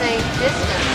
same distance.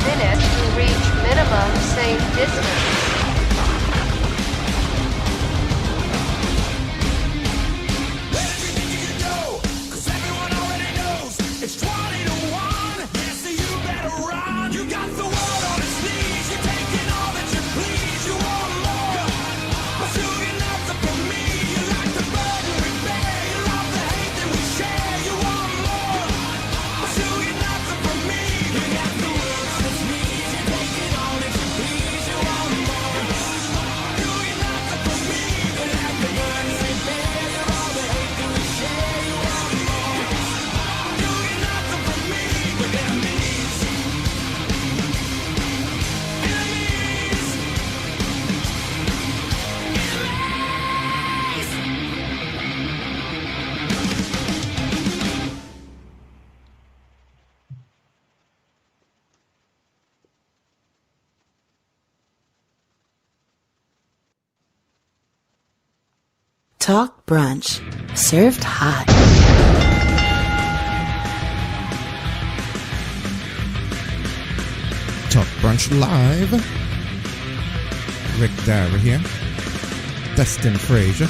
Minute to reach minimum safe distance. Talk brunch, served hot. Talk brunch live. Ric Destin here. Destin Frazier.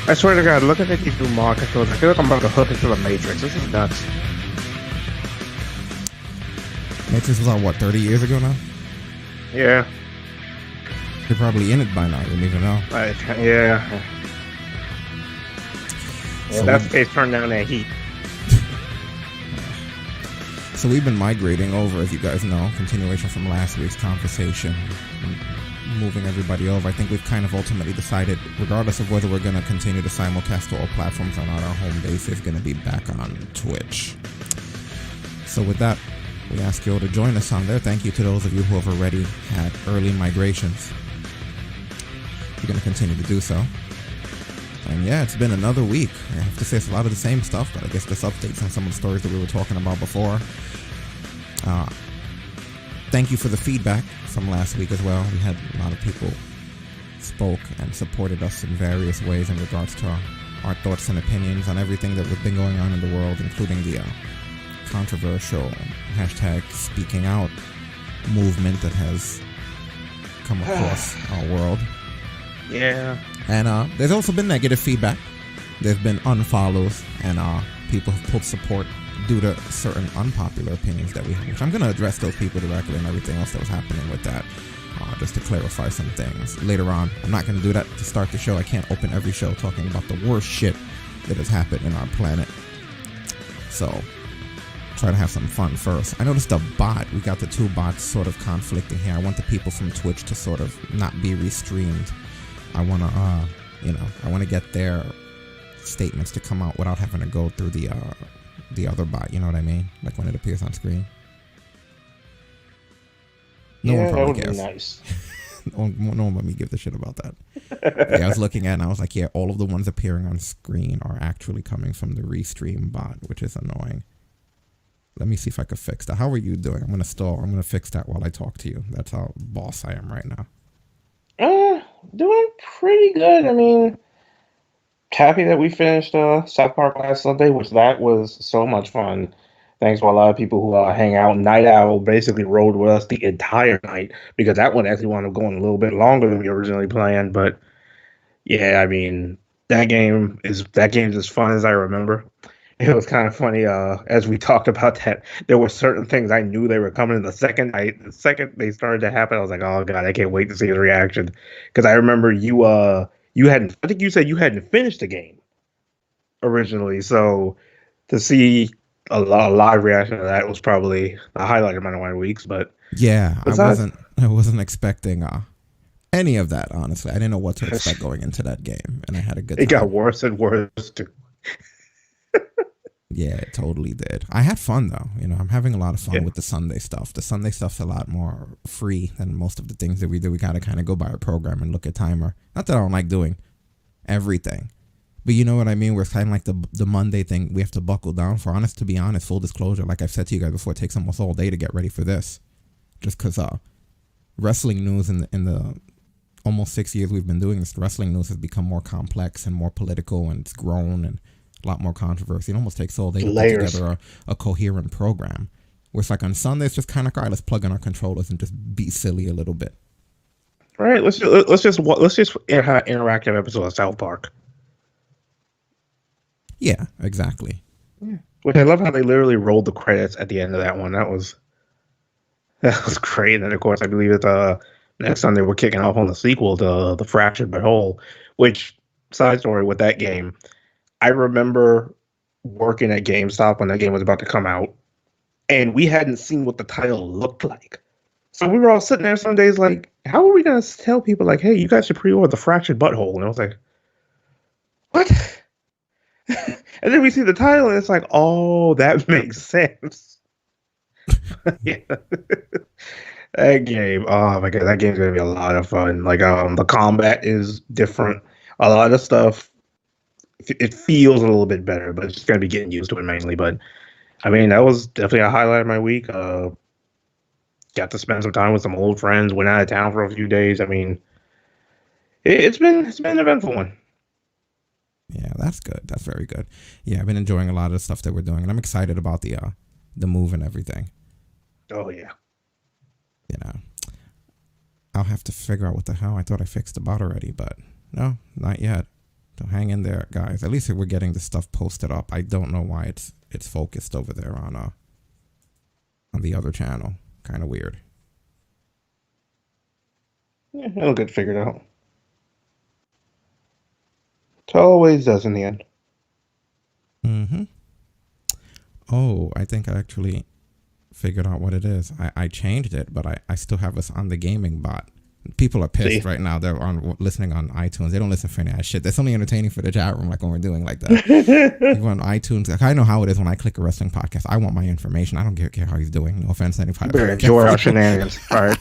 I swear to God, look at these new mod controls. I feel like I'm about to hook into the Matrix. This is nuts. Matrix was on what, 30 years ago now? Yeah. They're probably in it by now. You don't even know. Yeah. So that's the case. Turn down that heat. So we've been migrating over, as you guys know, continuation from last week's conversation, moving everybody over. I think we've kind of ultimately decided, regardless of whether we're going to continue to simulcast to all platforms or not, our home base is going to be back on Twitch. So with that, we ask you all to join us on there. Thank you to those of you who have already had early migrations. We're going to continue to do so. And yeah, it's been another week. I have to say it's a lot of the same stuff, but I guess just updates on some of the stories that we were talking about before. Thank you for the feedback from last week as well. We had a lot of people spoke and supported us in various ways in regards to our thoughts and opinions on everything that has been going on in the world, including the controversial hashtag speaking out movement that has come across our world. Yeah. And there's also been negative feedback. There's been unfollows, and people have pulled support due to certain unpopular opinions that we have, which I'm going to address those people directly and everything else that was happening with that, just to clarify some things later on. I'm not going to do that to start the show. I can't open every show talking about the worst shit that has happened in our planet. So try to have some fun first. I noticed a bot. We got the two bots sort of conflicting here. I want the people from Twitch to sort of not be restreamed. I want to, I want to get their statements to come out without having to go through the other bot. You know what I mean? Like when it appears on screen. No one probably cares. Nice. No one but me gives a shit about that. Yeah, I was looking at it and I was like, yeah, all of the ones appearing on screen are actually coming from the restream bot, which is annoying. Let me see if I can fix that. How are you doing? I'm going to stall. I'm going to fix that while I talk to you. That's how boss I am right now. Doing pretty good. I mean, happy that we finished South Park last Sunday, which that was so much fun. Thanks to a lot of people who hang out. Night Owl basically rode with us the entire night because that one actually wound up going a little bit longer than we originally planned. But yeah, I mean, that game's as fun as I remember. It was kind of funny as we talked about that. There were certain things I knew they were coming. The second they started to happen, I was like, "Oh God, I can't wait to see his reaction." Because I remember you hadn't. I think you said you hadn't finished the game originally, so to see a live reaction to that was probably the highlight of my weeks. But Yeah, besides, I wasn't expecting any of that, honestly. I didn't know what to expect going into that game, and I had a good it got time. worse and worse. Yeah, it totally did. I had fun though. I'm having a lot of fun Yeah. with the Sunday stuff. The Sunday stuff's a lot more free than most of the things that we do. We gotta kind of go by our program and look at timer. Not that I don't like doing everything, but you know what I mean. We're kind of like the Monday thing. We have to buckle down for. To be honest, full disclosure, like I've said to you guys before, it takes almost all day to get ready for this, just because wrestling news in the almost 6 years we've been doing this, wrestling news has become more complex and more political, and it's grown and a lot more controversy. It almost takes all day to put Layers. together a coherent program. Where it's like on Sunday, it's just kind of, all right, let's plug in our controllers and just be silly a little bit. Right. Let's just have an interactive episode of South Park. Yeah, exactly. Which I love how they literally rolled the credits at the end of that one. That was great. And of course, I believe that next Sunday we're kicking off on the sequel to The Fractured But Whole. Which, side story with that game, I remember working at GameStop when that game was about to come out, and we hadn't seen what the title looked like. So we were all sitting there some days like, how are we going to tell people, like, hey, you guys should pre-order The Fractured Butthole? And I was like, what? And then we see the title, and it's like, oh, that makes sense. Yeah. That game, oh my god, that game's going to be a lot of fun. Like, the combat is different. A lot of stuff, it feels a little bit better, but it's just going to be getting used to it mainly. But I mean, that was definitely a highlight of my week. Got to spend some time with some old friends. Went out of town for a few days. I mean, it's been an eventful one. Yeah, that's good. That's very good. Yeah, I've been enjoying a lot of the stuff that we're doing, and I'm excited about the move and everything. Oh yeah. I'll have to figure out what the hell I thought I fixed the bot already, but no, not yet. So hang in there, guys. At least we're getting the stuff posted up. I don't know why it's focused over there on the other channel. Kind of weird. Yeah, it'll get figured out. It always does in the end. Mm-hmm. Oh, I think I actually figured out what it is. I changed it, but I still have us on the gaming bot. People are pissed right now. They're listening on iTunes. They don't listen for any ass shit. That's only entertaining for the chat room, like when we're doing like that. People on iTunes, like I know how it is when I click a wrestling podcast. I want my information. I don't care how he's doing. No offense to anybody. Enjoy our shenanigans. All right.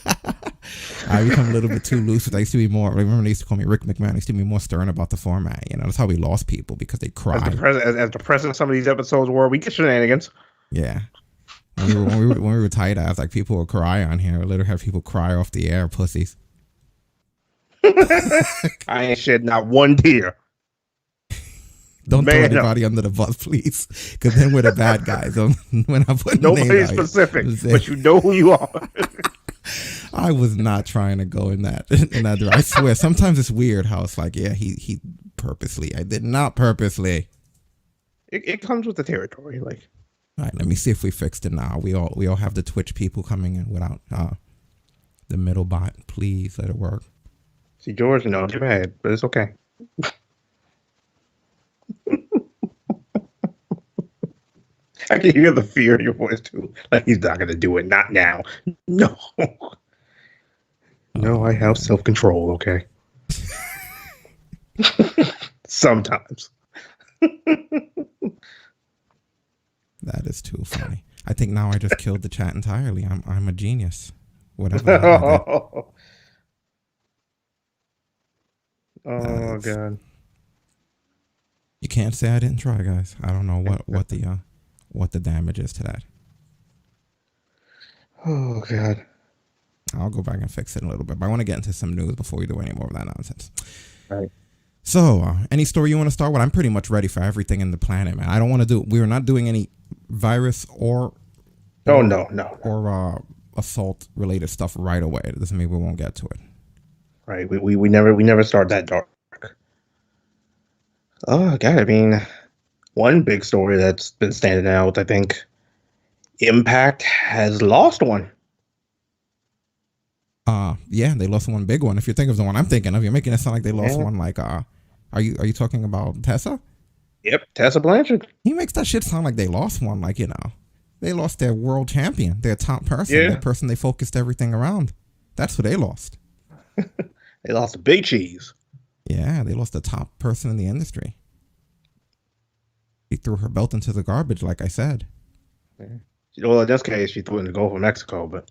I become a little bit too loose. I used to be more. Remember they used to call me Rick McMahon. I used to be more stern about the format. That's how we lost people, because they cry. As depressing some of these episodes were, we get shenanigans. Yeah. When we were tight ass, like people would cry on here. We literally have people cry off the air, pussies. I ain't shed not one tear. Don't throw anybody under the bus, please, because then we're the bad guys. When I put nobody specific, but you know who you are. I was not trying to go in that direction. I swear, sometimes it's weird how it's like, yeah, he purposely. I did not purposely. It comes with the territory, like. All right, let me see if we fixed it now. We all have the Twitch people coming in without the middle bot. Please let it work. See, George, no, get mad, but it's okay. I can hear the fear in your voice too. Like, he's not gonna do it. Not now. No. No, I have self-control. Okay. Sometimes. That is too funny. I think now I just killed the chat entirely. I'm a genius. Whatever. Oh god. You can't say I didn't try, guys. I don't know what the damage is to that. Oh god. I'll go back and fix it in a little bit. But I want to get into some news before we do any more of that nonsense. All right. So, any story you want to start with? I'm pretty much ready for everything in the planet, man. I don't want to do. We are not doing any virus or assault related stuff right away. It doesn't mean we won't get to it. Right. We never start that dark. Oh god. I mean, one big story that's been standing out, I think, Impact has lost one. Yeah, they lost one big one. If you think of the one I'm thinking of, you're making it sound like they lost one. Like, are you talking about Tessa? Yep, Tessa Blanchard. He makes that shit sound like they lost one. Like, they lost their world champion, their top person, Yeah. their person they focused everything around. That's who they lost. They lost a big cheese. Yeah, they lost the top person in the industry. She threw her belt into the garbage, like I said. Yeah. Well, in this case, she threw it in the Gulf of Mexico, but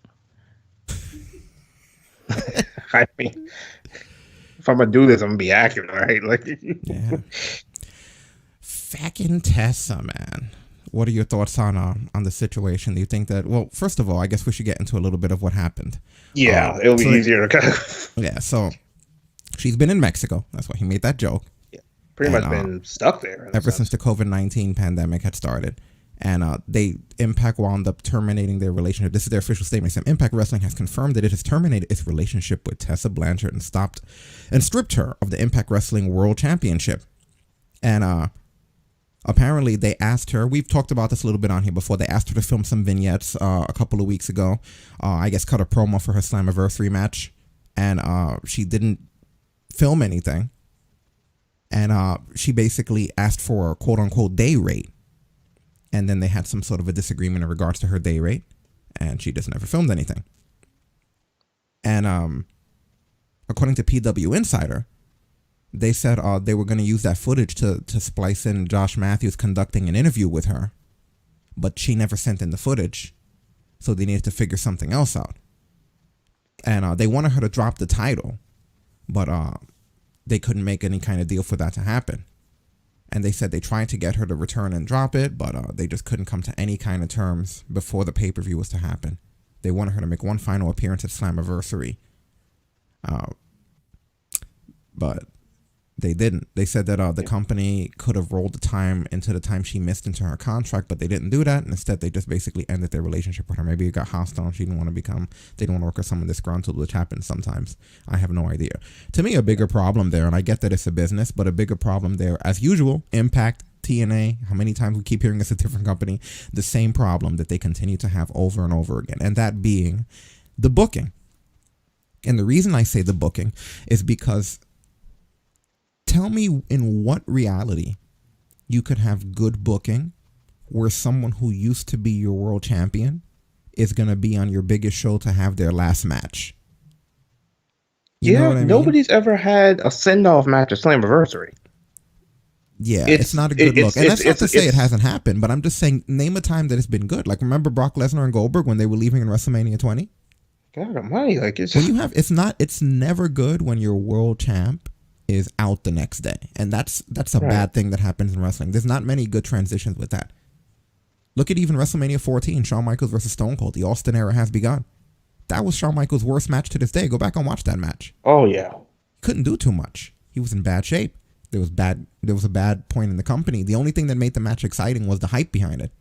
I mean, if I'm gonna do this, I'm gonna be accurate, right? Like, Yeah. Fucking Tessa, man. What are your thoughts on the situation? Do you think that? Well, first of all, I guess we should get into a little bit of what happened. yeah, it'll be easier to kind of. Yeah. So she's been in Mexico. That's why he made that joke. Yeah, pretty much been stuck there ever since the COVID-19 pandemic had started. And Impact wound up terminating their relationship. This is their official statement. It said, Impact Wrestling has confirmed that it has terminated its relationship with Tessa Blanchard and stripped her of the Impact Wrestling World Championship. And apparently they asked her, we've talked about this a little bit on here before, they asked her to film some vignettes a couple of weeks ago. I guess cut a promo for her Slammiversary match. And she didn't film anything. And she basically asked for a quote-unquote day rate. And then they had some sort of a disagreement in regards to her day rate. And she just never filmed anything. And according to PW Insider, they said they were going to use that footage to splice in Josh Matthews conducting an interview with her. But she never sent in the footage. So they needed to figure something else out. And they wanted her to drop the title. But they couldn't make any kind of deal for that to happen. And they said they tried to get her to return and drop it, but they just couldn't come to any kind of terms before the pay-per-view was to happen. They wanted her to make one final appearance at Slammiversary. But they didn't. They said that the company could have rolled the time into the time she missed into her contract, but they didn't do that. And instead, they just basically ended their relationship with her. Maybe it got hostile. She didn't want to they didn't want to work with someone disgruntled, which happens sometimes. I have no idea. To me, a bigger problem there, and I get that it's a business, but a bigger problem there, as usual, Impact, TNA, how many times we keep hearing it's a different company, the same problem that they continue to have over and over again, and that being the booking. And the reason I say the booking is because tell me in what reality you could have good booking where someone who used to be your world champion is going to be on your biggest show to have their last match. You know what I mean? Nobody's ever had a send-off match at Slammiversary. Yeah, it's not a good look. And that's not to say it hasn't happened, but I'm just saying, name a time that it's been good. Like, remember Brock Lesnar and Goldberg when they were leaving in WrestleMania 20? God almighty, like it's when you have, it's never good when your world champ is out the next day. And that's a bad thing that happens in wrestling. There's not many good transitions with that. Look at even WrestleMania 14, Shawn Michaels versus Stone Cold. The Austin era has begun. That was Shawn Michaels' worst match to this day. Go back and watch that match. Oh, yeah. Couldn't do too much. He was in bad shape. There was a bad point in the company. The only thing that made the match exciting was the hype behind it.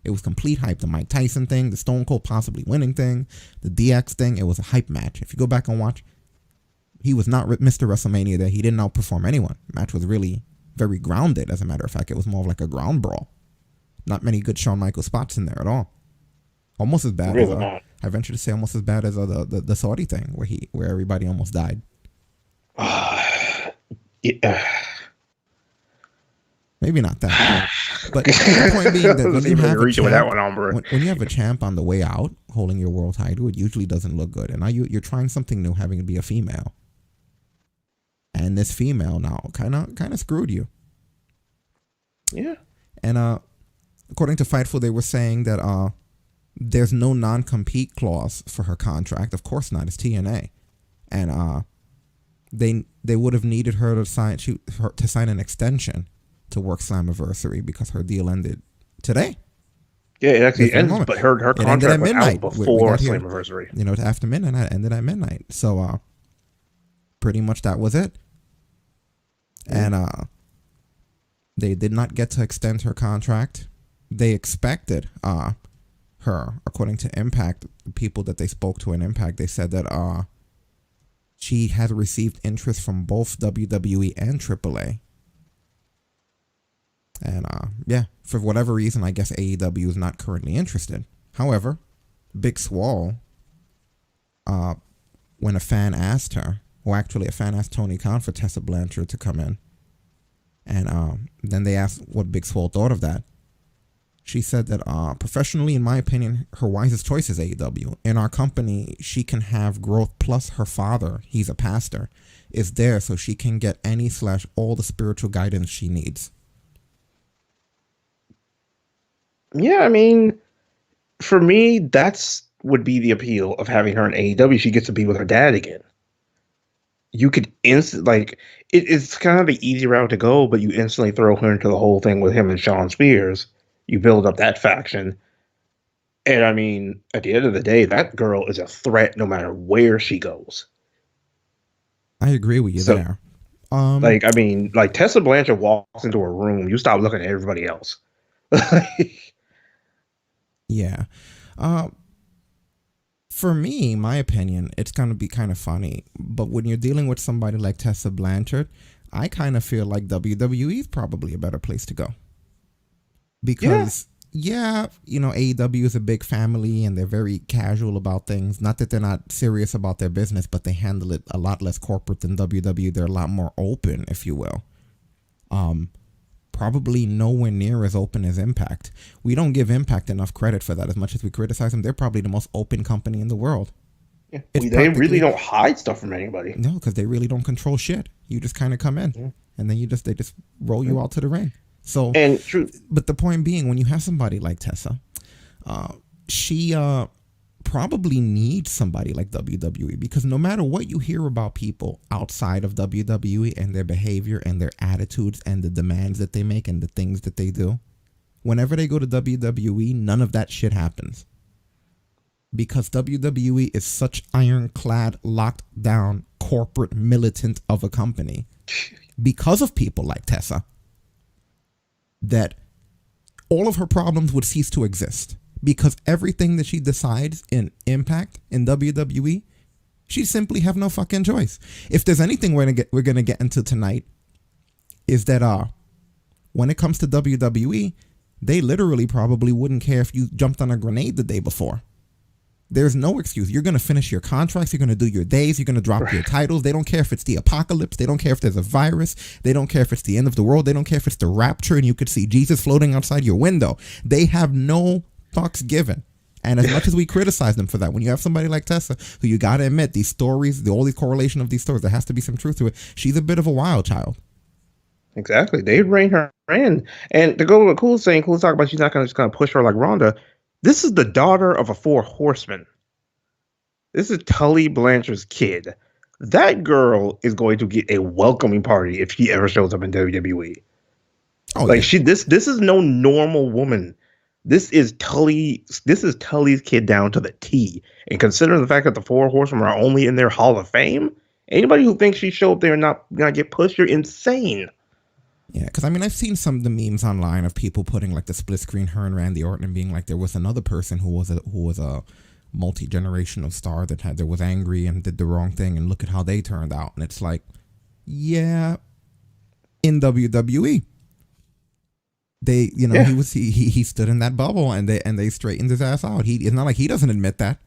It was complete hype. The Mike Tyson thing, the Stone Cold possibly winning thing, the DX thing. It was a hype match. If you go back and watch, he was not Mr. WrestleMania there. He didn't outperform anyone. The match was really very grounded. As a matter of fact, it was more of like a ground brawl. Not many good Shawn Michaels spots in there at all. Almost as bad as I venture to say almost as bad as the Saudi thing where everybody almost died. Yeah. Maybe not that, but the point being that when you have a champ on the way out holding your world title, it usually doesn't look good. And now you're trying something new, having to be a female, and this female now kind of screwed you. Yeah. And according to Fightful, they were saying that there's no non-compete clause for her contract. Of course not. It's TNA, and they would have needed her to sign an extension to work Slammiversary because her deal ended today. Yeah, it actually ends, but her contract was out before Slammiversary. You know, after midnight, it ended at midnight. So, pretty much that was it. And they did not get to extend her contract. They expected her, according to Impact, the people that they spoke to in Impact, they said that she had received interest from both WWE and AAA. And for whatever reason, I guess AEW is not currently interested. However, Big Swole, when a fan asked her, or actually a fan asked Tony Khan for Tessa Blanchard to come in And then they asked what Big Swole thought of that. She said that professionally, in my opinion, her wisest choice is AEW. In our company, she can have growth, plus her father, he's a pastor, is there so she can get any / all the spiritual guidance she needs. Yeah, I mean, for me, that's would be the appeal of having her in AEW. She gets to be with her dad again. You could it's kind of the easy route to go, but you instantly throw her into the whole thing with him and Sean Spears. You build up that faction. And I mean, at the end of the day, that girl is a threat no matter where she goes. I agree with you So, there. I mean, like Tessa Blanchard walks into a room, you stop looking at everybody else. Yeah. For me, my opinion, it's going to be kind of funny. But when you're dealing with somebody like Tessa Blanchard, I kind of feel like WWE is probably a better place to go. Because, AEW is a big family and they're very casual about things. Not that they're not serious about their business, but they handle it a lot less corporate than WWE. They're a lot more open, if you will. Probably nowhere near as open as Impact. We don't give Impact enough credit for that. As much as we criticize them, they're probably the most open company in the world. Yeah, they really don't hide stuff from anybody. No, because they really don't control shit. You just kind of come in, and then they just roll you out to the ring. So, and true. But the point being, when you have somebody like Tessa, she probably needs somebody like WWE, because no matter what you hear about people outside of WWE and their behavior and their attitudes and the demands that they make and the things that they do, whenever they go to WWE, none of that shit happens. Because WWE is such ironclad, locked down, corporate militant of a company, because of people like Tessa, that all of her problems would cease to exist. Because everything that she decides in Impact, in WWE, she simply have no fucking choice. If there's anything we're gonna get into tonight, is that when it comes to WWE, they literally probably wouldn't care if you jumped on a grenade the day before. There's no excuse. You're gonna finish your contracts. You're gonna do your days. You're gonna drop your titles. They don't care if it's the apocalypse. They don't care if there's a virus. They don't care if it's the end of the world. They don't care if it's the rapture and you could see Jesus floating outside your window. They have no fucks given. And as much as we criticize them for that, when you have somebody like Tessa, who you gotta admit, these stories, all these correlation of these stories, there has to be some truth to it. She's a bit of a wild child. Exactly. They'd rein her in. And to go with Cool's saying, Cool's talking about she's not just gonna push her like Ronda. This is the daughter of a 4 horseman. This is Tully Blanchard's kid. That girl is going to get a welcoming party if she ever shows up in WWE. Oh, like yeah. This is no normal woman. This is Tully's kid down to the T. And considering the fact that the 4 horsemen are only in their Hall of Fame, anybody who thinks she showed up there and not gonna get pushed, you're insane. Yeah, because I mean, I've seen some of the memes online of people putting like the split screen her and Randy Orton and being like, there was another person who was a multi-generational star that was angry and did the wrong thing, and look at how they turned out. And it's like, yeah, in WWE, they, he stood in that bubble and they straightened his ass out. It's not like he doesn't admit that.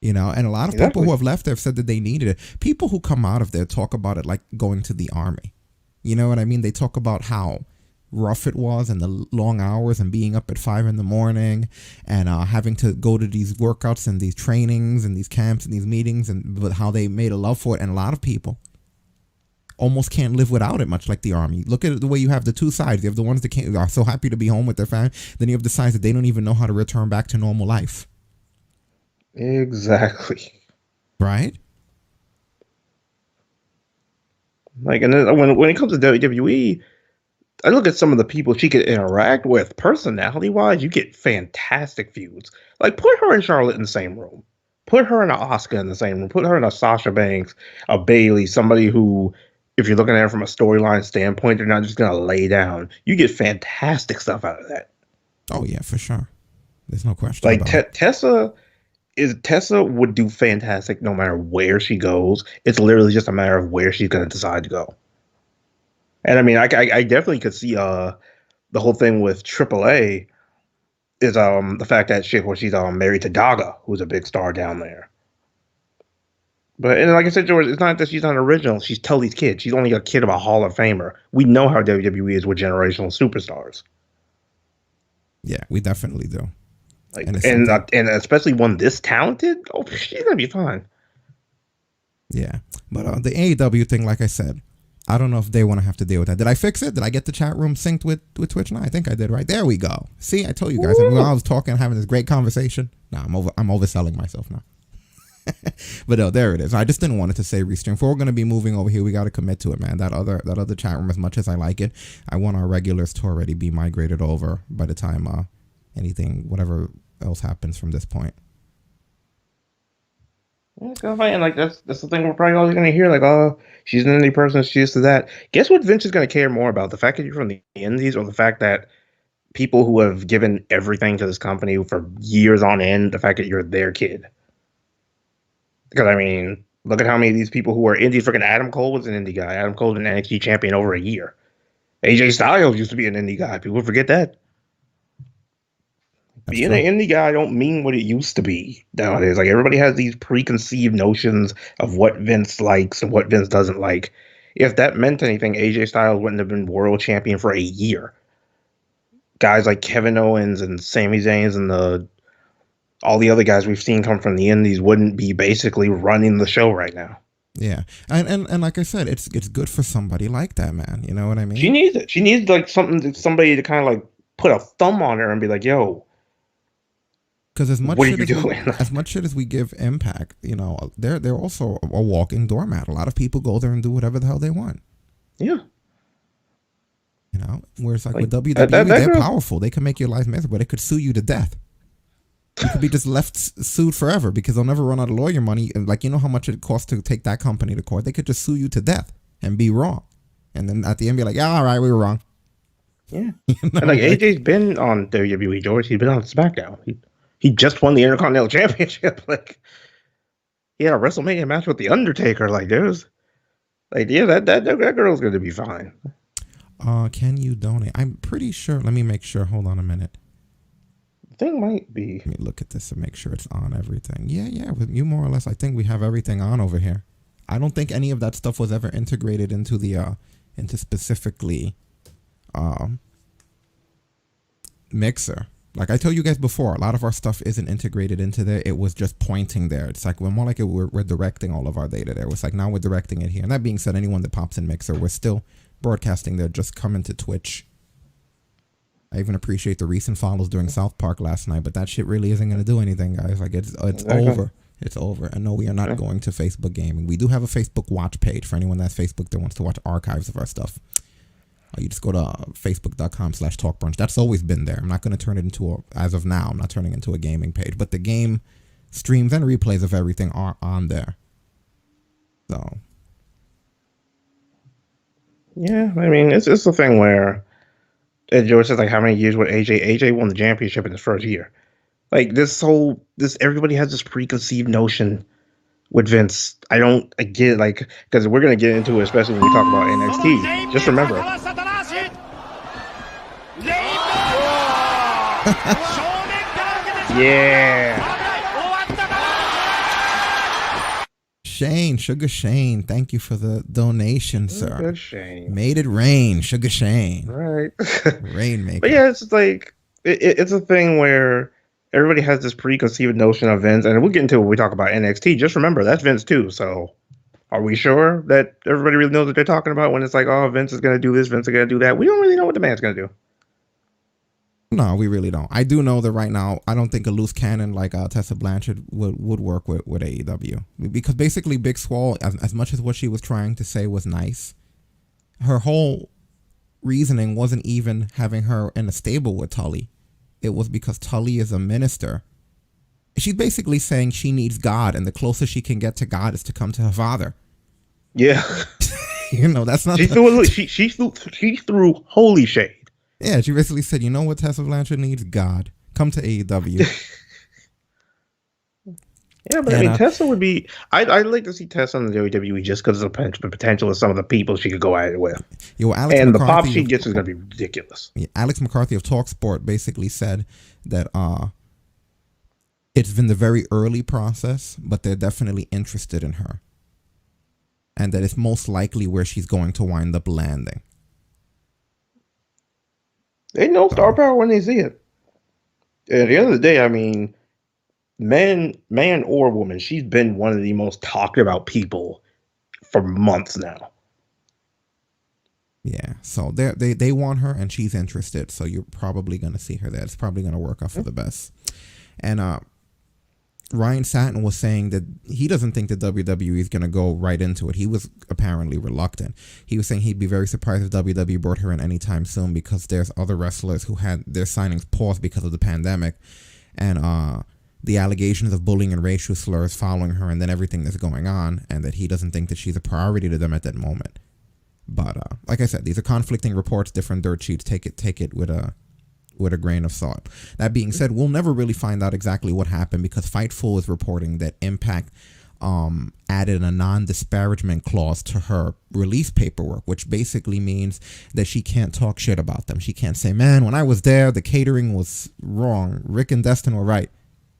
And a lot of people who have left there have said that they needed it. People who come out of there talk about it like going to the army. You know what I mean? They talk about how rough it was and the long hours and being up at 5 a.m. and having to go to these workouts and these trainings and these camps and these meetings, but how they made a love for it. And a lot of people almost can't live without it, much like the army. Look at it the way you have the two sides. You have the ones that are so happy to be home with their family. Then you have the sides that they don't even know how to return back to normal life. Exactly. Right? Like, and then when it comes to WWE, I look at some of the people she could interact with. Personality-wise, you get fantastic feuds. Like, put her and Charlotte in the same room. Put her and Asuka in the same room. Put her and a Sasha Banks, a Bayley, somebody who, if you're looking at it from a storyline standpoint, they're not just going to lay down. You get fantastic stuff out of that. Oh, yeah, for sure. There's no question like, about it. Tessa would do fantastic no matter where she goes. It's literally just a matter of where she's going to decide to go. And I mean, I definitely could see the whole thing with AAA is the fact that she's married to Daga, who's a big star down there. But and like I said, George, it's not that she's not original. She's Tully's kid. She's only a kid of a Hall of Famer. We know how WWE is with generational superstars. Yeah, we definitely do. Like And it's and something- and especially one this talented. Oh, she's gonna be fine. Yeah, but the AEW thing, like I said, I don't know if they want to have to deal with that. Did I fix it? Did I get the chat room synced with Twitch now? I think I did. Right there, we go. See, I told you guys. And while I was talking, having this great conversation. Nah, I'm overselling myself now. But no, there it is. I just didn't want it to say restream. If we're going to be moving over here, we got to commit to it, man. That other chat room, as much as I like it, I want our regulars to already be migrated over by the time whatever else happens from this point. Yeah, it's kind of funny. And like that's the thing we're probably always gonna hear. Like, oh, she's an indie person. She's to that. Guess what? Vince is gonna care more about the fact that you're from the indies, or the fact that people who have given everything to this company for years on end, the fact that you're their kid. Because I mean, look at how many of these people who are indies. Freaking Adam Cole was an indie guy. Adam Cole's an NXT champion over a year. AJ Styles used to be an indie guy. People forget that. That's Being true. an indie guy don't mean what it used to be nowadays. Like everybody has these preconceived notions of what Vince likes and what Vince doesn't like. If that meant anything, AJ Styles wouldn't have been world champion for a year. Guys like Kevin Owens and Sami Zayn and all the other guys we've seen come from the indies wouldn't be basically running the show right now. Yeah, and like I said, it's good for somebody like that, man. You know what I mean? She needs it. She needs like somebody to kind of like put a thumb on her and be like, "Yo, Because as much what are shit you as we, doing?" as much shit as we give Impact, you know, they're also a walking doormat. A lot of people go there and do whatever the hell they want. Yeah. You know, whereas like Like, with WWE, that they're girl- powerful. They can make your life miserable. They could sue you to death. You could be just left sued forever because they'll never run out of lawyer money. And like, you know how much it costs to take that company to court. They could just sue you to death and be wrong, and then at the end be like, yeah, all right, we were wrong. Yeah. You know, And like AJ's been on WWE, George. He's been on SmackDown. He just won the Intercontinental Championship. Like he had a WrestleMania match with the Undertaker. Like there's, like yeah, that girl's gonna be fine. Can you donate? I'm pretty sure. Let me make sure. Hold on a minute. Thing might be. Let me look at this and make sure it's on everything. Yeah. With you more or less, I think we have everything on over here. I don't think any of that stuff was ever integrated into the into specifically Mixer. Like I told you guys before, a lot of our stuff isn't integrated into there. It was just pointing there. It's like we're more like we're directing all of our data there. It's like now we're directing it here. And that being said, anyone that pops in Mixer, we're still broadcasting there. Just come into Twitch. I even appreciate the recent follows during South Park last night, but that shit really isn't going to do anything, guys. Like it's Exactly. over. It's over. And no, we are not going to Facebook Gaming. We do have a Facebook watch page for anyone that's Facebook that wants to watch archives of our stuff. You just go to facebook.com/talkbrunch. That's always been there. I'm not going to turn it into as of now, I'm not turning it into a gaming page, but the game streams and replays of everything are on there. So. Yeah, I mean it's the thing where George says like how many years with AJ? AJ won the championship in his first year. Like this everybody has this preconceived notion with Vince. I get it, like because we're gonna get into it, especially when we talk about NXT. Just remember, yeah, Sugar Shane, thank you for the donation, sir. good shame, Made it rain, Sugar Shane. right? Rainmaker. But yeah, it's just like it's a thing where everybody has this preconceived notion of Vince, and we'll get into it when we talk about NXT. Just remember that's Vince too. So, are we sure that everybody really knows what they're talking about when it's like, oh, Vince is gonna do this, Vince is gonna do that? We don't really know what the man's gonna do. No, we really don't. I do know that right now, I don't think a loose cannon like Tessa Blanchard would work with AEW. Because basically Big Swole, as much as what she was trying to say was nice, her whole reasoning wasn't even having her in a stable with Tully. It was because Tully is a minister. She's basically saying she needs God, and the closest she can get to God is to come to her father. Yeah, You know, that's not... she threw holy shade. Yeah, she basically said, you know what Tessa Blanchard needs? God. Come to AEW. Yeah, but I mean, Tessa would be... I'd like to see Tessa on the WWE just because of the potential of some of the people she could go at it with. Alex and McCarthy, the pop she gets is going to be ridiculous. Alex McCarthy of TalkSport basically said that it's been the very early process, but they're definitely interested in her. and that it's most likely where she's going to wind up landing. They know star power when they see it. At the end of the day, I mean, man or woman, she's been one of the most talked about people for months now. Yeah, so they want her, and she's interested. So you're probably going to see her there. It's probably going to work out for the best. And Ryan Satin was saying that he doesn't think that WWE is going to go right into it. He was apparently reluctant. He was saying he'd be very surprised if WWE brought her in anytime soon because there's other wrestlers who had their signings paused because of the pandemic, and the allegations of bullying and racial slurs following her, and then everything that's going on, and that he doesn't think that she's a priority to them at that moment. But like I said, these are conflicting reports, different dirt sheets. Take it with a grain of salt. That being said, we'll never really find out exactly what happened because Fightful is reporting that Impact added a non-disparagement clause to her release paperwork, which basically means that she can't talk shit about them. She can't say, man, when I was there, the catering was wrong. Ric and Destin were right.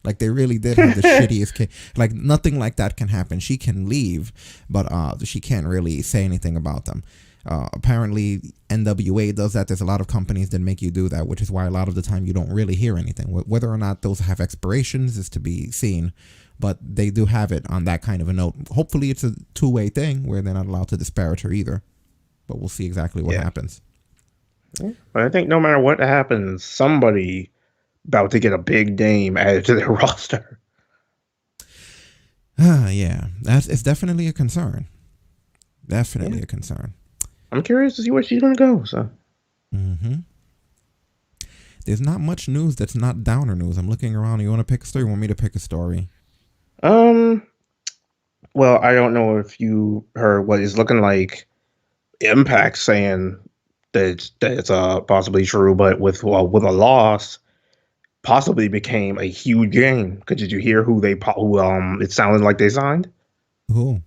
Like, they really did have the shittiest like, nothing like that can happen. She can leave, but she can't really say anything about them. Apparently, NWA does that. There's a lot of companies that make you do that, which is why a lot of the time you don't really hear anything. Whether or not those have expirations is to be seen, but they do have it on that kind of a note. Hopefully, it's a two-way thing where they're not allowed to disparage her either, but we'll see exactly what happens. But I think no matter what happens, somebody about to get a big name added to their roster. Yeah, it's definitely a concern. Definitely a concern. I'm curious to see where she's going to go. So, there's not much news that's not downer news. I'm looking around. You want to pick a story? You want me to pick a story? Well, I don't know if you heard what is looking like Impact saying that it's possibly true, but with a loss, possibly became a huge game. Did you hear who it sounded like they signed? Who?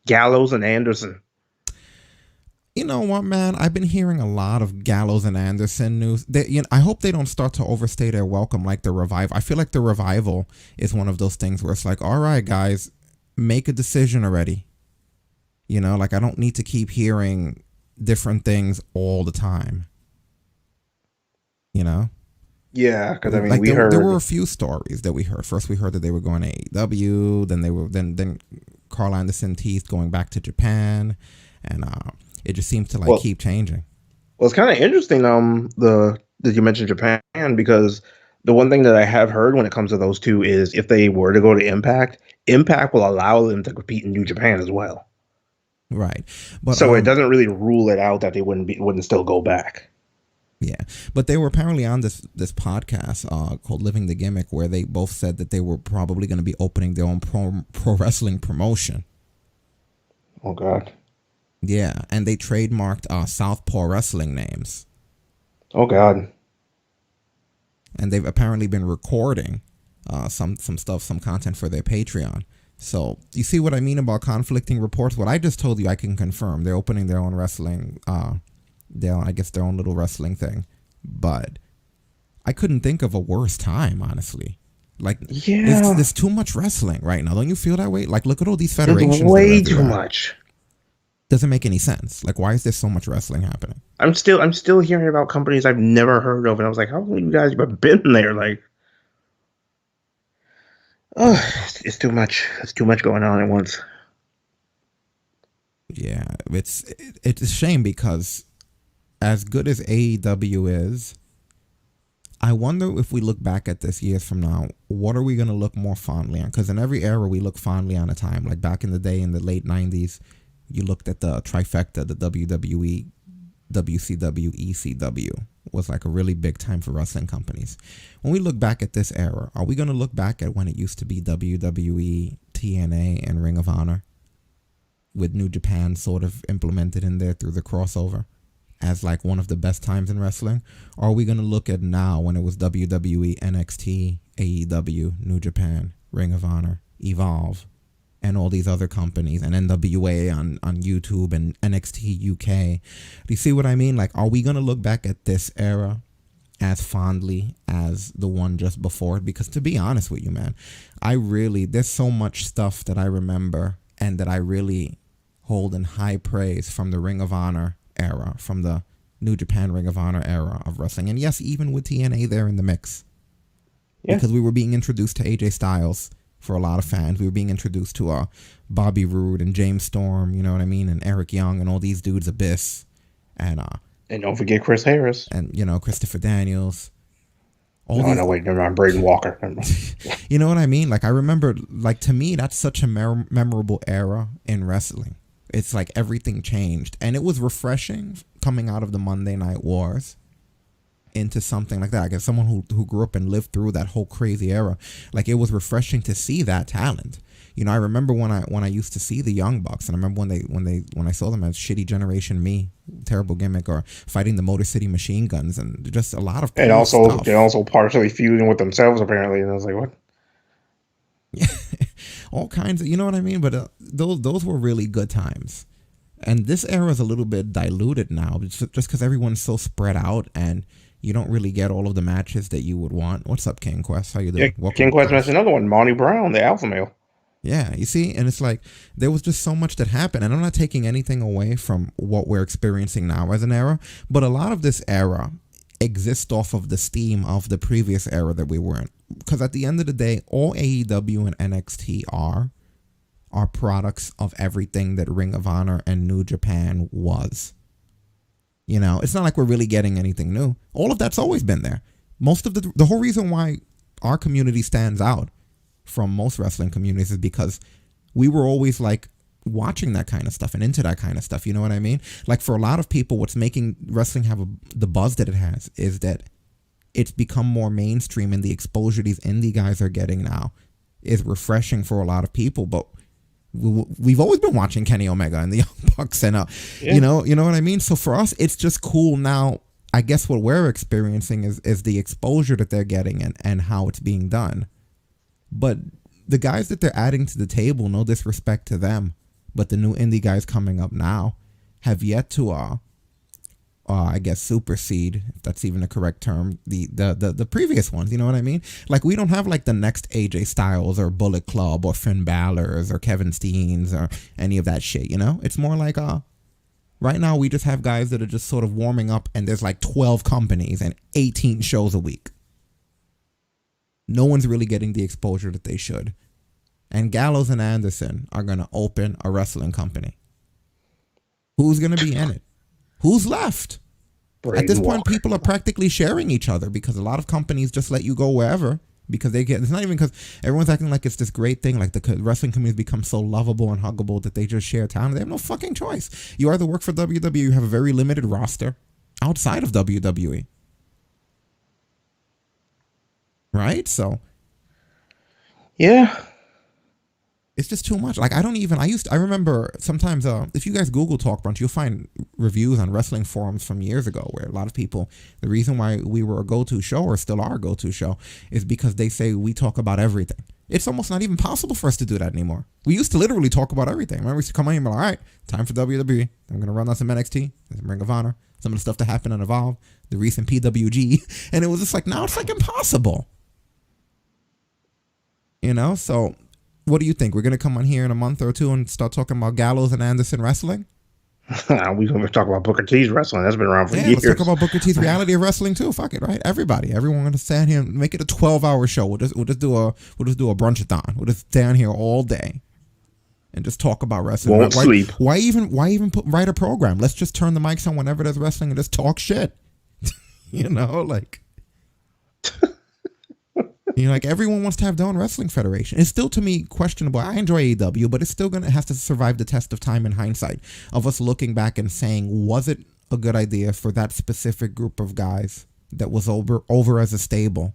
Gallows and Anderson. You know what, man? I've been hearing a lot of Gallows and Anderson news. I hope they don't start to overstay their welcome like the Revival. I feel like the Revival is one of those things where it's like, all right, guys, make a decision already. You know, like I don't need to keep hearing different things all the time. You know? Yeah, because I mean, like we heard there were a few stories that we heard. First, we heard that they were going to AEW. Then Carl Anderson teased going back to Japan, and it just seems to keep changing. Well, it's kind of interesting. That you mentioned Japan, because the one thing that I have heard when it comes to those two is if they were to go to Impact will allow them to compete in New Japan as well. Right, but so it doesn't really rule it out that they wouldn't still go back. Yeah, but they were apparently on this podcast called Living the Gimmick, where they both said that they were probably going to be opening their own pro wrestling promotion. Oh, God. Yeah, and they trademarked Southpaw Wrestling names. Oh, God. And they've apparently been recording some stuff, some content for their Patreon. So you see what I mean about conflicting reports? What I just told you, I can confirm. They're opening their own wrestling their own little wrestling thing, but I couldn't think of a worse time, honestly. Like, there's too much wrestling right now. Don't you feel that way? Like, look at all these federations. There's way too much. Doesn't make any sense. Like, why is there so much wrestling happening? I'm still hearing about companies I've never heard of, and I was like, how have you guys been there? Like, it's too much. It's too much going on at once. Yeah, it's a shame because as good as AEW is, I wonder if we look back at this years from now, what are we going to look more fondly on? Because in every era, we look fondly on a time. Like back in the day, in the late 90s, you looked at the trifecta, the WWE, WCW, ECW was like a really big time for wrestling companies. When we look back at this era, are we going to look back at when it used to be WWE, TNA, and Ring of Honor, with New Japan sort of implemented in there through the crossover as like one of the best times in wrestling? Or are we going to look at now when it was WWE, NXT, AEW, New Japan, Ring of Honor, Evolve, and all these other companies, and NWA on YouTube and NXT UK? Do you see what I mean? Like, are we going to look back at this era as fondly as the one just before it? Because to be honest with you, man, there's so much stuff that I remember, and that I really hold in high praise from the Ring of Honor era, from the New Japan Ring of Honor era of wrestling. And yes, even with TNA there in the mix. Yeah. Because we were being introduced to AJ Styles for a lot of fans. We were being introduced to Bobby Roode and James Storm, you know what I mean? And Eric Young and all these dudes, Abyss. And don't forget Chris Harris. And, you know, Christopher Daniels. Wait, never mind. Braden Walker. You know what I mean? Like, I remember, like, to me, that's such a memorable era in wrestling. It's like everything changed. And it was refreshing coming out of the Monday Night Wars into something like that. I guess someone who grew up and lived through that whole crazy era. Like, it was refreshing to see that talent. You know, I remember when I used to see the Young Bucks, and I remember when I saw them as Shitty Generation Me, terrible gimmick, or fighting the Motor City Machine Guns, and just a lot of cool and also stuff. They also partially feuding with themselves apparently, and I was like, what? Yeah, all kinds of, you know what I mean? But those were really good times, and this era is a little bit diluted now, just because everyone's so spread out and you don't really get all of the matches that you would want. What's up, King Quest? How you doing? Yeah, King Quest mentioned another one, Monty Brown, the alpha male. Yeah, you see, and it's like there was just so much that happened, and I'm not taking anything away from what we're experiencing now as an era, but a lot of this era exists off of the steam of the previous era that we were in. Because at the end of the day, all AEW and NXT are products of everything that Ring of Honor and New Japan was. You know, it's not like we're really getting anything new. All of that's always been there. Most of the whole reason why our community stands out from most wrestling communities is because we were always like watching that kind of stuff and into that kind of stuff. You know what I mean? Like, for a lot of people, what's making wrestling have the buzz that it has is that it's become more mainstream, and the exposure these indie guys are getting now is refreshing for a lot of people. But we've always been watching Kenny Omega and the Young Bucks, and you know what I mean? So for us, it's just cool now. I guess what we're experiencing is the exposure that they're getting and how it's being done. But the guys that they're adding to the table, no disrespect to them, but the new indie guys coming up now have yet to, I guess, supersede, if that's even a correct term, the previous ones. You know what I mean? Like, we don't have like the next AJ Styles or Bullet Club or Finn Balor's or Kevin Steen's or any of that shit. You know, it's more like right now we just have guys that are just sort of warming up, and there's like 12 companies and 18 shows a week. No one's really getting the exposure that they should. And Gallows and Anderson are going to open a wrestling company. Who's going to be in it? Who's left? At this point, people are practically sharing each other, because a lot of companies just let you go wherever, because they get, it's not even because everyone's acting like it's this great thing, like the wrestling community has become so lovable and huggable that they just share talent. They have no fucking choice. You either work for WWE, you have a very limited roster outside of WWE. Right? So yeah, it's just too much. Like, I remember sometimes if you guys Google Talk Brunch, you'll find reviews on wrestling forums from years ago where a lot of people, the reason why we were a go-to show, or still are a go-to show, is because they say we talk about everything. It's almost not even possible for us to do that anymore. We used to literally talk about everything. Remember, we used to come on and be like, all right, time for WWE. I'm going to run on some NXT, some Ring of Honor, some of the stuff that happened on Evolve, the recent PWG, and it was just like, now it's like impossible. You know, so what do you think? We're going to come on here in a month or two and start talking about Gallows and Anderson wrestling? We're going to talk about Booker T's wrestling. That's been around for years. Let's talk about Booker T's reality of wrestling too. Fuck it, right? Everyone going to stand here and make it a 12-hour show. We'll just do a brunchathon. We'll just stand here all day and just talk about wrestling. Won't sleep. Why even write a program? Let's just turn the mics on whenever there's wrestling and just talk shit. You know, like. You know, like, everyone wants to have their own wrestling federation. It's still, to me, questionable. I enjoy AEW, but it's still going to have to survive the test of time in hindsight of us looking back and saying, was it a good idea for that specific group of guys that was over as a stable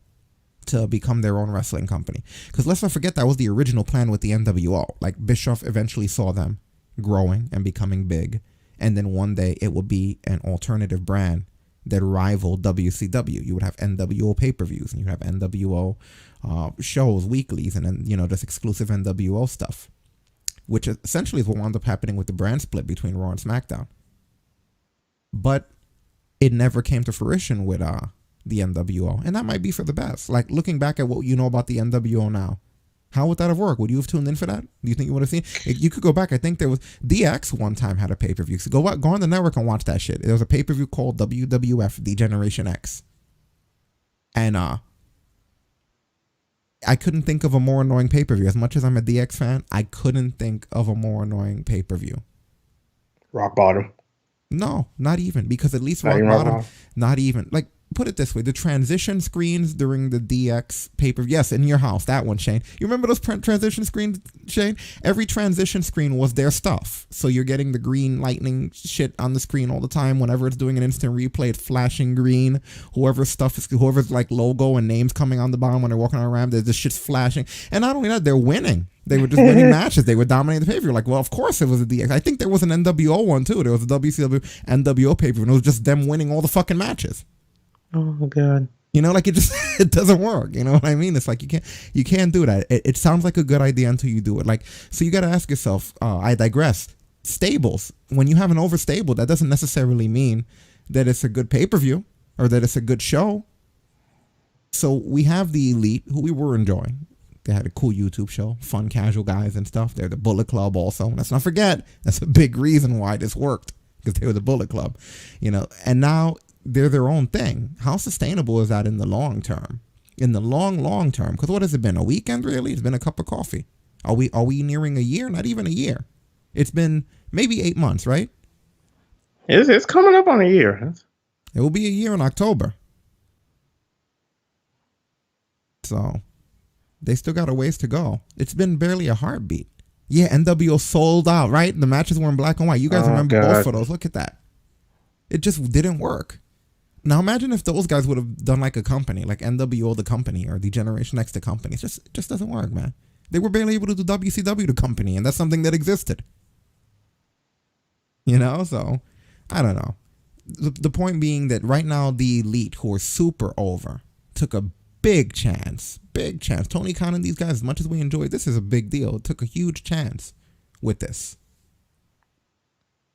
to become their own wrestling company? Because let's not forget, that was the original plan with the NWO. Like, Bischoff eventually saw them growing and becoming big, and then one day it would be an alternative brand that rivaled WCW. You would have NWO pay-per-views, and you have NWO shows, weeklies, and then, you know, just exclusive NWO stuff, which essentially is what wound up happening with the brand split between Raw and SmackDown. But it never came to fruition with the NWO, and that might be for the best. Like, looking back at what you know about the NWO now, How would that have worked? Would you have tuned in for that? Do you think you would have seen? You could go back. I think there was DX one time had a pay per view. So go on the network and watch that shit. There was a pay per view called WWF Degeneration X, and I couldn't think of a more annoying pay per view. As much as I'm a DX fan, I couldn't think of a more annoying pay per view. Rock Bottom. No, not even, because at least Rock Bottom, not even. Like, put it this way, the transition screens during the DX pay-per-view, yes, in your house, that one, Shane. You remember those transition screens, Shane? Every transition screen was their stuff. So you're getting the green lightning shit on the screen all the time. Whenever it's doing an instant replay, it's flashing green. Whoever's like logo and names coming on the bottom when they're walking around, this shit's flashing. And not only that, they're winning. They were just winning matches. They were dominating the pay-per-view. Like, well, of course it was a DX. I think there was an NWO one too. There was a WCW NWO pay-per-view, and it was just them winning all the fucking matches. Oh God. You know, like, it doesn't work. You know what I mean? It's like you can't do that. It sounds like a good idea until you do it. Like, so you got to ask yourself. I digress. Stables. When you have an overstable, that doesn't necessarily mean that it's a good pay-per-view or that it's a good show. So we have the Elite, who we were enjoying. They had a cool YouTube show, fun, casual guys and stuff. They're the Bullet Club also. Let's not forget, that's a big reason why this worked, because they were the Bullet Club, you know. And now they're their own thing. How sustainable is that in the long term? In the long term? Because what has it been? A weekend, really? It's been a cup of coffee. Are we nearing a year? Not even a year. It's been maybe 8 months, right? It's coming up on a year. It will be a year in October. So they still got a ways to go. It's been barely a heartbeat. Yeah, NWO sold out, right? The matches were in black and white. You guys remember both of those. Look at that. It just didn't work. Now imagine if those guys would have done like a company, like NWO the company or the Generation X the company. It just doesn't work, man. They were barely able to do WCW the company, and that's something that existed. You know, so I don't know. The point being that right now the Elite, who are super over, took a big chance. Tony Khan and these guys, as much as we enjoyed, this is a big deal. It took a huge chance with this.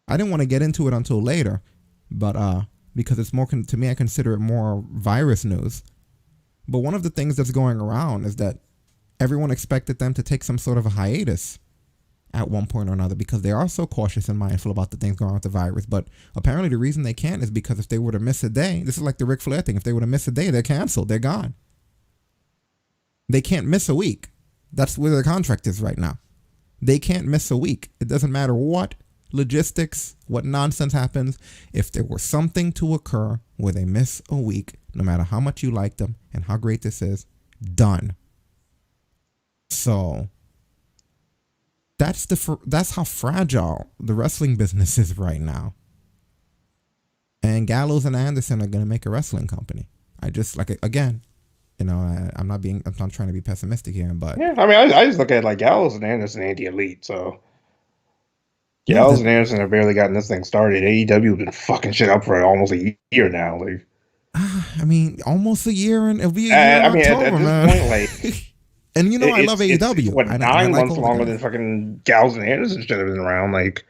I didn't want to get into it until later, but because it's more, to me, I consider it more virus news. But one of the things that's going around is that everyone expected them to take some sort of a hiatus at one point or another, because they are so cautious and mindful about the things going on with the virus. But apparently the reason they can't is because if they were to miss a day, this is like the Ric Flair thing, if they were to miss a day, they're canceled, they're gone. They can't miss a week. That's where their contract is right now. They can't miss a week. It doesn't matter what logistics, what nonsense happens. If there were something to occur where they miss a week, no matter how much you like them and how great this is, done. So that's how fragile the wrestling business is right now. And Gallows and Anderson are going to make a wrestling company. I just, like, again, you know, I'm not trying to be pessimistic here, but yeah, I mean, I just look at it like Gallows and Anderson ain't the Elite, so Gallows and Anderson have barely gotten this thing started. AEW has been fucking shit up for almost a year now. Like, I mean, almost a year, and it'll be a year in October, at this man. point, like, and you know, I love AEW. What, 9 months longer than fucking Gallows and Anderson should have been around, like.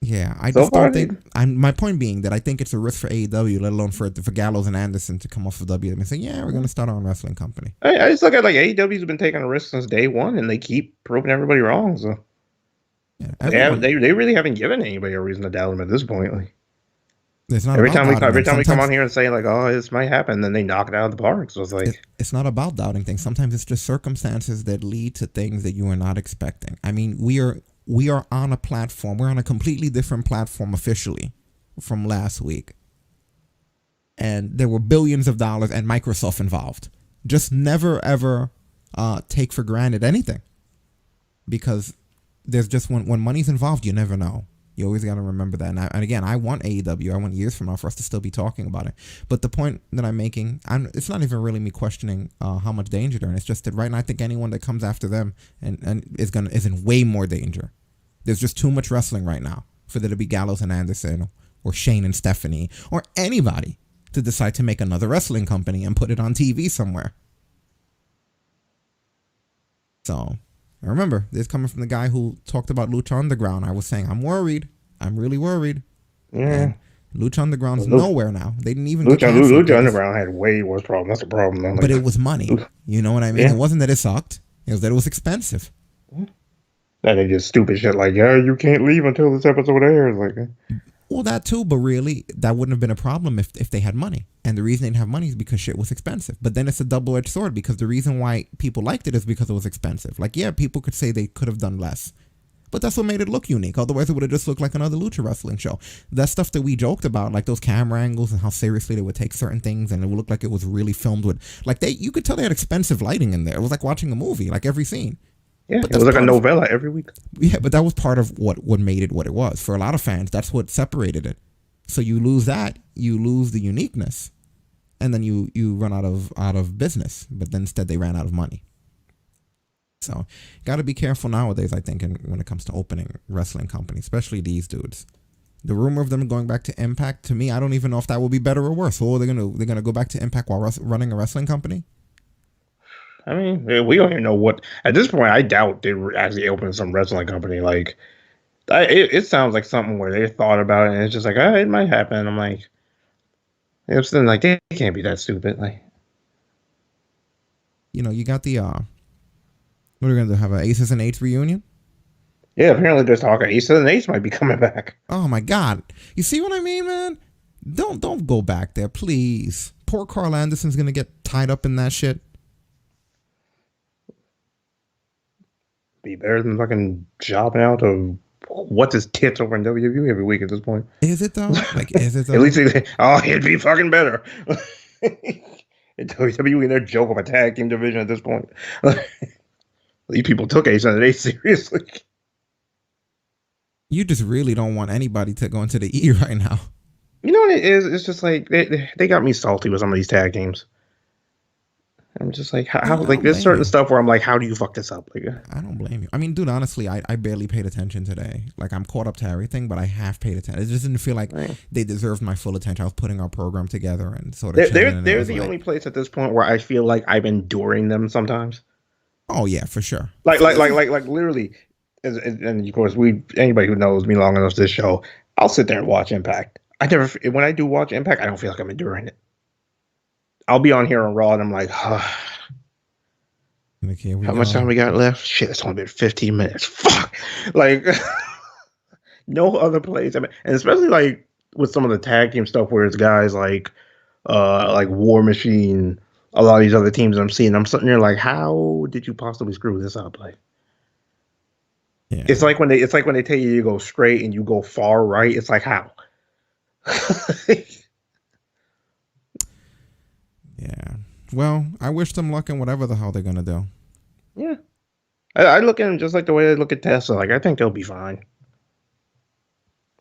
Yeah, I just don't think. My point being that I think it's a risk for AEW, let alone for Gallows and Anderson to come off of WWE and say, "Yeah, we're going to start our own wrestling company." I just look at, like, AEW's been taking a risk since day one, and they keep proving everybody wrong. So yeah, they really haven't given anybody a reason to doubt them at this point. Like, it's not every time we come on here and say, like, "Oh, this might happen," then they knock it out of the park. So it's like it's not about doubting things. Sometimes it's just circumstances that lead to things that you are not expecting. I mean, we are on a platform. We're on a completely different platform officially from last week. And there were billions of dollars and Microsoft involved. Just never, ever take for granted anything. Because there's just, when money's involved, you never know. You always got to remember that. And again, I want AEW. I want years from now for us to still be talking about it. But the point that I'm making, it's not even really me questioning how much danger they're in. It's just that right now I think anyone that comes after them and is in way more danger. There's just too much wrestling right now for there to be Gallows and Anderson or Shane and Stephanie or anybody to decide to make another wrestling company and put it on TV somewhere. So I remember this coming from the guy who talked about Lucha Underground. I was saying, I'm worried. I'm really worried. Yeah. And Lucha Underground's nowhere now. They didn't even Lucha Underground had way worse problem. That's the problem, though. But it was money. You know what I mean? Yeah. It wasn't that it sucked. It was that it was expensive. That they just stupid shit like, yeah, you can't leave until this episode airs. Like, Well, that too, but really, that wouldn't have been a problem if they had money. And the reason they didn't have money is because shit was expensive. But then it's a double-edged sword because the reason why people liked it is because it was expensive. Like, yeah, people could say they could have done less. But that's what made it look unique. Otherwise, it would have just looked like another lucha wrestling show. That stuff that we joked about, like those camera angles and how seriously they would take certain things, and it would look like it was really filmed with, like you could tell they had expensive lighting in there. It was like watching a movie, like every scene. yeah, it was like a novella every week. Yeah, but that was part of what made it what it was. For a lot of fans, that's what separated it. So you lose that, you lose the uniqueness, and then you run out of business. But then instead, they ran out of money. So, got to be careful nowadays, I think, when it comes to opening wrestling companies, especially these dudes. The rumor of them going back to Impact, to me, I don't even know if that will be better or worse. Or they're gonna go back to Impact while running a wrestling company. I mean, we don't even know what. At this point, I doubt they were actually opening some wrestling company. Like, it sounds like something where they thought about it, and it's just like, oh, it might happen. I'm like, it's then like they can't be that stupid. Like, You got the what are we gonna do? Have an Aces and Eights reunion? yeah, apparently there's talk of Ace and Ace might be coming back. Oh my God! You see what I mean, man? Don't go back there, please. Poor Carl Anderson's gonna get tied up in that shit. Be better than fucking jobbing out of what's his tits over in WWE every week at this point. Is it though? Like, is it though? At least it'd be fucking better. In WWE, they're joke of a tag team division at this point. These people took Ace and Ace seriously. You just really don't want anybody to go into the E right now. You know what it is? It's just like they got me salty with some of these tag teams. I'm just like, how like there's certain stuff where I'm like, how do you fuck this up? Like, I don't blame you. I mean, dude, honestly, I barely paid attention today. Like, I'm caught up to everything, but I have paid attention. It just didn't feel like they deserved my full attention. I was putting our program together and sort of. They're the only place at this point where I feel like I'm enduring them sometimes. Oh yeah, for sure. Like literally, and of course anybody who knows me long enough to this show, I'll sit there and watch Impact. When I do watch Impact, I don't feel like I'm enduring it. I'll be on here on Raw and I'm like, okay, how much time we got left? Shit, it's only been 15 minutes. Fuck. Like, no other place. I mean, and especially like with some of the tag team stuff where it's guys like War Machine, a lot of these other teams I'm seeing. I'm sitting there like, how did you possibly screw this up? Like, yeah. It's like when they tell you go straight and you go far right. It's like, how? Yeah. Well, I wish them luck in whatever the hell they're gonna do. Yeah. I look at them just like the way I look at Tessa. Like, I think they'll be fine.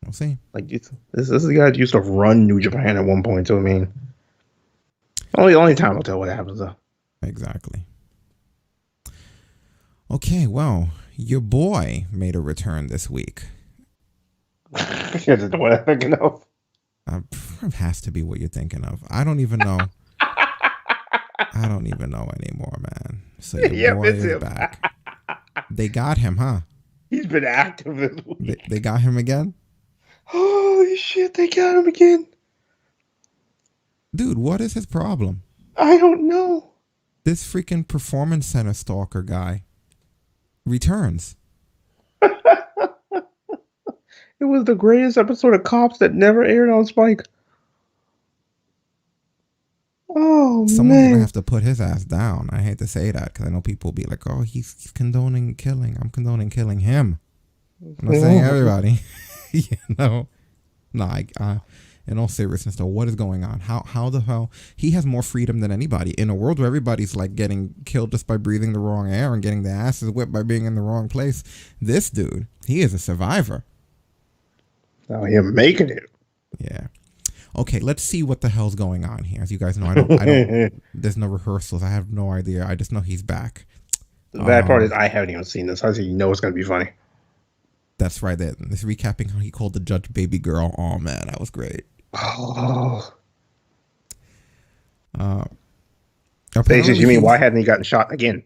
We'll see. Like, this is the guy that used to run New Japan at one point. So I mean, only time will tell what happens though. Exactly. Okay, well, your boy made a return this week. Is it what I'm thinking of? It has to be what you're thinking of. I don't even know. I don't even know anymore, man. So your boy is back. They got him, huh? He's been active this week. They got him again? Holy shit, they got him again. Dude, what is his problem? I don't know. This freaking Performance Center stalker guy returns. It was the greatest episode of Cops that never aired on Spike. Oh, Someone's man. gonna have to put his ass down. I hate to say that because I know people will be like, "Oh, he's condoning killing." I'm condoning killing him. I'm not saying everybody. No. In all seriousness, though, what is going on? How the hell he has more freedom than anybody in a world where everybody's like getting killed just by breathing the wrong air and getting their asses whipped by being in the wrong place. This dude, he is a survivor. Oh, you're making it. Yeah. Okay, let's see what the hell's going on here. As you guys know, I don't. There's no rehearsals. I have no idea. I just know he's back. The bad part is I haven't even seen this. I say you know it's gonna be funny. That's right. This recapping how he called the judge baby girl. Oh man, that was great. Oh. Basis, you mean why hadn't he gotten shot again?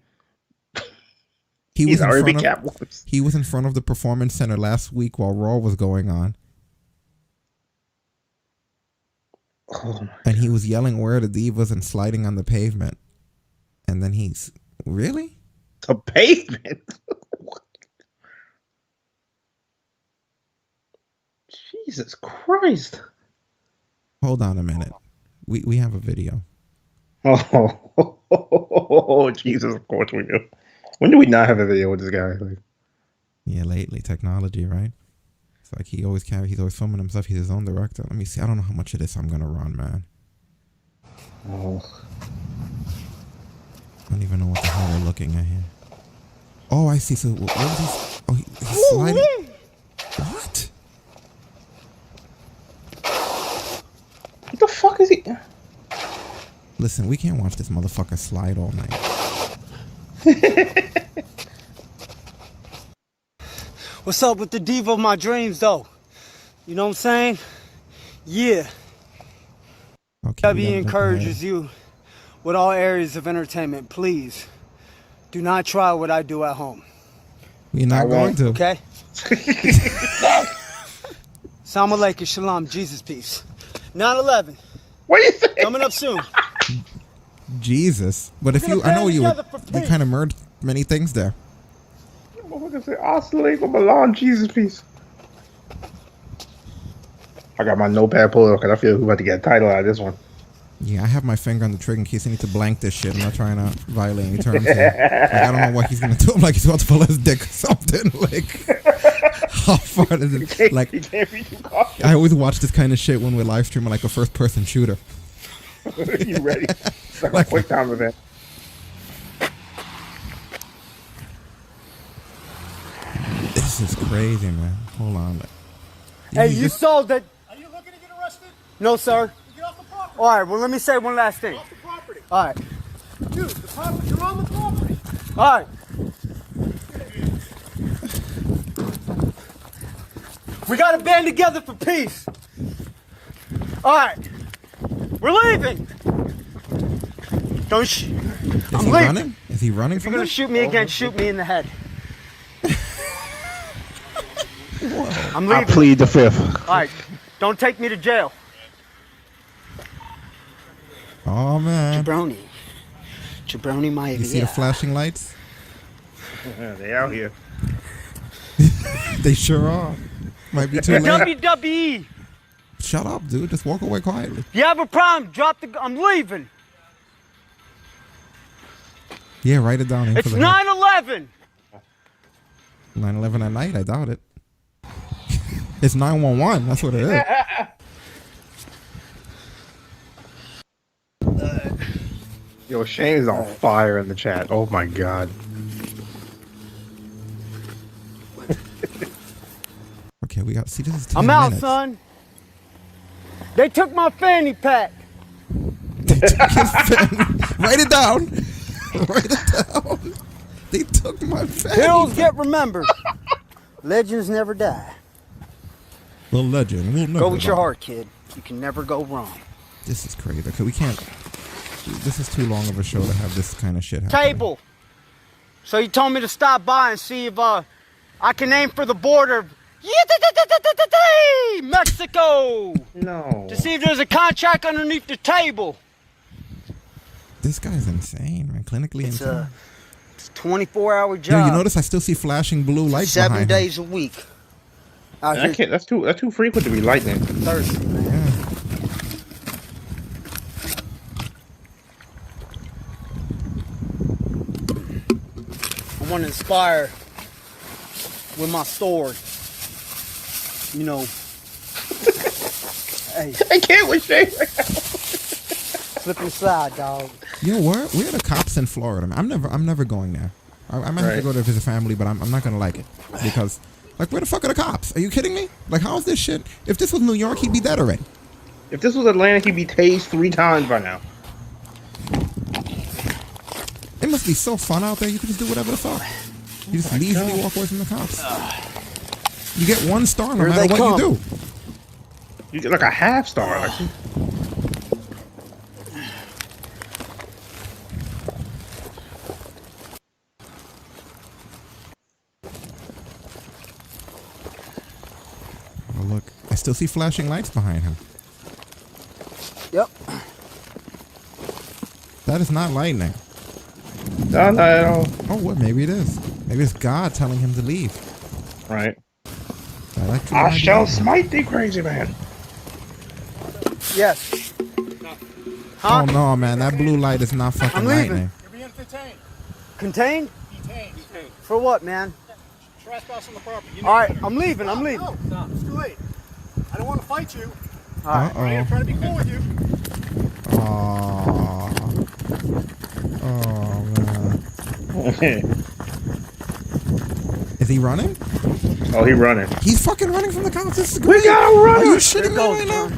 He's already been capped once. He was in front of the Performance Center last week while Raw was going on. Oh, and he was yelling "Where are the divas" and sliding on the pavement. And then he's really? The pavement. Jesus Christ. Hold on a minute. We have a video. Oh, Jesus, of course we do. When do we not have a video with this guy? Like, Yeah, lately technology, right? It's like he's always filming himself. He's his own director. Let me see. I don't know how much of this I'm gonna run, man. oh. I don't even know what the hell we're looking at here. Oh, I see. So what was he? Oh, he's sliding. What? What the fuck is he? Listen, we can't watch this motherfucker slide all night. What's up with the diva of my dreams, though? You know what I'm saying? Yeah. Okay. W encourages you with all areas of entertainment. Please, do not try what I do at home. We're not going to. Okay? Salam alaikum, shalom, Jesus peace. 9/11. What do you think? Coming up soon. Jesus. But if you, I know you kind of merged many things there. Motherfucker say, "Assalamualaikum, Milan, Jesus peace." I got my notepad pulled up because I feel we're about to get a title out of this one. Yeah, I have my finger on the trigger in case I need to blank this shit. I'm not trying to violate any terms here. Like, I don't know what he's gonna do. I'm like he's about to pull his dick or something. Like, how far does it? Like, I always watch this kind of shit when we're live streaming, like a first-person shooter. You ready? Like a quick time event. This is crazy, man. Hold on. Hey, you saw that. Are you looking to get arrested? No, sir. Get off the property. All right, well, let me say one last thing. Off the property. All right. Dude, the property, you're on the property. All right. We got to band together for peace. All right. We're leaving. Don't Is I'm he leaving. running? Is he running If from you're going them? to shoot me again, shoot me in the head. I'm I leaving. plead the fifth. All right. Don't take me to jail. Oh man. Jabroni, my You see the flashing lights? Yeah, they out here. They sure are. Might be too late. WWE. Shut up, dude. Just walk away quietly. You have a problem? Drop the. I'm leaving. Yeah, write it down. Aim It's for the head. 9/11. 9/11 at night? I doubt it. It's 911. That's what it is. Yo, Shane is on fire in the chat. Oh my god. Okay, we got. See, this is 10 I'm out, minutes. son. They took my fanny pack. They took his pen. Write it down. Write it down. They took my pen. Heroes get remembered. Legends never die. The legend will never Go with your die. heart, kid. You can never go wrong. This is crazy. Okay, we can't. This is too long of a show to have this kind of shit happen. Table. So you told me to stop by and see if I can aim for the border. Mexico. No. To see if there's a contract underneath the table. This guy's insane, man. Clinically It's insane. It's a 24-hour Yo, job. you notice I still see flashing blue lights 7 behind days a week. Out I here can't, that's too frequent to be lightning. Thursday, man. him. Yeah. I want to inspire with my story. You know. Hey, I can't with Shane. slip and slide, dog. Yo, where are the cops in Florida, man? I'm never going there. I might have to Right. go to visit family, but I'm not gonna like it because, like, where the fuck are the cops? Are you kidding me? Like, how is this shit? If this was New York, he'd be dead already. If this was Atlanta, he'd be tased 3 times by now. It must be so fun out there. You can just do whatever the fuck. You just leisurely walk away from the cops. You get 1 star no Here matter they what you come. do. You get like a half star. Like, Oh, look. I still see flashing lights behind him. Yep. That is not lightning. No, not at all. Oh, what? Maybe it is. Maybe it's God telling him to leave. Right. I shall smite thee, crazy man. Yes. Oh no, man! That blue light is not fucking I'm leaving. lightning. You're being detained. Contained? Detained. For what, man? Trespass on the property. You All right, better. I'm leaving. I'm leaving. No, stop. It's too late. I don't want to fight you. All right. I'm trying to be cool with you. Oh man. Is he running? Oh, he running. He's fucking running from the cops. This is great. We gotta run. Are you shitting me Go, right now?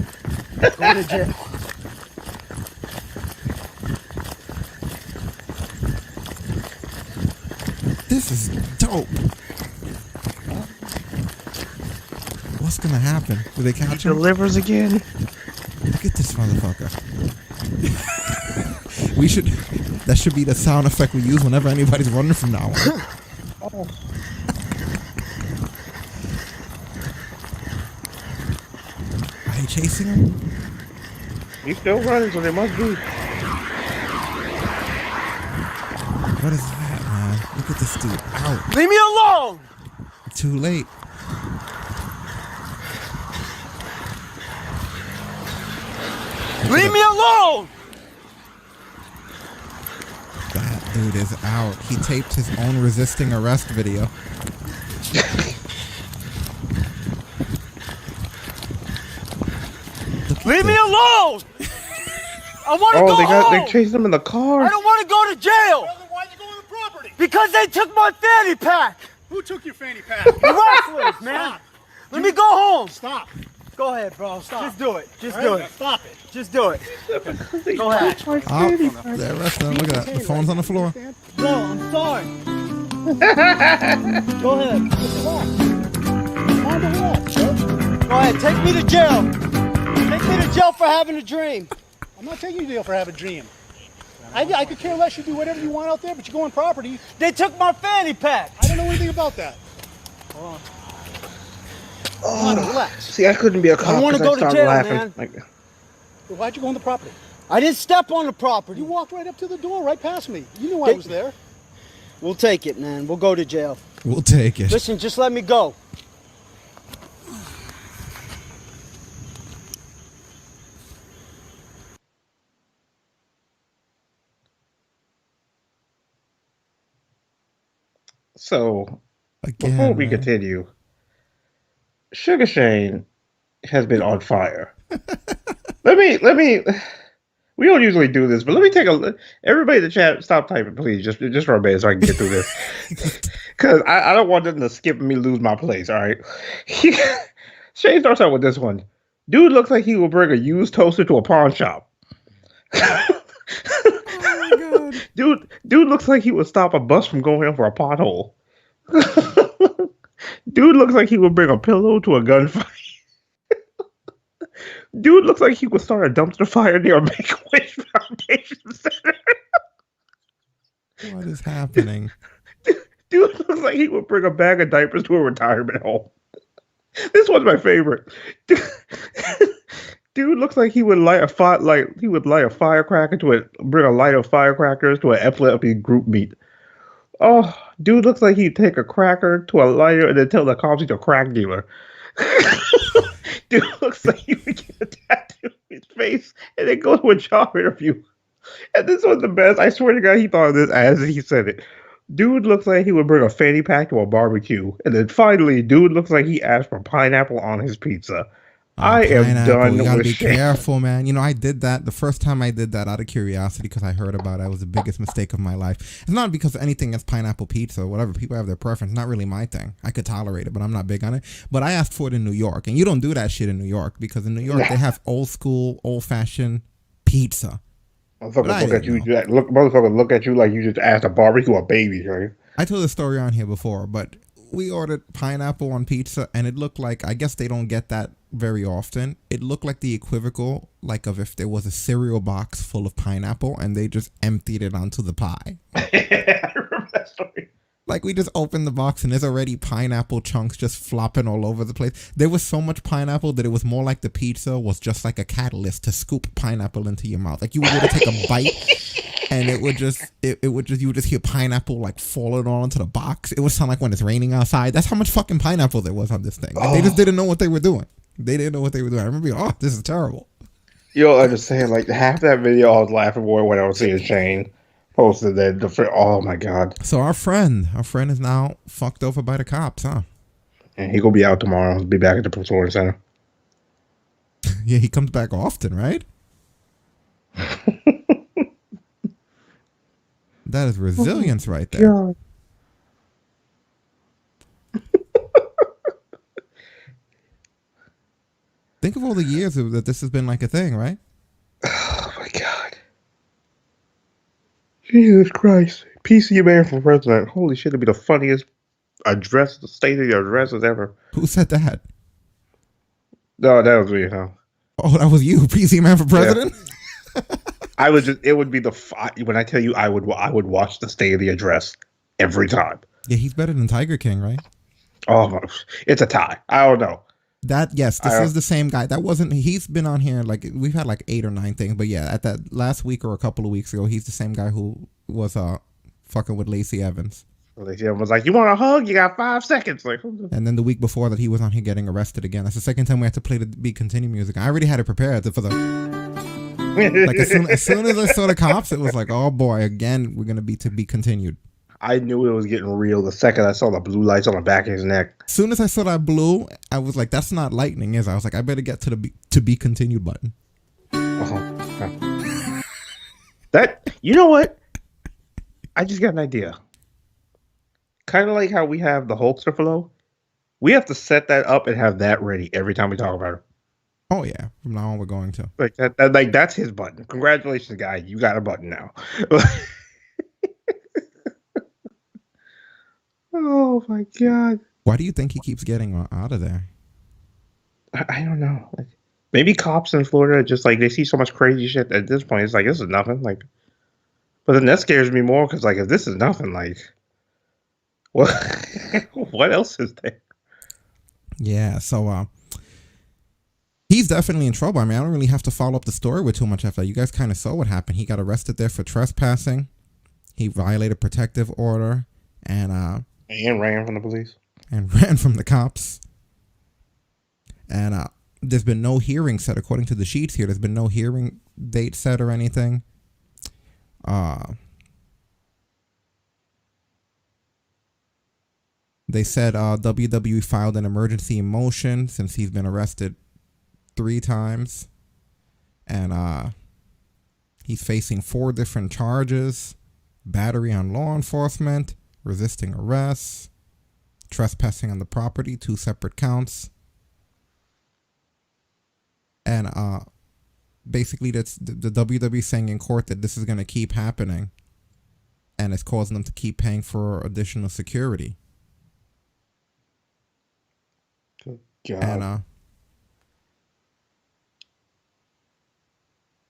Go to jail. This is dope. What's gonna happen? Do they catch him? Delivers again. Look at this motherfucker. We should. That should be the sound effect we use whenever anybody's running from now on. Oh. Are they chasing him? He's still running, so they must be. What is that, man? Look at this dude. Out. Leave me alone. Too late. Leave me alone. That dude is out. He taped his own resisting arrest video. Leave me alone. I want to go home. They chased him in the car. I don't want to go to jail. Well, then why'd you go on the property? Because they took my fanny pack. Who took your fanny pack? The wrestlers, man. Stop. Let me go home. Stop. Go ahead, bro. Stop. Just do it. Just All do right? it. Stop it. Just do it. Go ahead. Oh, they're arresting him. Look at that. The phone's on the floor. Bro, I'm sorry. Go ahead. Go ahead. Take me to jail. Take me to jail for having a dream. I'm not taking you to jail for having a dream. I could care less. You do whatever you want out there, but you go on property. They took my fanny pack. I don't know anything about that. Come on, relax. See, I couldn't be a cop. I wanna 'cause go to started jail, laughing. man. Like, Well, why'd you go on the property? I didn't step on the property. You walked right up to the door, right past me. You knew I was there. We'll take it, man. We'll go to jail. We'll take it. Listen, just let me go. so, Again, before we man. continue, Sugar Shane has been on fire. Let me. We don't usually do this, but let me take a. Everybody in the chat, stop typing, please, just for a minute, so I can get through this. Because I don't want them to skip me, lose my place. All right. Shane starts out with this one. Dude looks like he will bring a used toaster to a pawn shop. Oh my god. Dude looks like he would stop a bus from going in for a pothole. Dude looks like he would bring a pillow to a gunfight. Dude looks like he would start a dumpster fire near a Make-A-Wish Foundation Center. What is happening? Dude looks like he would bring a bag of diapers to a retirement home. This one's my favorite. Dude looks like he would light a firecracker bring a light of firecrackers to an epilepsy group meet. Oh, dude looks like he'd take a cracker to a lighter and then tell the cops he's a crack dealer. Dude looks like he would get a tattoo in his face and then go to a job interview. And this was the best. I swear to God, he thought of this as he said it. Dude looks like he would bring a fanny pack to a barbecue. And then finally, dude looks like he asked for pineapple on his pizza. I am done You gotta with be shit. careful, man. You know, I did that the first time I did that out of curiosity because I heard about it. It was the biggest mistake of my life. It's not because of anything against pineapple pizza or whatever. People have their preference. Not really my thing. I could tolerate it, but I'm not big on it. But I asked for it in New York, and you don't do that shit in New York because in New York they have old school, old fashioned pizza. Motherfucker look at you like you just asked a barbecue a baby, right? I told the story on here before, but we ordered pineapple on pizza, and it looked like, I guess they don't get that very often. It looked like the equivocal, like of if there was a cereal box full of pineapple and they just emptied it onto the pie. I remember that story. Like we just opened the box and there's already pineapple chunks just flopping all over the place. There was so much pineapple that it was more like the pizza was just like a catalyst to scoop pineapple into your mouth. Like you would go to take a bite and it would just you would just hear pineapple like falling onto the box. It would sound like when it's raining outside. That's how much fucking pineapple there was on this thing. They just didn't know what they were doing. They didn't know what they were doing. I remember, this is terrible. You don't understand. Like half that video, I was laughing more when I was seeing Shane posted that. Oh my god! So our friend is now fucked over by the cops, huh? And he gonna be out tomorrow. He'll be back at the Performing Center. Yeah, he comes back often, right? That is resilience right there. God. Think of all the years that this has been like a thing, right? Oh my god. Jesus Christ. PC man for president. Holy shit, it'd be the funniest address, the state of the addresses ever. Who said that? No, that was me, huh? Oh, that was you, PC man for president? Yeah. I would just, it would be when I tell you I would watch the state of the address every time. Yeah, he's better than Tiger King, right? Oh, it's a tie. I don't know. This is the same guy. He's been on here, like, we've had like 8 or 9 things, but yeah, at that last week or a couple of weeks ago, he's the same guy who was fucking with Lacey Evans. Lacey Evans was like, "You want a hug? You got 5 seconds." Like, and then the week before that, he was on here getting arrested again. That's the second time we had to play the Be Continue music. I already had it prepared for the like as soon as I saw the cops, it was like, oh boy, again we're gonna be to be continued. I knew it was getting real the second I saw the blue lights on the back of his neck. As soon as I saw that blue, I was like, that's not lightning, is it? I was like, I better get to the to be continued button. That, you know what? I just got an idea. Kind of like how we have the Hulkster flow. We have to set that up and have that ready every time we talk about it. Oh yeah, from now on we're going to. Like like that's his button. Congratulations, guy. You got a button now. Oh my god. Why do you think he keeps getting out of there? I don't know. Like, maybe cops in Florida just like they see so much crazy shit at this point. It's like, this is nothing. Like, but then that scares me more because like, if this is nothing, like, what? What else is there? Yeah. So he's definitely in trouble. I mean, I don't really have to follow up the story with too much after that. You guys kind of saw what happened. He got arrested there for trespassing. He violated protective order and ran from the police. And ran from the cops. And there's been no hearing set according to the sheets here. There's been no hearing date set or anything. They said WWE filed an emergency motion since he's been arrested 3 times. And he's facing 4 different charges. Battery on law enforcement, resisting arrest, trespassing on the property, 2 separate counts. And basically that's the WWE saying in court that this is going to keep happening and it's causing them to keep paying for additional security. Good God. And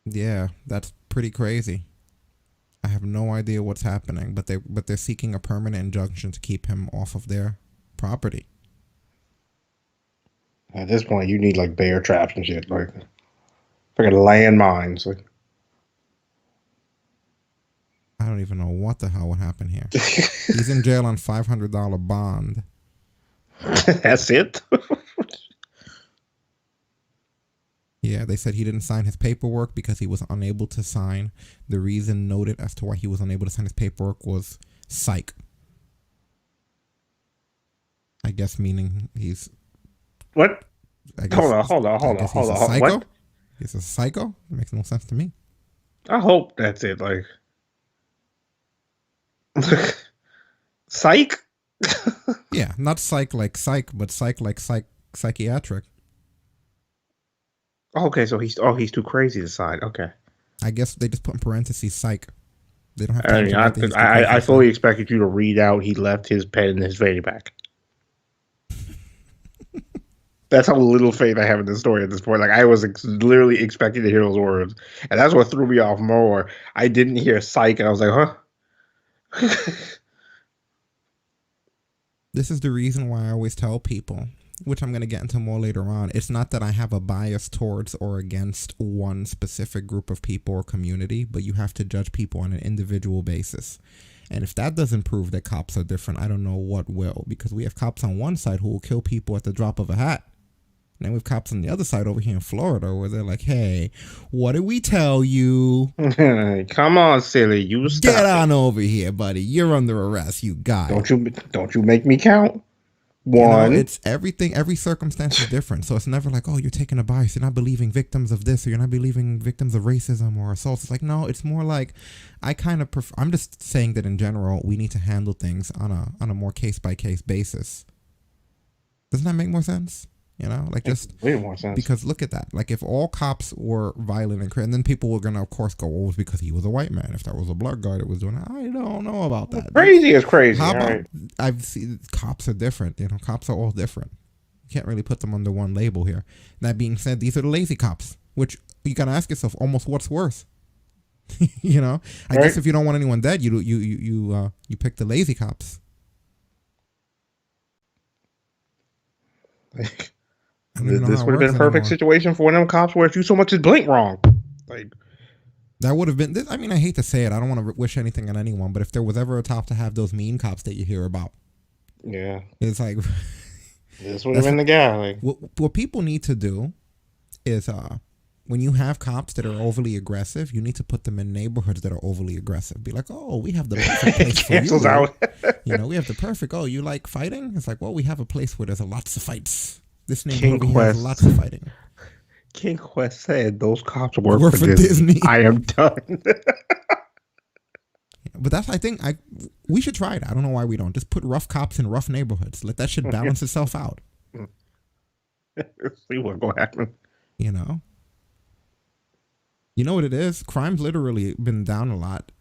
yeah, that's pretty crazy. I have no idea what's happening, but they're seeking a permanent injunction to keep him off of their property. At this point, you need like bear traps and shit, like freaking landmines. Like, I don't even know what the hell would happen here. He's in jail on $500 bond. That's it. Yeah, they said he didn't sign his paperwork because he was unable to sign. The reason noted as to why he was unable to sign his paperwork was psych. I guess meaning he's... What? Hold on. Psycho? What? He's a psycho? It makes no sense to me. I hope that's it. Like, psych? Yeah, not psych like psych, but psych like psychiatric. Okay, so he's too crazy to sign. Okay. I guess they just put in parentheses psych. They don't have to. I fully expected you to read out he left his pen in his fanny pack. That's how little faith I have in this story at this point. Like, I was literally expecting to hear those words, and that's what threw me off more. I didn't hear psych, and I was like, huh? This is the reason why I always tell people, which I'm going to get into more later on, it's not that I have a bias towards or against one specific group of people or community, but you have to judge people on an individual basis. And if that doesn't prove that cops are different, I don't know what will, because we have cops on one side who will kill people at the drop of a hat. And then we have cops on the other side over here in Florida where they're like, hey, what did we tell you? Come on, silly. You stop. Get on over here, buddy. You're under arrest, you guy. Don't you make me count. One. You know, it's everything. Every circumstance is different. So it's never like, oh, you're taking a bias. You're not believing victims of this, or you're not believing victims of racism or assaults. It's like, no, it's more like I kind of prefer. I'm just saying that in general, we need to handle things on a more case by case basis. Doesn't that make more sense? You know, like just way more sense. Because look at that. Like if all cops were violent and then people were gonna, of course, go, well, it was because he was a white man. If that was a black guy that was doing it, I don't know about that. Crazy is crazy. How about, right? I've seen cops are different. You know, cops are all different. You can't really put them under one label here. That being said, these are the lazy cops, which you gotta ask yourself, almost what's worse. You know, I guess if you don't want anyone dead, you pick the lazy cops. This would have been a perfect situation for one of them cops where if you so much as blink wrong, like that would have been. I mean, I hate to say it. I don't want to wish anything on anyone, but if there was ever a top to have those mean cops that you hear about, yeah, it's like this would have been the guy. Like what people need to do is when you have cops that are overly aggressive, you need to put them in neighborhoods that are overly aggressive. Be like, oh, we have the perfect place for you. Out. You know, we have the perfect. Oh, you like fighting? It's like, well, we have a place where there's lots of fights. This neighborhood has lots of fighting. King Quest said those cops work for Disney. I am done. But that's, I think, we should try it. I don't know why we don't. Just put rough cops in rough neighborhoods. Let that shit balance itself out. See what's going to happen. You know? You know what it is? Crime's literally been down a lot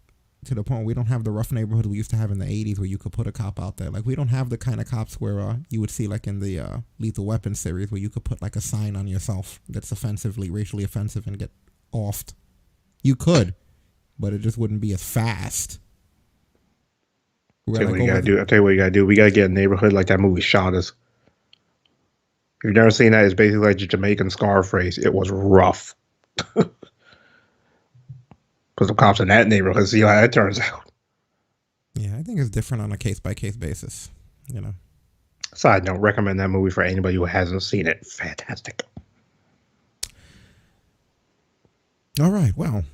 to the point we don't have the rough neighborhood we used to have in the 80s where you could put a cop out there. Like, we don't have the kind of cops where you would see, like, in the Lethal Weapon series where you could put, like, a sign on yourself that's racially offensive and get offed. You could, but it just wouldn't be as fast. I'll tell you what you gotta do. We gotta get a neighborhood like that movie Shot Us. If you've never seen that, it's basically like the Jamaican Scarface. It was rough. Because the cops in that neighborhood, see how that turns out. Yeah, I think it's different on a case-by-case basis, you know. Side note, recommend that movie for anybody who hasn't seen it. Fantastic. All right, well,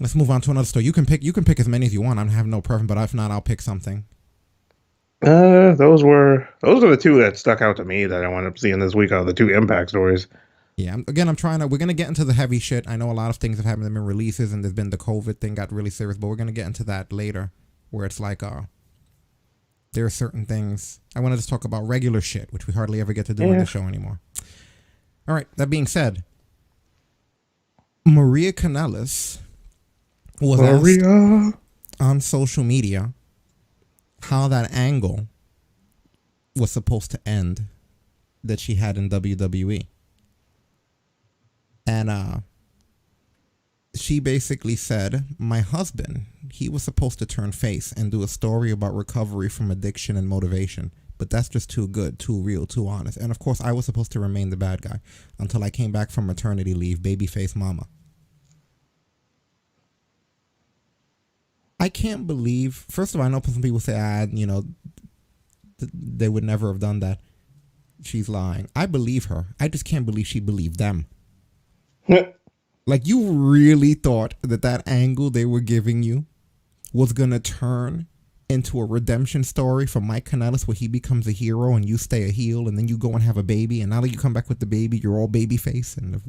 let's move on to another story. You can pick as many as you want. I have no preference, but if not, I'll pick something. Those are the two that stuck out to me that I wound up seeing this week out of the two Impact stories. Yeah, we're going to get into the heavy shit. I know a lot of things have happened. There have been releases and there's been the COVID thing got really serious, but we're going to get into that later where it's like, there are certain things. I want to just talk about regular shit, which we hardly ever get to do on the show anymore. All right, that being said, Maria Kanellis was asked on social media how that angle was supposed to end that she had in WWE. And she basically said, my husband, he was supposed to turn face and do a story about recovery from addiction and motivation. But that's just too good, too real, too honest. And of course, I was supposed to remain the bad guy until I came back from maternity leave, babyface mama. I can't believe, first of all, I know some people say, they would never have done that. She's lying. I believe her. I just can't believe she believed them. Like, you really thought that angle they were giving you was going to turn into a redemption story for Mike Kanellis where he becomes a hero and you stay a heel and then you go and have a baby and now that you come back with the baby, you're all baby face and they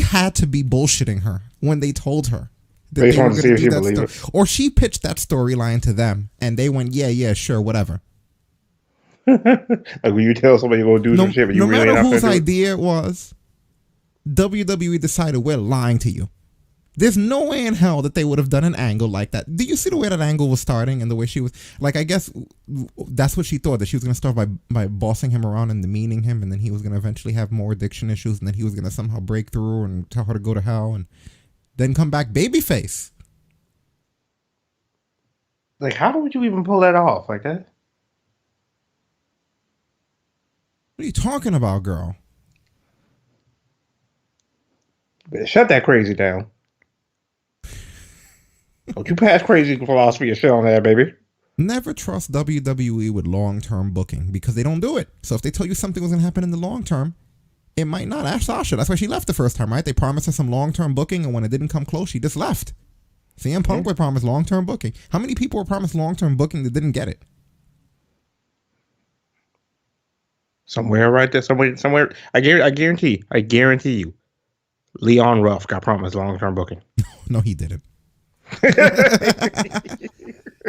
had to be bullshitting her when they told her that they were going to do that story. Or she pitched that storyline to them and they went, yeah, sure, whatever. Like when you tell somebody you're going to do some shit, but you really not. No matter whose idea it was, WWE decided we're lying to you. There's no way in hell that they would have done an angle like that. Do you see the way that angle was starting and the way she was, like, I guess that's what she thought, that she was going to start by bossing him around and demeaning him, and then he was going to eventually have more addiction issues, and then he was going to somehow break through and tell her to go to hell and then come back babyface. Like, how would you even pull that off like that? What are you talking about, girl? Better shut that crazy down. Don't you pass crazy philosophy of shit on there, baby. Never trust WWE with long-term booking because they don't do it. So if they tell you something was going to happen in the long term, it might not. Ask Sasha. That's why she left the first time, right? They promised her some long-term booking, and when it didn't come close, she just left. CM Punk was promised long-term booking. How many people were promised long-term booking that didn't get it? Somewhere right there, somewhere. I guarantee you, Leon Ruff got promised long-term booking. No, he didn't.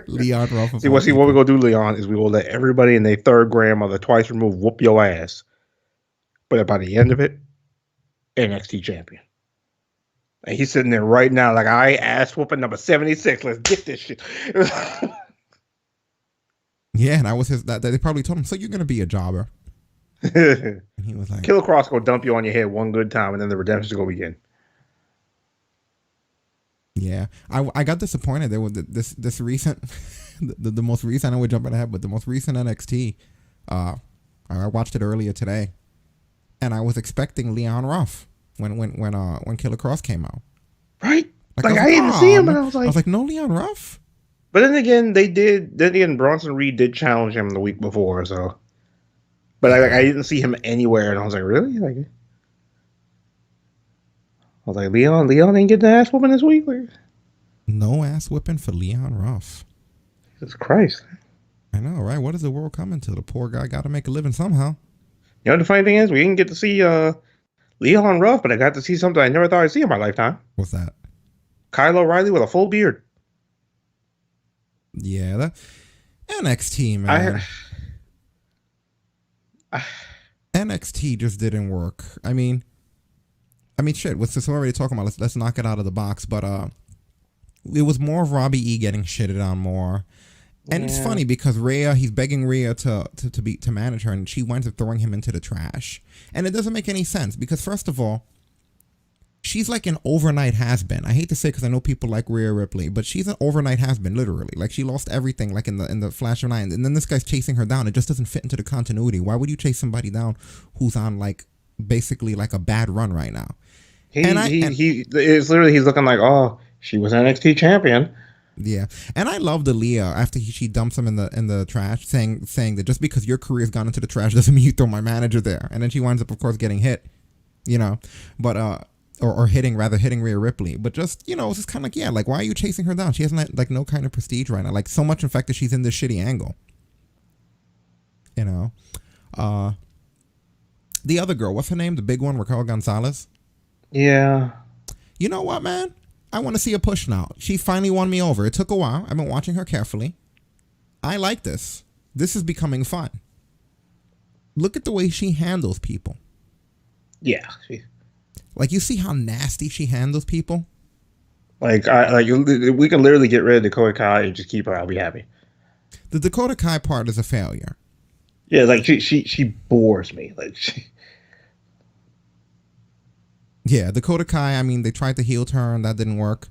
Leon Ruff. See what we gonna do, Leon, is we will let everybody in their third grandmother twice removed whoop your ass. But by the end of it, NXT champion. And he's sitting there right now like, I ass whooping number 76. Let's get this shit. Yeah, and I was that they probably told him, so you're gonna be a jobber. And he was like, Killer Cross gonna dump you on your head one good time, and then the redemption's gonna begin. Yeah, I got disappointed. There was this recent, the most recent. I know we're jumping ahead, but the most recent NXT. I watched it earlier today, and I was expecting Leon Ruff when Killer Cross came out. Right? Like I didn't see him, and I was like, no Leon Ruff. But then again, Bronson Reed did challenge him the week before, so. But I didn't see him anywhere, and I was like, really? I was like, Leon didn't get the ass whooping this week? Like, no ass whipping for Leon Ruff. Jesus Christ. I know, right? What is the world coming to? The poor guy got to make a living somehow. You know, the funny thing is, we didn't get to see Leon Ruff, but I got to see something I never thought I'd see in my lifetime. What's that? Kyle O'Reilly with a full beard. Yeah, that NXT, man. NXT just didn't work. I mean, shit. What's this already talking about? Let's knock it out of the box. But it was more of Robbie E getting shitted on more, and it's funny because Rhea, he's begging Rhea to manage her, and she winds up throwing him into the trash, and it doesn't make any sense because first of all, she's like an overnight has-been. I hate to say because I know people like Rhea Ripley, but she's an overnight has-been, literally. Like she lost everything, like in the flash of an eye, and then this guy's chasing her down. It just doesn't fit into the continuity. Why would you chase somebody down who's on like basically like a bad run right now? He's looking like, oh, she was NXT champion. Yeah, and I love Aaliyah after she dumps him in the trash, saying that just because your career's gone into the trash doesn't mean you throw my manager there. And then she winds up, of course, getting hit, you know, but or hitting Rhea Ripley. But just, you know, it's just kind of like, yeah, like why are you chasing her down? She has like no kind of prestige right now. Like so much, in fact, that she's in this shitty angle. You know, the other girl, what's her name? The big one, Raquel Gonzalez. Yeah. You know what, man? I want to see a push now. She finally won me over. It took a while. I've been watching her carefully. I like this. This is becoming fun. Look at the way she handles people. Yeah. Like, you see how nasty she handles people? We can literally get rid of Dakota Kai and just keep her. I'll be happy. The Dakota Kai part is a failure. Yeah, like she bores me. Like Yeah, Dakota Kai, I mean, they tried the heel turn, that didn't work.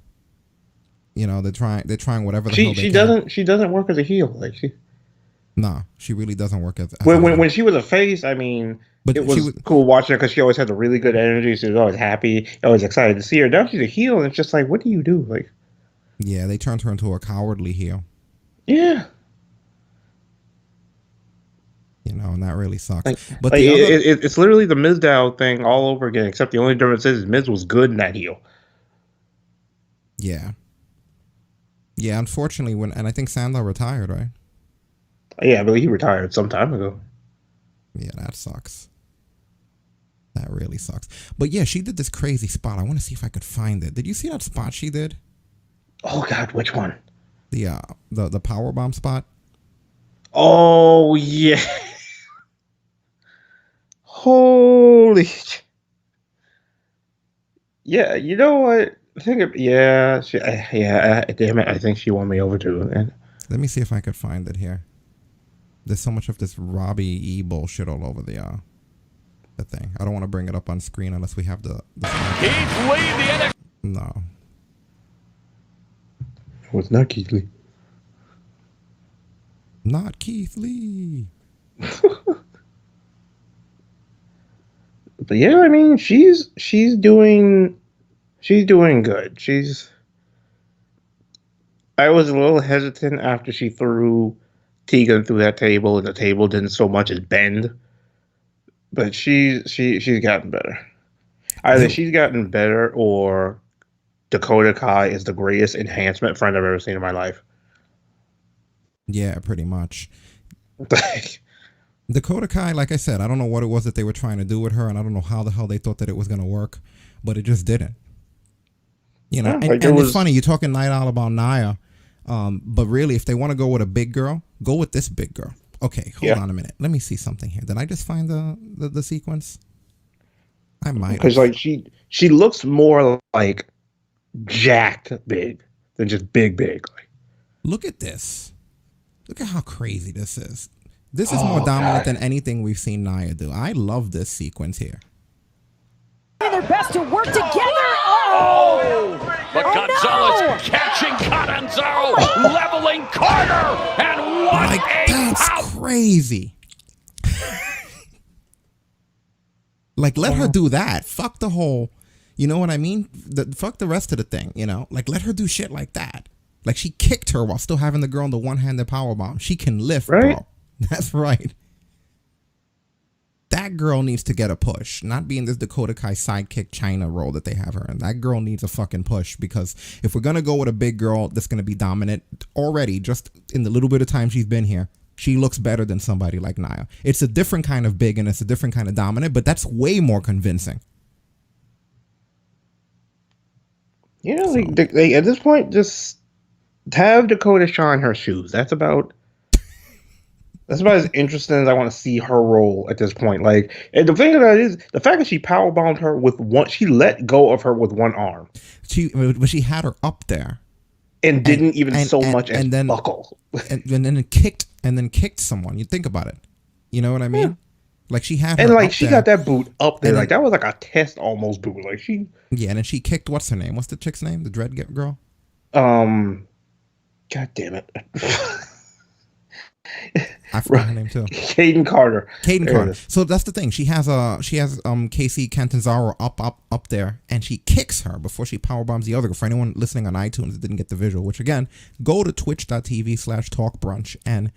You know, they're trying whatever the hell they can. She doesn't work as a heel. Like she really doesn't work as when she was a face, I mean, but it was cool watching her because she always had the really good energy. She was always happy, always excited to see her. Now she's a heel, and it's just like, what do you do? Like, yeah, they turned her into a cowardly heel. Yeah. You know, and that really sucks. But it's literally the Mizdow thing all over again, except the only difference is Miz was good in that heel. Yeah. Yeah, unfortunately, and I think Sandow retired, right? Yeah, but he retired some time ago. Yeah, that sucks. That really sucks. But yeah, she did this crazy spot. I want to see if I could find it. Did you see that spot she did? Oh God, which one? The powerbomb spot. Oh yeah. Holy. Yeah, you know what? Damn it, I think she won me over too. Man. Let me see if I could find it here. There's so much of this Robbie E bullshit all over the thing. I don't want to bring it up on screen unless we have the Keith Lee, No. Oh, it's not Keith Lee. Not Keith Lee. But yeah, I mean, she's doing good. I was a little hesitant after she threw Tegan through that table, and the table didn't so much as bend. But she's gotten better. Either she's gotten better, or Dakota Kai is the greatest enhancement friend I've ever seen in my life. Yeah, pretty much. Dakota Kai, like I said, I don't know what it was that they were trying to do with her, and I don't know how the hell they thought that it was going to work, but it just didn't. You know, Yeah, and it's funny, you're talking Night Owl about Nia, but really, if they want to go with a big girl, go with this big girl. Okay, hold on a minute. Let me see something here. Did I just find the sequence? I might. Because like she looks more like jacked big than just big. Like, look at this. Look at how crazy this is. This is more dominant than anything we've seen Nia do. I love this sequence here. Their best to work together. But Gonzalez catching Catanzaro, leveling Carter, and what a that's crazy. Like, let her do that. Fuck the whole, you know what I mean? Fuck the rest of the thing, you know? Like, let her do shit like that. Like, she kicked her while still having the girl in the one-handed powerbomb. She can lift, right? Bro. That's right. That girl needs to get a push, not be in this Dakota Kai sidekick China role that they have her in. That girl needs a fucking push, because if we're going to go with a big girl that's going to be dominant already, just in the little bit of time she's been here, she looks better than somebody like Nia. It's a different kind of big and it's a different kind of dominant, but that's way more convincing. Yeah, like at this point, just have Dakota shine her shoes. That's about as interesting as I want to see her role at this point. Like, and the thing about it is the fact that she powerbombed her with one, she let go of her with one arm. But she had her up there, and didn't even so much as then buckle, and then kicked someone. You think about it, you know what I mean? Yeah. Like, she had her and like up she there, got that boot up there, like that was like a test almost boot. Like she, yeah, and then she kicked. What's her name? What's the chick's name? The dread girl. God damn it. I forgot her name too. Caden Carter. So that's the thing. She has Casey Catanzaro up there, and she kicks her before she powerbombs the other girl. For anyone listening on iTunes that didn't get the visual, which again, go to twitch.tv/talkbrunch and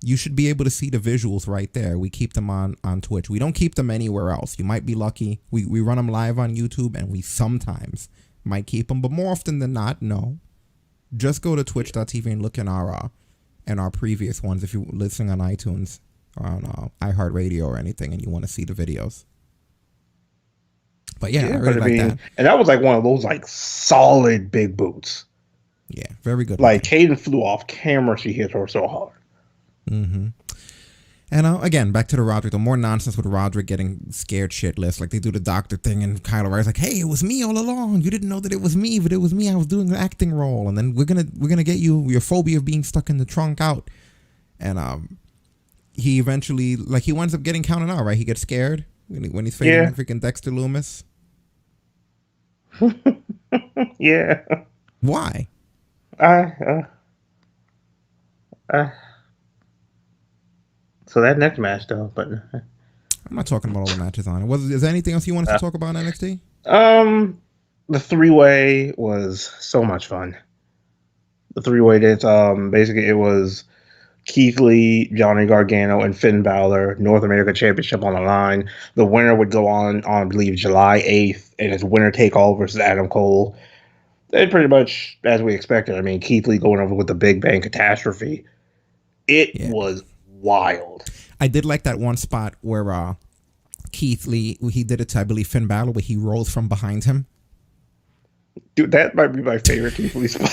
you should be able to see the visuals right there. We keep them on Twitch. We don't keep them anywhere else. You might be lucky. We run them live on YouTube, and we sometimes might keep them, but more often than not, no. Just go to twitch.tv and look in our previous ones if you're listening on iTunes or on iHeartRadio or anything and you want to see the videos. But yeah, I really like that. And that was like one of those like solid big boots. Yeah, very good. Like Caden flew off camera. She hit her so hard. Mm-hmm. And again, back to the Roderick. The more nonsense with Roderick getting scared shitless. Like, they do the doctor thing and Kyle O'Reilly's like, hey, it was me all along. You didn't know that it was me, but it was me. I was doing an acting role. And then we're gonna get your phobia of being stuck in the trunk out. And he eventually, like, he winds up getting counted out, right? He gets scared when he's fighting freaking Dexter Loomis. Yeah. Why? So that next match, though, but I'm not talking about all the matches on it. Is there anything else you wanted to talk about in NXT? The three-way was so much fun. The three-way did basically it was Keith Lee, Johnny Gargano, and Finn Balor, North America Championship on the line. The winner would go on I believe July 8th, and it's winner take all versus Adam Cole. And pretty much as we expected. I mean, Keith Lee going over with the Big Bang Catastrophe. It was wild. I did like that one spot where Keith Lee, he did it to, I believe, Finn Balor, where he rolls from behind him. Dude, that might be my favorite Keith Lee spot.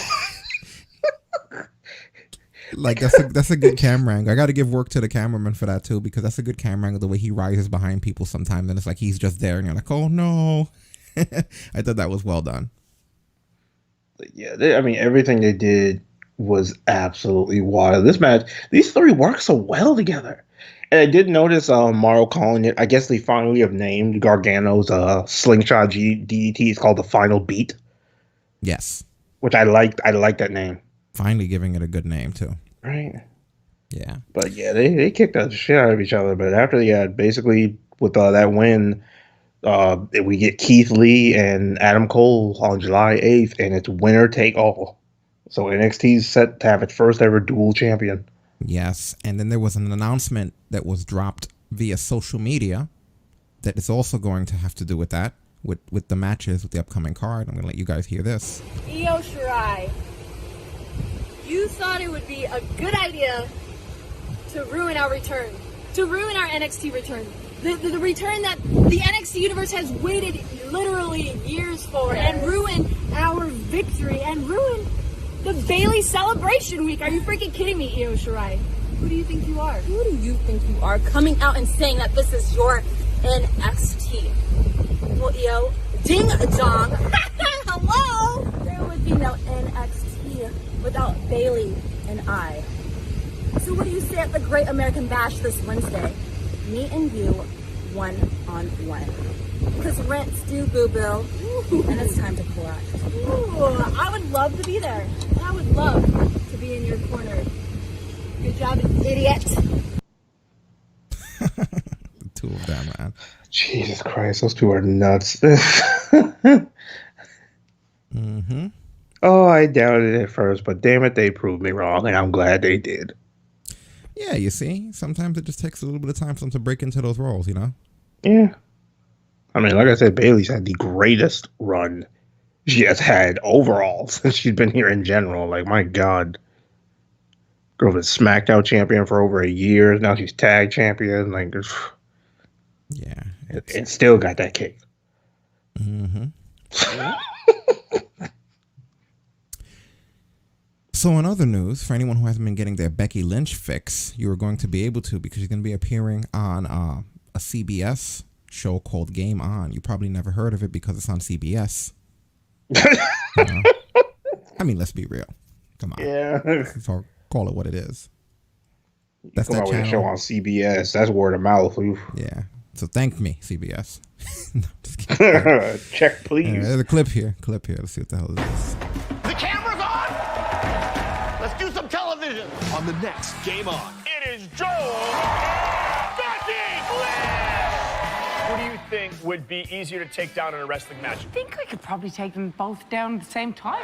Like, that's a good camera angle. I got to give work to the cameraman for that too, because that's a good camera angle, the way he rises behind people sometimes, and it's like he's just there and you're like, oh no. I thought that was well done. Yeah, I mean, everything they did was absolutely wild. This match, these three work so well together. And I did notice Mauro calling it, I guess they finally have named Gargano's slingshot DDT. It's called the Final Beat. Yes. Which I liked. I like that name. Finally giving it a good name too. Right. Yeah. But yeah, they kicked the shit out of each other. But after basically with that win, We get Keith Lee and Adam Cole on July 8th, and it's winner take all. So NXT's set to have its first ever dual champion. Yes, and then there was an announcement that was dropped via social media that is also going to have to do with that, with the matches, with the upcoming card. I'm going to let you guys hear this. Io Shirai, you thought it would be a good idea to ruin our return, to ruin our NXT return. The return that the NXT universe has waited literally years for, and ruin our victory, and ruin the Bayley celebration week. Are you freaking kidding me, Io Shirai? Who do you think you are? Who do you think you are coming out and saying that this is your NXT? Well, Io, ding dong. Hello? There would be no NXT without Bayley and I. So what do you say at the Great American Bash this Wednesday? Me and you, one-on-one. Because rent's due, boo-boo, and it's time to collect. Ooh, I would love to be there. I would love to be in your corner. Good job, idiot. The two of them, man. Jesus Christ, those two are nuts. Mm-hmm. Oh, I doubted it at first, but damn it, they proved me wrong, and I'm glad they did. Yeah, you see, sometimes it just takes a little bit of time for them to break into those roles, you know? Yeah. I mean, like I said, Bayley's had the greatest run she has had overall since she's been here in general. Like, my God. Girl was SmackDown champion for over a year. Now she's tag champion. Like, Yeah. it still got that cake. Mm-hmm. So in other news, for anyone who hasn't been getting their Becky Lynch fix, you are going to be able to, because she's going to be appearing on a CBS show called Game On. You probably never heard of it because it's on CBS. I mean, let's be real. Come on. Yeah. So call it what it is. That's Come that out with a channel. show on CBS. That's word of mouth. Oof. Yeah. So thank me, CBS. No, just kidding. Check, please. Yeah, there's a clip here. Let's see what the hell it is. The camera's on. Let's do some television. On the next Game On, it is Joel Becky Lynch. Who do you think would be easier to take down in a wrestling match? I think I could probably take them both down at the same time.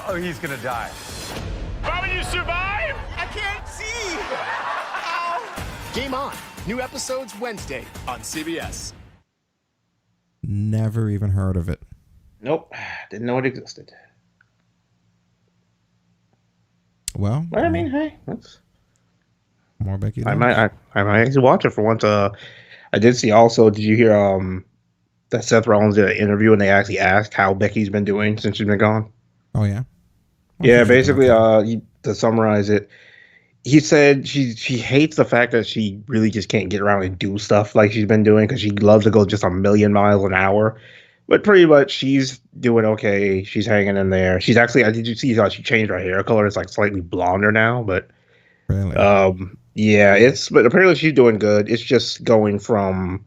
Oh, he's gonna die. How will you survive? I can't see. Game On. New episodes Wednesday on CBS. Never even heard of it. Nope. Didn't know it existed. Well, I mean, hey, that's more Becky I Lynch. might actually watch it for once. I did see also. Did you hear that Seth Rollins did an interview and they actually asked how Becky's been doing since she's been gone? Oh yeah. Yeah, basically, to summarize it, he said she hates the fact that she really just can't get around and do stuff like she's been doing because she loves to go just a million miles an hour. But pretty much she's doing okay. She's hanging in there. She's actually, did you see how she changed her hair color? It's like slightly blonder now, but really? Yeah, but apparently she's doing good. It's just going from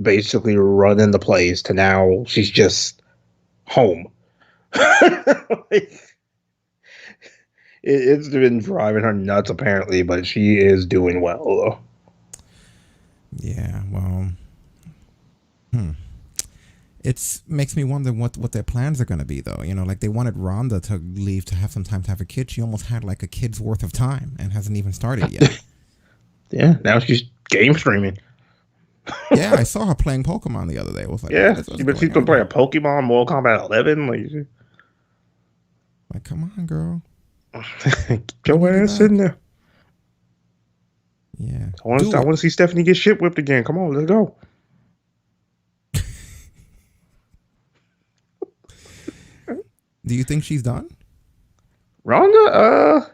basically running the place to now she's just home. It's been driving her nuts apparently, but she is doing well though. Yeah, well, it makes me wonder what their plans are going to be though. You know, like they wanted Rhonda to leave to have some time to have a kid. She almost had like a kid's worth of time and hasn't even started yet. Yeah, now she's game streaming. Yeah, I saw her playing Pokemon the other day. I was like, yeah, she's been playing Pokemon, Mortal Kombat 11. Like, come on, girl. Get your ass in there. Yeah. I want to see Stephanie get shit whipped again. Come on, let's go. Do you think she's done? Rhonda,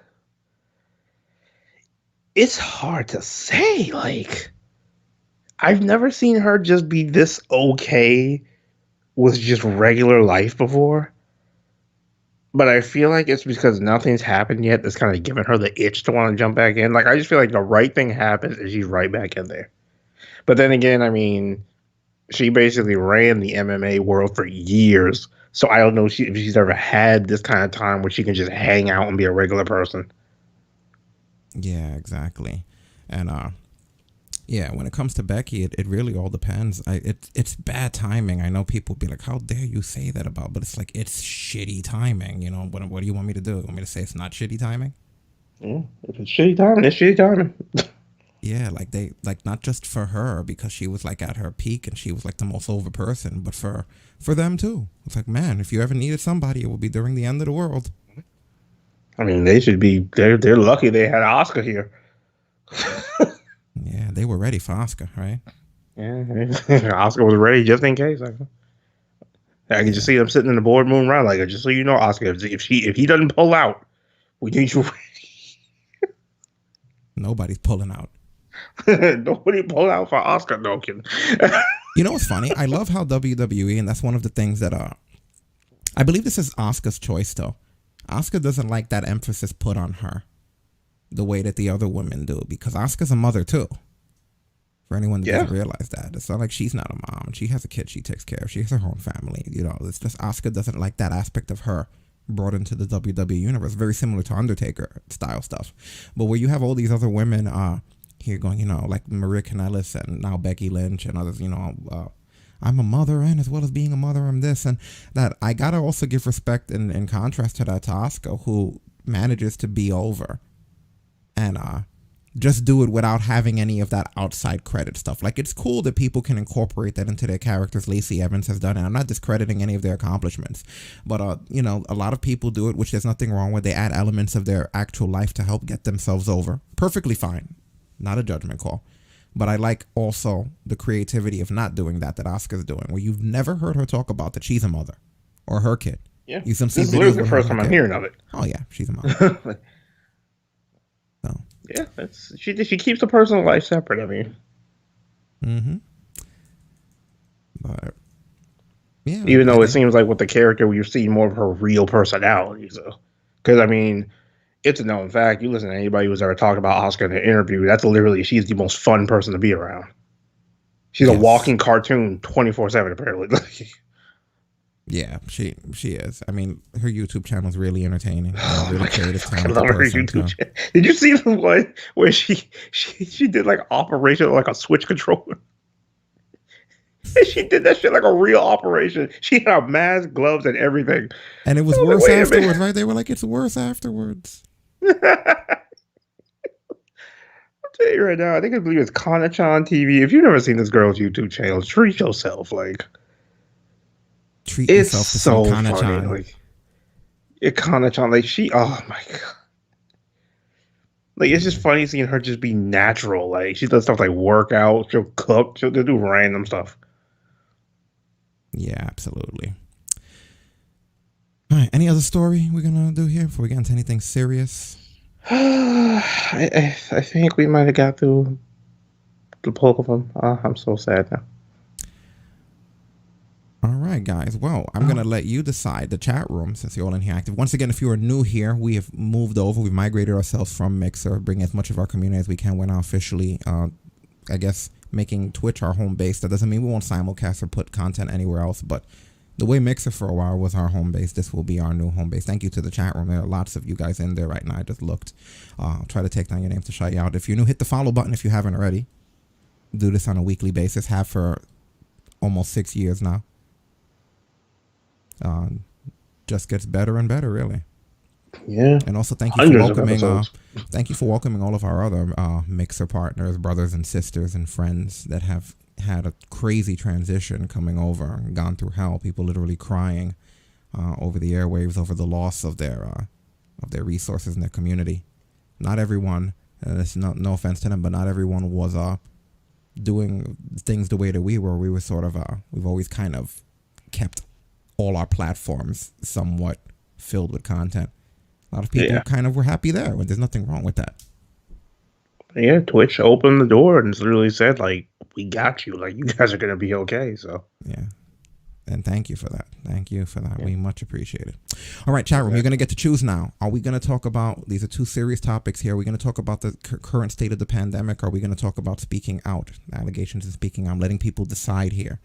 it's hard to say. Like, I've never seen her just be this okay with just regular life before. But I feel like it's because nothing's happened yet that's kind of giving her the itch to want to jump back in. Like, I just feel like the right thing happens and she's right back in there. But then again, I mean, she basically ran the MMA world for years. So I don't know if she's ever had this kind of time where she can just hang out and be a regular person. Yeah, exactly. And yeah, when it comes to Becky, it really all depends. It's bad timing. I know people be like, how dare you say that about, but it's like, it's shitty timing. You know, what do you want me to do? You want me to say it's not shitty timing? Yeah, if it's shitty timing, it's shitty timing. Yeah, like not just for her because she was like at her peak and she was like the most over person, but for them too. It's like, man, if you ever needed somebody, it would be during the end of the world. I mean, they should be. They're lucky they had Oscar here. Yeah, they were ready for Oscar, right? Yeah, Oscar was ready just in case. I can just see them sitting in the boardroom round, like, just so you know, Oscar, if he doesn't pull out, we need you ready. Nobody's pulling out. Nobody pull out for Oscar, no kidding. You know what's funny? I love how WWE, and that's one of the things that I believe this is Oscar's choice though. Oscar doesn't like that emphasis put on her the way that the other women do, because Oscar's a mother too. For anyone that doesn't realize that, it's not like she's not a mom. She has a kid she takes care of. She has her own family. You know, it's just Oscar doesn't like that aspect of her brought into the WWE universe. Very similar to Undertaker style stuff. But where you have all these other women here going, you know, like Maria Kanellis and now Becky Lynch and others, you know, I'm a mother, and as well as being a mother, I'm this and that. I gotta also give respect in contrast to that to Oscar, who manages to be over and just do it without having any of that outside credit stuff. Like, it's cool that people can incorporate that into their characters. Lacey Evans has done it. I'm not discrediting any of their accomplishments, but you know, a lot of people do it, which there's nothing wrong with. They add elements of their actual life to help get themselves over. Perfectly fine. Not a judgment call. But I like also the creativity of not doing that Oscar's doing, where you've never heard her talk about that she's a mother or her kid. Yeah, this is literally the first time I'm hearing of it. Oh yeah, she's a mom. So yeah, she keeps the personal life separate. I mean, but yeah, even though it seems like with the character you're seeing more of her real personality. So, because I mean, it's a known fact. You listen to anybody who's ever talked about Oscar in an interview, that's literally, she's the most fun person to be around. She's a walking cartoon 24/7, apparently. Yeah, she is. I mean, her YouTube channel is really entertaining. Really creative. I love her YouTube channel. Did you see the one where she did like operation like a Switch controller? And she did that shit like a real operation. She had a mask, gloves, and everything. And it was worse afterwards, right? They were like, it's worse afterwards. I'll tell you right now, I believe it's Kana-chan TV. If you've never seen this girl's YouTube channel, treat yourself. Like, treat yourself to so some Kana-chan. Funny. Like, Kana-chan, like oh my god. Like, it's just funny seeing her just be natural. Like, she does stuff like workout, she'll cook, she'll do random stuff. Yeah, absolutely. All right, any other story we're gonna do here before we get into anything serious? I think we might have got through the bulk of them. I'm so sad now. All right, guys. Well, I'm going to let you decide, the chat room, since you're all in here active. Once again, if you are new here, we have moved over. We've migrated ourselves from Mixer, bringing as much of our community as we can. We're now officially, I guess, making Twitch our home base. That doesn't mean we won't simulcast or put content anywhere else, but the way Mixer for a while was our home base, this will be our new home base. Thank you to the chat room. There are lots of you guys in there right now. I just looked. I'll try to take down your names to shout you out. If you're new, hit the follow button if you haven't already. Do this on a weekly basis. Have for almost 6 years now. Just gets better and better, really. Yeah. And also thank you for welcoming thank you for welcoming all of our other Mixer partners, brothers and sisters and friends that have had a crazy transition coming over and gone through hell. People literally crying over the airwaves over the loss of their resources in their community. Not everyone, and it's no offense to them, but not everyone was doing things the way that we were. We were sort of we've always kind of kept all our platforms somewhat filled with content. A lot of people kind of were happy there, when there's nothing wrong with that. Yeah, Twitch opened the door and literally said, like, we got you. Like, you guys are going to be okay. So, yeah. And thank you for that. Thank you for that. Yeah. We much appreciate it. All right, chat room, you're going to get to choose now. Are we going to talk about, these are two serious topics here. Are we going to talk about the current state of the pandemic? Or are we going to talk about speaking out, allegations and speaking out? I'm letting people decide here.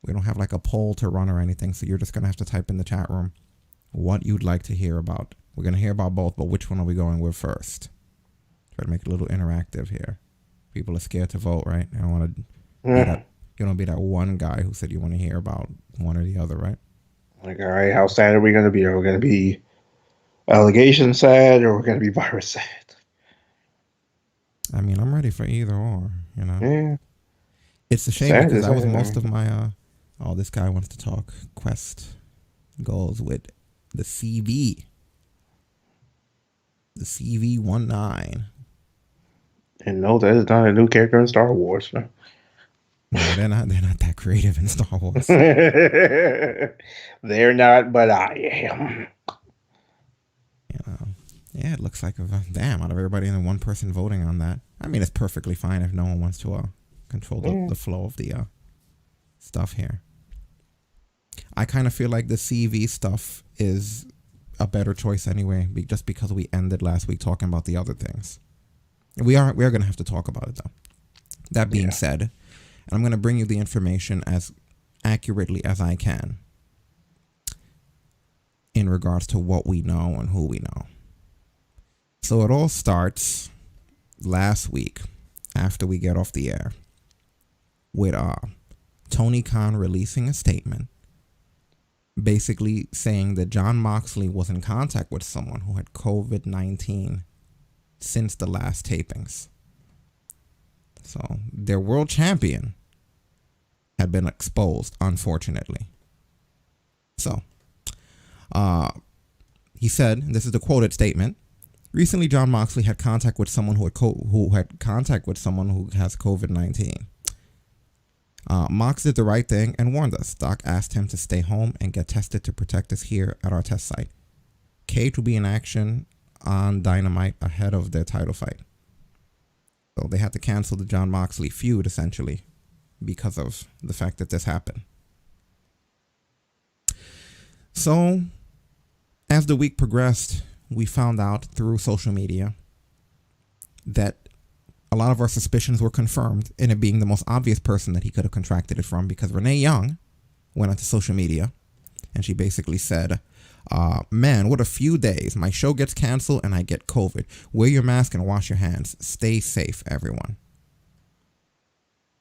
We don't have like a poll to run or anything, so you're just going to have to type in the chat room what you'd like to hear about. We're going to hear about both, but which one are we going with first? Try to make it a little interactive here. People are scared to vote, right? I don't want to be that. You don't be that one guy who said you want to hear about one or the other, right? Like, all right, how sad are we going to be? Are we going to be allegation sad, or we're going to be virus sad? I mean, I'm ready for either or, you know? Yeah. It's a shame because that was most of my, oh, this guy wants to talk Quest goals with the CV. The CV-19. And no, that is not a new character in Star Wars. No, they're not that creative in Star Wars. They're not, but I am. You know, yeah, it looks like damn, out of everybody and then one person voting on that. I mean, it's perfectly fine if no one wants to control the flow of the stuff here. I kind of feel like the CV stuff is a better choice anyway, just because we ended last week talking about the other things. We are going to have to talk about it though. That being said, I'm going to bring you the information as accurately as I can in regards to what we know and who we know. So it all starts last week after we get off the air with Tony Khan releasing a statement basically saying that Jon Moxley was in contact with someone who had COVID-19 since the last tapings. So their world champion had been exposed, unfortunately. So he said, this is the quoted statement, recently Jon Moxley had contact with someone who had contact with someone who has COVID-19. Mox did the right thing and warned us. Doc asked him to stay home and get tested to protect us here at our test site. Cage will be in action on Dynamite ahead of their title fight. So they had to cancel the Jon Moxley feud essentially because of the fact that this happened. So as the week progressed, we found out through social media that a lot of our suspicions were confirmed in it being the most obvious person that he could have contracted it from, because Renee Young went onto social media and she basically said, man, what a few days. My show gets canceled and I get COVID. Wear your mask and wash your hands. Stay safe, everyone.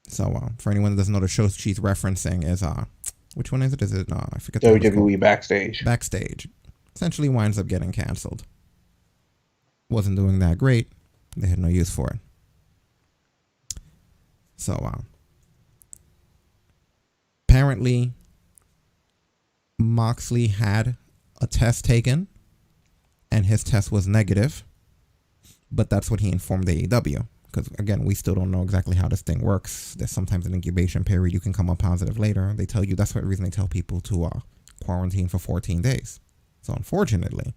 So for anyone that doesn't know, the show she's referencing is, which one is it? Is it, I forget. WWE Backstage. Backstage. Essentially winds up getting canceled. Wasn't doing that great. They had no use for it. So apparently Moxley had a test taken and his test was negative, but that's what he informed AEW, because again, we still don't know exactly how this thing works. There's sometimes an incubation period. You can come up positive later. They tell you, that's the reason they tell people to quarantine for 14 days. So unfortunately,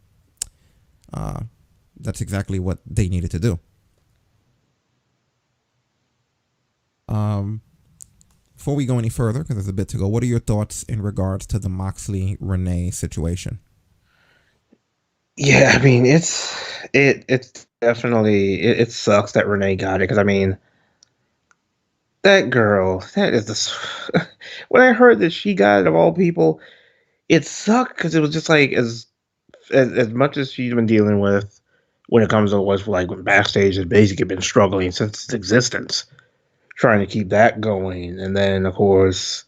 that's exactly what they needed to do. Before we go any further, because there's a bit to go, what are your thoughts in regards to the Moxley-Renee situation? Yeah, I mean, it's definitely, it sucks that Renee got it, because I mean, that girl, that is the, when I heard that she got it of all people, it sucked, because it was just like, as much as she's been dealing with when it comes to what's like when Backstage has basically been struggling since its existence, trying to keep that going. And then, of course,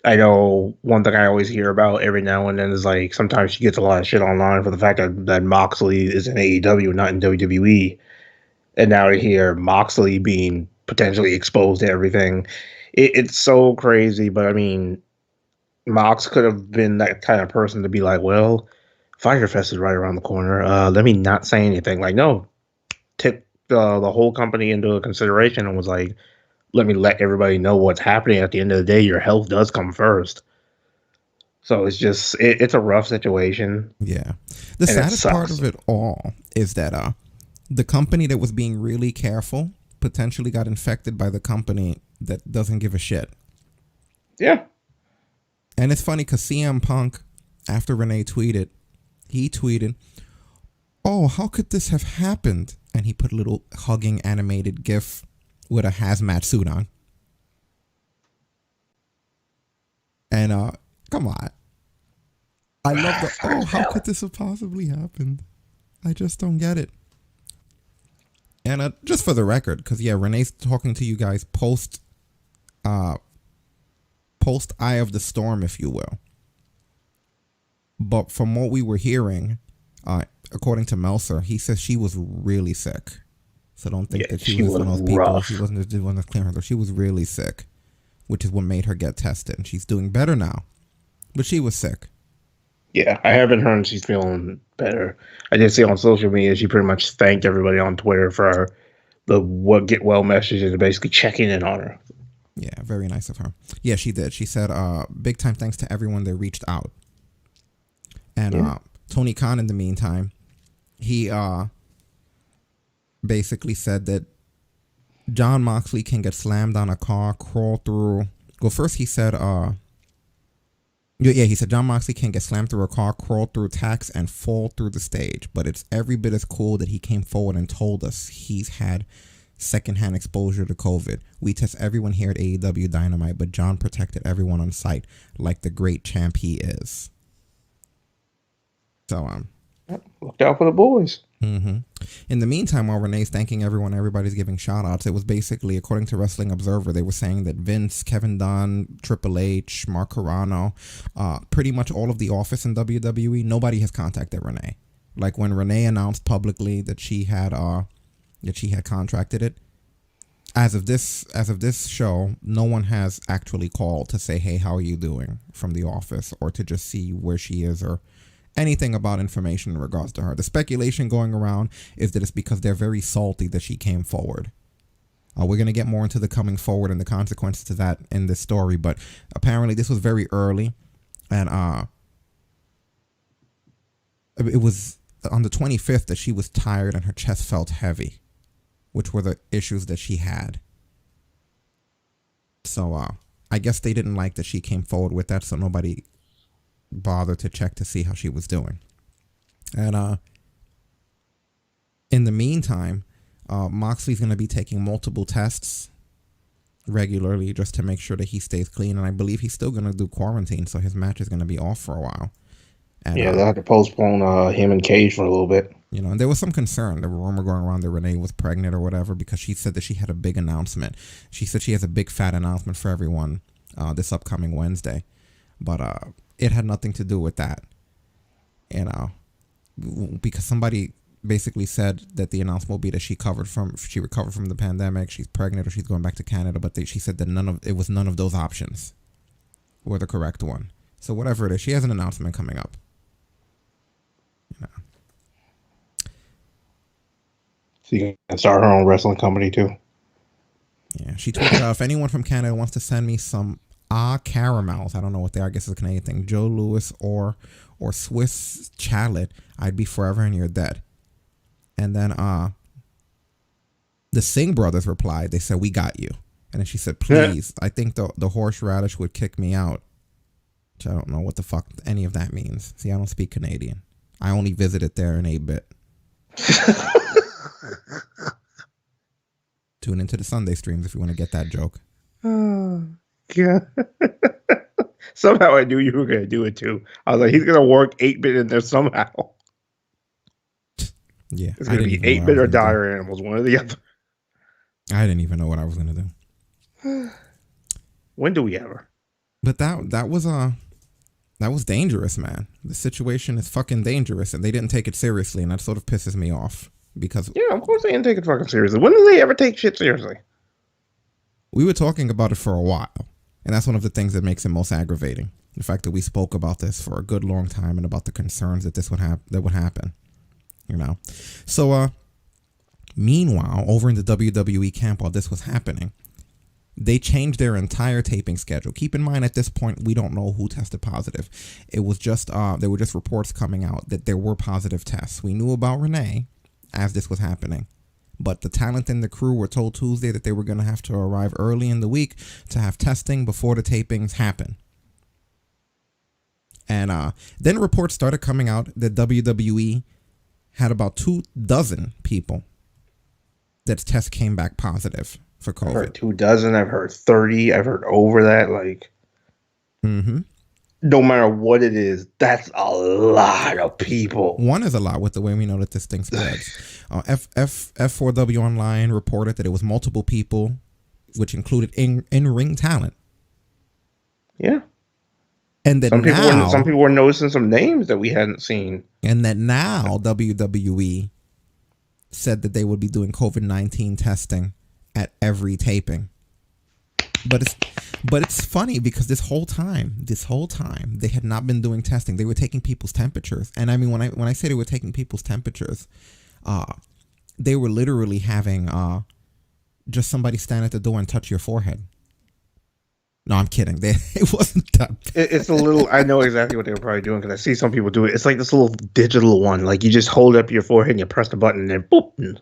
I know one thing I always hear about every now and then is like sometimes she gets a lot of shit online for the fact that Moxley is in AEW, not in WWE. And now to hear Moxley being potentially exposed to everything, it's so crazy. But I mean, Mox could have been that kind of person to be like, well, Fyter Fest is right around the corner. Let me not say anything. Like, no, took the whole company into consideration and was like, let me let everybody know what's happening. At the end of the day, your health does come first. So it's just, it's a rough situation. Yeah. The saddest part of it all is that the company that was being really careful potentially got infected by the company that doesn't give a shit. Yeah. And it's funny because CM Punk, after Renee tweeted, he tweeted, oh, how could this have happened? And he put a little hugging animated GIF with a hazmat suit on. And come on. I love the, oh, how could this have possibly happened? I just don't get it. And just for the record, because Renee's talking to you guys post Eye of the Storm, if you will. But from what we were hearing, according to Meltzer, he says she was really sick. So don't think that she was one of those people. rough. She wasn't just one of clearing her. She was really sick, which is what made her get tested. And she's doing better now, but she was sick. Yeah, I haven't heard she's feeling better. I did see on social media she pretty much thanked everybody on Twitter for the get well messages and basically checking in on her. Yeah, very nice of her. Yeah, she did. She said, big time thanks to everyone that reached out. And Tony Khan, in the meantime, he basically said that John Moxley can get slammed on a car, crawl through. Well, first he said, he said John Moxley can get slammed through a car, crawl through tacks, and fall through the stage. But it's every bit as cool that he came forward and told us he's had secondhand exposure to COVID. We test everyone here at AEW Dynamite, but John protected everyone on site like the great champ he is. So, look out for the boys. In the meantime, while Renee's thanking everyone, everybody's giving shout outs. It was basically, according to Wrestling Observer, they were saying that Vince, Kevin Dunn, Triple H, Mark Carrano, pretty much all of the office in WWE, nobody has contacted Renee. Like when Renee announced publicly that she had contracted it, as of this show, no one has actually called to say, hey, how are you doing, from the office, or to just see where she is or anything about information in regards to her. The speculation going around is that it's because they're very salty that she came forward. We're going to get more into the coming forward and the consequences to that in this story, but apparently this was very early, and it was on the 25th that she was tired and her chest felt heavy, which were the issues that she had. So I guess they didn't like that she came forward with that, so nobody bothered to check to see how she was doing. And in the meantime, Moxley's going to be taking multiple tests regularly just to make sure that he stays clean, and I believe he's still going to do quarantine, so his match is going to be off for a while. And, they'll have to postpone him and Cage for a little bit. You know, and there was some concern. There were rumor going around that Renee was pregnant or whatever, because she said that she had a big announcement. She said she has a big fat announcement for everyone this upcoming Wednesday, but it had nothing to do with that, you know, because somebody basically said that the announcement will be that she recovered from the pandemic, she's pregnant, or she's going back to Canada, but she said that none of those options were the correct one. So whatever it is, she has an announcement coming up. You know. She can start her own wrestling company too. Yeah, she tweeted out, if anyone from Canada wants to send me some caramels, I don't know what they are, I guess it's a Canadian thing, Joe Louis or Swiss Chalet, I'd be forever in your debt. And then the Singh brothers replied, they said, we got you. And then she said, please, I think the horseradish would kick me out, which I don't know what the fuck any of that means. See, I don't speak Canadian. I only visited there in 8-bit. Tune into the Sunday streams if you want to get that joke. Yeah. Somehow I knew you were going to do it too. I was like, he's going to work 8-bit in there somehow. Yeah. It's going to be 8-bit or Dire Animals, one or the other. I didn't even know what I was going to do. When do we ever? But that was dangerous, man. The situation is fucking dangerous, and they didn't take it seriously, and that sort of pisses me off. Because of course they didn't take it fucking seriously. When did they ever take shit seriously? We were talking about it for a while, and that's one of the things that makes it most aggravating. The fact that we spoke about this for a good long time and about the concerns that this would happen. You know, so meanwhile, over in the WWE camp, while this was happening, they changed their entire taping schedule. Keep in mind, at this point, we don't know who tested positive. It was just there were just reports coming out that there were positive tests. We knew about Renee as this was happening, but the talent and the crew were told Tuesday that they were going to have to arrive early in the week to have testing before the tapings happen. And then reports started coming out that WWE had about 24 people that test came back positive for COVID. I've heard 24, I've heard 30, I've heard over that, like. no matter what it is, that's a lot of people. One is a lot with the way we know that this thing spreads. F4W Online reported that it was multiple people, which included in-ring talent. Yeah. And that some people were noticing some names that we hadn't seen. And that now WWE said that they would be doing COVID-19 testing at every taping. But it's funny because this whole time they had not been doing testing. They were taking people's temperatures. And I mean when I say they were taking people's temperatures, they were literally having just somebody stand at the door and touch your forehead. No, I'm kidding. It wasn't that. It's a little. I know exactly what they were probably doing because I see some people do it. It's like this little digital one. Like you just hold up your forehead and you press the button and then boop.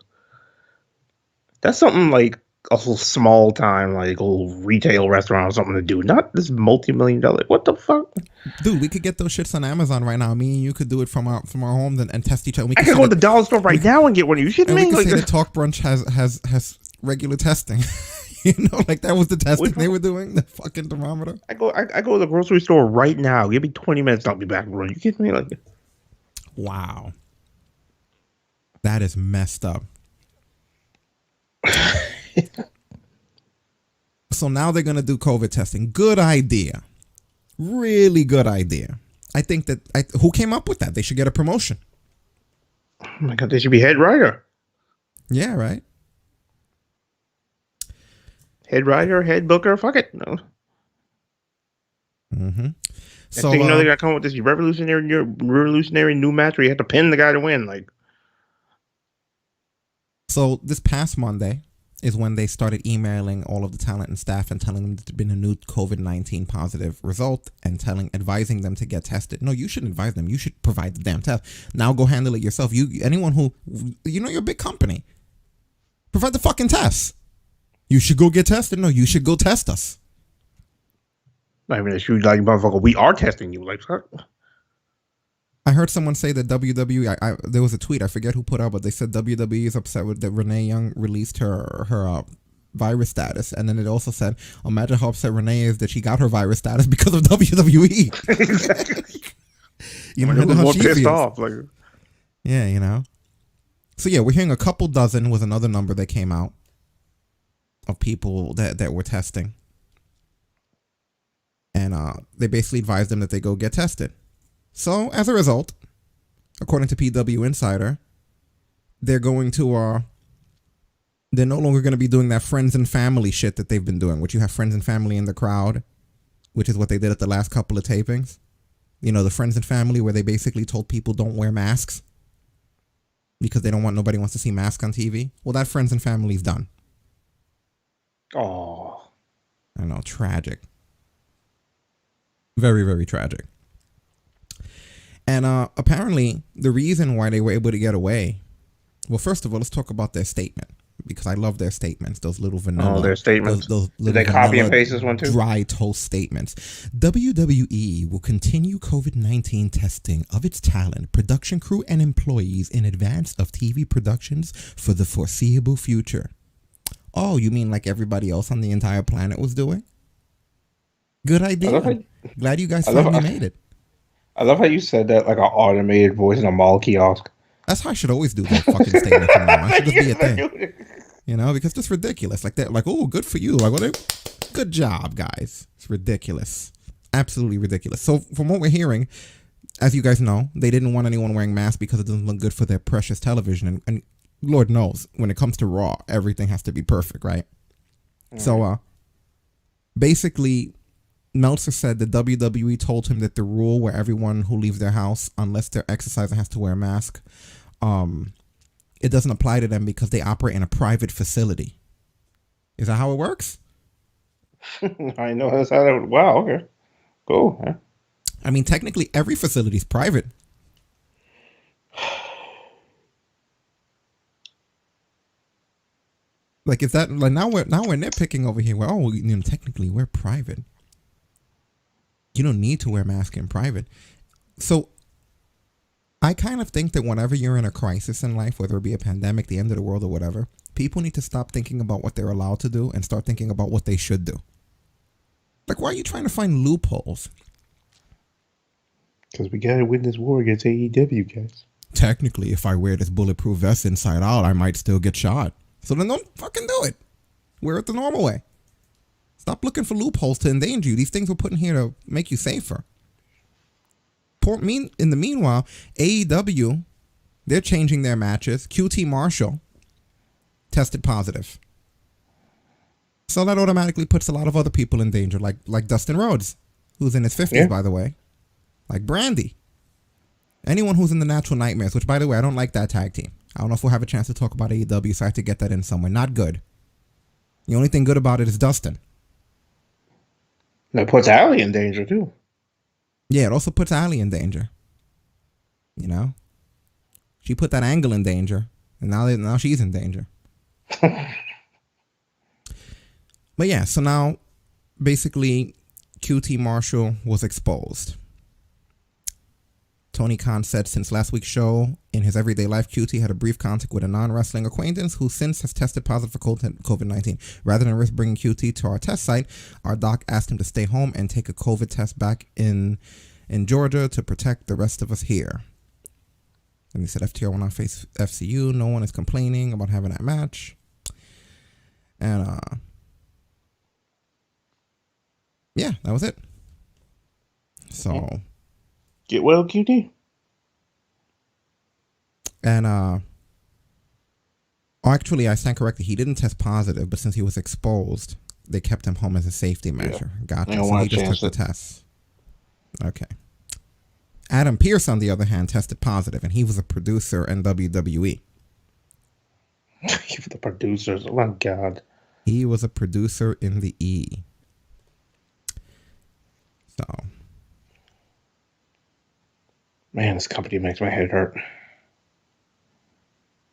That's something like a little small time, like a little retail restaurant or something to do. Not this multi-million-dollar. What the fuck, dude? We could get those shits on Amazon right now. Me and you could do it from our homes and test each other. I could go to the dollar store right now and get one. Are you shitting me? We could say the Talk Brunch has regular testing. You know, like that was the testing they were doing, the fucking thermometer. I go to the grocery store right now. Give me 20 minutes, I'll be back. Bro. You kidding me? Like, wow, that is messed up. So now they're gonna do COVID testing. Good idea, really good idea. I think that who came up with that? They should get a promotion. Oh my god, they should be head writer. Yeah, right. Head writer, head booker, fuck it. No. Mm-hmm. So you know they gotta come up with this revolutionary new match where you have to pin the guy to win. Like, so this past Monday is when they started emailing all of the talent and staff and telling them that there's been a new COVID-19 positive result and advising them to get tested. No, you shouldn't advise them. You should provide the damn test. Now go handle it yourself. Anyone who you're a big company, provide the fucking test. You should go get tested. No, you should go test us. I mean, shoot, like motherfucker, we are testing you. Like, fuck. I heard someone say that WWE. There was a tweet I forget who put out, but they said WWE is upset with that Renee Young released her virus status, and then it also said, "Imagine how upset Renee is that she got her virus status because of WWE." Exactly. You know, how more she pissed feels. off. Like, yeah, you know. So yeah, we're hearing a couple dozen was another number that came out of people that were testing, and they basically advised them that they go get tested. So as a result, according to PW Insider, they're going to they're no longer going to be doing that friends and family shit that they've been doing, which you have friends and family in the crowd, which is what they did at the last couple of tapings. You know, the friends and family where they basically told people don't wear masks because nobody wants to see masks on TV. Well, that friends and family's done. oh, I know, tragic. Very, very tragic. And apparently, the reason why they were able to get away, well, first of all, let's talk about their statement, because I love their statements, those little vanilla. Oh, their statements. Those Did they copy and paste this one too? Dry toast statements. WWE will continue COVID-19 testing of its talent, production crew, and employees in advance of TV productions for the foreseeable future. Oh, you mean like everybody else on the entire planet was doing? Good idea. Glad you guys finally made it. I love how you said that like an automated voice in a mall kiosk. That's how I should always do that fucking statement from now on. I should just be a thing. You know, because it's ridiculous. Like that, like, oh, good for you. Like, well, good job, guys. It's ridiculous. Absolutely ridiculous. So from what we're hearing, as you guys know, they didn't want anyone wearing masks because it doesn't look good for their precious television. And Lord knows, when it comes to Raw, everything has to be perfect, right? So basically, Meltzer said that WWE told him that the rule where everyone who leaves their house, unless they're exercising, has to wear a mask, it doesn't apply to them because they operate in a private facility. Is that how it works? I know that's how that. Wow. Okay. Cool. Huh? I mean, technically, every facility is private. Like, is that like now we're nitpicking over here? Well, oh, you know, technically we're private. You don't need to wear a mask in private. So I kind of think that whenever you're in a crisis in life, whether it be a pandemic, the end of the world, or whatever, people need to stop thinking about what they're allowed to do and start thinking about what they should do. Like, why are you trying to find loopholes? Because we got to win this war against AEW, guys. Technically, if I wear this bulletproof vest inside out, I might still get shot. So then don't fucking do it. Wear it the normal way. Stop looking for loopholes to endanger you. These things were put in here to make you safer. In the meanwhile, AEW, they're changing their matches. QT Marshall tested positive. So that automatically puts a lot of other people in danger, like Dustin Rhodes, who's in his 50s, by the way. Like Brandy. Anyone who's in the Natural Nightmares, which, by the way, I don't like that tag team. I don't know if we'll have a chance to talk about AEW, so I have to get that in somewhere. Not good. The only thing good about it is Dustin. That puts Allie in danger, too. Yeah, it also puts Allie in danger. You know? She put that Angle in danger, and now she's in danger. But yeah, so now, basically, QT Marshall was exposed. Tony Khan said since last week's show, in his everyday life, QT had a brief contact with a non-wrestling acquaintance who since has tested positive for COVID-19. Rather than risk bringing QT to our test site, our doc asked him to stay home and take a COVID test back in Georgia to protect the rest of us here. And he said FTR will not face FCU. No one is complaining about having that match. And yeah, that was it. So get well, QT. And actually, I stand corrected. He didn't test positive, but since he was exposed, they kept him home as a safety measure. Gotcha. So he just took the test. Okay. Adam Pearce, on the other hand, tested positive, and he was a producer in WWE. The producers, oh my God. He was a producer in the E. So. Man, this company makes my head hurt.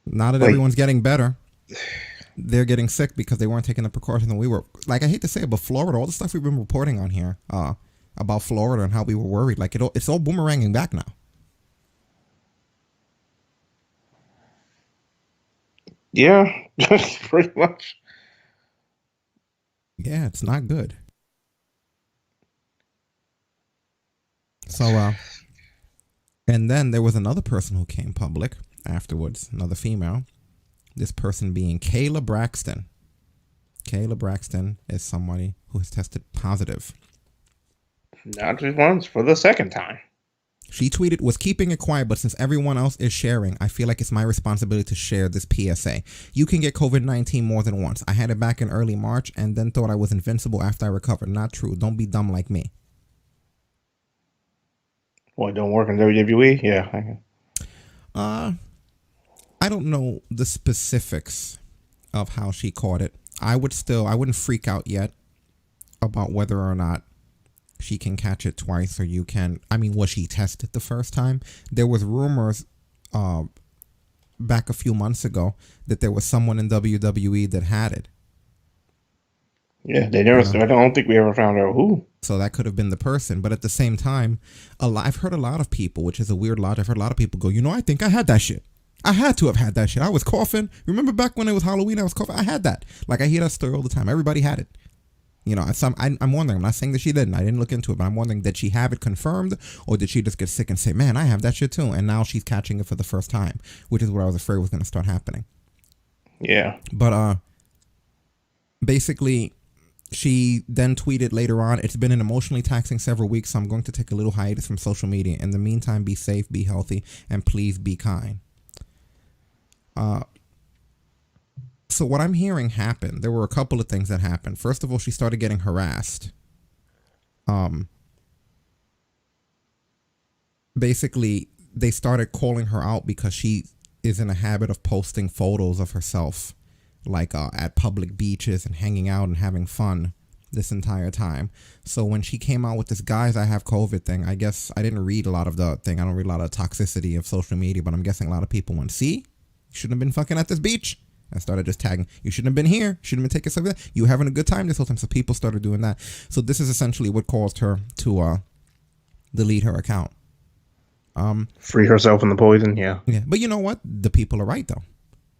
Now that everyone's getting better, they're getting sick because they weren't taking the precautions that we were. Like, I hate to say it, but Florida, all the stuff we've been reporting on here about Florida and how we were worried, like it's all boomeranging back now. Yeah, pretty much. Yeah, it's not good. So, and then there was another person who came public afterwards, another female. This person being Kayla Braxton. Kayla Braxton is somebody who has tested positive. Not just once, for the second time. She tweeted, was keeping it quiet, but since everyone else is sharing, I feel like it's my responsibility to share this PSA. You can get COVID-19 more than once. I had it back in early March and then thought I was invincible after I recovered. Not true. Don't be dumb like me. What, don't work in WWE? Yeah. I don't know the specifics of how she caught it. I wouldn't freak out yet about whether or not she can catch it twice or you can. I mean, was she tested the first time? There was rumors back a few months ago that there was someone in WWE that had it. Yeah, they never. I don't think we ever found out who. So that could have been the person. But at the same time, I've heard a lot of people, which is a weird logic. I've heard a lot of people go, I think I had that shit. I had to have had that shit. I was coughing. Remember back when it was Halloween, I was coughing. I had that. Like, I hear that story all the time. Everybody had it. I'm wondering. I'm not saying that she didn't. I didn't look into it, but I'm wondering, did she have it confirmed, or did she just get sick and say, man, I have that shit too, and now she's catching it for the first time, which is what I was afraid was going to start happening. Yeah. But basically, she then tweeted later on, it's been an emotionally taxing several weeks, so I'm going to take a little hiatus from social media. In the meantime, be safe, be healthy, and please be kind. So what I'm hearing happened, there were a couple of things that happened. First of all, she started getting harassed. Basically, they started calling her out because she is in a habit of posting photos of herself, like at public beaches and hanging out and having fun this entire time. So when she came out with this guys I have COVID thing, I guess I didn't read a lot of the thing. I don't read a lot of toxicity of social media, but I'm guessing a lot of people went, see, you shouldn't have been fucking at this beach. I started just tagging, you shouldn't have been here, shouldn't have been taking something. You having a good time this whole time. So people started doing that. So this is essentially what caused her to delete her account. Free herself from the poison, yeah. Yeah, but you know what? The people are right though.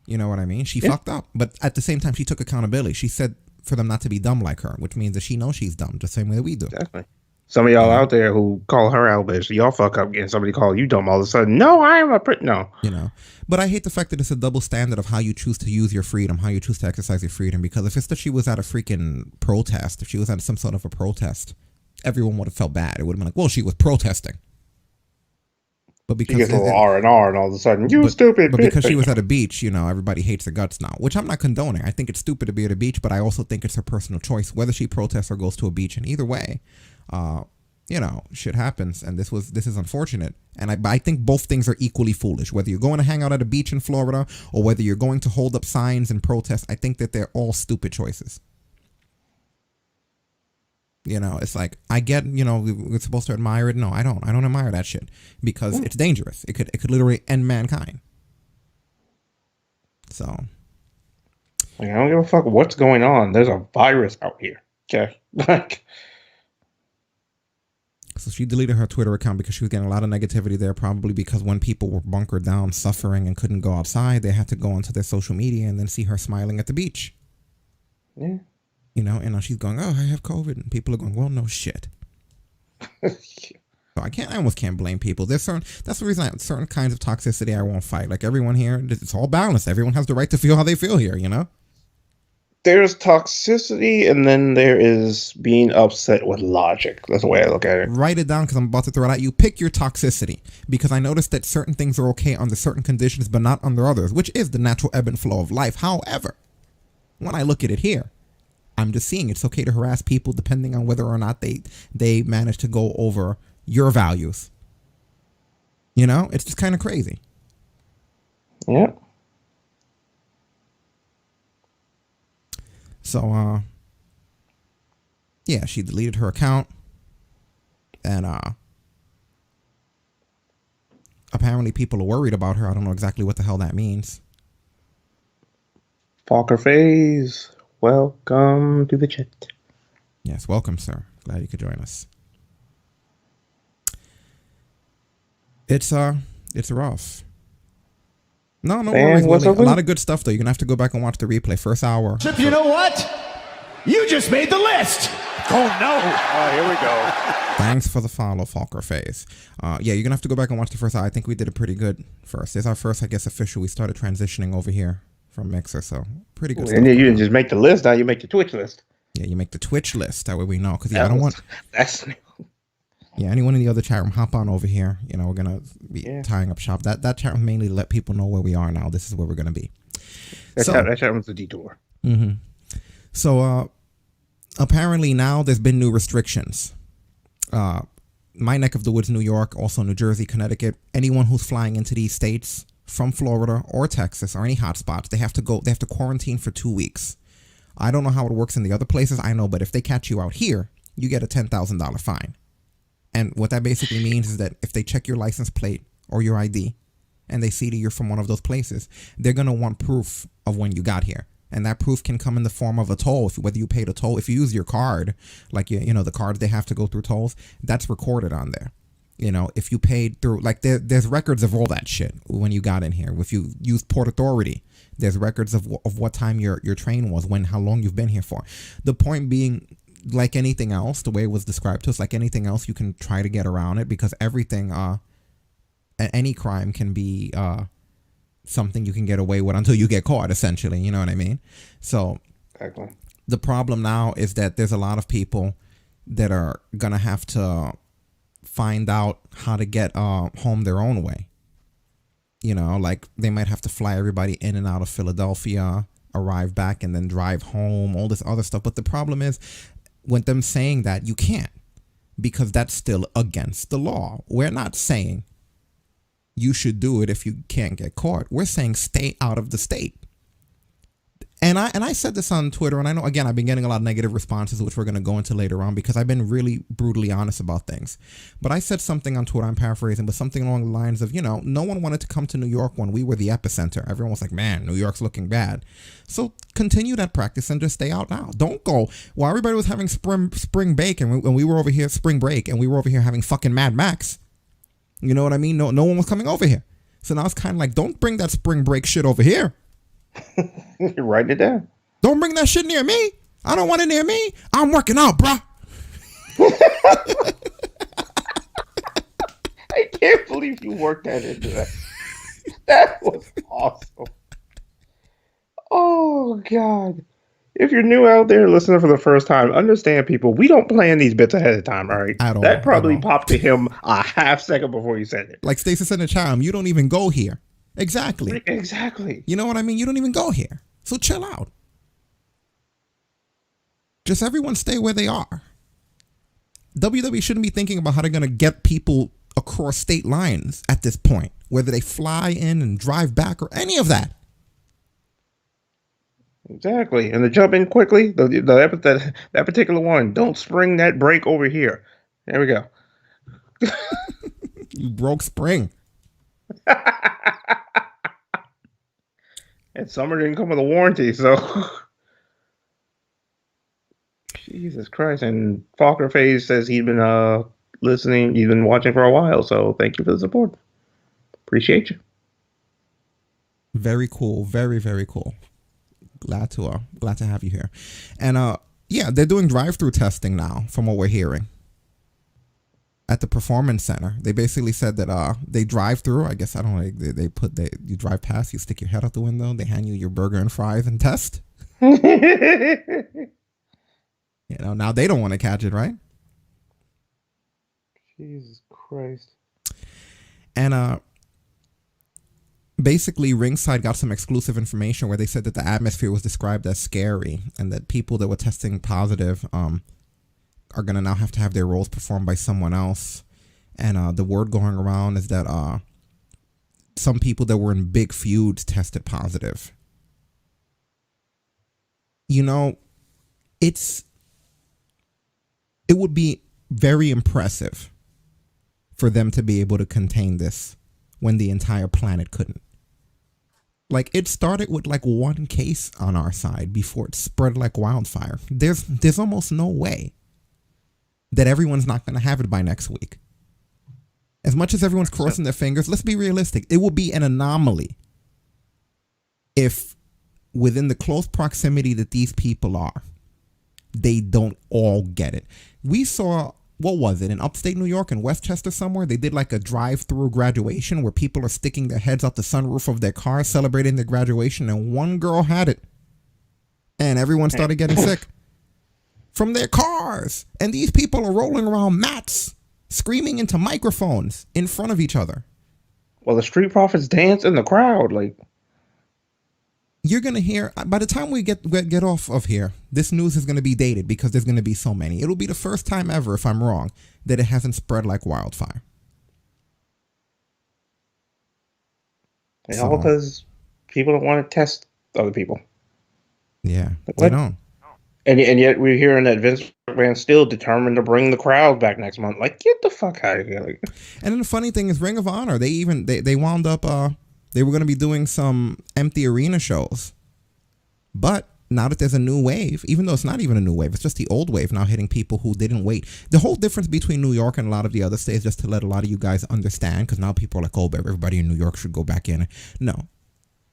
You know what I mean? She fucked up, but at the same time, she took accountability. She said for them not to be dumb like her, which means that she knows she's dumb, the same way that we do. Exactly. Some of y'all out there who call her out, bitch, y'all fuck up getting somebody call you dumb all of a sudden. No, I am a no. But I hate the fact that it's a double standard of how you choose to use your freedom, how you choose to exercise your freedom. Because if it's that she was at a freaking protest, if she was at some sort of a protest, everyone would have felt bad. It would have been like, well, she was protesting. But because she gets a little R&R and all of a sudden, stupid. But because she was at a beach, everybody hates her guts now, which I'm not condoning. I think it's stupid to be at a beach, but I also think it's her personal choice, whether she protests or goes to a beach. And either way, shit happens. And this is unfortunate. And I think both things are equally foolish. Whether you're going to hang out at a beach in Florida or whether you're going to hold up signs and protest, I think that they're all stupid choices. It's like, I get, we're supposed to admire it. No, I don't admire that shit because it's dangerous. It could literally end mankind. So. I don't give a fuck what's going on. There's a virus out here. Okay. So she deleted her Twitter account because she was getting a lot of negativity there, probably because when people were bunkered down, suffering and couldn't go outside, they had to go onto their social media and then see her smiling at the beach. Yeah. And now she's going, oh, I have COVID. And people are going, well, no shit. So I almost can't blame people. That's the reason certain kinds of toxicity I won't fight. Like everyone here, it's all balanced. Everyone has the right to feel how they feel here, There's toxicity and then there is being upset with logic. That's the way I look at it. Write it down because I'm about to throw it at you. Pick your toxicity because I noticed that certain things are okay under certain conditions but not under others, which is the natural ebb and flow of life. However, when I look at it here, I'm just seeing it's okay to harass people depending on whether or not they manage to go over your values. It's just kind of crazy. Yeah. So, she deleted her account and, apparently people are worried about her. I don't know exactly what the hell that means. Poker Face, welcome to the chat. Yes, welcome, sir. Glad you could join us. It's rough. No worries, Willie. A lot of good stuff, though. You're going to have to go back and watch the replay. First hour. Chip, you know what? You just made the list. Oh, no. Here we go. Thanks for the follow, Falker Face. You're going to have to go back and watch the first hour. I think we did it pretty good first. It's our first, I guess, official. We started transitioning over here from Mixer, so pretty good stuff. And you didn't just make the list. Now you make the Twitch list. Yeah, you make the Twitch list. That way we know. Because, I don't want... That's... Yeah, anyone in the other chat room, hop on over here. We're going to be tying up shop. That chat room mainly let people know where we are now. This is where we're going to be. That chat room's a detour. Mm-hmm. So, apparently now there's been new restrictions. My neck of the woods, New York, also New Jersey, Connecticut, anyone who's flying into these states from Florida or Texas or any hotspots, they have to quarantine for 2 weeks. I don't know how it works in the other places. I know, but if they catch you out here, you get a $10,000 fine. And what that basically means is that if they check your license plate or your ID and they see that you're from one of those places, they're going to want proof of when you got here. And that proof can come in the form of a toll, whether you paid a toll. If you use your card, like, the cards they have to go through tolls, that's recorded on there. If you paid through, like, there's records of all that shit when you got in here. If you used Port Authority, there's records of what time your train was, how long you've been here for. The point being, like anything else, the way it was described to us, like anything else, you can try to get around it because everything, any crime can be something you can get away with until you get caught, essentially. You know what I mean? So exactly. The problem now is that there's a lot of people that are going to have to find out how to get home their own way. Like they might have to fly everybody in and out of Philadelphia, arrive back and then drive home, all this other stuff. But the problem is, with them saying that, you can't, because that's still against the law. We're not saying you should do it if you can't get caught. We're saying stay out of the state. And I said this on Twitter, and I know, again, I've been getting a lot of negative responses, which we're going to go into later on, because I've been really brutally honest about things. But I said something on Twitter, I'm paraphrasing, but something along the lines of, no one wanted to come to New York when we were the epicenter. Everyone was like, man, New York's looking bad. So continue that practice and just stay out now. Don't go. While everybody was having spring break, and when we were over here, spring break, and we were over here having fucking Mad Max. You know what I mean? No one was coming over here. So now it's kind of like, don't bring that spring break shit over here. You're writing it down. Don't bring that shit near me. I don't want it near me. I'm working out, bruh. I can't believe you worked that into that. That was awesome. Oh, God. If you're new out there listening for the first time, understand, people, we don't plan these bits ahead of time, all right? At all. That probably popped to him a half second before you said it. Like Stacey said in the chat, you don't even go here. Exactly. Exactly. You know what I mean? You don't even go here. So chill out. Just everyone stay where they are. WWE shouldn't be thinking about how they're going to get people across state lines at this point, whether they fly in and drive back or any of that. Exactly. And to jump in quickly, that particular one, don't spring that brake over here. There we go. You broke spring. And summer didn't come with a warranty, so Jesus Christ. And Falker Phase says he's been listening, he's been watching for a while, so thank you for the support. Appreciate you. Very cool. Very, very cool. Glad to have you here. And yeah, they're doing drive-through testing now, from what we're hearing. At the Performance Center, they basically said that they drive through. I guess I don't know. You drive past, you stick your head out the window, they hand you your burger and fries and test. You know, now they don't want to catch it, right? Jesus Christ. And basically, Ringside got some exclusive information where they said that the atmosphere was described as scary, and that people that were testing positive are going to now have to have their roles performed by someone else. And the word going around is that some people that were in big feuds tested positive. You know, it would be very impressive for them to be able to contain this when the entire planet couldn't. Like, it started with like one case on our side before it spread like wildfire. There's almost no way that everyone's not going to have it by next week. As much as everyone's crossing their fingers, let's be realistic. It will be an anomaly if within the close proximity that these people are, they don't all get it. We saw, what was it, in upstate New York, in Westchester somewhere, they did like a drive-through graduation where people are sticking their heads out the sunroof of their car celebrating their graduation, and one girl had it. And everyone started getting sick from their cars. And these people are rolling around mats, screaming into microphones in front of each other. Well, the Street Profits dance in the crowd, like... You're going to hear, by the time we get off of here, this news is going to be dated because there's going to be so many. It'll be the first time ever, if I'm wrong, that it hasn't spread like wildfire. And all because people don't want to test other people. Yeah, they don't. And yet we're hearing that Vince McMahon's still determined to bring the crowd back next month. Like, get the fuck out of here. Like, and then the funny thing is, Ring of Honor, they wound up... they were going to be doing some empty arena shows. But now that there's a new wave, even though it's not even a new wave, it's just the old wave now hitting people who didn't wait. The whole difference between New York and a lot of the other states, just to let a lot of you guys understand, because now people are like, oh, but everybody in New York should go back in. No.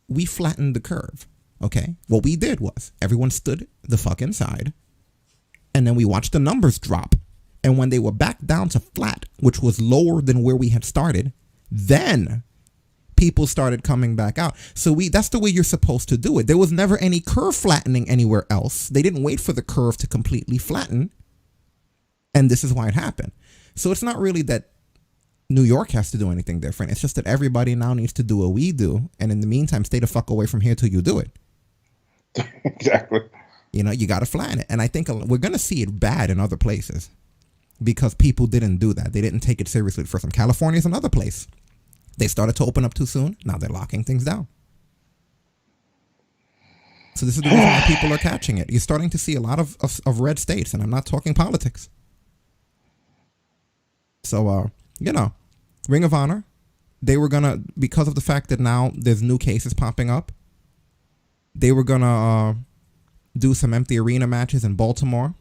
We flattened the curve, okay? What we did was everyone stood the fuck inside, and then we watched the numbers drop. And when they were back down to flat, which was lower than where we had started, then people started coming back out. So that's the way you're supposed to do it. There was never any curve flattening anywhere else. They didn't wait for the curve to completely flatten. And this is why it happened. So it's not really that New York has to do anything different. It's just that everybody now needs to do what we do. And in the meantime, stay the fuck away from here till you do it. Exactly. You know, you got to flatten it. And I think we're going to see it bad in other places because people didn't do that. They didn't take it seriously at first. California is another place. They started to open up too soon. Now they're locking things down. So this is the reason why people are catching it. You're starting to see a lot of red states, and I'm not talking politics. So, you know, Ring of Honor, they were going to, because of the fact that now there's new cases popping up, they were going to do some empty arena matches in Baltimore.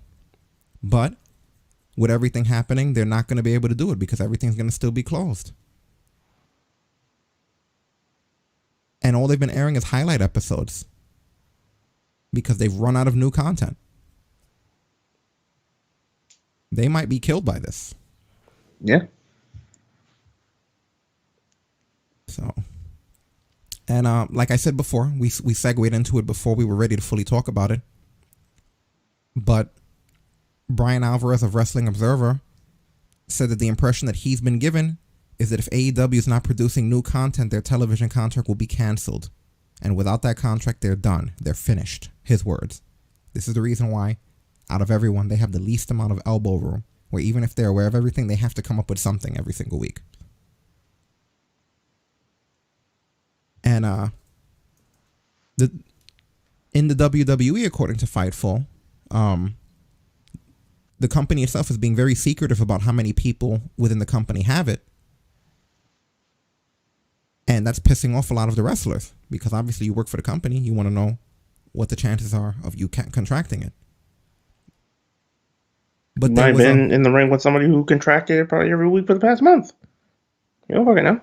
But with everything happening, they're not going to be able to do it because everything's going to still be closed. And all they've been airing is highlight episodes because they've run out of new content. They might be killed by this. Yeah. So, and like I said before, we segued into it before we were ready to fully talk about it. But Brian Alvarez of Wrestling Observer said that the impression that he's been given is that if AEW is not producing new content, their television contract will be canceled. And without that contract, they're done. They're finished. His words. This is the reason why, out of everyone, they have the least amount of elbow room. Where even if they're aware of everything, they have to come up with something every single week. And in the WWE, according to Fightful, the company itself is being very secretive about how many people within the company have it. And that's pissing off a lot of the wrestlers. Because obviously you work for the company, you want to know what the chances are of you contracting it. But I've been in the ring with somebody who contracted it probably every week for the past month. You don't fucking know.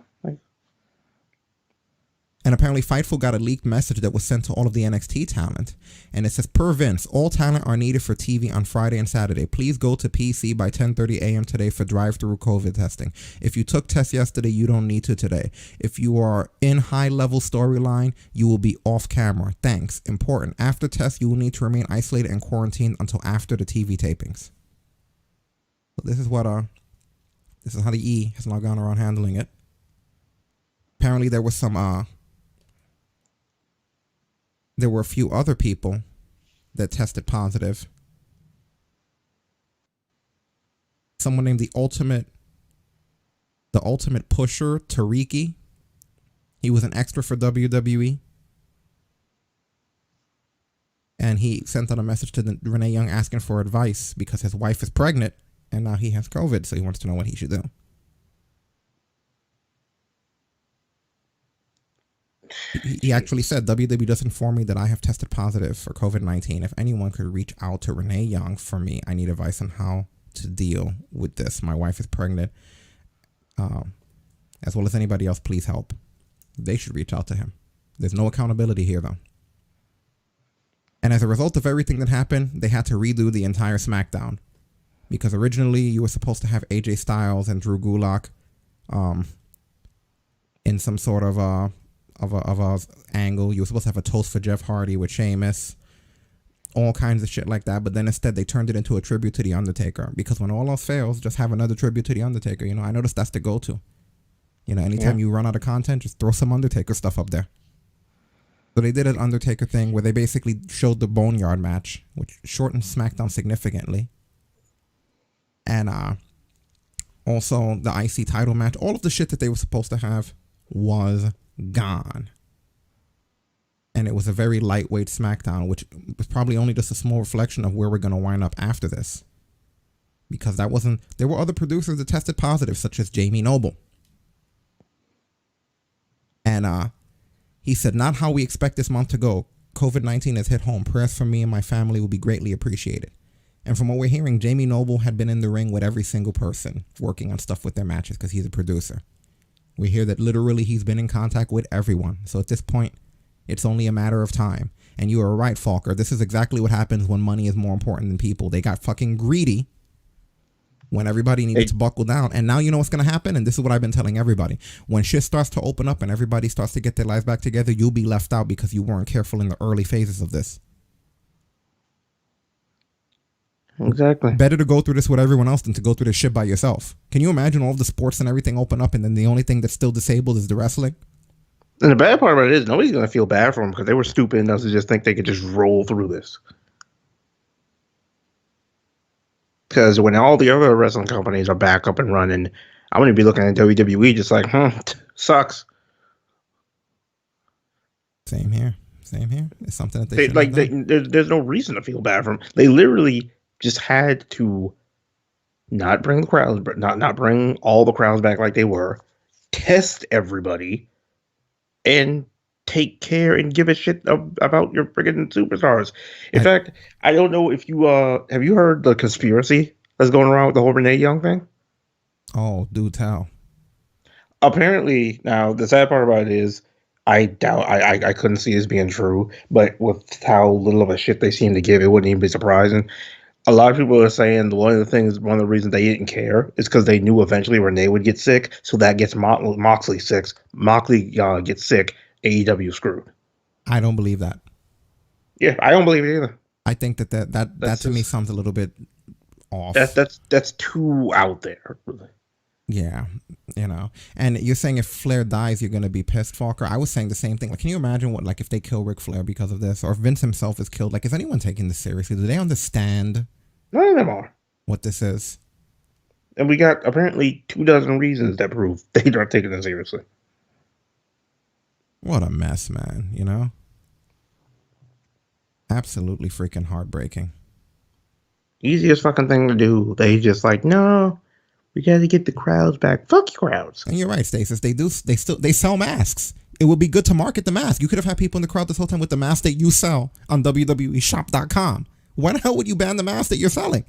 And apparently Fightful got a leaked message that was sent to all of the NXT talent. And it says, per Vince, all talent are needed for TV on Friday and Saturday. Please go to PC by 10:30 a.m. today for drive-through COVID testing. If you took tests yesterday, you don't need to today. If you are in high-level storyline, you will be off camera. Thanks. Important. After test, you will need to remain isolated and quarantined until after the TV tapings. So this is how the E has now gone around handling it. Apparently there was there were a few other people that tested positive. Someone named the Ultimate Pusher, Tariki. He was an extra for WWE. And he sent out a message to Renee Young asking for advice because his wife is pregnant and now he has COVID, so he wants to know what he should do. He actually said, WWE just informed me that I have tested positive for COVID-19. If anyone could reach out to Renee Young for me, I need advice on how to deal with this. My wife is pregnant. As well as anybody else, please help. They should reach out to him. There's no accountability here, though. And as a result of everything that happened, they had to redo the entire SmackDown. Because originally, you were supposed to have AJ Styles and Drew Gulak in some sort of a angle. You were supposed to have a toast for Jeff Hardy with Sheamus, all kinds of shit like that. But then instead they turned it into a tribute to The Undertaker, because when all else fails, just have another tribute to The Undertaker. I noticed that's the go-to. Anytime you run out of content, just throw some Undertaker stuff up there. So they did an Undertaker thing where they basically showed the Boneyard match, which shortened SmackDown significantly. And also the IC title match. All of the shit that they were supposed to have was gone. And it was a very lightweight SmackDown, which was probably only just a small reflection of where we're going to wind up after this. Because there were other producers that tested positive, such as Jamie Noble. And he said, not how we expect this month to go. COVID-19 has hit home. Prayers for me and my family will be greatly appreciated. And from what we're hearing, Jamie Noble had been in the ring with every single person working on stuff with their matches because he's a producer. We hear that literally he's been in contact with everyone. So at this point, it's only a matter of time. And you are right, Falker. This is exactly what happens when money is more important than people. They got fucking greedy when everybody needs to buckle down. And now you know what's going to happen? And this is what I've been telling everybody. When shit starts to open up and everybody starts to get their lives back together, you'll be left out because you weren't careful in the early phases of this. Exactly. Better to go through this with everyone else than to go through this shit by yourself. Can you imagine all of the sports and everything open up and then the only thing that's still disabled is the wrestling? And the bad part about it is nobody's going to feel bad for them because they were stupid enough to just think they could just roll through this. Because when all the other wrestling companies are back up and running, I'm going to be looking at WWE just like, sucks. Same here. It's something that they there's no reason to feel bad for them. They literally just had to not bring the crowds, not bring all the crowds back like they were, test everybody, and take care and give a shit about your friggin' superstars. In fact, I don't know if you have you heard the conspiracy that's going around with the whole Renee Young thing? Oh, do tell. Apparently, now the sad part about it is I doubt I couldn't see this being true, but with how little of a shit they seem to give, it wouldn't even be surprising. A lot of people are saying one of the reasons they didn't care is because they knew eventually Renee would get sick, so that gets Moxley sick. Moxley gets sick, AEW screwed. I don't believe that. Yeah, I don't believe it either. I think that to me sounds a little bit off. That's too out there. Yeah, and you're saying if Flair dies, you're gonna be pissed, Falker. I was saying the same thing. Like, can you imagine what, like, if they kill Ric Flair because of this, or if Vince himself is killed? Like, is anyone taking this seriously? Do they understand? None of them are. What this is? And we got apparently 24 reasons that prove they aren't taking it seriously. What a mess, man. Absolutely freaking heartbreaking. Easiest fucking thing to do. They just like, no, we got to get the crowds back. Fuck you, crowds. And you're right, Stasis. They sell masks. It would be good to market the mask. You could have had people in the crowd this whole time with the mask that you sell on WWEshop.com. Why the hell would you ban the mask that you're selling?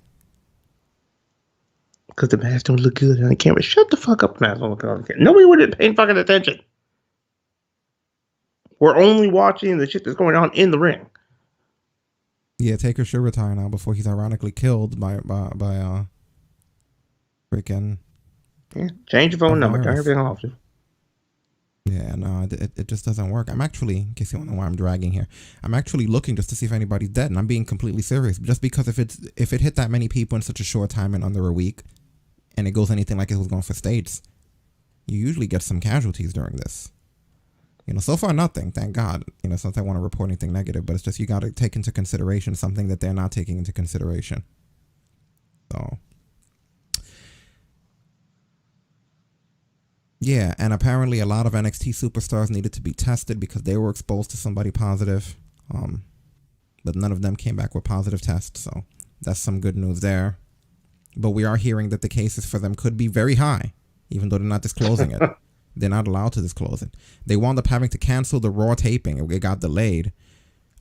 Because the masks don't look good on the camera. Shut the fuck up, masks don't look good on the camera. Nobody would have paid fucking attention. We're only watching the shit that's going on in the ring. Yeah, Taker should retire now before he's ironically killed by freaking. Yeah, change your phone number. Turn everything off. Yeah, no, it just doesn't work. I'm actually, in case you don't know why I'm dragging here, I'm actually looking just to see if anybody's dead, and I'm being completely serious. Just because if it hit that many people in such a short time and under a week, and it goes anything like it was going for states, you usually get some casualties during this. So far nothing, thank God. It's not that I want to report anything negative, but it's just you got to take into consideration something that they're not taking into consideration. So. Yeah, and apparently a lot of NXT superstars needed to be tested because they were exposed to somebody positive. But none of them came back with positive tests, so that's some good news there. But we are hearing that the cases for them could be very high, even though they're not disclosing it. They're not allowed to disclose it. They wound up having to cancel the Raw taping. It got delayed.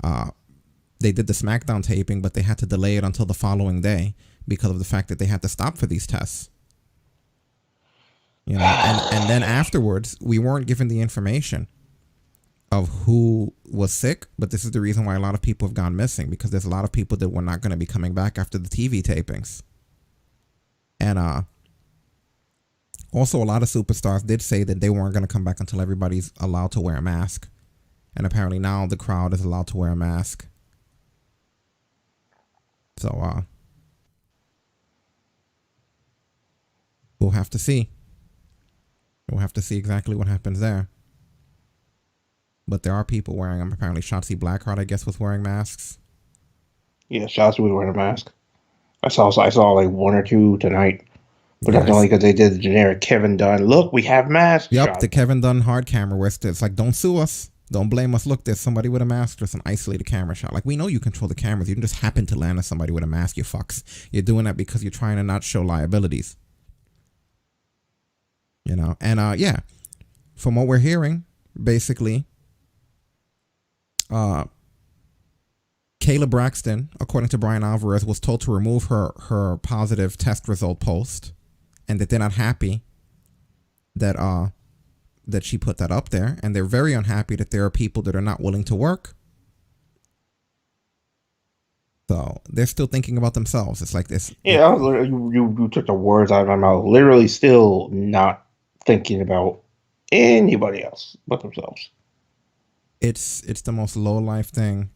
They did the SmackDown taping, but they had to delay it until the following day because of the fact that they had to stop for these tests. And then afterwards, we weren't given the information of who was sick, but this is the reason why a lot of people have gone missing, because there's a lot of people that were not going to be coming back after the TV tapings. And also a lot of superstars did say that they weren't going to come back until everybody's allowed to wear a mask. And apparently now the crowd is allowed to wear a mask. So we'll have to see. We'll have to see exactly what happens there. But there are people wearing them. Apparently Shotzi Blackheart, I guess, was wearing masks. Yeah, Shotzi was wearing a mask. I saw like one or two tonight. But that's only because they did the generic Kevin Dunn. Look, we have masks. Yep, shot. The Kevin Dunn hard camera where it's like, don't sue us. Don't blame us. Look, there's somebody with a mask. Just an isolated camera shot. Like, we know you control the cameras. You can just happen to land on somebody with a mask, you fucks. You're doing that because you're trying to not show liabilities. And yeah, from what we're hearing, basically, Kayla Braxton, according to Brian Alvarez, was told to remove her positive test result post, and that they're not happy that she put that up there, and they're very unhappy that there are people that are not willing to work. So they're still thinking about themselves. It's like this. Yeah, you took the words out of my mouth. Literally, still not thinking about anybody else but themselves. It's the most low life thing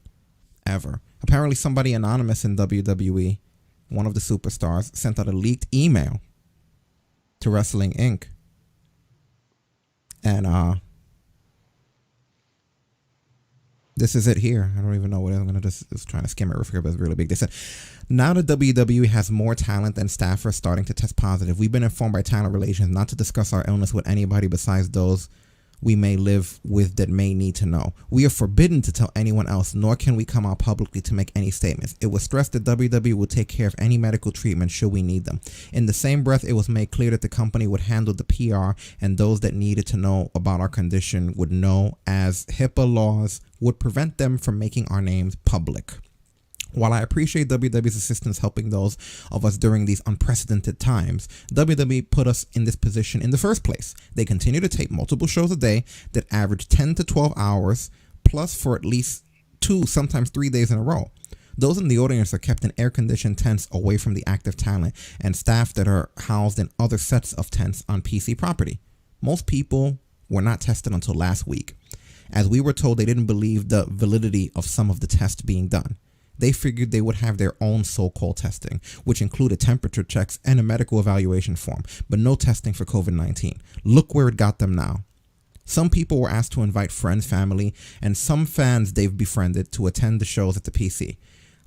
ever. Apparently somebody anonymous in WWE, one of the superstars, sent out a leaked email to Wrestling Inc. And this is it here. I don't even know what I'm gonna just trying to skim it real quick, but it's really big. They said, now that WWE has more talent and staffers starting to test positive, we've been informed by talent relations not to discuss our illness with anybody besides those we may live with that may need to know. We are forbidden to tell anyone else, nor can we come out publicly to make any statements. It was stressed that WWE will take care of any medical treatment should we need them. In the same breath, it was made clear that the company would handle the PR, and those that needed to know about our condition would know, as HIPAA laws would prevent them from making our names public. While I appreciate WWE's assistance helping those of us during these unprecedented times, WWE put us in this position in the first place. They continue to tape multiple shows a day that average 10 to 12 hours, plus for at least 2, sometimes 3 days in a row. Those in the audience are kept in air-conditioned tents away from the active talent and staff that are housed in other sets of tents on PC property. Most people were not tested until last week. As we were told, they didn't believe the validity of some of the tests being done. They figured they would have their own so-called testing, which included temperature checks and a medical evaluation form, but no testing for COVID-19. Look where it got them now. Some people were asked to invite friends, family, and some fans they've befriended to attend the shows at the PC.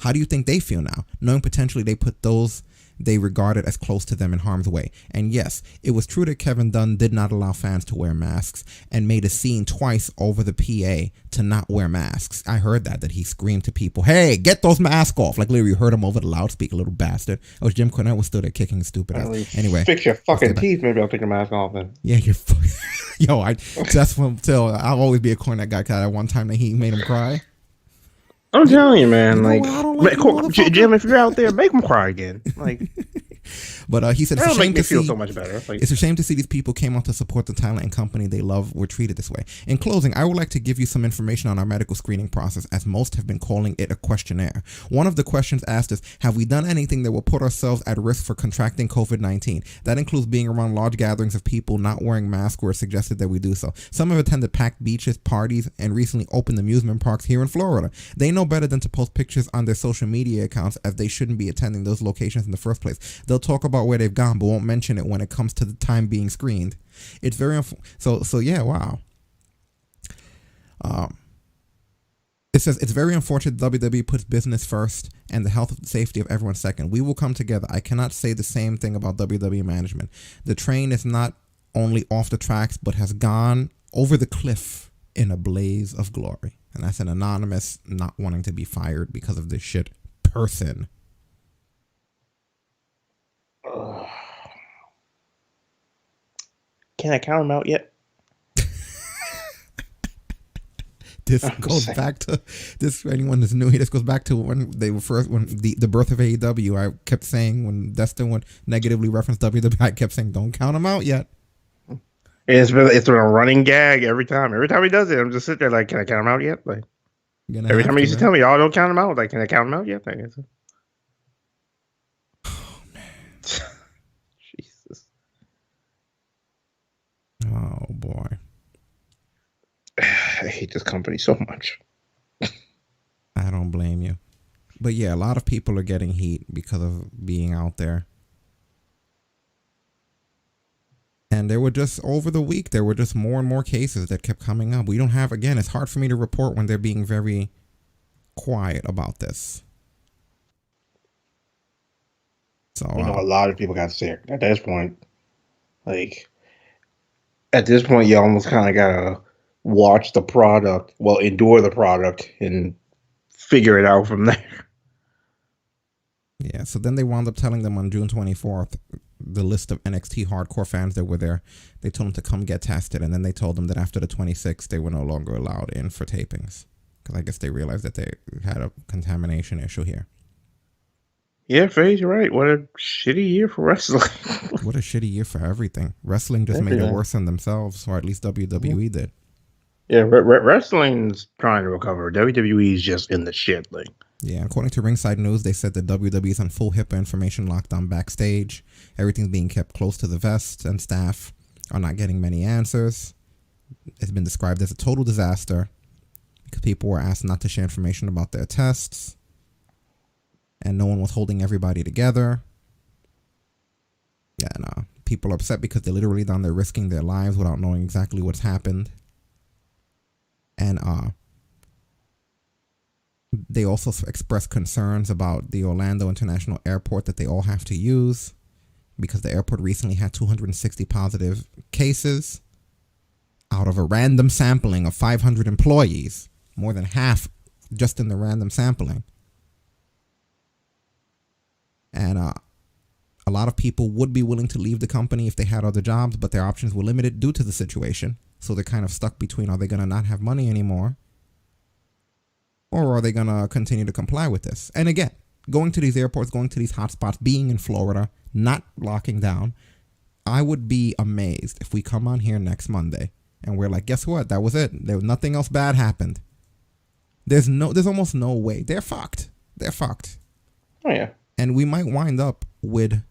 How do you think they feel now, knowing potentially they put those they regarded as close to them in harm's way? And yes, it was true that Kevin Dunn did not allow fans to wear masks and made a scene twice over the PA to not wear masks. I heard that he screamed to people, "Hey, get those masks off!" Like literally, you heard him over the loudspeaker, little bastard. Oh, Jim Cornette was still there kicking his stupid ass. Anyway, fix your fucking teeth. Maybe I'll take your mask off then. Yeah, you're. Yo, that's what I'll always be a Cornette guy. Cause at one time that he made him cry. I'm telling you, man. Jim, if you're out there, make him cry again. Like, but he said it's a shame to feel so much better. It's a shame to see these people came out to support the talent and company they love were treated this way. In closing, I would like to give you some information on our medical screening process, as most have been calling it a questionnaire. One of the questions asked is, have we done anything that will put ourselves at risk for contracting COVID-19? That includes being around large gatherings of people, not wearing masks, where it's suggested that we do so. Some have attended packed beaches, parties, and recently opened amusement parks here in Florida. They know better than to post pictures on their social media accounts, as they shouldn't be attending those locations in the first place. They'll talk about where they've gone, but won't mention it when it comes to the time being screened. It's very yeah, wow. It says it's very unfortunate WWE puts business first and the health and safety of everyone second. We will come together. I cannot say the same thing about WWE management. The train is not only off the tracks, but has gone over the cliff in a blaze of glory. And that's an anonymous, not wanting to be fired because of this shit person. Can I count them out yet? This goes back to this. For anyone that's new here, this goes back to when they were first, when the birth of AEW. I kept saying when Destin would negatively reference WWE, I kept saying, "Don't count them out yet." It's been a running gag every time. Every time he does it, I'm just sitting there like, "Can I count them out yet?" Like every time he used to tell me, "Y'all don't count them out." Like, "Can I count them out yet?" Like, oh man, Jesus. Oh boy. I hate this company so much. I don't blame you. But yeah, a lot of people are getting heat because of being out there. And there were just, over the week, there were just more and more cases that kept coming up. We don't have, again, it's hard for me to report when they're being very quiet about this. So a lot of people got sick at this point. Like, at this point, you almost kind of gotta watch the product, endure the product and figure it out from there. Yeah, so then they wound up telling them on June 24th, the list of NXT hardcore fans that were there, they told them to come get tested, and then they told them that after the 26th, they were no longer allowed in for tapings. Because I guess they realized that they had a contamination issue here. Yeah, FaZe, you're right. What a shitty year for wrestling. What a shitty year for everything. Wrestling just made it worse than themselves, or at least WWE did. Yeah, wrestling's trying to recover. WWE's just in the shit. Like, yeah, according to Ringside News, they said that WWE's on full HIPAA information lockdown backstage. Everything's being kept close to the vest, and staff are not getting many answers. It's been described as a total disaster because people were asked not to share information about their tests, and no one was holding everybody together. Yeah, no. People are upset because they're literally down there risking their lives without knowing exactly what's happened. And they also expressed concerns about the Orlando International Airport that they all have to use because the airport recently had 260 positive cases out of a random sampling of 500 employees, more than half just in the random sampling. And a lot of people would be willing to leave the company if they had other jobs, but their options were limited due to the situation. So they're kind of stuck between, are they going to not have money anymore? Or are they going to continue to comply with this? And again, going to these airports, going to these hotspots, being in Florida, not locking down, I would be amazed if we come on here next Monday and we're like, guess what? That was it. There was nothing else bad happened. There's almost no way. They're fucked. they're fucked. Oh yeah. And we might wind up with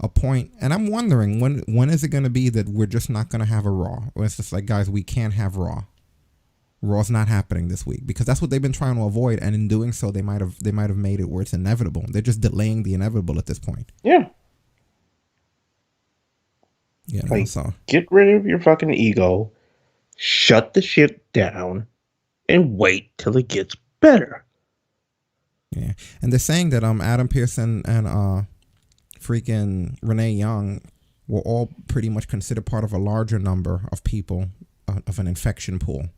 a point, and I'm wondering when is it going to be that we're just not going to have a Raw? Or it's just like, guys, we can't have Raw. Raw's not happening this week, because that's what they've been trying to avoid, and in doing so, they might have made it where it's inevitable. They're just delaying the inevitable at this point. Yeah. You know, like, so get rid of your fucking ego, shut the shit down, and wait till it gets better. yeah, and they're saying that Adam Pearson and freaking Renee Young were all pretty much considered part of a larger number of people of an infection pool.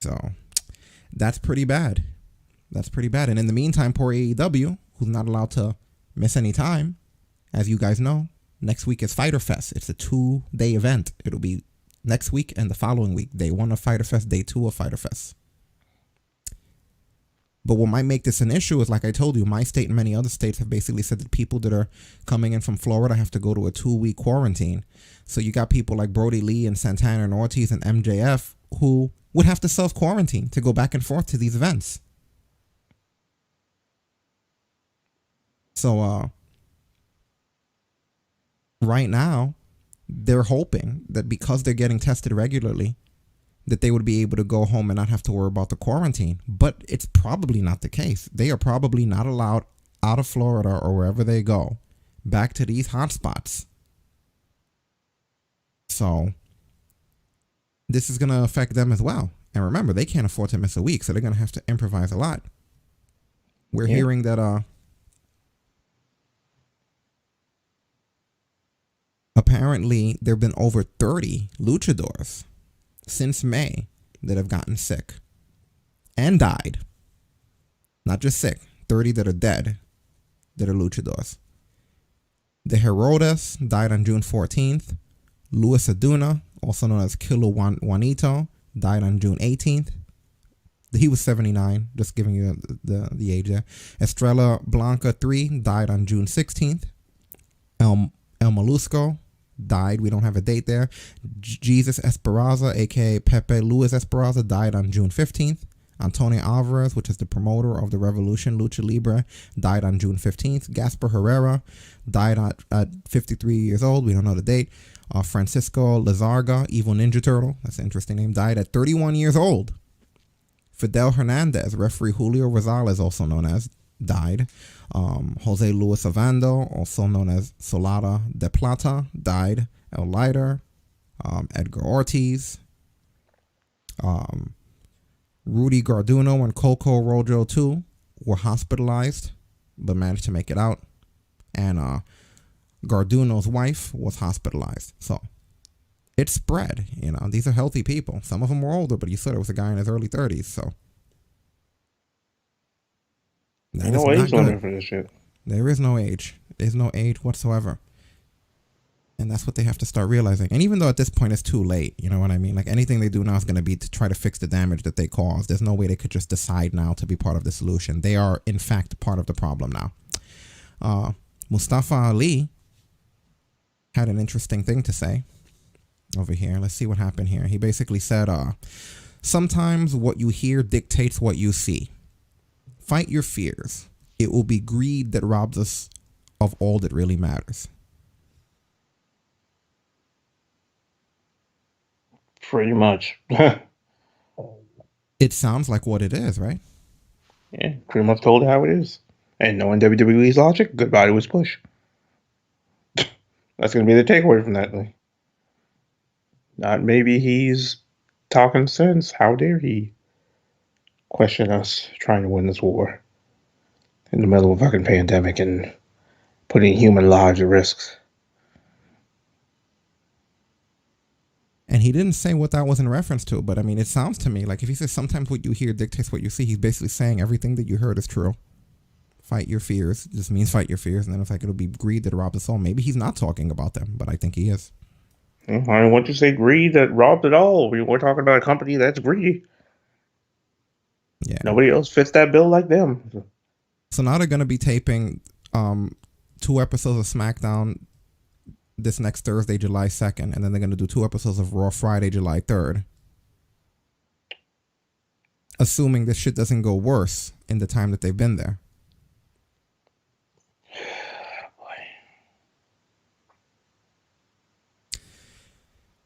So that's pretty bad. That's pretty bad. And in the meantime, poor AEW, who's not allowed to miss any time, as you guys know, next week is Fyter Fest. It's a 2-day event. It'll be next week and the following week. Day 1 of Fyter Fest, day 2 of Fyter Fest. But what might make this an issue is, like I told you, my state and many other states have basically said that people that are coming in from Florida have to go to a 2-week quarantine. So you got people like Brody Lee and Santana and Ortiz and MJF who would have to self-quarantine to go back and forth to these events. So right now, they're hoping that because they're getting tested regularly, that they would be able to go home and not have to worry about the quarantine. But it's probably not the case. They are probably not allowed out of Florida or wherever they go back to these hotspots. So this is going to affect them as well. And remember, they can't afford to miss a week, so they're going to have to improvise a lot. We're hearing that apparently there have been over 30 luchadors since May that have gotten sick and died. Not just sick, 30 that are dead that are luchadors. The Herodes died on June 14th. Luis Aduna, also known as Killer Juanito, died on June 18th. He was 79, just giving you the age there. Estrella Blanca 3 died on June 16th. El Molusco died. We don't have a date there. Jesus Esperanza, a.k.a. Pepe Luis Esperanza, died on June 15th. Antonio Alvarez, which is the promoter of the Revolution Lucha Libre, died on June 15th. Gaspar Herrera died at 53 years old. We don't know the date. Francisco Lazarga, Evil Ninja Turtle, that's an interesting name, died at 31 years old. Fidel Hernandez, referee Julio Rosales, also known as, died. Jose Luis Ovando, also known as Solada de Plata, died. El Leiter, Edgar Ortiz, Rudy Garduno and Coco Rojo too were hospitalized, but managed to make it out. And Garduno's wife was hospitalized. So it spread. You know, these are healthy people. Some of them were older, but you said it was a guy in his early 30s. So there's no age limit for this shit. There is no age. There's no age whatsoever. And that's what they have to start realizing. And even though at this point it's too late, you know what I mean? Like anything they do now is going to be to try to fix the damage that they caused. There's no way they could just decide now to be part of the solution. They are, in fact, part of the problem now. Mustafa Ali had an interesting thing to say over here. Let's see what happened here. He basically said, sometimes what you hear dictates what you see. Fight your fears. It will be greed that robs us of all that really matters. Pretty much. It sounds like what it is, right? Yeah, pretty much told how it is. And knowing WWE's logic, goodbye to his push. That's going to be the takeaway from that. Like, not maybe he's talking sense. How dare he question us trying to win this war in the middle of a fucking pandemic and putting human lives at risk. And he didn't say what that was in reference to, but I mean, it sounds to me like if he says sometimes what you hear dictates what you see, he's basically saying everything that you heard is true. Fight your fears just means fight your fears, and then it's like it'll be greed that robs us all. Maybe he's not talking about them, but I think he is. I don't want you to say greed that robbed it all. We're talking about a company that's greedy. Yeah. Nobody else fits that bill like them. So now they're going to be taping 2 episodes of SmackDown this next Thursday, July 2nd, and then they're going to do 2 episodes of Raw Friday, July 3rd. assuming this shit doesn't go worse in the time that they've been there.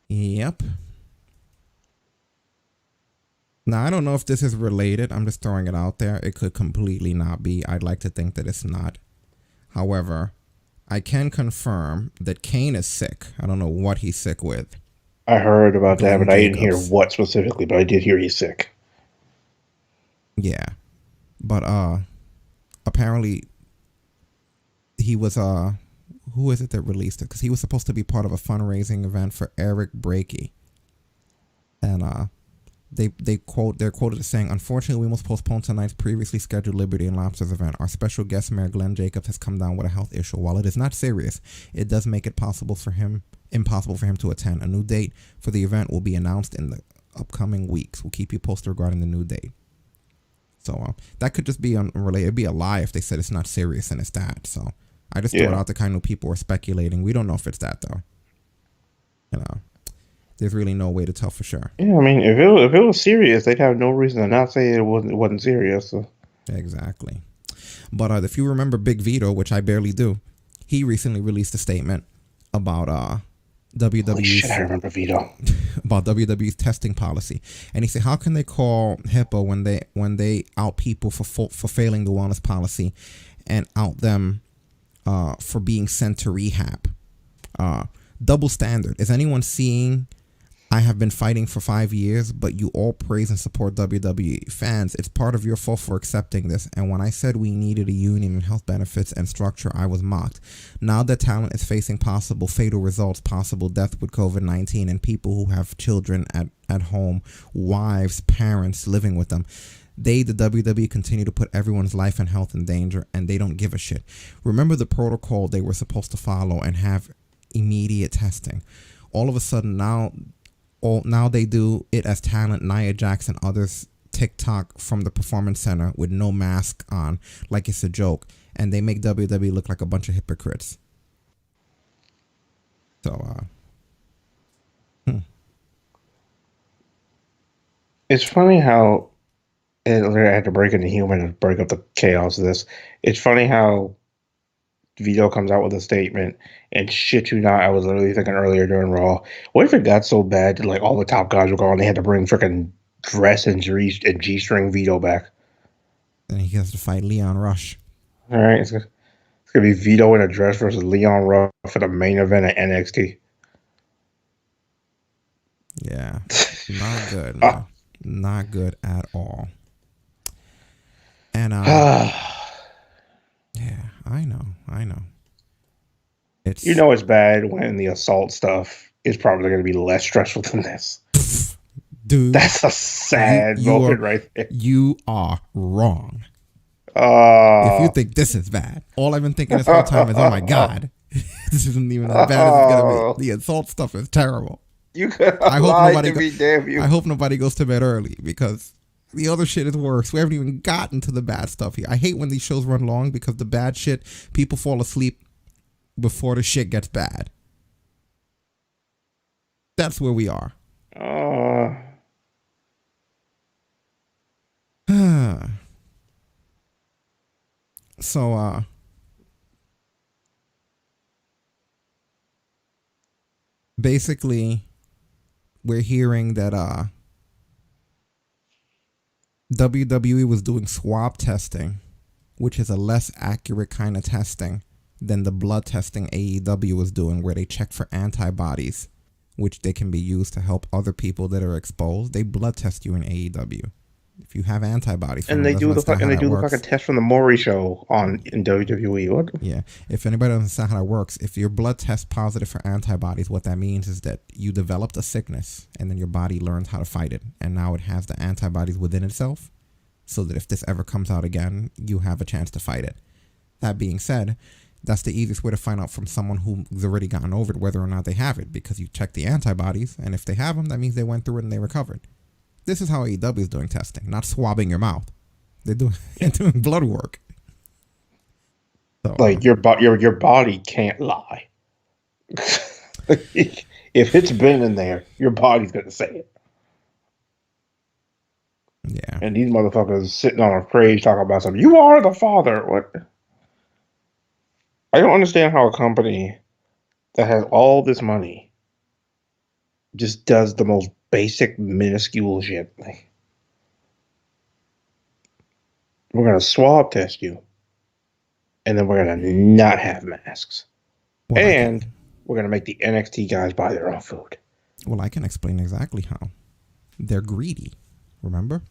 Yep. Now, I don't know if this is related. I'm just throwing it out there. It could completely not be. I'd like to think that it's not. However, I can confirm that Kane is sick. I don't know what he's sick with. I heard about that, but I didn't hear Jacobs. what specifically, but I did hear he's sick. Yeah. But apparently he was who is it that released it? Because he was supposed to be part of a fundraising event for Eric Brakey. And they're quoted as saying, "Unfortunately, we must postpone tonight's previously scheduled Liberty and Lobsters event. Our special guest mayor Glenn Jacobs has come down with a health issue. While it is not serious, it does make it impossible for him to attend. A new date for the event will be announced in the upcoming weeks. We'll keep you posted regarding the new date." So that could just be unrelated. It'd be a lie if they said it's not serious and it's that. So I just threw it out to kind of people are speculating. We don't know if it's that though. You know, there's really no way to tell for sure. Yeah, I mean, if it was serious, they'd have no reason to not say it wasn't serious. So. Exactly. But if you remember Big Vito, which I barely do, he recently released a statement about WWE's. Holy shit, I remember Vito. About WWE's testing policy, and he said, "How can they call HIPAA when they out people for failing the wellness policy, and out them for being sent to rehab? Double standard. Is anyone seeing? I have been fighting for 5 years, but you all praise and support WWE fans. It's part of your fault for accepting this. And when I said we needed a union and health benefits and structure, I was mocked. Now that talent is facing possible fatal results, possible death with COVID-19, and people who have children at home, wives, parents living with them, the WWE, continue to put everyone's life and health in danger, and they don't give a shit. Remember the protocol they were supposed to follow and have immediate testing. All of a sudden now they do it as talent, Nia Jax and others TikTok from the Performance Center with no mask on, like it's a joke, and they make WWE look like a bunch of hypocrites." So, It's funny how I had to break into human and break up the chaos of this. It's funny how Vito comes out with a statement, and shit you not, I was literally thinking earlier during Raw, what if it got so bad that like all the top guys were gone, they had to bring freaking dress and G-string Vito back? Then he has to fight Leon Rush. All right, it's gonna be Vito in a dress versus Leon Rush for the main event at NXT. Yeah, not good. No. Not good at all. And yeah, I know. It's it's bad when the assault stuff is probably going to be less stressful than this. Dude, that's a sad moment right there. You are wrong. If you think this is bad, all I've been thinking this whole time is, oh my god, this isn't even as bad as it's gonna be. The assault stuff is terrible. I hope nobody goes to bed early, because the other shit is worse. We haven't even gotten to the bad stuff here. I hate when these shows run long, because the bad shit, people fall asleep before the shit gets bad. That's where we are. So, basically, we're hearing that WWE was doing swab testing, which is a less accurate kind of testing than the blood testing AEW was doing, where they check for antibodies, which they can be used to help other people that are exposed. They blood test you in AEW if you have antibodies. And they do the fucking test from the Maury show in WWE. What? Yeah. If anybody doesn't understand how that works, if your blood tests positive for antibodies, what that means is that you developed a sickness, and then your body learns how to fight it, and now it has the antibodies within itself, so that if this ever comes out again, you have a chance to fight it. That being said, that's the easiest way to find out from someone who's already gotten over it whether or not they have it, because you check the antibodies, and if they have them, that means they went through it and they recovered. This is how AEW is doing testing, not swabbing your mouth. They're doing blood work. So, like your body can't lie. If it's been in there, your body's gonna say it. Yeah. And these motherfuckers sitting on a stage talking about something. You are the father. What? I don't understand how a company that has all this money just does the most basic, minuscule shit. Like, we're gonna swab test you, and then we're gonna not have masks, and we're gonna make the NXT guys buy their own food. Well, I can explain exactly how. They're greedy. Remember?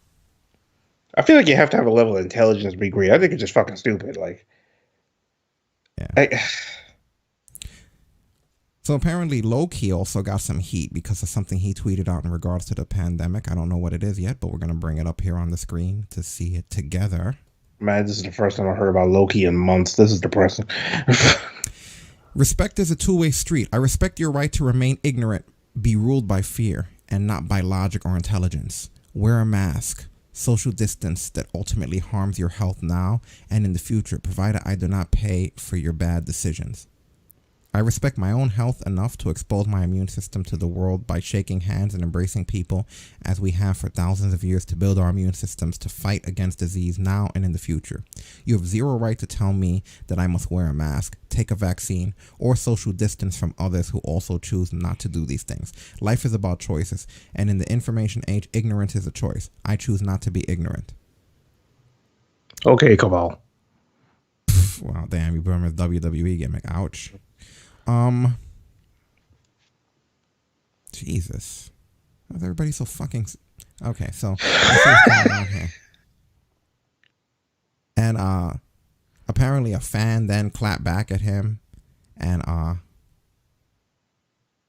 I feel like you have to have a level of intelligence to be greedy. I think it's just fucking stupid. Like, yeah. So apparently Loki also got some heat because of something he tweeted out in regards to the pandemic. I don't know what it is yet, but we're going to bring it up here on the screen to see it together. Man, this is the first time I heard about Loki in months. This is depressing. Respect is a two-way street. I respect your right to remain ignorant, be ruled by fear, and not by logic or intelligence. Wear a mask. Social distance that ultimately harms your health now and in the future, provided I do not pay for your bad decisions. I respect my own health enough to expose my immune system to the world by shaking hands and embracing people as we have for thousands of years to build our immune systems to fight against disease now and in the future. You have zero right to tell me that I must wear a mask, take a vaccine, or social distance from others who also choose not to do these things. Life is about choices, and in the information age, ignorance is a choice. I choose not to be ignorant. Okay, Cabal. Wow, damn, you put him as WWE gimmick. Ouch. Jesus. Why is everybody so fucking... Okay, so let's see what's going on here. And apparently a fan then clapped back at him, and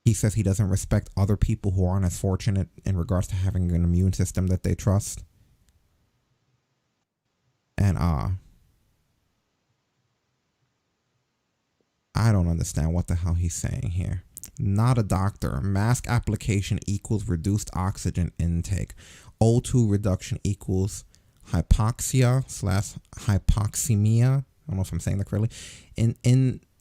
he says he doesn't respect other people who aren't as fortunate in regards to having an immune system that they trust. And I don't understand what the hell he's saying here. Not a doctor. Mask application equals reduced oxygen intake. O2 reduction equals hypoxia/hypoxemia. I don't know if I'm saying that correctly. In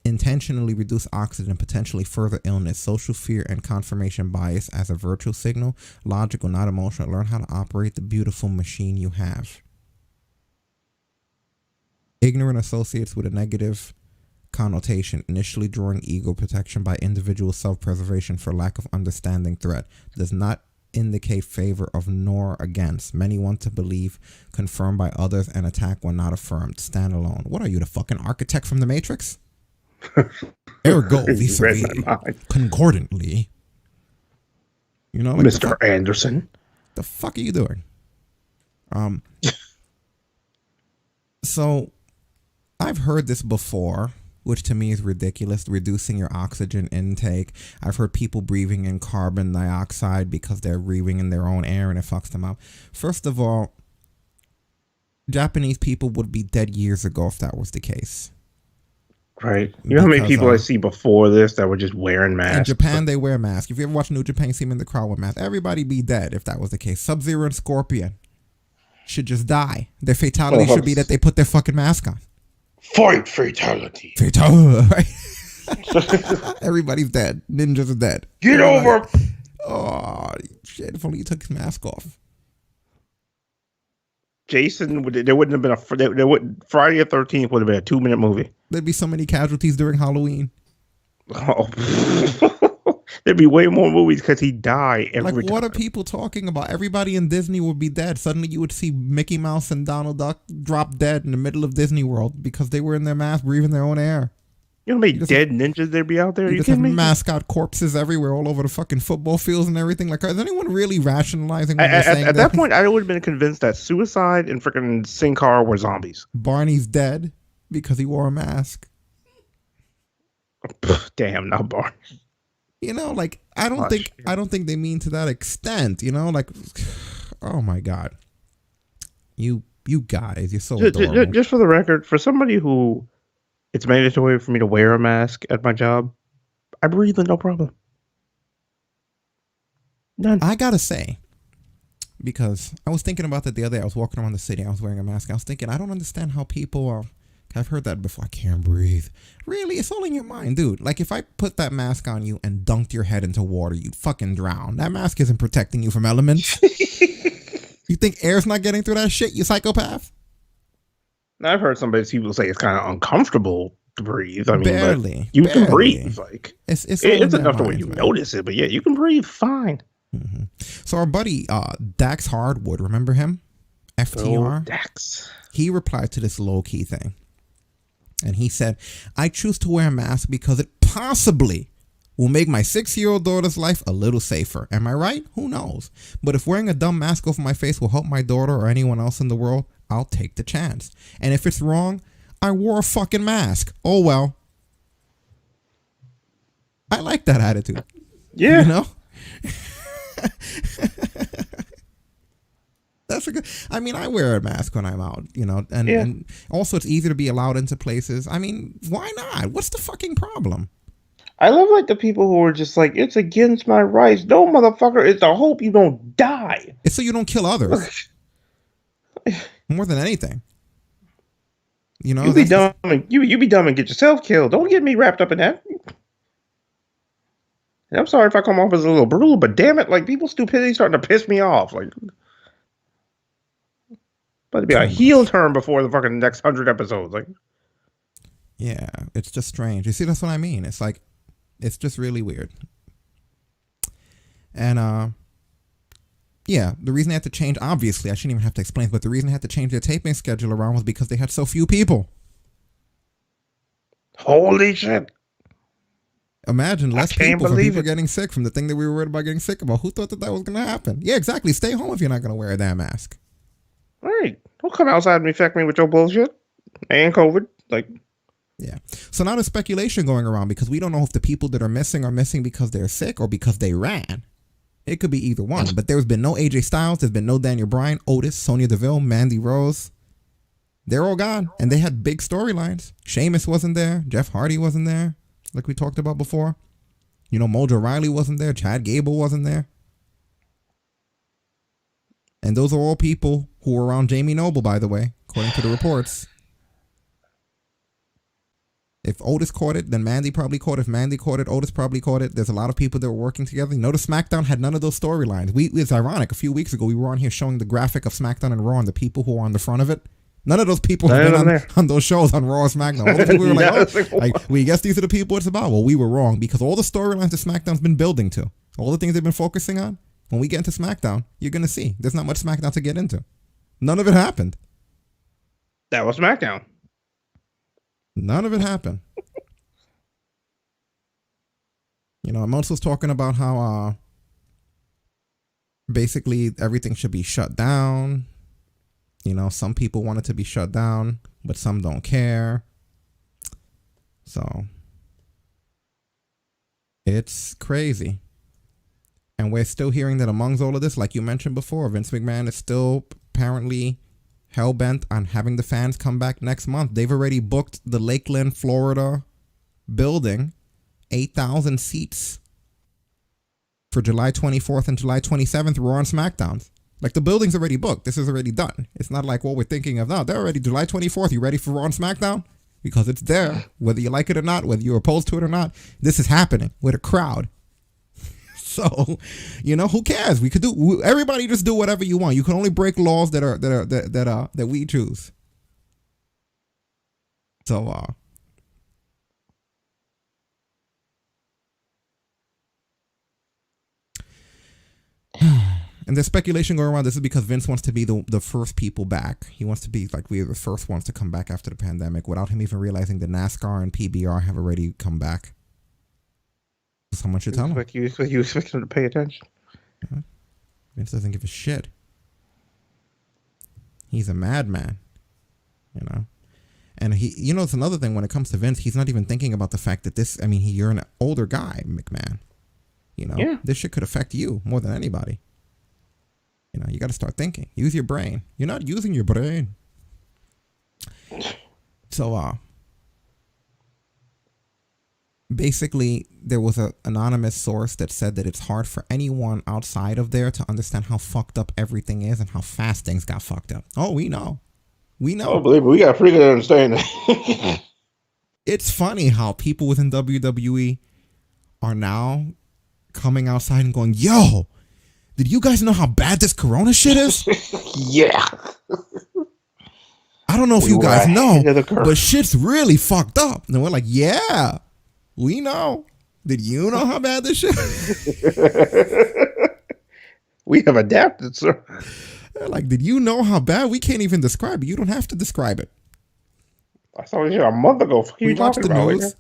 intentionally reduce oxygen, potentially further illness. Social fear and confirmation bias as a virtual signal. Logical, not emotional. Learn how to operate the beautiful machine you have. Ignorant associates with a negative connotation, initially drawing ego protection by individual self-preservation for lack of understanding threat, does not indicate favor of nor against. Many want to believe, confirmed by others, and attack when not affirmed. Stand alone. What are you, the fucking architect from the Matrix? Ergo vis-a-vis, concordantly. You know, like Mr. Anderson. The fuck are you doing? So I've heard this before, which to me is ridiculous, reducing your oxygen intake. I've heard people breathing in carbon dioxide because they're breathing in their own air and it fucks them up. First of all, Japanese people would be dead years ago if that was the case. Right. You know how many people I see before this that were just wearing masks? In Japan, they wear masks. If you ever watch New Japan, you see them in the crowd with masks. Everybody be dead if that was the case. Sub-Zero and Scorpion should just die. Their fatality should be that they put their fucking mask on. Fight fatality. Fatality. Right? Everybody's dead. Ninjas are dead. Get over. Oh, shit. If only you took his mask off. Jason, there wouldn't have been Friday the 13th would have been a 2-minute movie. There'd be so many casualties during Halloween. Oh. There'd be way more movies because he'd die every time. What are people talking about? Everybody in Disney would be dead. Suddenly you would see Mickey Mouse and Donald Duck drop dead in the middle of Disney World because they were in their mask breathing their own air. You know how many dead ninjas there'd be out there? You just have mascot corpses everywhere, all over the fucking football fields and everything. Like, is anyone really rationalizing what they're saying? At that point, I would have been convinced that Suicide and freaking Sin Cara were zombies. Barney's dead because he wore a mask. Damn, not Barney. You know, like, I don't think they mean to that extent, you know, like, oh my God. You guys, you're so adorable. Just for the record, for somebody who it's mandatory for me to wear a mask at my job, I breathe with no problem. None. I gotta say, because I was thinking about that the other day. I was walking around the city. I was wearing a mask. I was thinking, I don't understand how people are. I've heard that before. I can't breathe. Really? It's all in your mind, dude. Like, if I put that mask on you and dunked your head into water, you'd fucking drown. That mask isn't protecting you from elements. You think air's not getting through that shit, you psychopath? I've heard some people say it's kind of uncomfortable to breathe. I mean, barely. You can breathe. Like it's enough to where you notice it, but yeah, you can breathe fine. Mm-hmm. So our buddy Dax Hardwood, remember him? FTR? Oh, Dax. He replied to this low-key thing. And he said, I choose to wear a mask because it possibly will make my 6-year-old daughter's life a little safer. Am I right? Who knows? But if wearing a dumb mask over my face will help my daughter or anyone else in the world, I'll take the chance. And if it's wrong, I wore a fucking mask. Oh well. I like that attitude. Yeah. You know? That's a good. I mean, I wear a mask when I'm out, you know, and also it's easy to be allowed into places. I mean, why not? What's the fucking problem? I love like the people who are just like, it's against my rights. No, motherfucker, it's to hope you don't die. It's so you don't kill others. More than anything. You know, you be dumb and you be dumb and get yourself killed. Don't get me wrapped up in that. And I'm sorry if I come off as a little brutal, but damn it, like people's stupidity starting to piss me off. Like, but to be a heel turn before the fucking next 100 episodes. Like, yeah, it's just strange. You see, that's what I mean. It's like, it's just really weird. And yeah, the reason they had to change, obviously, I shouldn't even have to explain, but the reason they had to change their taping schedule around was because they had so few people. Holy shit. Imagine less people from people getting sick from the thing that we were worried about getting sick about. Who thought that was going to happen? Yeah, exactly. Stay home if you're not going to wear a damn mask. Right. Don't come outside and infect me with your bullshit. And COVID. Like, yeah. So now there's speculation going around because we don't know if the people that are missing because they're sick or because they ran. It could be either one. But there's been no AJ Styles. There's been no Daniel Bryan, Otis, Sonya Deville, Mandy Rose. They're all gone. And they had big storylines. Sheamus wasn't there. Jeff Hardy wasn't there, like we talked about before. You know, Mojo Riley wasn't there. Chad Gable wasn't there. And those are all people who were around Jamie Noble, by the way, according to the reports. If Otis caught it, then Mandy probably caught it. If Mandy caught it, Otis probably caught it. There's a lot of people that were working together. You notice SmackDown had none of those storylines. It's ironic. A few weeks ago, we were on here showing the graphic of SmackDown and Raw and the people who were on the front of it. None of those people have been on those shows on Raw or SmackDown. All the people were like, we guess these are the people it's about. Well, we were wrong because all the storylines that SmackDown's been building to, all the things they've been focusing on, when we get into SmackDown, you're going to see there's not much SmackDown to get into. None of it happened. That was SmackDown. None of it happened. You know, I'm also talking about how basically everything should be shut down. You know, some people want it to be shut down, but some don't care. So it's crazy. And we're still hearing that amongst all of this, like you mentioned before, Vince McMahon is still apparently hell-bent on having the fans come back next month. They've already booked the Lakeland, Florida building, 8,000 seats for July 24th and July 27th, Raw and SmackDowns. Like, the building's already booked. This is already done. It's not like what we're thinking of now. They're already July 24th. You ready for Raw and SmackDown? Because it's there. Whether you like it or not, whether you're opposed to it or not, this is happening with a crowd. So, you know, who cares? We could do. Everybody just do whatever you want. You can only break laws that we choose. So, and there's speculation going around. This is because Vince wants to be the first people back. He wants to be like we are the first ones to come back after the pandemic, without him even realizing that NASCAR and PBR have already come back. Someone should tell him. You expect him to pay attention. Yeah. Vince doesn't give a shit. He's a madman, you know. And he, you know, it's another thing when it comes to Vince. He's not even thinking about the fact that this. I mean, you're an older guy, McMahon. You know, this shit could affect you more than anybody. You know, you got to start thinking. Use your brain. You're not using your brain. So, basically, there was an anonymous source that said that it's hard for anyone outside of there to understand how fucked up everything is and how fast things got fucked up. Oh, we know. We know. Oh, believe me, we got a pretty good understanding. It's funny how people within WWE are now coming outside and going, yo, did you guys know how bad this corona shit is? Yeah. I don't know if We you were guys know, ahead of the curve. but shit's really fucked up. And we're like, yeah, we know. Did you know how bad this shit is? We have adapted, sir. They're like, did you know how bad? We can't even describe it. You don't have to describe it. I saw this shit a month ago. What are you Watched talking the about? news.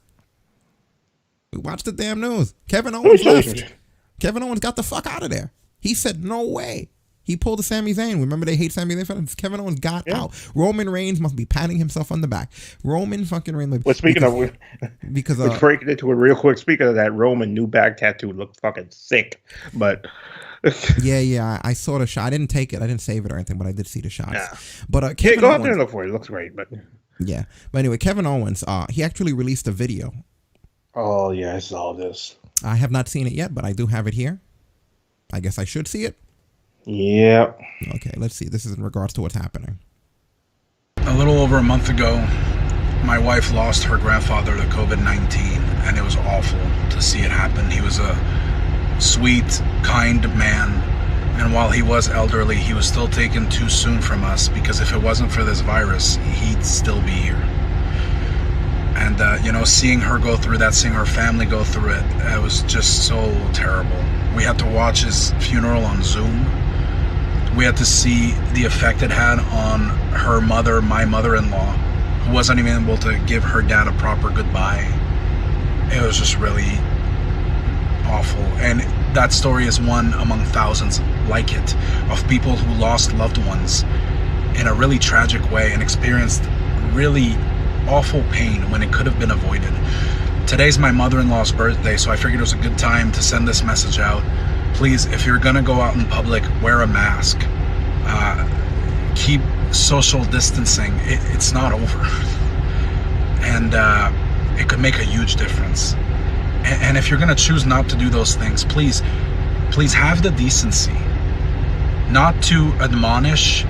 We watched the damn news. Kevin Owens left. Kevin Owens got the fuck out of there. He said, no way. He pulled a Sami Zayn. Remember they hate Sami Zayn? Kevin Owens got out. Roman Reigns must be patting himself on the back. Roman fucking Reigns. Well, speaking of, because let's break it into it real quick. Speaking of that, Roman new back tattoo looked fucking sick. But yeah, I saw the shot. I didn't take it. I didn't save it or anything, but I did see the shots. Yeah. But Kevin go Owens, out there and look for it. It looks great. But yeah. But anyway, Kevin Owens, he actually released a video. Oh yeah, I saw this. I have not seen it yet, but I do have it here. I guess I should see it. Yeah. Okay, let's see. This is in regards to what's happening. A little over a month ago, my wife lost her grandfather to COVID-19, and it was awful to see it happen. He was a sweet, kind man, and while he was elderly, he was still taken too soon from us, because if it wasn't for this virus, he'd still be here. And, seeing her go through that, seeing her family go through it, it was just so terrible. We had to watch his funeral on Zoom. We had to see the effect it had on her mother, my mother-in-law, who wasn't even able to give her dad a proper goodbye. It was just really awful. And that story is one among thousands like it, of people who lost loved ones in a really tragic way and experienced really awful pain when it could have been avoided. Today's my mother-in-law's birthday, so I figured it was a good time to send this message out. Please, if you're gonna go out in public, wear a mask. Keep social distancing. It's not over. And it could make a huge difference. And if you're gonna choose not to do those things, please have the decency not to admonish,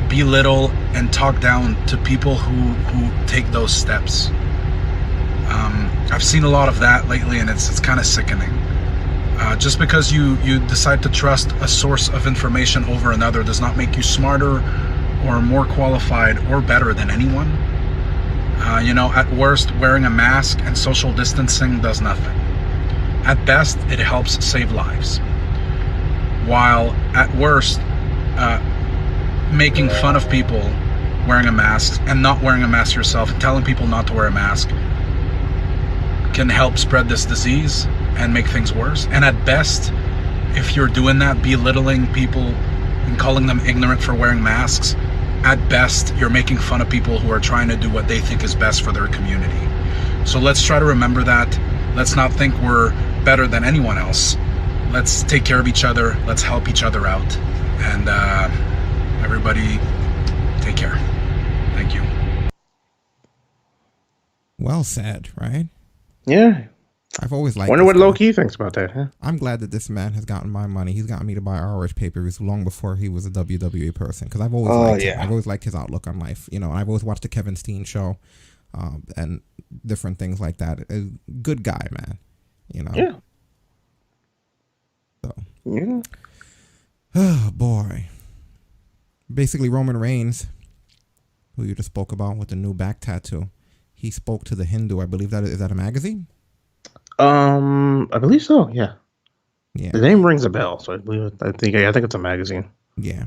belittle, and talk down to people who take those steps. I've seen a lot of that lately, and it's kind of sickening. Just because you decide to trust a source of information over another does not make you smarter or more qualified or better than anyone. At worst, wearing a mask and social distancing does nothing. At best, it helps save lives. While at worst, making fun of people wearing a mask and not wearing a mask yourself and telling people not to wear a mask can help spread this disease and make things worse. And at best, if you're doing that, belittling people and calling them ignorant for wearing masks, at best, you're making fun of people who are trying to do what they think is best for their community. So let's try to remember that. Let's not think we're better than anyone else. Let's take care of each other. Let's help each other out. And everybody, take care. Thank you. Well said, right? Yeah. I've always liked. Wonder what Low Key thinks about that, huh? I'm glad that this man has gotten my money. He's gotten me to buy ROH pay-per-views long before he was a WWE person. Because I've always liked him. I've always liked his outlook on life. And I've always watched the Kevin Steen show, and different things like that. A good guy, man. Yeah. So. Yeah. Oh boy. Basically, Roman Reigns, who you just spoke about with the new back tattoo, he spoke to the Hindu. I believe is that a magazine? I believe so. Yeah. Yeah. The name rings a bell, so I think it's a magazine. Yeah.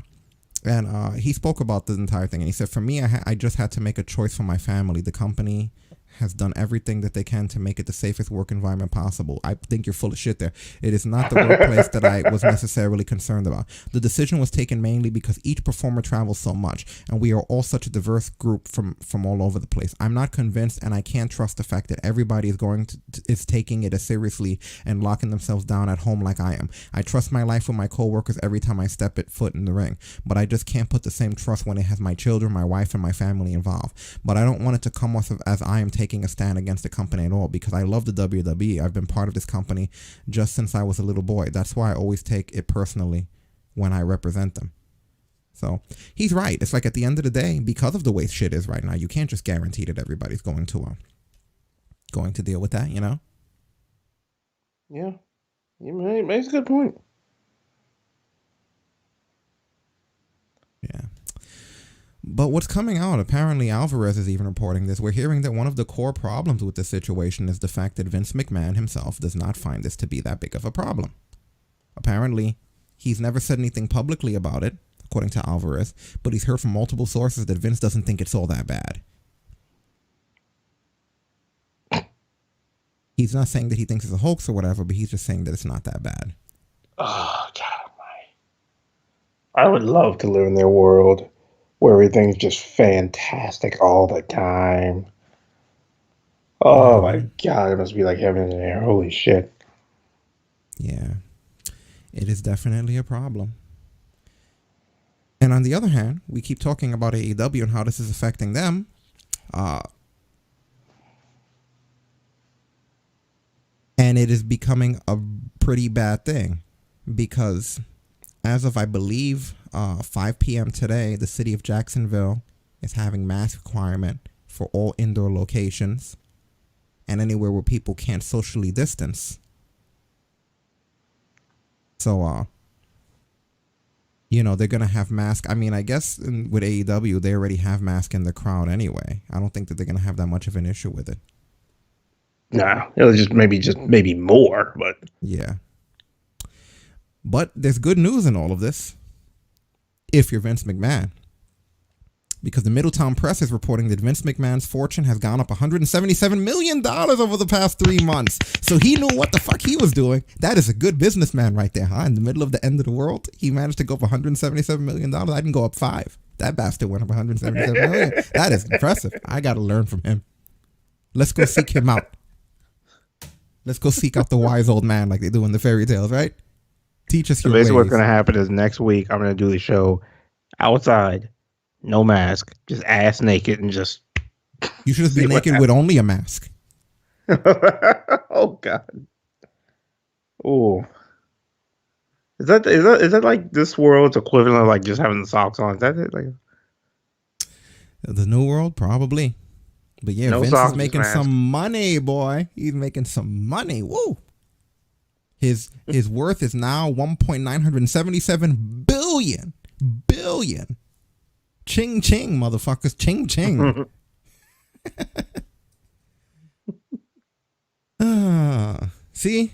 And he spoke about the entire thing, and he said, "For me, I just had to make a choice for my family. The company has done everything that they can to make it the safest work environment possible. I think you're full of shit there. It is not the workplace that I was necessarily concerned about. The decision was taken mainly because each performer travels so much, and we are all such a diverse group from all over the place. I'm not convinced, and I can't trust the fact that everybody is taking it as seriously and locking themselves down at home like I am. I trust my life with my coworkers every time I step foot in the ring, but I just can't put the same trust when it has my children, my wife, and my family involved. But I don't want it to come off as I am taking a stand against the company at all, because I love the WWE. I've been part of this company just since I was a little boy. That's why I always take it personally when I represent them." So he's right. It's like at the end of the day, because of the way shit is right now, you can't just guarantee that everybody's going to deal with that, Yeah. You makes a good point. Yeah. But what's coming out, apparently Alvarez is even reporting this. We're hearing that one of the core problems with this situation is the fact that Vince McMahon himself does not find this to be that big of a problem. Apparently, he's never said anything publicly about it, according to Alvarez, but he's heard from multiple sources that Vince doesn't think it's all that bad. He's not saying that he thinks it's a hoax or whatever, but he's just saying that it's not that bad. Oh, God. I would love to live in their world where everything's just fantastic all the time. Oh, my God. It must be like heaven in there. Holy shit. Yeah. It is definitely a problem. And on the other hand, we keep talking about AEW and how this is affecting them. And it is becoming a pretty bad thing because as of, I believe, 5 p.m. today, the city of Jacksonville is having mask requirement for all indoor locations and anywhere where people can't socially distance. So, they're going to have masks. I mean, I guess with AEW, they already have masks in the crowd anyway. I don't think that they're going to have that much of an issue with it. Nah, it was just maybe more, but yeah. But there's good news in all of this. If you're Vince McMahon, because the Middletown Press is reporting that Vince McMahon's fortune has gone up $177 million over the past 3 months. So he knew what the fuck he was doing. That is a good businessman right there, huh? In the middle of the end of the world, he managed to go up $177 million. I didn't go up 5. That bastard went up $177 million. That is impressive. I got to learn from him. Let's go seek him out. Let's go seek out the wise old man like they do in the fairy tales, right? Teach us your ways. Basically, what's going to happen is next week I'm going to do the show outside, no mask, just ass naked, and just. You should just be naked with only a mask. Oh God. Oh. Is that like this world's equivalent of like just having the socks on? Is that it? Like the new world, probably. But yeah, no Vince is making mask. some money, boy. He's making some money. Woo! His worth is now $1.977 billion. Ching ching, motherfuckers. Ching ching. See?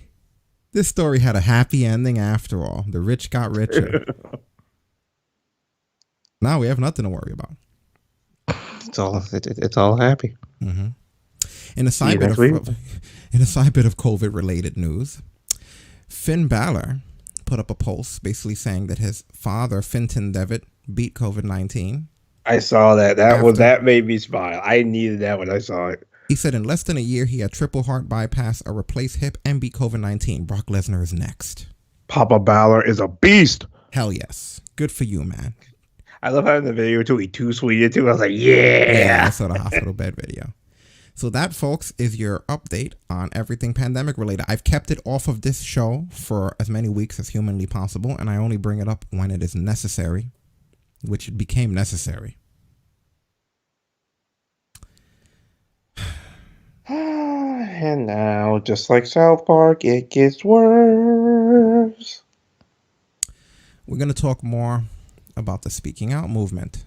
This story had a happy ending after all. The rich got richer. Now we have nothing to worry about. It's all happy. Mm-hmm. In a side bit of COVID related news, Finn Balor put up a post basically saying that his father, Finton Devitt, beat COVID-19. I saw that. That made me smile. I needed that when I saw it. He said in less than a year he had triple heart bypass, a replaced hip, and beat COVID-19. Brock Lesnar is next. Papa Balor is a beast. Hell yes. Good for you, man. I love how in the video too he too sweeted too. I was like, yeah. I saw the hospital bed video. So that, folks, is your update on everything pandemic related. I've kept it off of this show for as many weeks as humanly possible, and I only bring it up when it is necessary, which it became necessary. And now, just like South Park, it gets worse. We're going to talk more about the Speaking Out movement.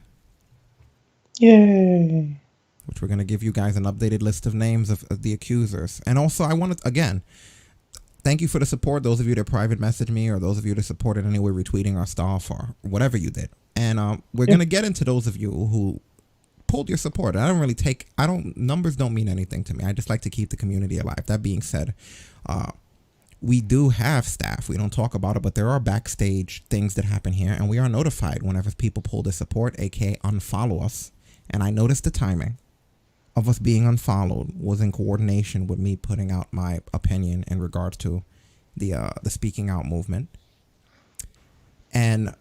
Yay. Which we're going to give you guys an updated list of names of the accusers. And also, I want to, again, thank you for the support. Those of you that private messaged me, or those of you that supported anyway, retweeting our stuff, or whatever you did. And we're going to get into those of you who pulled your support. Numbers don't mean anything to me. I just like to keep the community alive. That being said, we do have staff. We don't talk about it, but there are backstage things that happen here, and we are notified whenever people pull their support, aka unfollow us. And I noticed the timing of us being unfollowed was in coordination with me putting out my opinion in regards to the Speaking Out movement. And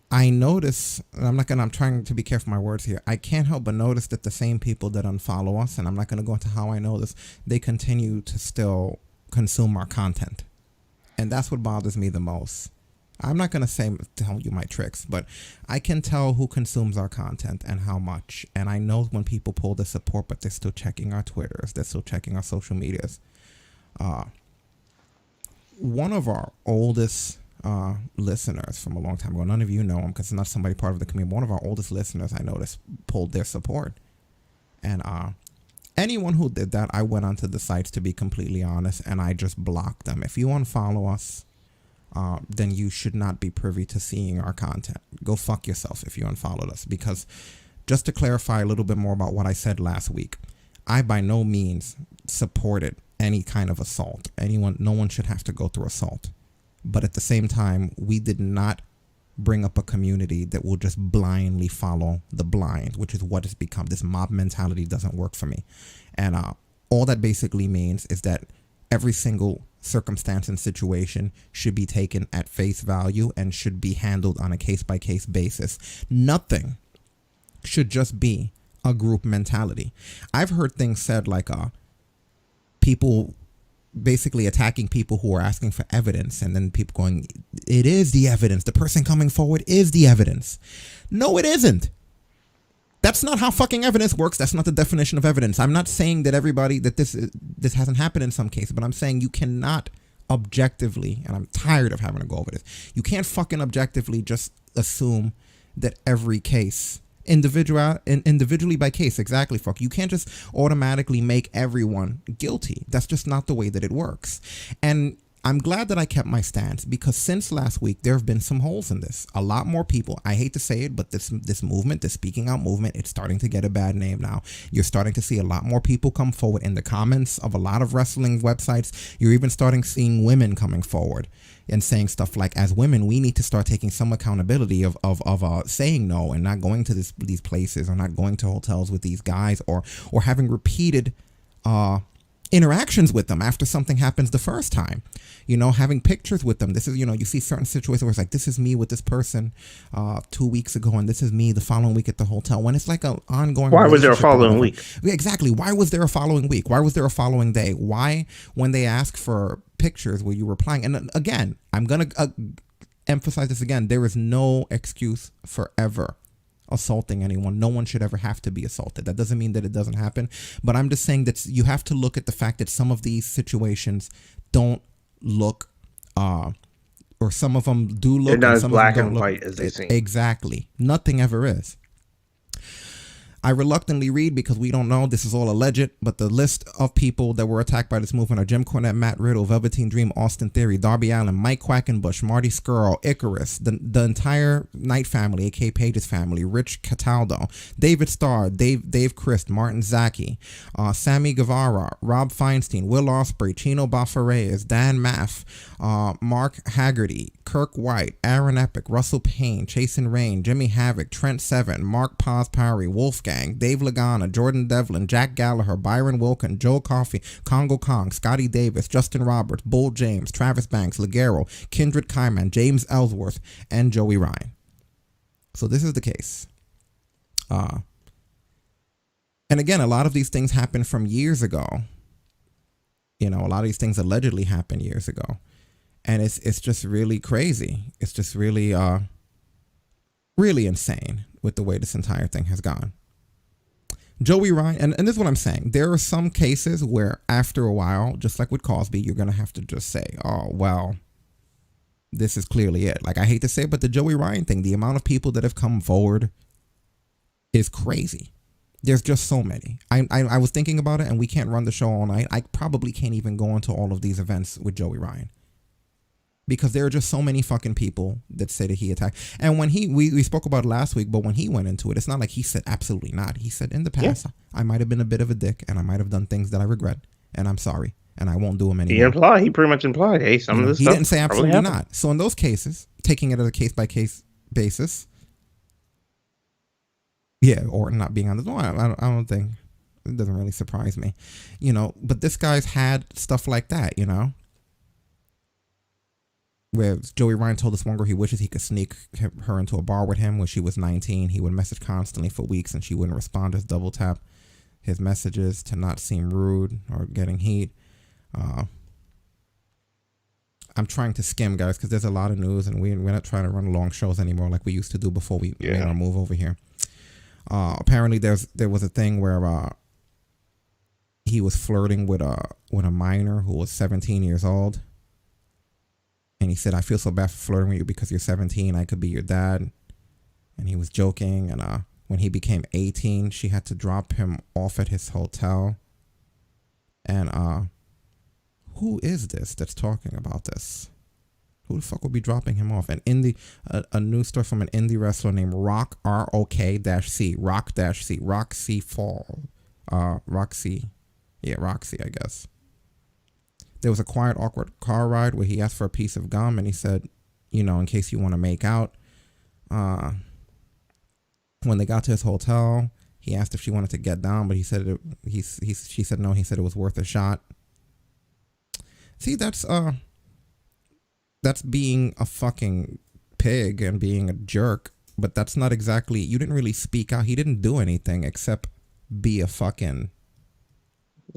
I notice, and I'm trying to be careful with my words here. I can't help but notice that the same people that unfollow us, and I'm not going to go into how I know this, they continue to still consume our content. And that's what bothers me the most. I'm not going to tell you my tricks, but I can tell who consumes our content and how much. And I know when people pull the support, but they're still checking our Twitters. They're still checking our social medias. One of our oldest listeners from a long time ago. None of you know him because it's not somebody part of the community. One of our oldest listeners I noticed pulled their support. And anyone who did that, I went onto the sites, to be completely honest, and I just blocked them. If you unfollow us, then you should not be privy to seeing our content. Go fuck yourself if you unfollowed us. Because just to clarify a little bit more about what I said last week, I by no means supported any kind of assault. No one should have to go through assault. But at the same time, we did not bring up a community that will just blindly follow the blind, which is what it's become. This mob mentality doesn't work for me. And all that basically means is that every single circumstance and situation should be taken at face value and should be handled on a case-by-case basis. Nothing should just be a group mentality. I've heard things said like people basically attacking people who are asking for evidence, and then people going, it is the evidence. The person coming forward is the evidence. No, it isn't. That's not how fucking evidence works. That's not the definition of evidence. I'm not saying that everybody, that this hasn't happened in some cases, but I'm saying you cannot objectively, and I'm tired of having to go over this, you can't fucking objectively just assume that every case, individually by case, exactly, fuck. You can't just automatically make everyone guilty. That's just not the way that it works. And I'm glad that I kept my stance, because since last week, there have been some holes in this. A lot more people, I hate to say it, but this movement, this speaking out movement, it's starting to get a bad name now. You're starting to see a lot more people come forward in the comments of a lot of wrestling websites. You're even starting seeing women coming forward and saying stuff like, as women, we need to start taking some accountability of saying no and not going to these places, or not going to hotels with these guys, or having repeated interactions with them after something happens the first time, having pictures with them. This is, you see certain situations where it's like, this is me with this person 2 weeks ago, and this is me the following week at the hotel, when it's like an ongoing. Why was there a following week? Yeah, exactly. Why was there a following week? Why was there a following day? Why, when they ask for pictures, were you replying? And again, I'm going to emphasize this again. There is no excuse for ever assaulting anyone. No one should ever have to be assaulted. That doesn't mean that it doesn't happen, but I'm just saying that you have to look at the fact that some of these situations don't look or some of them do look, they're not and as some black of them and don't white look. as they seem. Exactly. Nothing ever is. I reluctantly read, because we don't know, this is all alleged, but the list of people that were attacked by this movement are Jim Cornette, Matt Riddle, Velveteen Dream, Austin Theory, Darby Allin, Mike Quackenbush, Marty Scurll, Icarus, the entire Knight family, aka Page's family, Rich Cataldo, David Starr, Dave Christ, Martin Zaki, Sammy Guevara, Rob Feinstein, Will Ospreay, Chino Baffarez, Dan Maff, Mark Haggerty, Kirk White, Aaron Epic, Russell Payne, Chasen Rain, Jimmy Havoc, Trent Seven, Mark Paz Parry, Wolfgang, Dave Lagana, Jordan Devlin, Jack Gallagher, Byron Wilkin, Joe Coffey, Congo Kong, Scotty Davis, Justin Roberts, Bull James, Travis Banks, Ligero, Kindred Kaiman, James Ellsworth, and Joey Ryan. So this is the case. And again, a lot of these things happened from years ago. A lot of these things allegedly happened years ago. And it's just really crazy. It's just really, really insane with the way this entire thing has gone. Joey Ryan, and this is what I'm saying. There are some cases where after a while, just like with Cosby, you're going to have to just say, oh, well, this is clearly it. Like, I hate to say it, but the Joey Ryan thing, the amount of people that have come forward is crazy. There's just so many. I was thinking about it, and we can't run the show all night. I probably can't even go into all of these events with Joey Ryan, because there are just so many fucking people that say that he attacked. And when we spoke about it last week, but when he went into it, it's not like he said absolutely not. He said in the past, I might have been a bit of a dick, and I might have done things that I regret, and I'm sorry, and I won't do them anymore. He pretty much implied, hey, some of this stuff. He didn't say absolutely not. So in those cases, taking it as a case-by-case basis, yeah, or not being on the door, I don't think, it doesn't really surprise me, but this guy's had stuff like that, where Joey Ryan told this one girl he wishes he could sneak her into a bar with him when she was 19. He would message constantly for weeks and she wouldn't respond. Just double tap his messages to not seem rude or getting heat. I'm trying to skim, guys, because there's a lot of news, and we're not trying to run long shows anymore like we used to do before we made our move over here. Apparently there was a thing where he was flirting with a minor who was 17 years old. And he said, I feel so bad for flirting with you because you're 17. I could be your dad. And he was joking. And when he became 18, she had to drop him off at his hotel. And who is this that's talking about this? Who the fuck would be dropping him off? An indie, a news story from an indie wrestler named Rock, ROK-C, Rock-C, Roxy Fall. Roxy, I guess. There was a quiet, awkward car ride where he asked for a piece of gum and he said, you know, in case you want to make out. When they got to his hotel, he asked if she wanted to get down, but she said no. He said it was worth a shot. See, that's being a fucking pig and being a jerk, but that's not exactly, you didn't really speak out. He didn't do anything except be a fucking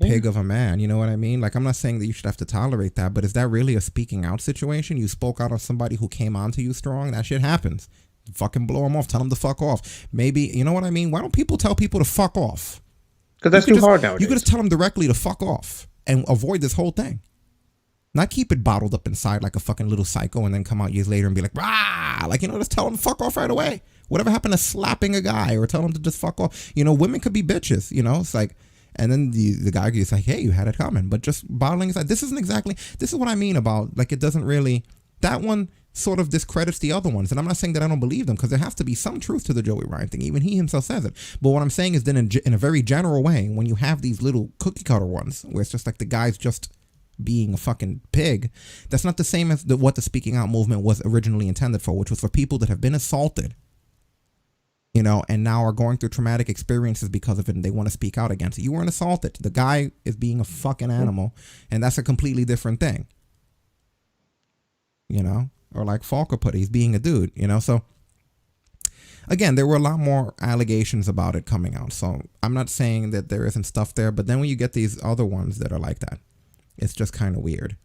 pig of a man. You know what I mean? Like, I'm not saying that you should have to tolerate that, but is that really a speaking out situation? You spoke out on somebody who came on to you strong? That shit happens. Fucking blow them off. Tell them to fuck off. Maybe, you know what I mean? Why don't people tell people to fuck off? Because that's too hard nowadays. You could just tell them directly to fuck off and avoid this whole thing. Not keep it bottled up inside like a fucking little psycho and then come out years later and be like, rah! Like, you know, just tell them to fuck off right away. Whatever happened to slapping a guy or tell them to just fuck off? You know, women could be bitches, you know? It's like, and then the guy is like, hey, you had it coming. But just bottling aside, this is what I mean about, like, it doesn't really, that one sort of discredits the other ones. And I'm not saying that I don't believe them, because there has to be some truth to the Joey Ryan thing. Even he himself says it. But what I'm saying is then in a very general way, when you have these little cookie cutter ones where it's just like the guy's just being a fucking pig, that's not the same as what the speaking out movement was originally intended for, which was for people that have been assaulted, you know, and now are going through traumatic experiences because of it, and they want to speak out against it. You weren't assaulted. The guy is being a fucking animal, and that's a completely different thing, you know? Or like Falker put it, he's being a dude, you know? So again, there were a lot more allegations about it coming out, so I'm not saying that there isn't stuff there, but then when you get these other ones that are like that, it's just kind of weird.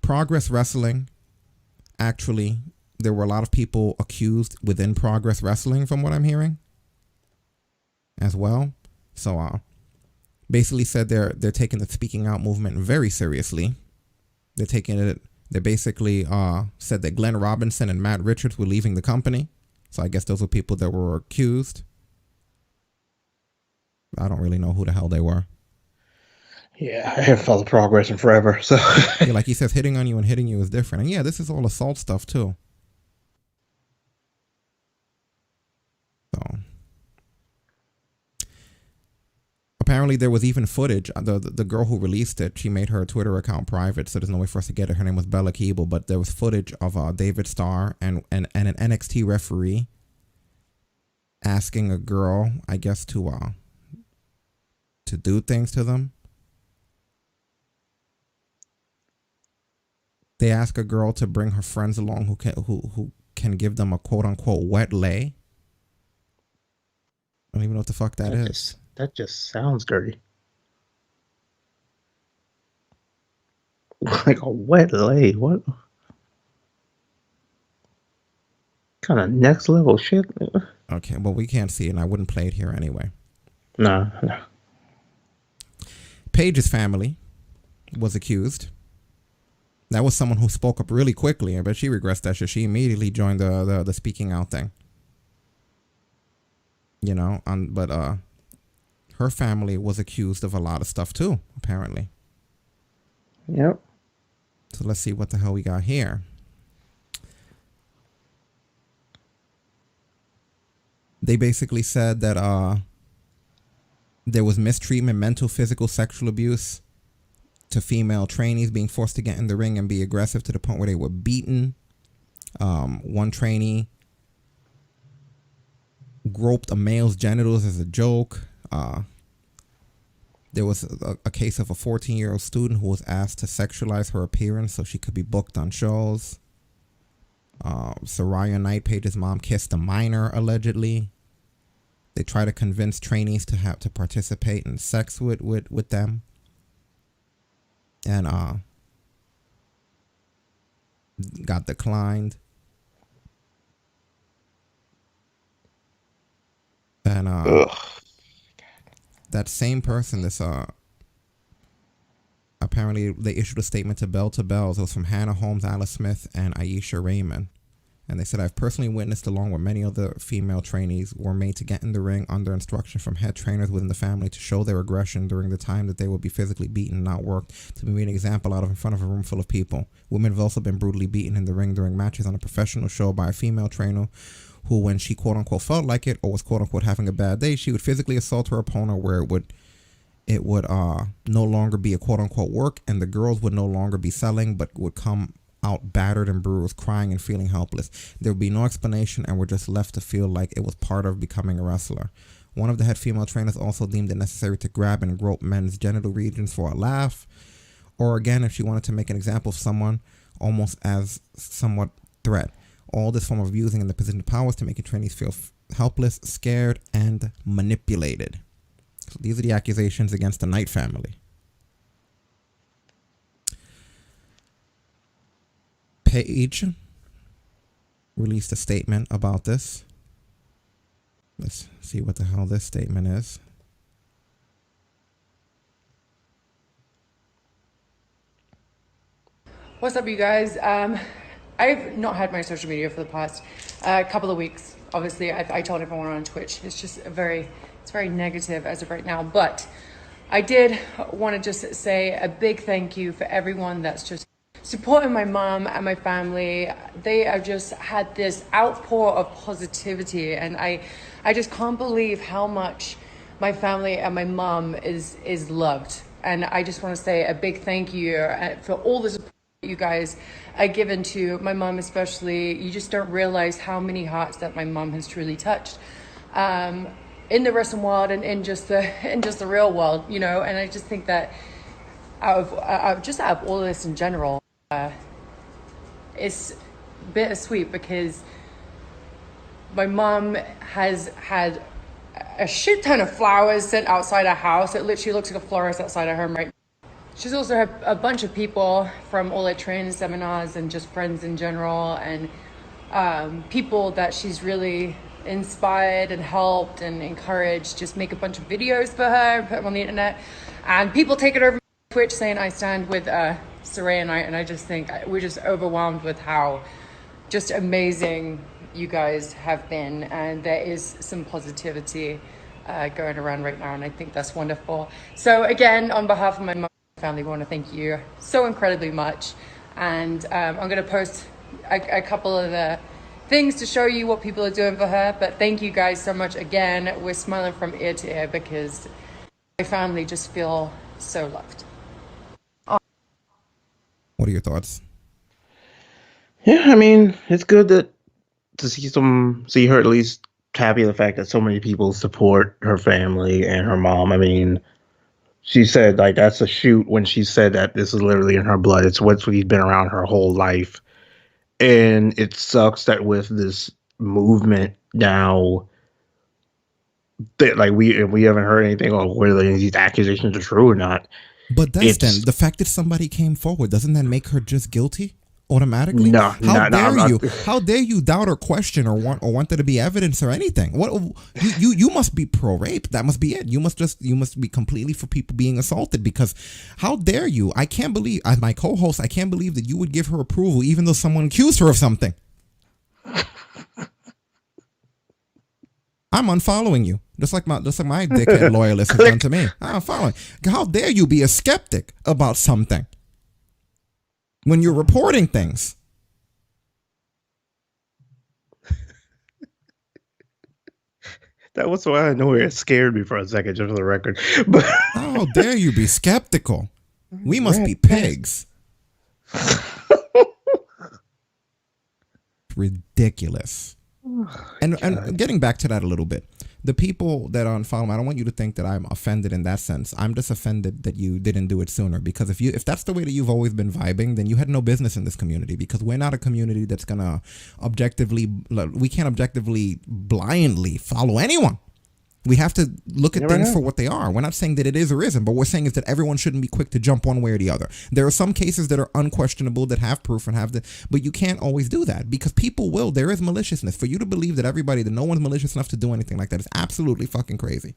Progress Wrestling, actually, there were a lot of people accused within Progress Wrestling from what I'm hearing as well. So basically said they're taking the speaking out movement very seriously. They basically said that Glenn Robinson and Matt Richards were leaving the company. So I guess those were people that were accused. I don't really know who the hell they were. Yeah, I haven't followed Progress in forever. So yeah, like he says, hitting on you and hitting you is different. And yeah, this is all assault stuff too. So apparently there was even footage. The girl who released it, she made her Twitter account private, so there's no way for us to get it. Her name was Bella Keeble, but there was footage of David Starr and an NXT referee asking a girl, I guess, to do things to them. They ask a girl to bring her friends along who can give them a quote unquote wet lay. I don't even know what the fuck that is. That just sounds dirty. Like a wet lay. What kind of next level shit? Okay, well, we can't see it, and I wouldn't play it here anyway. No. Paige's family was accused. That was someone who spoke up really quickly. I bet she regrets that shit. She immediately joined the speaking out thing. You know, but her family was accused of a lot of stuff too, apparently. Yep. So let's see what the hell we got here. They basically said that there was mistreatment, mental, physical, sexual abuse to female trainees, being forced to get in the ring and be aggressive to the point where they were beaten. One trainee groped a male's genitals as a joke. There was a case of a 14-year-old student who was asked to sexualize her appearance so she could be booked on shows. Soraya Knight, Paige's mom, kissed a minor, allegedly. They try to convince trainees to participate in sex with them. And got declined. And that same person, this apparently they issued a statement to Bell to Bells. It was from Hannah Holmes, Alice Smith, and Aisha Raymond. And they said, I've personally witnessed, along with many other female trainees, were made to get in the ring under instruction from head trainers within the family to show their aggression during the time that they would be physically beaten and not worked, to be made an example out of in front of a room full of people. Women have also been brutally beaten in the ring during matches on a professional show by a female trainer who, when she quote-unquote felt like it or was quote-unquote having a bad day, she would physically assault her opponent where it would no longer be a quote-unquote work, and the girls would no longer be selling but would come out battered and bruised, crying and feeling helpless. There would be no explanation and were just left to feel like it was part of becoming a wrestler. One of the head female trainers also deemed it necessary to grab and grope men's genital regions for a laugh, or again, if she wanted to make an example of someone, almost as somewhat threat. All this form of abusing in the position of power is to make trainees feel helpless, scared, and manipulated. So these are the accusations against the Knight family. Paige released a statement about this. Let's see what the hell this statement is. What's up, you guys? I've not had my social media for the past couple of weeks. Obviously, I told everyone on Twitch. It's just it's very negative as of right now. But I did want to just say a big thank you for everyone that's just supporting my mom and my family. They have just had this outpour of positivity, and I just can't believe how much my family and my mom is loved. And I just want to say a big thank you for all the support you guys are given to my mom, especially. You just don't realize how many hearts that my mom has truly touched in the wrestling world and in just the real world, you know. And I just think that out of all of this in general, it's bittersweet because my mom has had a shit ton of flowers sent outside her house. It literally looks like a florist outside her home right now. She's also had a bunch of people from all her training seminars and just friends in general, and people that she's really inspired and helped and encouraged just make a bunch of videos for her and put them on the internet, and people take it over Twitch saying I stand with Saray and I just think we're just overwhelmed with how just amazing you guys have been, and there is some positivity going around right now, and I think that's wonderful. So again, on behalf of my mom and family, we want to thank you so incredibly much, and I'm going to post a couple of the things to show you what people are doing for her, but thank you guys so much again. We're smiling from ear to ear because my family just feel so loved. What are your thoughts? Yeah, I mean, it's good to see her at least happy the fact that so many people support her family and her mom. I mean, she said like that's a shoot when she said that this is literally in her blood. It's what's been around her whole life, and it sucks that with this movement now that like we haven't heard anything on whether these accusations are true or not. But Destin, the fact that somebody came forward, doesn't that make her just guilty automatically? No, How dare you doubt or question or want there to be evidence or anything? What you must be pro rape. That must be it. You must be completely for people being assaulted, because how dare you? I can't believe, as my co-host, I can't believe that you would give her approval even though someone accused her of something. I'm unfollowing you. Just like my dickhead loyalist has done to me. I'm following. How dare you be a skeptic about something when you're reporting things? That was why I know it scared me for a second, just for the record. But how dare you be skeptical? We must be pigs. Ridiculous. And getting back to that a little bit, the people that unfollow me, I don't want you to think that I'm offended in that sense. I'm just offended that you didn't do it sooner, because if that's the way that you've always been vibing, then you had no business in this community, because we're not a community that's gonna we can't objectively blindly follow anyone. We have to look at things for what they are. We're not saying that it is or isn't, but we're saying is that everyone shouldn't be quick to jump one way or the other. There are some cases that are unquestionable, that have proof and but you can't always do that, because there is maliciousness. For you to believe that no one's malicious enough to do anything like that is absolutely fucking crazy.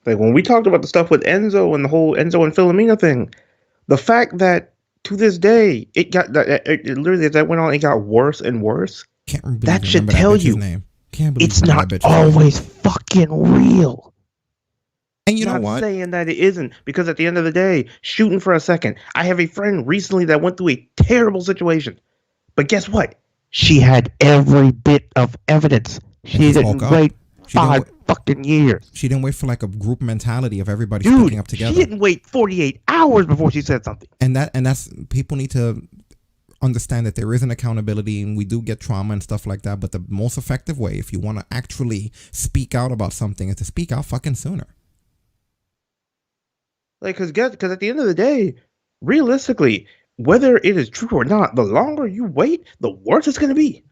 Like when we talked about the stuff with Enzo and the whole Enzo and Philomena thing, the fact that to this day it got it literally as that went on, it got worse and worse. That should tell you it's not always fucking real. And you know not what? Saying that it isn't, because at the end of the day, shooting for a second. I have a friend recently that went through a terrible situation, but guess what? She had every bit of evidence. She didn't wait 5 fucking years. She didn't wait for like a group mentality of everybody speaking up together. She didn't wait 48 hours before she said something. And that's people need to understand that there is an accountability, and we do get trauma and stuff like that. But the most effective way, if you want to actually speak out about something, is to speak out fucking sooner. Like, because at the end of the day, realistically, whether it is true or not, the longer you wait, the worse it's going to be.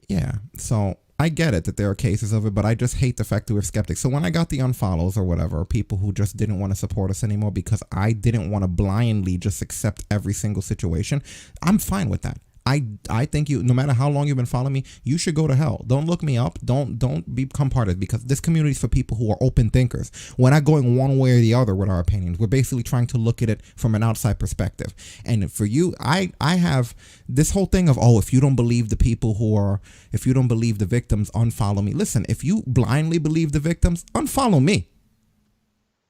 Yeah, so I get it that there are cases of it, but I just hate the fact that we're skeptics. So when I got the unfollows or whatever, people who just didn't want to support us anymore because I didn't want to blindly just accept every single situation, I'm fine with that. I think you, no matter how long you've been following me, you should go to hell. Don't look me up. Don't become part of it, because this community is for people who are open thinkers. We're not going one way or the other with our opinions. We're basically trying to look at it from an outside perspective. And for you, I have this whole thing of, if you don't believe the people if you don't believe the victims, unfollow me. Listen, if you blindly believe the victims, unfollow me.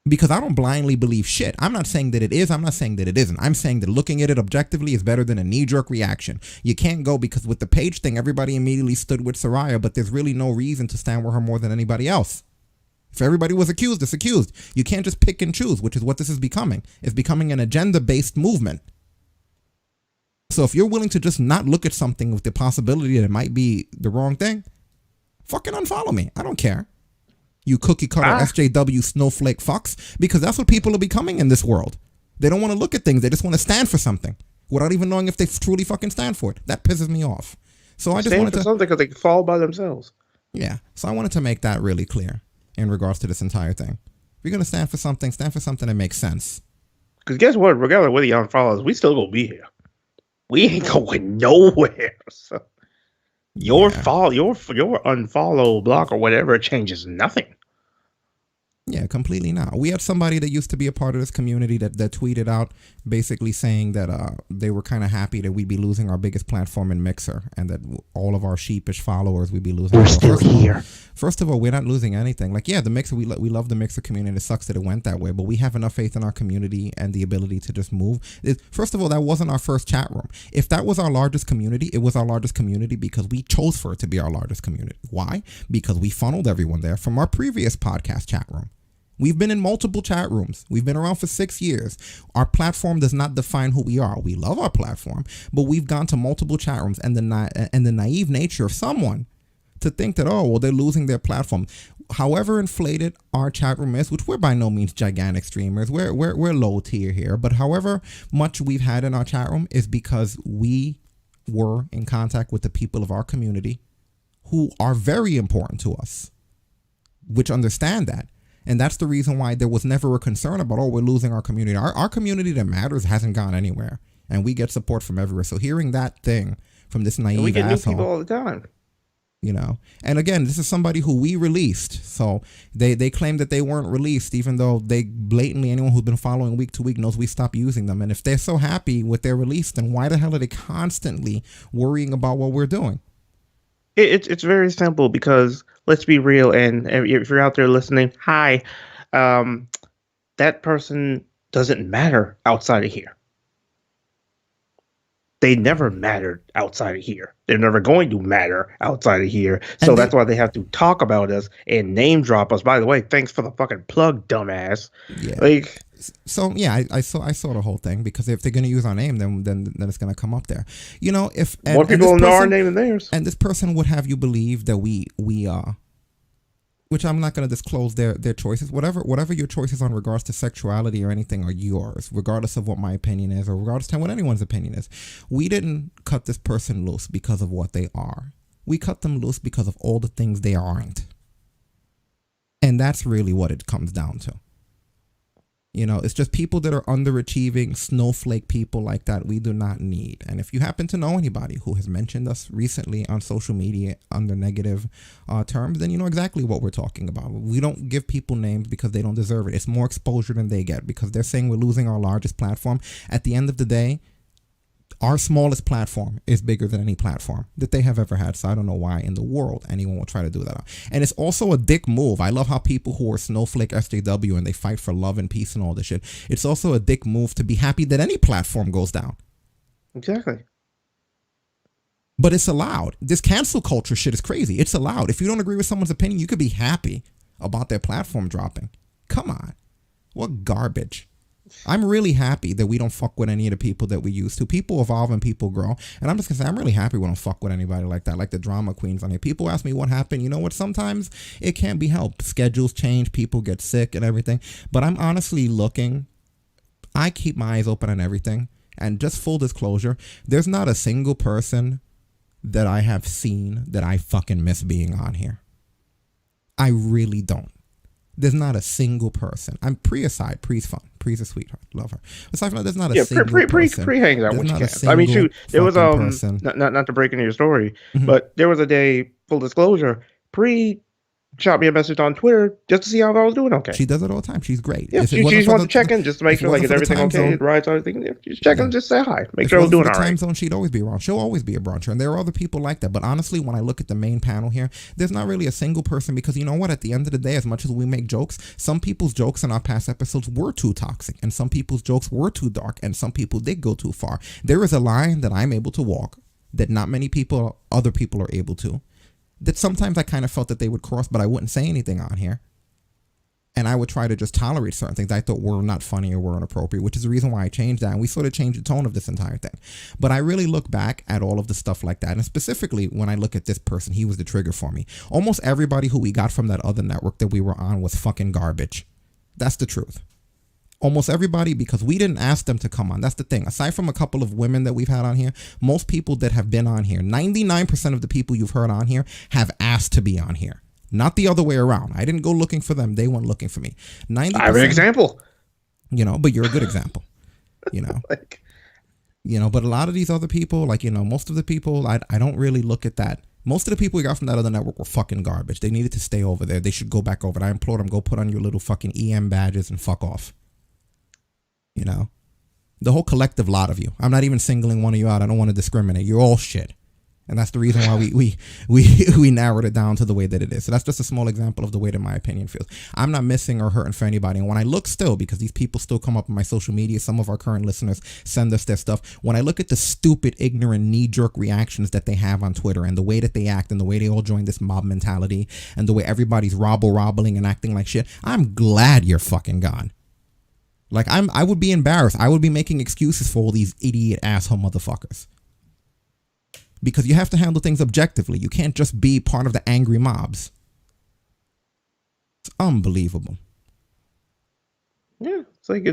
Because I don't blindly believe shit. I'm not saying that it is. I'm not saying that it isn't. I'm saying that looking at it objectively is better than a knee-jerk reaction. You can't go, because with the Page thing, everybody immediately stood with Soraya, but there's really no reason to stand with her more than anybody else. If everybody was accused, it's accused. You can't just pick and choose, which is what this is becoming. It's becoming an agenda-based movement. So if you're willing to just not look at something with the possibility that it might be the wrong thing, fucking unfollow me. I don't care. You cookie cutter SJW snowflake fucks, because that's what people are becoming in this world. They don't want to look at things. They just want to stand for something without even knowing if they truly fucking stand for it. That pisses me off. So I just wanted to something because they fall by themselves. Yeah. So I wanted to make that really clear in regards to this entire thing. If you're gonna stand for something that makes sense. Because guess what? Regardless of whether you unfollow us, we still gonna be here. We ain't going nowhere. So your unfollow, block, or whatever changes nothing. Yeah, completely not. We had somebody that used to be a part of this community that tweeted out basically saying that they were kind of happy that we'd be losing our biggest platform in Mixer, and that all of our sheepish followers we'd be losing. We're still here. First of all, we're not losing anything. Like, yeah, the Mixer, we love the Mixer community. It sucks that it went that way, but we have enough faith in our community and the ability to just move. First of all, that wasn't our first chat room. If that was our largest community, it was our largest community because we chose for it to be our largest community. Why? Because we funneled everyone there from our previous podcast chat room. We've been in multiple chat rooms. We've been around for 6 years. Our platform does not define who we are. We love our platform, but we've gone to multiple chat rooms, and the naive nature of someone to think that, they're losing their platform. However inflated our chat room is, which we're by no means gigantic streamers, we're low tier here, but however much we've had in our chat room is because we were in contact with the people of our community who are very important to us, which understand that. And that's the reason why there was never a concern about, we're losing our community. Our community that matters hasn't gone anywhere, and we get support from everywhere. So hearing that thing from this naive asshole, we get new people all the time. And again, this is somebody who we released. So they claim that they weren't released, even though they blatantly, anyone who's been following week to week knows we stopped using them. And if they're so happy with their release, then why the hell are they constantly worrying about what we're doing? It's very simple, because let's be real, and if you're out there listening, hi, that person doesn't matter outside of here. They never mattered outside of here. They're never going to matter outside of here. So that's why they have to talk about us and name drop us. By the way, thanks for the fucking plug, dumbass. Yeah. So yeah, I saw the whole thing, because if they're gonna use our name, then it's gonna come up there. If more people know our name than theirs, and this person would have you believe that we which I'm not gonna disclose their choices. Whatever your choices on regards to sexuality or anything are yours, regardless of what my opinion is or regardless of what anyone's opinion is. We didn't cut this person loose because of what they are. We cut them loose because of all the things they aren't, and that's really what it comes down to. You know, it's just people that are underachieving, snowflake people like that we do not need. And if you happen to know anybody who has mentioned us recently on social media under negative terms, then you know exactly what we're talking about. We don't give people names because they don't deserve it. It's more exposure than they get because they're saying we're losing our largest platform. At the end of the day, our smallest platform is bigger than any platform that they have ever had. So I don't know why in the world anyone will try to do that. And it's also a dick move. I love how people who are snowflake SJW and they fight for love and peace and all this shit. It's also a dick move to be happy that any platform goes down. Exactly. But it's allowed. This cancel culture shit is crazy. It's allowed. If you don't agree with someone's opinion, you could be happy about their platform dropping. Come on. What garbage. I'm really happy that we don't fuck with any of the people that we used to. People evolve and people grow. And I'm just going to say, I'm really happy we don't fuck with anybody like that, like the drama queens on here. People ask me what happened. You know what? Sometimes it can't be helped. Schedules change. People get sick and everything. But I'm honestly looking. I keep my eyes open on everything. And just full disclosure, there's not a single person that I have seen that I fucking miss being on here. I really don't. There's not a single person. I'm Pre aside. Pre's fun. Pre's a sweetheart. Love her. Aside from that, there's not a single person. Pre hangs out when There's she not can. I mean, shoot, there was person. not to break into your story, Mhm. but there was a day. Full disclosure, Pre shot me a message on Twitter just to see how I was doing. Okay, She does it all the time. She's great. yeah, If it she wasn't just for wants the- to check in just to make if it sure like wasn't is for the everything time okay, zone- rides, everything. Yeah, just check in, just say hi, make If sure it I was wasn't doing for all the time right. zone, she'd always be around. She'll always be a bruncher, and there are other people like that. But honestly, when I look at the main panel here, there's not really a single person because you know what? At the end of the day, as much as we make jokes, some people's jokes in our past episodes were too toxic, and some people's jokes were too dark, and some people did go too far. There is a line that I'm able to walk that not many people, other people, are able to. That sometimes I kind of felt that they would cross, but I wouldn't say anything on here. And I would try to just tolerate certain things I thought were not funny or were inappropriate, which is the reason why I changed that. And we sort of changed the tone of this entire thing. But I really look back at all of the stuff like that. And specifically, when I look at this person, he was the trigger for me. Almost everybody who we got from that other network that we were on was fucking garbage. That's the truth. Almost everybody, because we didn't ask them to come on. That's the thing. Aside from a couple of women that we've had on here, most people that have been on here, 99% of the people you've heard on here have asked to be on here. Not the other way around. I didn't go looking for them. They weren't looking for me. 90%, I have an example. You know, but you're a good example. You know. But a lot of these other people, like, you know, most of the people, I don't really look at that. Most of the people we got from that other network were fucking garbage. They needed to stay over there. They should go back over there. I implore them, go put on your little fucking EM badges and fuck off. You know? The whole collective lot of you. I'm not even singling one of you out. I don't want to discriminate. You're all shit. And that's the reason why we narrowed it down to the way that it is. So that's just a small example of the way that my opinion feels. I'm not missing or hurting for anybody. And when I look still, because these people still come up on my social media, some of our current listeners send us their stuff. When I look at the stupid, ignorant, knee-jerk reactions that they have on Twitter and the way that they act and the way they all join this mob mentality and the way everybody's robbling and acting like shit, I'm glad you're fucking gone. Like, I would be embarrassed. I would be making excuses for all these idiot asshole motherfuckers. Because you have to handle things objectively. You can't just be part of the angry mobs. It's unbelievable. Yeah, it's like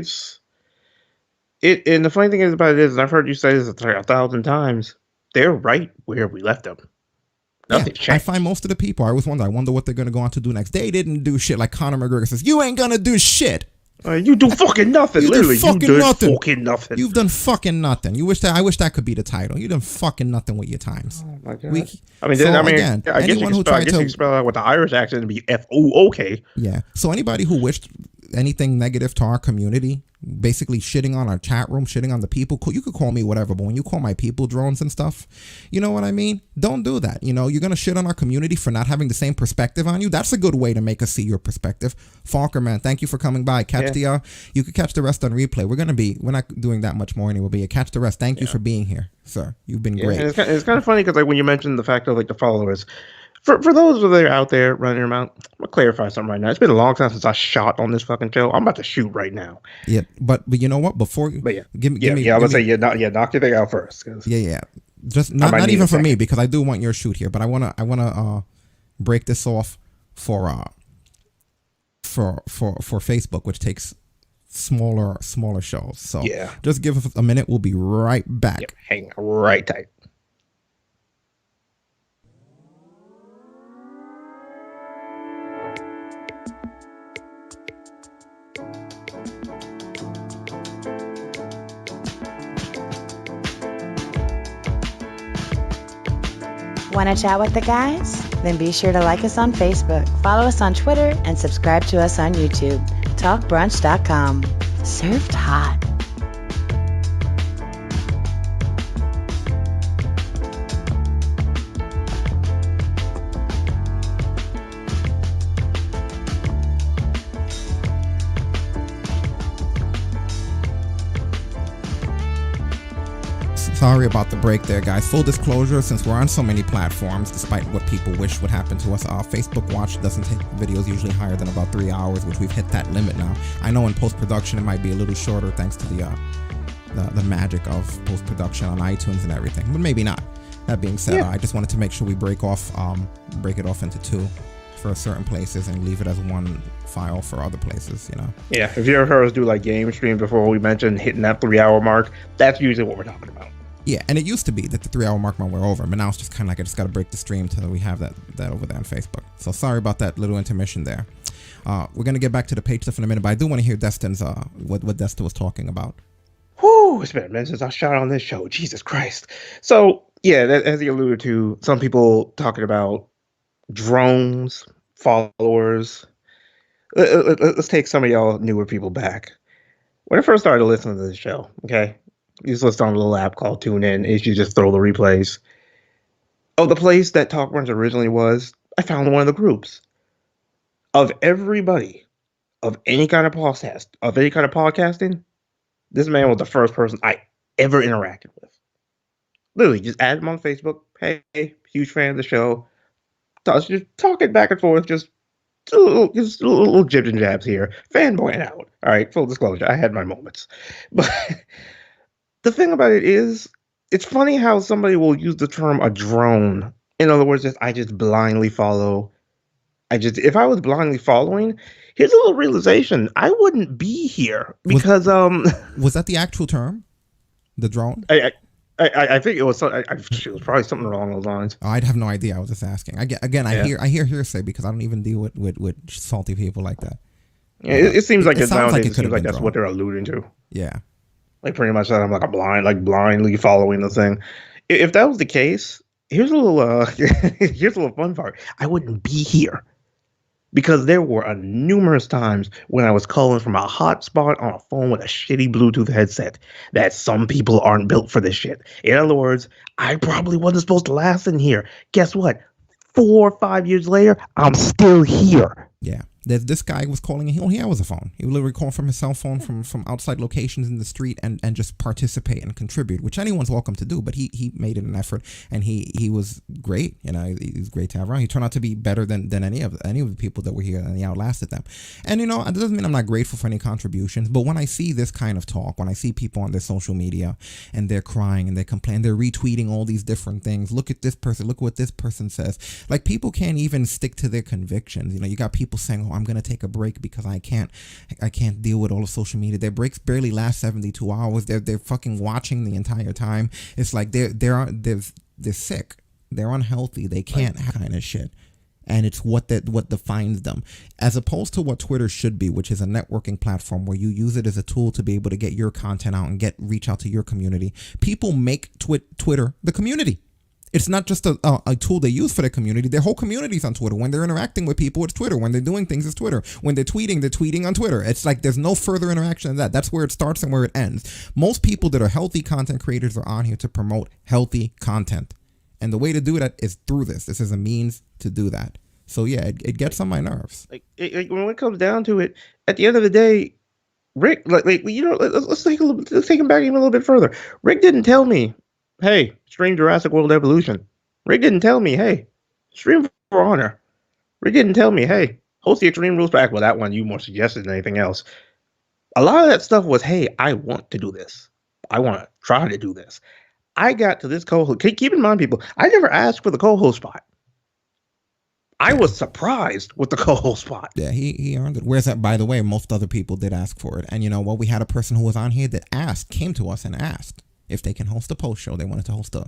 and the funny thing is about it is, and I've heard you say this 1,000 times, they're right where we left them. Nothing changed. I find most of the people, I wonder what they're going to go on to do next. They didn't do shit. Like Conor McGregor says, you ain't going to do shit. You do fucking nothing. Literally, you do fucking nothing. You've done fucking nothing. I wish that could be the title. You done fucking nothing with your times. Oh my God. I guess you can spell out with the Irish accent and be F-O-O-K. Yeah. So anybody who wished anything negative to our community, basically shitting on our chat room, shitting on the people, you could call me whatever, but when you call my people drones and stuff, you know what I mean? Don't do that. You know, you're going to shit on our community for not having the same perspective on you. That's a good way to make us see your perspective. Falker, man, thank you for coming by. You could catch the rest on replay. We're not doing that much more anyway, but you catch the rest. Thank you for being here, sir. You've been great. And it's kind of funny because like when you mentioned the fact of like the followers, for those that are out there running your mouth, I'm gonna clarify something right now. It's been a long time since I shot on this fucking show. I'm about to shoot right now. Yeah, but you know what? I would say knock your thing out first. Yeah. Just not even for me, because I do want your shoot here, but I wanna break this off for Facebook, which takes smaller shows. So just give us a minute. We'll be right back. Yep, hang right tight. Want to chat with the guys? Then be sure to like us on Facebook, follow us on Twitter, and subscribe to us on YouTube. TalkBrunch.com. Served hot. Sorry about the break there, guys. Full disclosure, since we're on so many platforms, despite what people wish would happen to us, Facebook Watch doesn't take videos usually higher than about 3 hours, which we've hit that limit now. I know in post-production it might be a little shorter thanks to the magic of post-production on iTunes and everything, but maybe not. That being said, I just wanted to make sure we break it off into two for certain places and leave it as one file for other places, you know? Yeah, if you ever heard us do like game stream before, we mentioned hitting that 3 hour mark, that's usually what we're talking about. Yeah, and it used to be that the 3 hour mark when we're over, but now it's just kind of like I just got to break the stream till we have that over there on Facebook. So sorry about that little intermission there. We're going to get back to the page stuff in a minute, but I do want to hear Destin's, what Destin was talking about. Whew, it's been a minute since I shot on this show. Jesus Christ. So, yeah, as he alluded to, some people talking about drones, followers. Let's take some of y'all newer people back. When I first started listening to this show, okay, you just listen on a little app called TuneIn. You just throw the replays. Oh, the place that Talk Runs originally was, I found one of the groups. Of everybody, of any kind of podcasting, this man was the first person I ever interacted with. Literally, just added him on Facebook. Hey, huge fan of the show. Just talking back and forth, just little jibs and jabs here. Fanboying out. All right, full disclosure, I had my moments. But the thing about it is, it's funny how somebody will use the term a drone. In other words, I just blindly follow. If I was blindly following, here's a little realization. I wouldn't be here because was that the actual term? The drone? I think it was. It was probably something along those lines. Oh, I'd have no idea. I was just asking. I hear hearsay because I don't even deal with salty people like that. Yeah, it seems like nowadays. It seems like that's what they're alluding to. Yeah, like pretty much that I'm like blindly following the thing. If that was the case, here's a little here's a little fun part. I wouldn't be here. Because there were numerous times when I was calling from a hotspot on a phone with a shitty Bluetooth headset that some people aren't built for this shit. In other words, I probably wasn't supposed to last in here. Guess what? 4 or 5 years later, I'm still here. Yeah. This guy was calling, he only had a phone. He would literally call from his cell phone from outside locations in the street and just participate and contribute, which anyone's welcome to do. But he made it an effort, and he was great. You know, he's great to have around. He turned out to be better than any of the people that were here, and he outlasted them. And you know, it doesn't mean I'm not grateful for any contributions, but when I see this kind of talk, when I see people on their social media and they're crying and they complain, they're retweeting all these different things. Look at this person. Look what this person says. Like, people can't even stick to their convictions. You know, you got people saying, "Oh, I'm going to take a break because I can't deal with all the social media." Their breaks barely last 72 hours. They're fucking watching the entire time. It's like they're sick. They're unhealthy. They can't have kind of shit. And it's what defines them, as opposed to what Twitter should be, which is a networking platform where you use it as a tool to be able to get your content out and reach out to your community. People make Twitter the community. It's not just a tool they use for their community. Their whole community's on Twitter. When they're interacting with people, it's Twitter. When they're doing things, it's Twitter. When they're tweeting on Twitter. It's like there's no further interaction than that. That's where it starts and where it ends. Most people that are healthy content creators are on here to promote healthy content. And the way to do that is through this. This is a means to do that. So yeah, it gets on my nerves. When it comes down to it, at the end of the day, Rick, let's take him back even a little bit further. Rick didn't tell me, hey, stream Jurassic World Evolution. Rick didn't tell me, hey, stream For Honor. Rick didn't tell me, hey, host the Extreme Rules Pack. Well, that one you more suggested than anything else. A lot of that stuff was, hey, I want to do this. I want to try to do this. I got to this co-host. Keep in mind, people, I never asked for the co-host spot. I was surprised with the co-host spot. Yeah, he earned it. Whereas, by the way, most other people did ask for it. And you know what? We had a person who was on here that came to us and asked if they can host a post show. They wanted to host a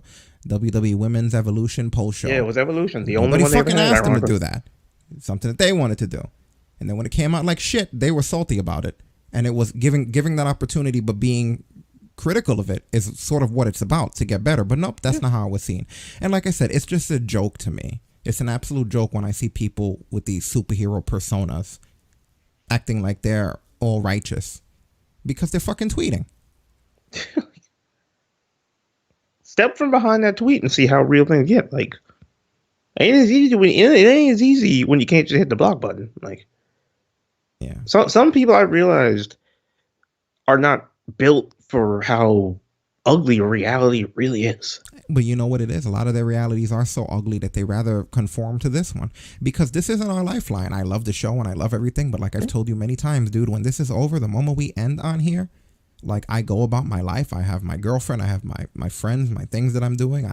WWE Women's Evolution post show. Yeah, it was Evolution. The only one they fucking asked them to do that. It's something that they wanted to do. And then when it came out like shit, they were salty about it. And it was giving that opportunity, but being critical of it is sort of what it's about to get better. But nope, that's not how it was seen. And like I said, it's just a joke to me. It's an absolute joke when I see people with these superhero personas acting like they're all righteous because they're fucking tweeting. Step from behind that tweet and see how real things get. Like, it ain't as easy when you can't just hit the block button. Like, yeah. So some people I realized are not built for how ugly reality really is. But you know what it is? A lot of their realities are so ugly that they rather conform to this one because this isn't our lifeline. I love the show and I love everything, but like I've told you many times, dude, when this is over, the moment we end on here, like I go about my life. I have my girlfriend. I have my friends, my things that I'm doing.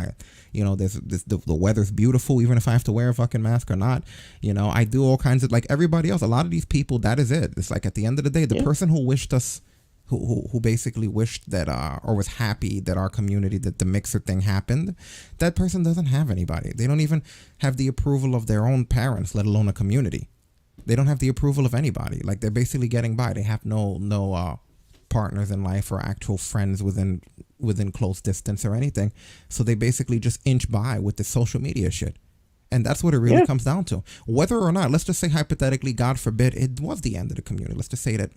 The weather's beautiful, even if I have to wear a fucking mask or not. You know, I do all kinds of, like everybody else. A lot of these people, that is it. It's like at the end of the day, the person who wished us, who basically wished that or was happy that our community, that the mixer thing happened, that person doesn't have anybody. They don't even have the approval of their own parents, let alone a community. They don't have the approval of anybody. Like they're basically getting by. They have no partners in life or actual friends within close distance or anything. So they basically just inch by with the social media shit. And that's what it really comes down to. Whether or not, let's just say hypothetically, God forbid, it was the end of the community. Let's just say that,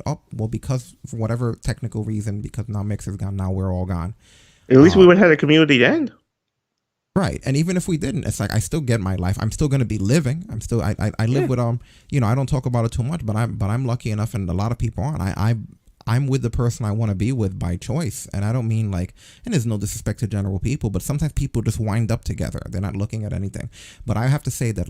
because for whatever technical reason, because now Mixer's gone, now we're all gone. At least we would have had a community to end. Right. And even if we didn't, it's like I still get my life. I'm still going to be living. I live with I don't talk about it too much, but I'm lucky enough, and a lot of people aren't. I'm with the person I want to be with by choice. And I don't mean and there's no disrespect to general people, but sometimes people just wind up together. They're not looking at anything. But I have to say that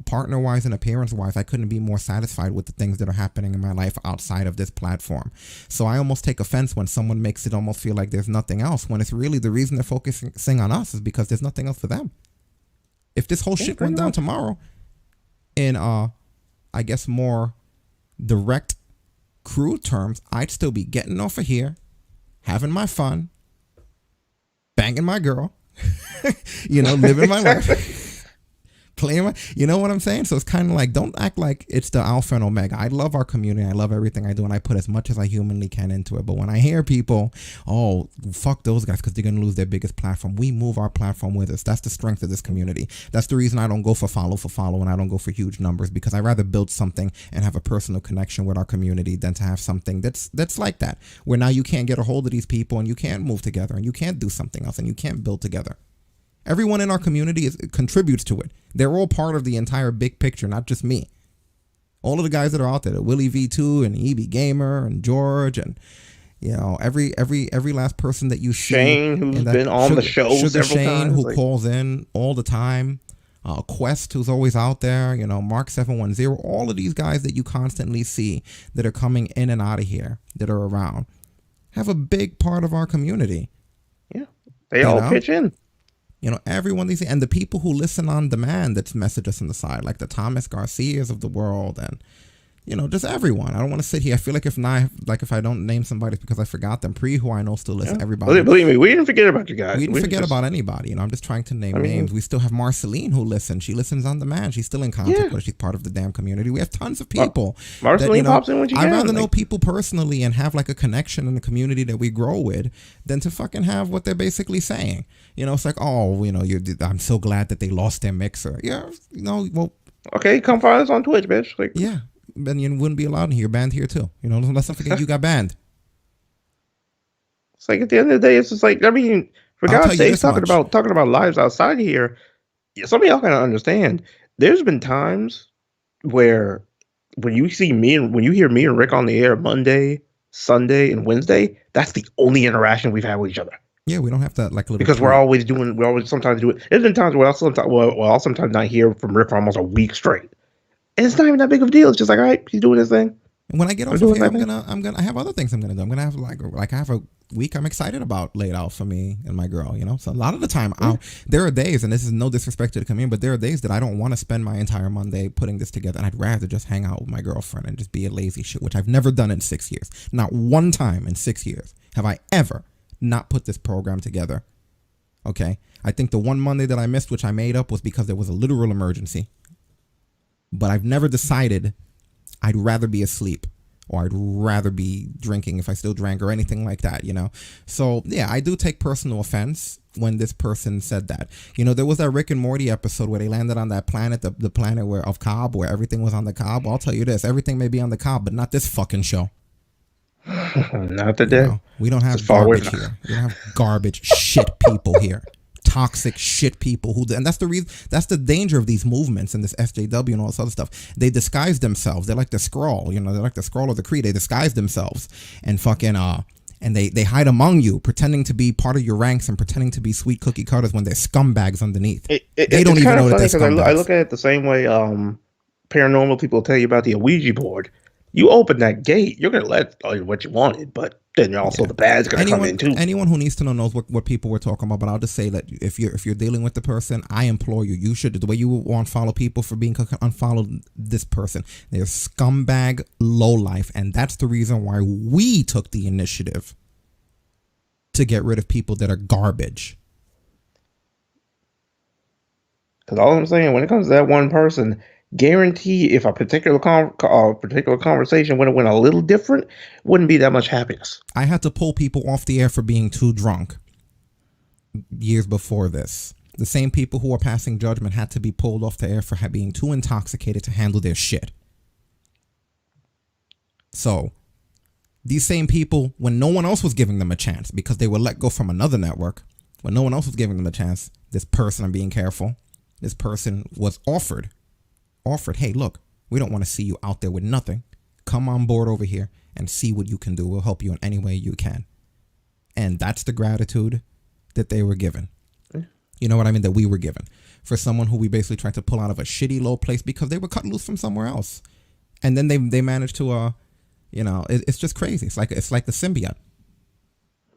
partner wise and appearance wise, I couldn't be more satisfied with the things that are happening in my life outside of this platform. So I almost take offense when someone makes it almost feel like there's nothing else, when it's really the reason they're focusing on us is because there's nothing else for them. If this whole shit went down tomorrow in, I guess more direct, crude terms, I'd still be getting off of here, having my fun, banging my girl, living my life, playing my, you know what I'm saying? So it's kind of like, don't act like it's the alpha and omega. I love our community. I love everything I do, and I put as much as I humanly can into it. But when I hear people, oh, fuck those guys because they're going to lose their biggest platform, we move our platform with us. That's the strength of this community. That's the reason I don't go for follow and I don't go for huge numbers, because I rather build something and have a personal connection with our community than to have something that's like that, where now you can't get a hold of these people and you can't move together and you can't do something else and you can't build together. Everyone in our community contributes to it. They're all part of the entire big picture, not just me. All of the guys that are out there, Willie V2 and EB Gamer and George and every last person that you see. Shane, who's been on the show Sugar several Shane, times, who calls in all the time. Quest, who's always out there. Mark 710. All of these guys that you constantly see that are coming in and out of here, that are around, have a big part of our community. Yeah, they all pitch in. Everyone these, and the people who listen on demand that's message us on the side, like the Thomas Garcias of the world, and just everyone. I don't want to sit here. I feel like if I don't name somebody, it's because I forgot them. Who I know still listen. Yeah. Everybody. Believe me, we didn't forget about you guys. We didn't forget about anybody. I'm just trying to name names. We still have Marceline who listens. She listens on demand. She's still in contact with us. She's part of the damn community. We have tons of people. Marceline pops in when you can. I'd rather know people personally and have like a connection in the community that we grow with than to fucking have what they're basically saying. It's like, I'm so glad that they lost their mixer. Yeah, well. Okay, come find us on Twitch, bitch. Like, yeah. Then you wouldn't be allowed in here. You're banned here too. Let's not forget you got banned. It's like at the end of the day, it's just like, for God's sake, talking about lives outside of here. Some of y'all gotta understand. There's been times where when you hear me and Rick on the air Monday, Sunday, and Wednesday, that's the only interaction we've had with each other. Yeah, we don't have to because we always sometimes do it. There's been times where I'll sometimes not hear from Rick for almost a week straight. And it's not even that big of a deal. It's just like, all right, he's doing his thing. And when I get off of here, I have other things I'm gonna do. I'm gonna have I have a week I'm excited about laid out for me and my girl. So a lot of the time, there are days, and this is no disrespect to the community, but there are days that I don't want to spend my entire Monday putting this together, and I'd rather just hang out with my girlfriend and just be a lazy shit, which I've never done in 6 years. Not one time in 6 years have I ever not put this program together. Okay, I think the one Monday that I missed, which I made up, was because there was a literal emergency. But I've never decided I'd rather be asleep or I'd rather be drinking if I still drank or anything like that, you know? So yeah, I do take personal offense when this person said that. You know, there was that Rick and Morty episode where they landed on that planet, the planet of Cobb, where everything was on the Cobb. Well, I'll tell you this, everything may be on the Cobb, but not this fucking show. Not today. You know, we don't have garbage here. We don't have garbage shit people here. Toxic shit people and that's the reason, that's the danger of these movements and this SJW and all this other stuff. They disguise themselves. They're like the Skrull, you know, they're like the Skrull of the Kree. They disguise themselves and fucking and they hide among you, pretending to be part of your ranks and pretending to be sweet cookie cutters when they're scumbags underneath. They don't even know that they're scumbags. I look at it the same way paranormal people tell you about the Ouija board. You open that gate, you're gonna let what you wanted, but then also the bad's gonna come in too. Anyone who needs to know knows what people we're talking about. But I'll just say that if you're dealing with the person, I implore you, you should, the way you want to follow people for being unfollow this person. They're scumbag lowlife, and that's the reason why we took the initiative to get rid of people that are garbage. Because all I'm saying, when it comes to that one person, guarantee if a particular conversation would have went a little different, wouldn't be that much happiness. I had to pull people off the air for being too drunk years before this. The same people who are passing judgment had to be pulled off the air for being too intoxicated to handle their shit. So these same people, when no one else was giving them a chance because they were let go from another network, when no one else was giving them a chance, this person, I'm being careful, this person was offered, hey, look, we don't want to see you out there with nothing. Come on board over here and see what you can do. We'll help you in any way you can. And that's the gratitude that they were given. You know what I mean? That we were given for someone who we basically tried to pull out of a shitty low place because they were cut loose from somewhere else. And then they managed to, you know, it's just crazy. It's like the symbiote.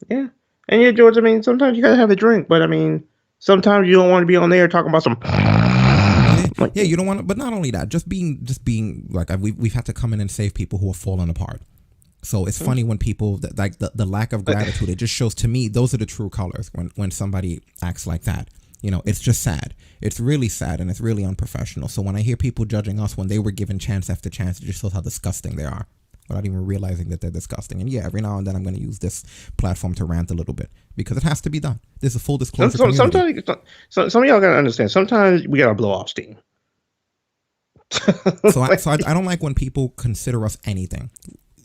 Yeah. And yeah, George, I mean, sometimes you gotta have a drink, but I mean, sometimes you don't want to be on there talking about some. Yeah, you don't want to, but not only that, just being like, we've had to come in and save people who are falling apart. So it's funny when people like the lack of gratitude, it just shows to me, those are the true colors when somebody acts like that. You know, it's just sad. It's really sad and it's really unprofessional. So when I hear people judging us when they were given chance after chance, it just shows how disgusting they are without even realizing that they're disgusting. And yeah, every now and then I'm going to use this platform to rant a little bit because it has to be done. This is a full disclosure. Sometimes some of y'all got to understand, sometimes we got to blow off steam. So I don't like when people consider us anything.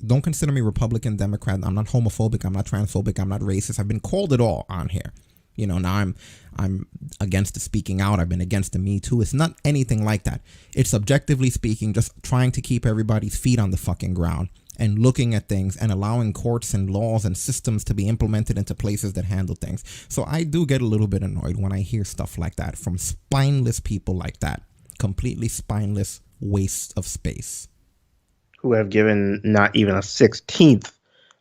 Don't consider me Republican, Democrat. I'm not homophobic. I'm not transphobic. I'm not racist. I've been called it all on here. You know, now I'm against the speaking out. I've been against the Me Too. It's not anything like that. It's objectively speaking, just trying to keep everybody's feet on the fucking ground and looking at things and allowing courts and laws and systems to be implemented into places that handle things. So I do get a little bit annoyed when I hear stuff like that from spineless people like that. Completely spineless waste of space. Who have given not even a 16th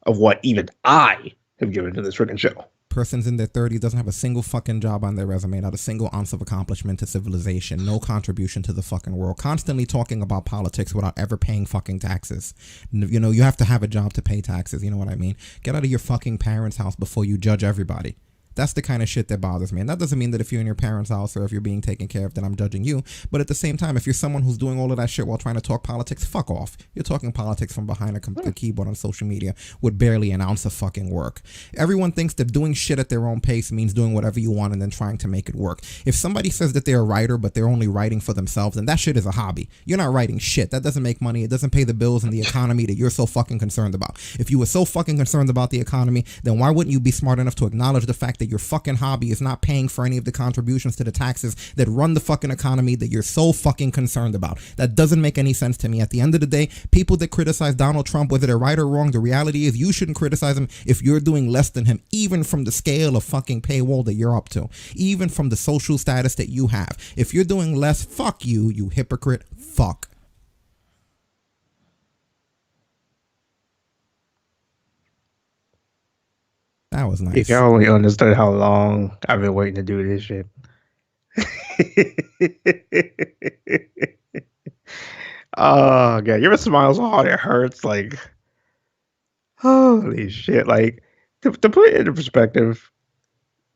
of what even I have given to this freaking show. Persons in their 30s doesn't have a single fucking job on their resume, not a single ounce of accomplishment to civilization, no contribution to the fucking world, constantly talking about politics without ever paying fucking taxes. You know, you have to have a job to pay taxes, you know what I mean? Get out of your fucking parents' house before you judge everybody. That's the kind of shit that bothers me. And that doesn't mean that if you're in your parents' house or if you're being taken care of that I'm judging you. But at the same time, if you're someone who's doing all of that shit while trying to talk politics, fuck off. You're talking politics from behind a keyboard on social media with barely an ounce of fucking work. Everyone thinks that doing shit at their own pace means doing whatever you want and then trying to make it work. If somebody says that they're a writer but they're only writing for themselves, then that shit is a hobby. You're not writing shit. That doesn't make money. It doesn't pay the bills and the economy that you're so fucking concerned about. If you were so fucking concerned about the economy, then why wouldn't you be smart enough to acknowledge the fact that your fucking hobby is not paying for any of the contributions to the taxes that run the fucking economy that you're so fucking concerned about? That doesn't make any sense to me. At the end of the day, people that criticize Donald Trump, whether they're right or wrong, the reality is you shouldn't criticize him if you're doing less than him, even from the scale of fucking paywall that you're up to, even from the social status that you have. If you're doing less, fuck you, you hypocrite. Fuck. That was nice. If y'all only understood how long I've been waiting to do this shit. Oh, God. You ever smile so hard it hurts? Like, holy shit. Like, to put it into perspective,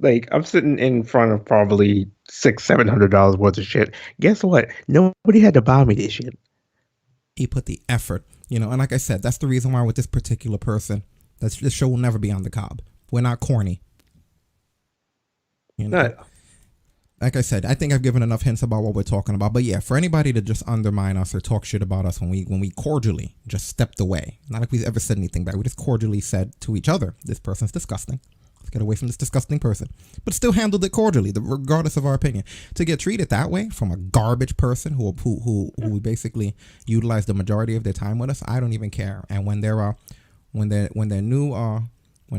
like, I'm sitting in front of probably $600-$700 worth of shit. Guess what? Nobody had to buy me this shit. He put the effort You know, and like I said, that's the reason why with this particular person, this show will never be on the cob. We're not corny. You know, Right. like I said, I think I've given enough hints about what we're talking about. But yeah, for anybody to just undermine us or talk shit about us when we cordially just stepped away, not like we've ever said anything back. We just cordially said to each other, "This person's disgusting. Let's get away from this disgusting person." But still handled it cordially, regardless of our opinion. To get treated that way from a garbage person who basically utilized the majority of their time with us, I don't even care. And when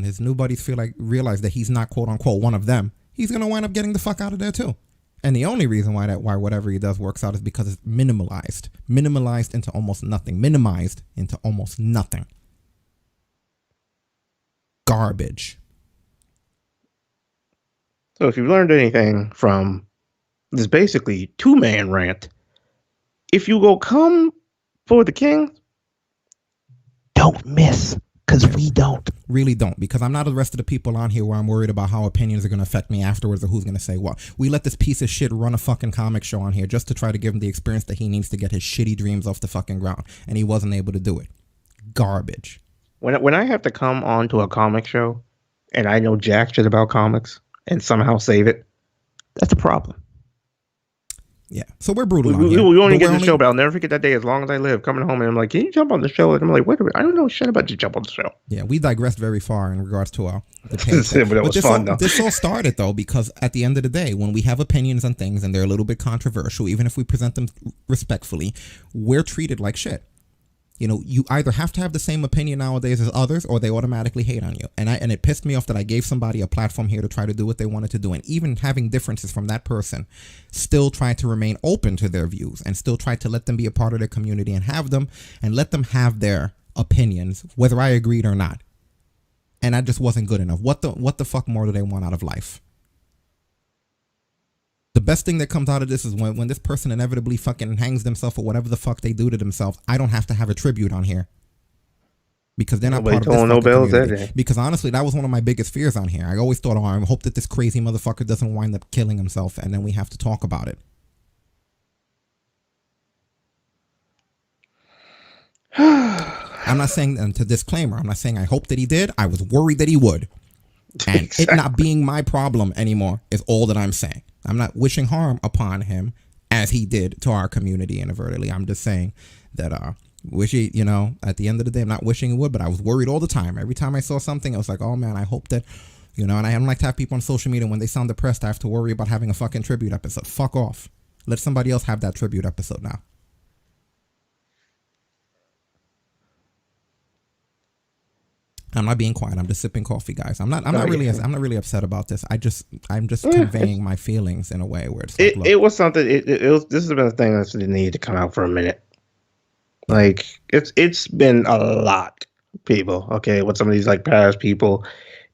his new buddies realize that he's not quote unquote one of them, he's gonna wind up getting the fuck out of there too. And the only reason why whatever he does works out is because it's minimalized into almost nothing. Minimized into almost nothing. Garbage. So if you've learned anything from this basically 2-man rant, if you go come for the king, don't miss. Because we don't. Really don't. Because I'm not the rest of the people on here where I'm worried about how opinions are going to affect me afterwards or who's going to say what. We let this piece of shit run a fucking comic show on here just to try to give him the experience that he needs to get his shitty dreams off the fucking ground. And he wasn't able to do it. Garbage. When I have to come on to a comic show and I know jack shit about comics and somehow save it, that's a problem. Yeah. So we're brutal. We only get the show, but I'll never forget that day as long as I live. Coming home and I'm like, "Can you jump on the show?" And I'm like, "Wait a minute, I don't know shit about you. Jump on the show." Yeah, we digressed very far in regards to the page. But it was fun, though. This all started though because at the end of the day, when we have opinions on things and they're a little bit controversial, even if we present them respectfully, we're treated like shit. You know, you either have to have the same opinion nowadays as others or they automatically hate on you. And it pissed me off that I gave somebody a platform here to try to do what they wanted to do. And even having differences from that person, still try to remain open to their views and still try to let them be a part of their community and have them and let them have their opinions, whether I agreed or not. And that just wasn't good enough. What the fuck more do they want out of life? The best thing that comes out of this is when this person inevitably fucking hangs themselves or whatever the fuck they do to themselves, I don't have to have a tribute on here. Because they're not part of this fucking community. Because honestly, that was one of my biggest fears on here. I always thought, I hope that this crazy motherfucker doesn't wind up killing himself and then we have to talk about it. I'm not saying, and to disclaimer, I'm not saying I hope that he did. I was worried that he would. And it not being my problem anymore is all that I'm saying. I'm not wishing harm upon him as he did to our community inadvertently. I'm just saying that at the end of the day, I'm not wishing it would, but I was worried all the time. Every time I saw something, I was like, oh man, I hope that, and I don't like to have people on social media when they sound depressed, I have to worry about having a fucking tribute episode. Fuck off. Let somebody else have that tribute episode now. I'm not being quiet. I'm just sipping coffee, guys. I'm not really upset about this. I'm just conveying my feelings in a way where it's like, it was something. This has been a thing that's needed to come out for a minute. Like it's been a lot, people. Okay, with some of these like past people,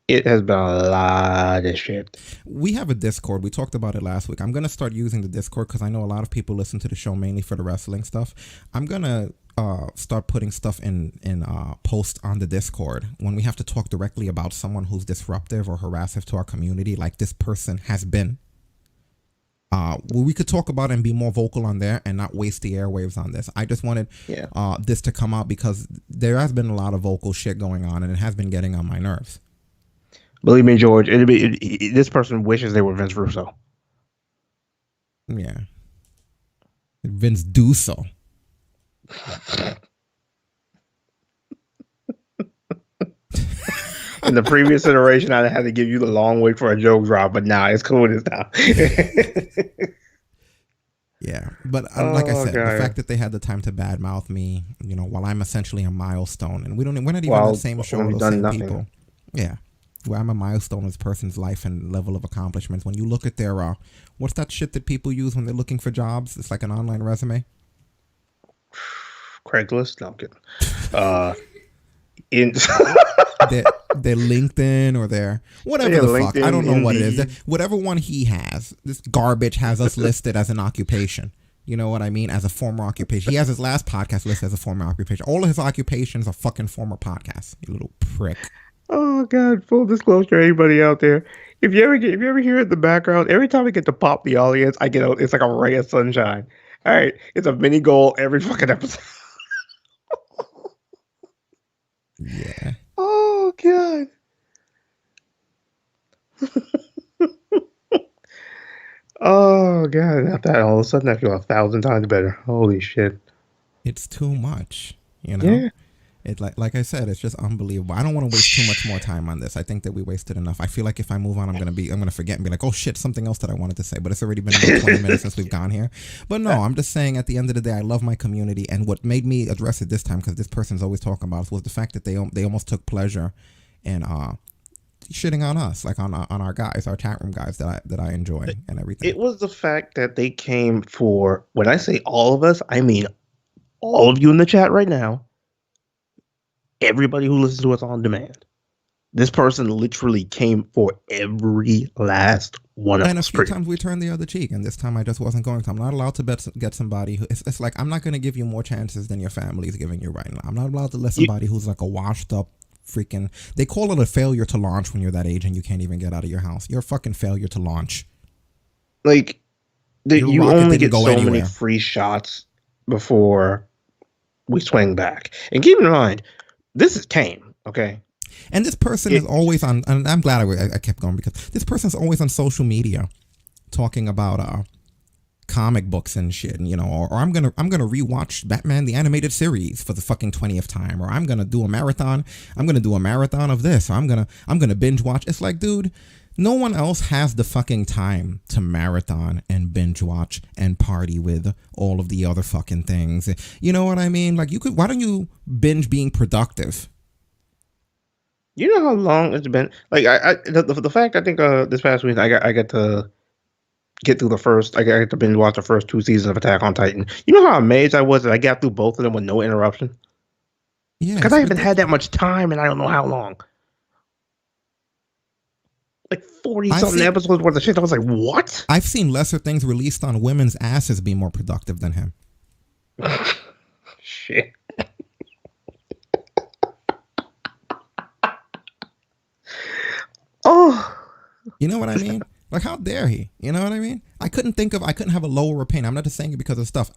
it has been a lot of shit. We have a Discord. We talked about it last week. I'm gonna start using the Discord because I know a lot of people listen to the show mainly for the wrestling stuff. I'm gonna start putting stuff in post on the Discord when we have to talk directly about someone who's disruptive or harassive to our community, like this person has been. We could talk about it and be more vocal on there and not waste the airwaves on this. I just wanted this to come out because there has been a lot of vocal shit going on and it has been getting on my nerves. Believe me, George, this person wishes they were Vince Russo. Yeah. Vince Duso. In the previous iteration, I had to give you the long wait for a joke drop, but now it's cool this time. Yeah, but like I said, the fact that they had the time to badmouth me, while I'm essentially a milestone, and we're not even the same show or the same people. Yeah, where I'm a milestone in this person's life and level of accomplishments. When you look at their, what's that shit that people use when they're looking for jobs? It's like an online resume. Craigslist? No, I'm kidding. Their LinkedIn or their whatever the fuck. I don't know what it is. Whatever one he has, this garbage has us listed as an occupation. You know what I mean? As a former occupation. He has his last podcast listed as a former occupation. All of his occupations are fucking former podcasts. You little prick. Oh God! Full disclosure, anybody out there, if you ever hear it in the background, every time I get to pop the audience, it's like a ray of sunshine. All right, it's a mini goal every fucking episode. god, not that. All of a sudden, I feel 1,000 times better. Holy shit! It's too much, you know. Yeah. It like I said, it's just unbelievable. I don't want to waste too much more time on this. I think that we wasted enough. I feel like if I move on, I'm gonna forget and be like, oh shit, something else that I wanted to say. But it's already been about 20 minutes since we've gone here. But no, I'm just saying. At the end of the day, I love my community, and what made me address it this time, because this person's always talking about it, was the fact that they almost took pleasure in shitting on us, like on our guys, our chat room guys that I enjoy and everything. It was the fact that they came for. When I say all of us, I mean all of you in the chat right now. Everybody who listens to us on demand. This person literally came for every last one of us. And a few times we turned the other cheek, and this time I just wasn't going to. I'm not allowed to get somebody who. It's like I'm not going to give you more chances than your family is giving you right now. I'm not allowed to let somebody who's like a washed up freaking. They call it a failure to launch when you're that age and you can't even get out of your house. You're a fucking failure to launch. Like you only get so anywhere. many free shots before we swing back. And keep in mind, this is tame, okay? And this person is always on, and I'm glad I kept going, because this person's always on social media talking about comic books and shit, and, you know, or I'm gonna rewatch Batman the animated series for the fucking 20th time, or I'm gonna do a marathon of this, or I'm gonna binge watch. It's like, dude, no one else has the fucking time to marathon and binge watch and party with all of the other fucking things. You know what I mean? Like, why don't you binge being productive? You know how long it's been? Like, the fact, I think this past week I got to get through I got to binge watch the first 2 seasons of Attack on Titan. You know how amazed I was that I got through both of them with no interruption? Yeah, because I haven't had that much time, and I don't know how long. Like 40-something episodes worth of shit. I was like, what? I've seen lesser things released on women's asses be more productive than him. Shit. Oh. You know what I mean? Like, how dare he? You know what I mean? I couldn't have a lower opinion. I'm not just saying it because of stuff.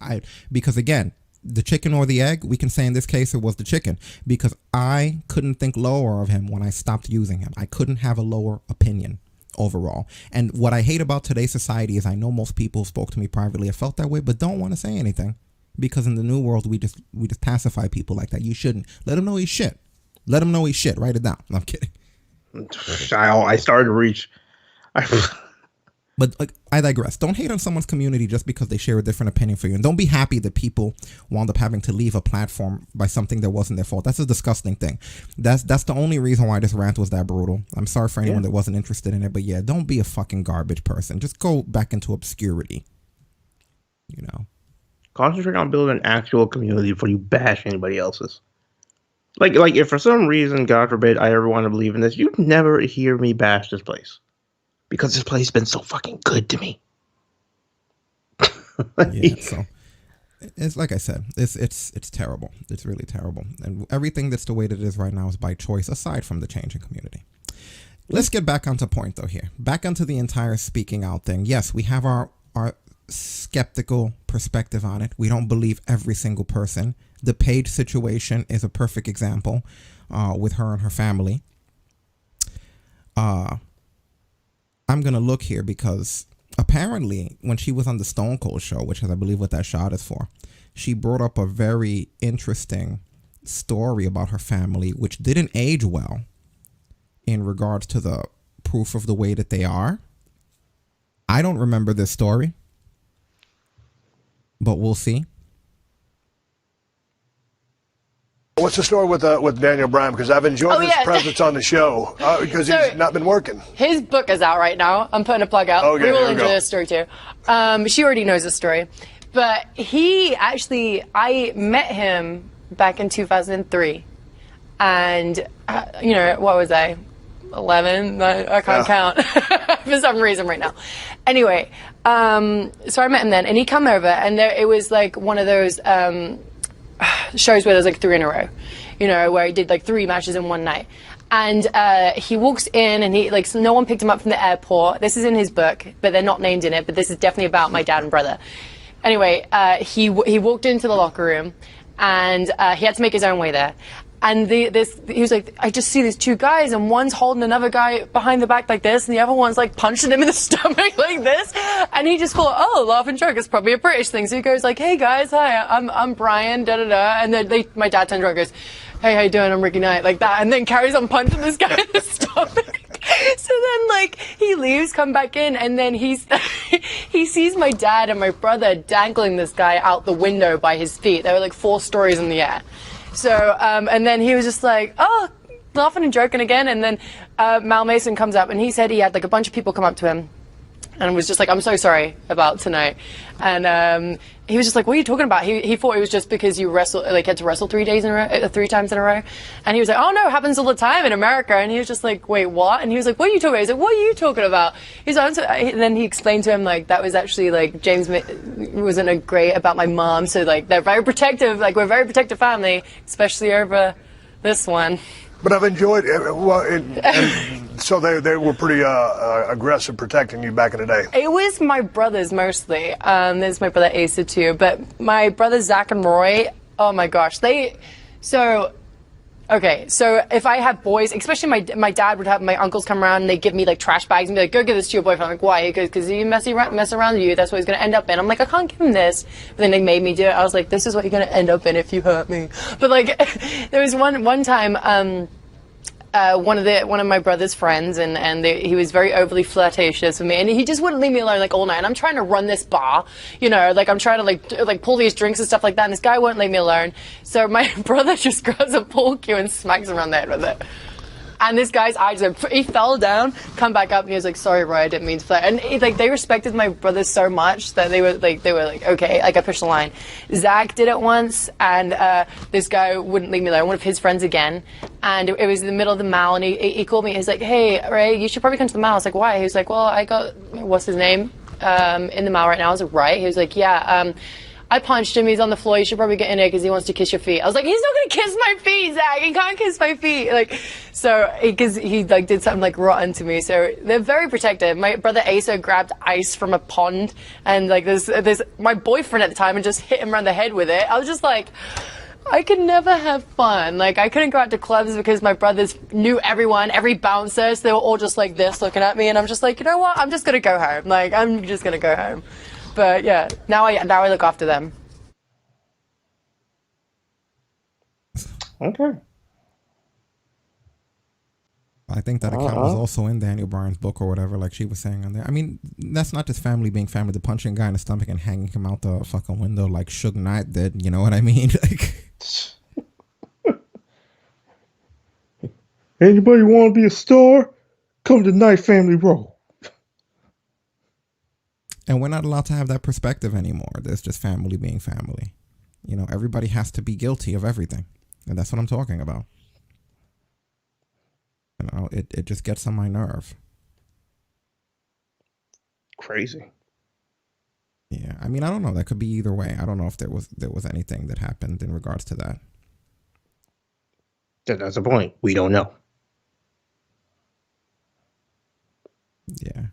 Because again, the chicken or the egg, we can say in this case it was the chicken, because I couldn't think lower of him when I stopped using him. I couldn't have a lower opinion overall. And what I hate about today's society is I know most people who spoke to me privately have felt that way, but don't want to say anything, because in the new world we just pacify people like that. You shouldn't. Let him know he's shit. Let him know he's shit. Write it down. No, I'm kidding. I started to reach. But like, I digress. Don't hate on someone's community just because they share a different opinion for you. And don't be happy that people wound up having to leave a platform by something that wasn't their fault. That's a disgusting thing. That's the only reason why this rant was that brutal. I'm sorry for anyone that wasn't interested in it. But yeah, don't be a fucking garbage person. Just go back into obscurity. You know? Concentrate on building an actual community before you bash anybody else's. Like if for some reason, God forbid, I ever want to believe in this, you'd never hear me bash this place. Because this place has been so fucking good to me. Yeah, so it's like I said, it's terrible. It's really terrible. And everything that's the way that it is right now is by choice, aside from the changing community. Let's get back onto point though here. Back onto the entire speaking out thing. Yes, we have our skeptical perspective on it. We don't believe every single person. The Paige situation is a perfect example with her and her family. I'm going to look here because apparently when she was on the Stone Cold show, which is I believe what that shot is for, she brought up a very interesting story about her family, which didn't age well in regards to the proof of the way that they are. I don't remember this story, but we'll see. What's the story with Daniel Bryan? Because I've enjoyed his presence on the show because he's not been working. His book is out right now. I'm putting a plug out. Okay, we will enjoy this story too. She already knows the story. But I met him back in 2003. And, what was I? 11? I can't count for some reason right now. Anyway, so I met him then. And he come over and it was like one of those shows where there's like 3 in a row, where he did like 3 matches in one night. And he walks in and so no one picked him up from the airport. This is in his book, but they're not named in it, but this is definitely about my dad and brother. Anyway, he walked into the locker room and he had to make his own way there. And he was like, I just see these two guys, and one's holding another guy behind the back like this, and the other one's like punching him in the stomach like this. And he just called, oh, laugh and joke. It's probably a British thing. So he goes like, hey guys, hi, I'm Brian, da da da. And then my dad turns around and goes, hey, how you doing? I'm Ricky Knight, like that. And then carries on punching this guy in the stomach. So then, like, he leaves, come back in, and then he sees my dad and my brother dangling this guy out the window by his feet. They were like 4 stories in the air. So, and then he was just like, oh, laughing and joking again. And then Mal Mason comes up, and he said he had like a bunch of people come up to him and was just like, I'm so sorry about tonight. And he was just like, what are you talking about? He thought it was just because you had to wrestle 3 days in a row, 3 times in a row. And he was like, oh no, it happens all the time in America. And he was just like, wait, what? And he was like, what are you talking about? He's like, what are you talking about? He's like, and then he explained to him, like, that was actually, like, James wasn't great about my mom. So, like, they're very protective. Like, we're a very protective family, especially over this one. But I've enjoyed it. And so they were pretty aggressive protecting you back in the day. It was my brothers mostly. There's my brother Asa too. But my brothers Zach and Roy, oh my gosh. So if I have boys, especially my dad would have my uncles come around and they give me like trash bags and be like, go give this to your boyfriend. I'm like, why? He goes, because he mess around with you, that's what he's going to end up in. I'm like, I can't give him this. But then they made me do it. I was like, this is what you're going to end up in if you hurt me. But like, there was one time, one of my brother's friends, and he was very overly flirtatious with me, and he just wouldn't leave me alone like all night. And I'm trying to run this bar, like I'm trying to like pull these drinks and stuff like that, and this guy won't leave me alone. So my brother just grabs a pool cue and smacks him around the head with it. And this guy's eyes, he fell down, come back up, and he was like, sorry, Roy, I didn't mean to flirt. And they respected my brothers so much that they were like, okay, like I pushed the line. Zach did it once, and this guy wouldn't leave me alone, one of his friends again. And it was in the middle of the mall, and he called me. He's like, hey, Ray, you should probably come to the mall. I was like, why? He was like, well, I got, what's his name, in the mall right now. I was like, right? He was like, yeah, I punched him. He's on the floor. You should probably get in there because he wants to kiss your feet. I was like, he's not going to kiss my feet, Zach. He can't kiss my feet. Like, so, because he like did something like rotten to me. So they're very protective. My brother Asa grabbed ice from a pond, and like there's my boyfriend at the time, and just hit him around the head with it. I was just like, I could never have fun. Like, I couldn't go out to clubs because my brothers knew everyone, every bouncer. So they were all just like this looking at me, and I'm just like, you know what? I'm just going to go home. Like, I'm just going to go home. But yeah, now I look after them. Okay. I think that account was also in Daniel Bryan's book or whatever, like she was saying on there. I mean, that's not just family being family. The punching a guy in the stomach and hanging him out the fucking window like Suge Knight did. You know what I mean? Like, anybody want to be a star? Come to Night Family Row. and we're not allowed to have that perspective anymore. There's just family being family. You know, everybody has to be guilty of everything. And that's what I'm talking about. You know, it just gets on my nerve. Crazy. Yeah, I mean, I don't know. That could be either way. I don't know if there was anything that happened in regards to that. That's the point. We don't know. Yeah.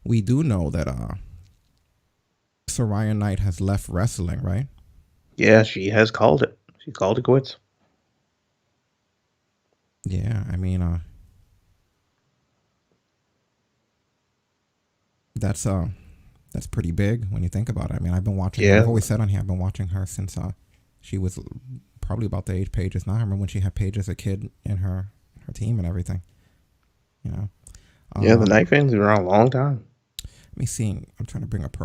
We do know that Saraya Knight has left wrestling, right? Yeah, she has called it. She called it quits. Yeah, I mean, that's pretty big when you think about it. I mean, I've been watching her. I've always said on here, I've been watching her since she was probably about the age Paige is now. I remember when she had Paige as a kid in her team and everything. You know. Yeah, the Knight fans have been around a long time. Let me see. I'm trying to bring up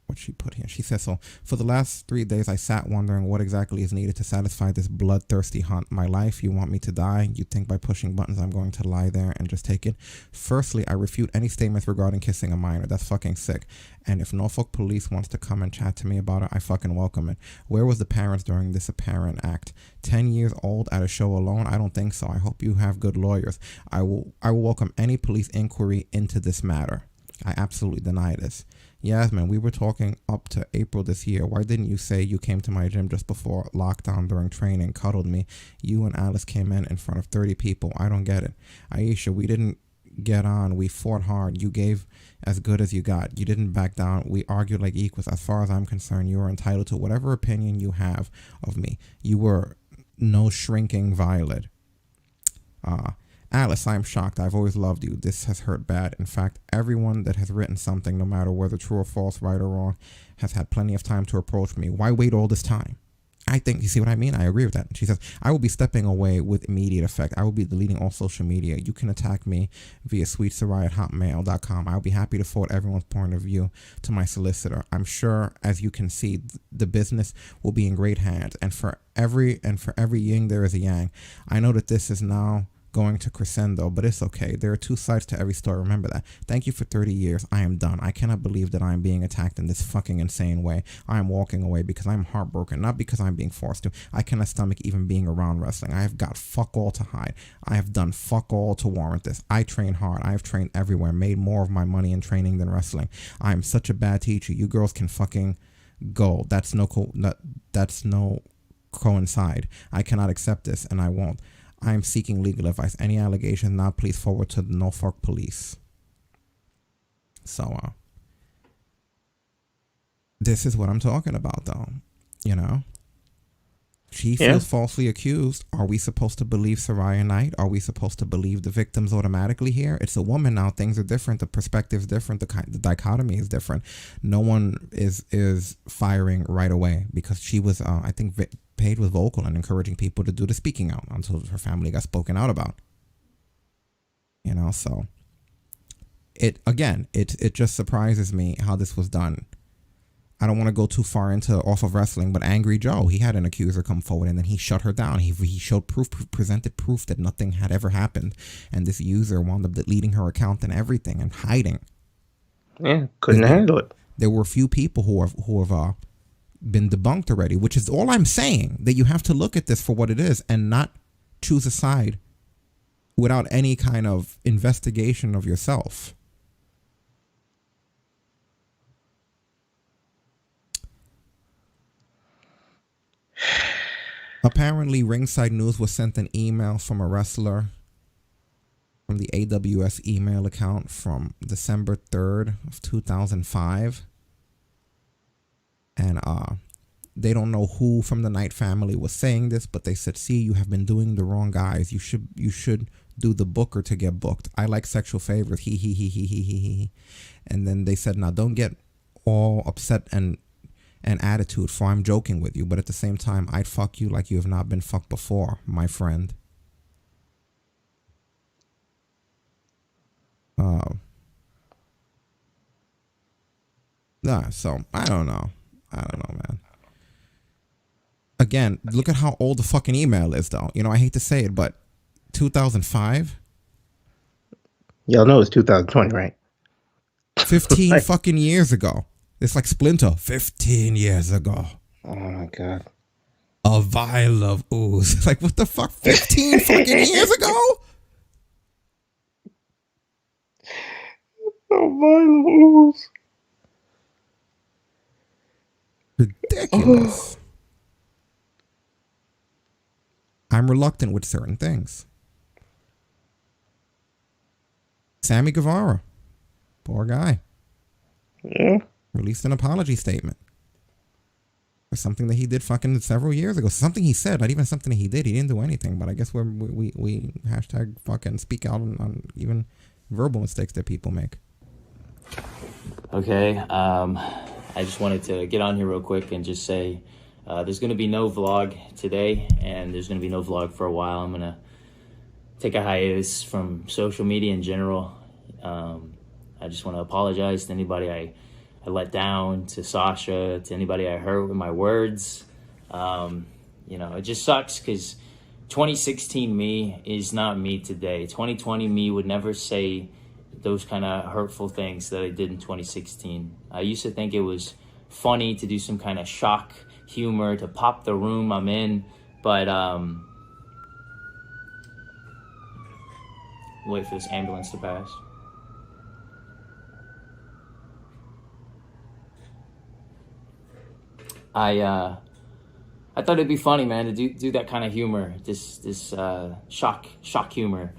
what she put here. She says, so for the last 3 days, I sat wondering what exactly is needed to satisfy this bloodthirsty hunt. My life, you want me to die? You think by pushing buttons I'm going to lie there and just take it? Firstly, I refute any statements regarding kissing a minor. That's fucking sick. And if Norfolk police wants to come and chat to me about it, I fucking welcome it. Where was the parents during this apparent act? 10 years old at a show alone? I don't think so. I hope you have good lawyers. I will welcome any police inquiry into this matter. I absolutely deny this. Yasmin, we were talking up to April this year. Why didn't you say you came to my gym just before lockdown during training, cuddled me? You and Alice came in front of 30 people. I don't get it. Aisha, we didn't get on. We fought hard. You gave as good as you got. You didn't back down. We argued like equals. As far as I'm concerned, you are entitled to whatever opinion you have of me. You were no shrinking violet. Alice, I'm shocked. I've always loved you. This has hurt bad. In fact, everyone that has written something, no matter whether true or false, right or wrong, has had plenty of time to approach me. Why wait all this time? I think, you see what I mean? I agree with that. She says, I will be stepping away with immediate effect. I will be deleting all social media. You can attack me via sweetsarai@hotmail.com. I will be happy to forward everyone's point of view to my solicitor. I'm sure, as you can see, the business will be in great hands. And for every yin, there is a yang. I know that this is now going to crescendo, but it's okay. There are two sides to every story. Remember that. Thank you for 30 years. I am done. I cannot believe that I am being attacked in this fucking insane way. I am walking away because I'm heartbroken, not because I'm being forced to. I cannot stomach even being around wrestling. I have got fuck all to hide. I have done fuck all to warrant this. I train hard. I have trained everywhere, made more of my money in training than wrestling. I am such a bad teacher. You girls can fucking go. That's no coincide. I cannot accept this, and I won't. I am seeking legal advice. Any allegations now, please forward to the Norfolk police. So, this is what I'm talking about, though. You know? She feels falsely accused. Are we supposed to believe Soraya Knight? Are we supposed to believe the victims automatically here? It's a woman now. Things are different. The perspective is different. The dichotomy is different. No one is firing right away because she was, I think, Paige was vocal and encouraging people to do the speaking out until her family got spoken out about. You know, so it just surprises me how this was done. I don't want to go too far into off of wrestling, but Angry Joe, he had an accuser come forward and then he shut her down. He showed proof, presented proof that nothing had ever happened, and this user wound up deleting her account and everything and hiding. Yeah, couldn't handle it. There were a few people who have been debunked already, which is all I'm saying, that you have to look at this for what it is and not choose a side without any kind of investigation of yourself. Apparently, Ringside News was sent an email from a wrestler from the AWS email account from December 3rd of 2005. And they don't know who from the Knight family was saying this, but they said, see, you have been doing the wrong guys. You should do the booker to get booked. I like sexual favors. He. And then they said, now don't get all upset and attitude, for I'm joking with you, but at the same time, I'd fuck you like you have not been fucked before, my friend. So I don't know, man. Again, look at how old the fucking email is, though. You know, I hate to say it, but 2005. Y'all know it's 2020, right? 15 fucking years ago. It's like Splinter, 15 years ago. Oh my God. A vial of ooze. Like, what the fuck? 15 fucking years ago? A vial of ooze. Ridiculous. I'm reluctant with certain things. Sammy Guevara. Poor guy. Yeah. Released an apology statement for something that he did fucking several years ago. Something he said, not even something that he did. He didn't do anything, but I guess we hashtag fucking speak out on even verbal mistakes that people make. Okay, I just wanted to get on here real quick and just say there's going to be no vlog today, and there's going to be no vlog for a while. I'm going to take a hiatus from social media in general. I just want to apologize to anybody I let down, to Sasha, to anybody I hurt with my words. You know, it just sucks because 2016 me is not me today. 2020 me would never say those kind of hurtful things that I did in 2016. I used to think it was funny to do some kind of shock humor to pop the room I'm in, but wait for this ambulance to pass. I thought it'd be funny, man, to do that kind of humor, this shock humor,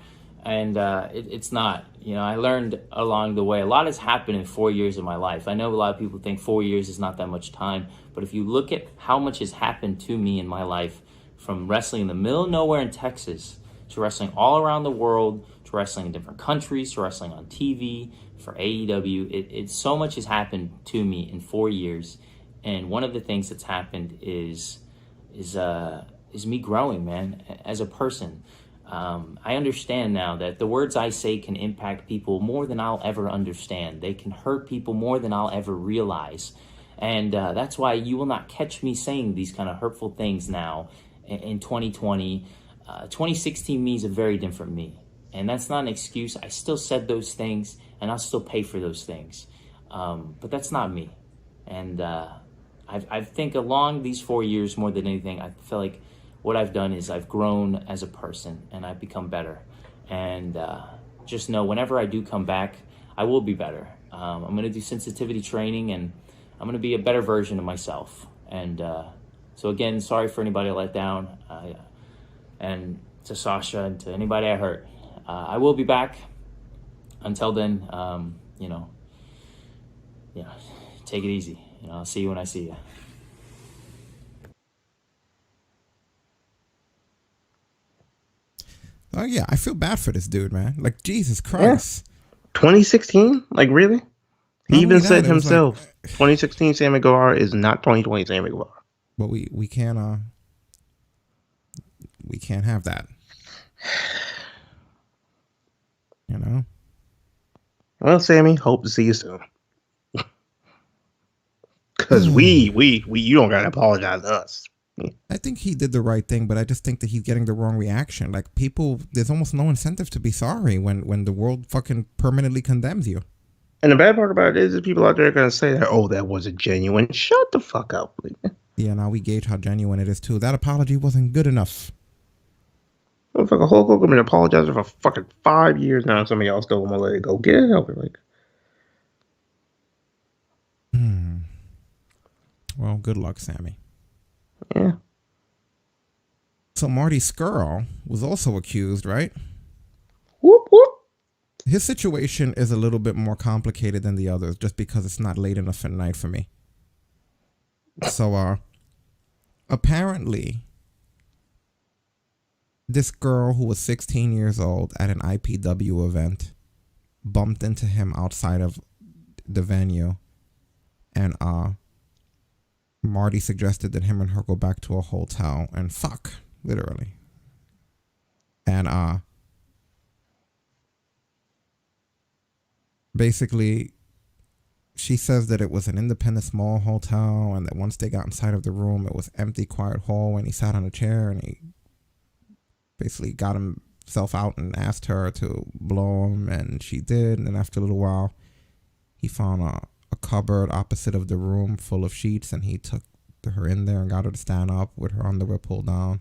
and it's not. You know, I learned along the way. A lot has happened in 4 years of my life. I know a lot of people think 4 years is not that much time, but if you look at how much has happened to me in my life from wrestling in the middle of nowhere in Texas to wrestling all around the world, to wrestling in different countries, to wrestling on TV for AEW. It so much has happened to me in 4 years, and one of the things that's happened is me growing, man, as a person. I understand now that the words I say can impact people more than I'll ever understand. They can hurt people more than I'll ever realize. And that's why you will not catch me saying these kind of hurtful things now in 2020. 2016 me is a very different me. And that's not an excuse. I still said those things, and I'll still pay for those things. But that's not me. And I think along these 4 years, more than anything, I feel like what I've done is I've grown as a person, and I've become better. And just know whenever I do come back, I will be better. I'm going to do sensitivity training, and I'm going to be a better version of myself. And so again, sorry for anybody I let down, and to Sasha and to anybody I hurt. I will be back. Until then, take it easy. I'll see you when I see you. Oh yeah, I feel bad for this dude, man. Like, Jesus Christ. Yeah. 2016? Like, really? He even said himself, like, 2016 Sammy Guevara is not 2020 Sammy Guevara. But we can't have that. You know? Well, Sammy, hope to see you soon. Because you don't gotta apologize to us. I think he did the right thing, but I just think that he's getting the wrong reaction. Like, people, there's almost no incentive to be sorry when the world fucking permanently condemns you. And the bad part about it is people out there are going to say that, oh, that wasn't genuine. Shut the fuck up. Yeah, now we gauge how genuine it is, too. That apology wasn't good enough. Motherfucker, Hulk Hogan been apologizing for fucking 5 years now. Some of y'all still want to let it go. Get it over. Like. Well, good luck, Sammy. Yeah. So Marty Scurll was also accused, right? Whoop, whoop. His situation is a little bit more complicated than the others, just because it's not late enough at night for me. So, apparently, this girl who was 16 years old at an IPW event bumped into him outside of the venue, and Marty suggested that him and her go back to a hotel and fuck, literally. And basically, she says that it was an independent small hotel, and that once they got inside of the room, it was empty, quiet hall, and he sat on a chair and he basically got himself out and asked her to blow him, and she did. And then after a little while, he found a cupboard opposite of the room full of sheets, and he took her in there and got her to stand up with her underwear pulled down.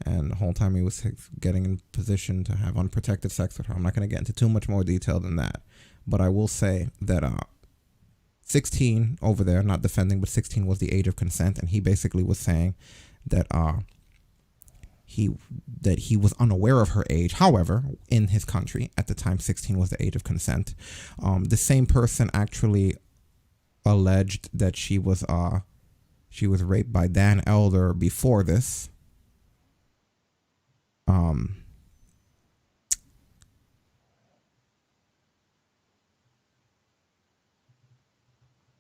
And the whole time he was getting in position to have unprotected sex with her. I'm not going to get into too much more detail than that, but I will say that 16 over there, not defending, but 16 was the age of consent, and he basically was saying that he was unaware of her age. However, in his country at the time, 16 was the age of consent. The same person actually alleged that she was raped by Dan Elder before this.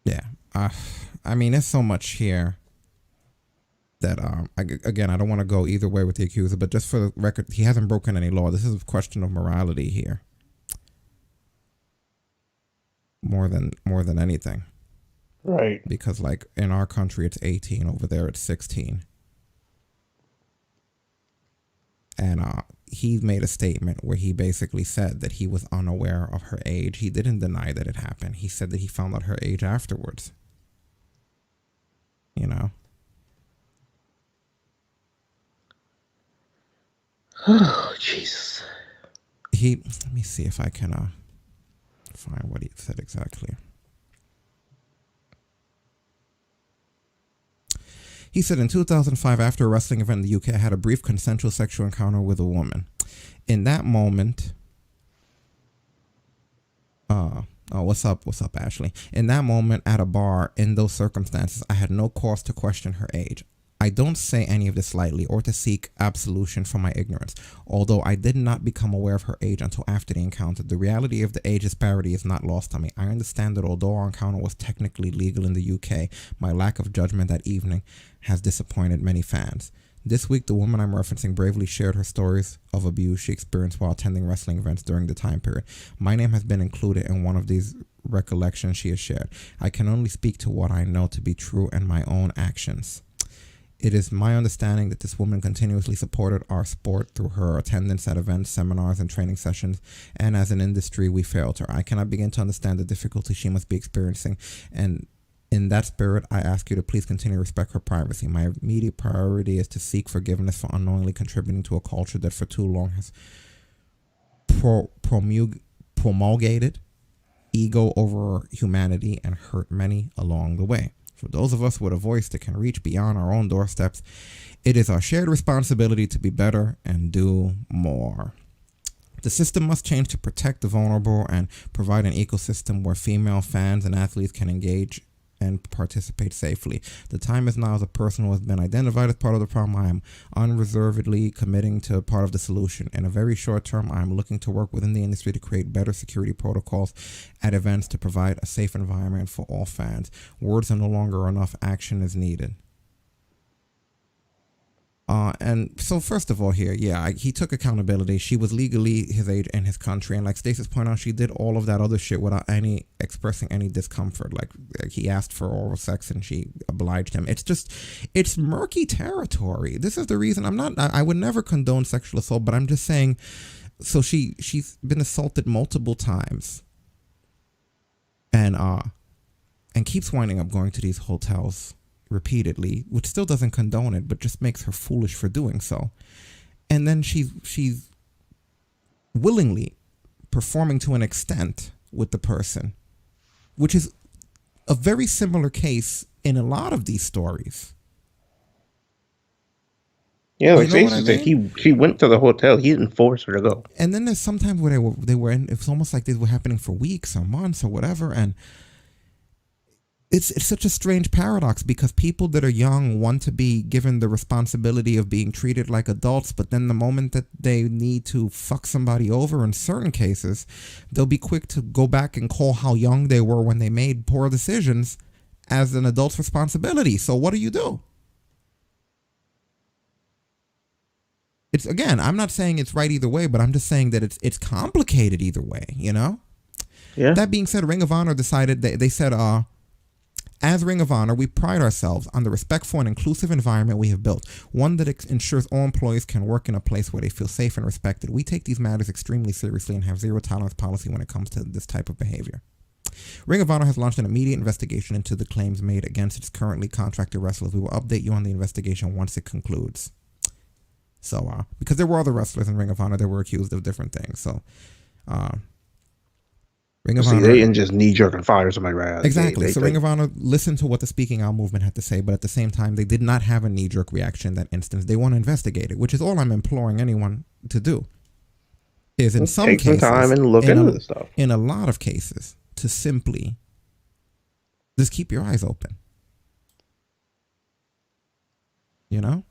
Yeah. I mean, there's so much here that again, I don't want to go either way with the accuser, but just for the record, he hasn't broken any law. This is a question of morality here, more than anything. Right. Because like in our country it's 18, over there it's 16. And he made a statement where he basically said that he was unaware of her age. He didn't deny that it happened. He said that he found out her age afterwards. You know? Oh, Jesus. Let me see if I can find what he said exactly. He said, in 2005, after a wrestling event in the UK, I had a brief consensual sexual encounter with a woman. In that moment, what's up, Ashley? In that moment, at a bar, in those circumstances, I had no cause to question her age. I don't say any of this lightly or to seek absolution for my ignorance, although I did not become aware of her age until after the encounter. The reality of the age disparity is not lost on me. I understand that although our encounter was technically legal in the UK, my lack of judgment that evening has disappointed many fans. This week, the woman I'm referencing bravely shared her stories of abuse she experienced while attending wrestling events during the time period. My name has been included in one of these recollections she has shared. I can only speak to what I know to be true and my own actions. It is my understanding that this woman continuously supported our sport through her attendance at events, seminars, and training sessions, and as an industry, we failed her. I cannot begin to understand the difficulty she must be experiencing, and in that spirit, I ask you to please continue to respect her privacy. My immediate priority is to seek forgiveness for unknowingly contributing to a culture that for too long has promulgated ego over humanity and hurt many along the way. For those of us with a voice that can reach beyond our own doorsteps, it is our shared responsibility to be better and do more. The system must change to protect the vulnerable and provide an ecosystem where female fans and athletes can engage and participate safely. The time is now. As a person who has been identified as part of the problem, I am unreservedly committing to part of the solution. In a very short term, I am looking to work within the industry to create better security protocols at events to provide a safe environment for all fans. Words are no longer enough. Action is needed. And so first of all here, he took accountability. She was legally his age in his country. And like Stasis pointed out, she did all of that other shit without expressing any discomfort. Like he asked for oral sex and she obliged him. It's murky territory. This is the reason I would never condone sexual assault, but I'm just saying, so she's been assaulted multiple times and keeps winding up going to these hotels repeatedly, which still doesn't condone it, but just makes her foolish for doing so. And then she's willingly performing to an extent with the person, which is a very similar case in a lot of these stories. Yeah, like Stacey said, he went to the hotel. He didn't force her to go. And then there's sometimes where they were in, it's almost like they were happening for weeks or months or whatever, and It's such a strange paradox because people that are young want to be given the responsibility of being treated like adults, but then the moment that they need to fuck somebody over in certain cases, they'll be quick to go back and call how young they were when they made poor decisions as an adult's responsibility. So what do? It's, again, I'm not saying it's right either way, but I'm just saying that it's complicated either way, you know? Yeah. That being said, Ring of Honor decided, they said, as Ring of Honor, we pride ourselves on the respectful and inclusive environment we have built, one that ensures all employees can work in a place where they feel safe and respected. We take these matters extremely seriously and have zero tolerance policy when it comes to this type of behavior. Ring of Honor has launched an immediate investigation into the claims made against its currently contracted wrestlers. We will update you on the investigation once it concludes. So, because there were other wrestlers in Ring of Honor that were accused of different things. So, Ring of Honor, they didn't just knee-jerk and fire somebody right out. Exactly. So Ring of Honor listened to what the Speaking Out movement had to say, but at the same time, they did not have a knee-jerk reaction in that instance. They want to investigate it, which is all I'm imploring anyone to do. Is in some cases, take some time and look into this stuff. In a lot of cases, to simply just keep your eyes open. You know?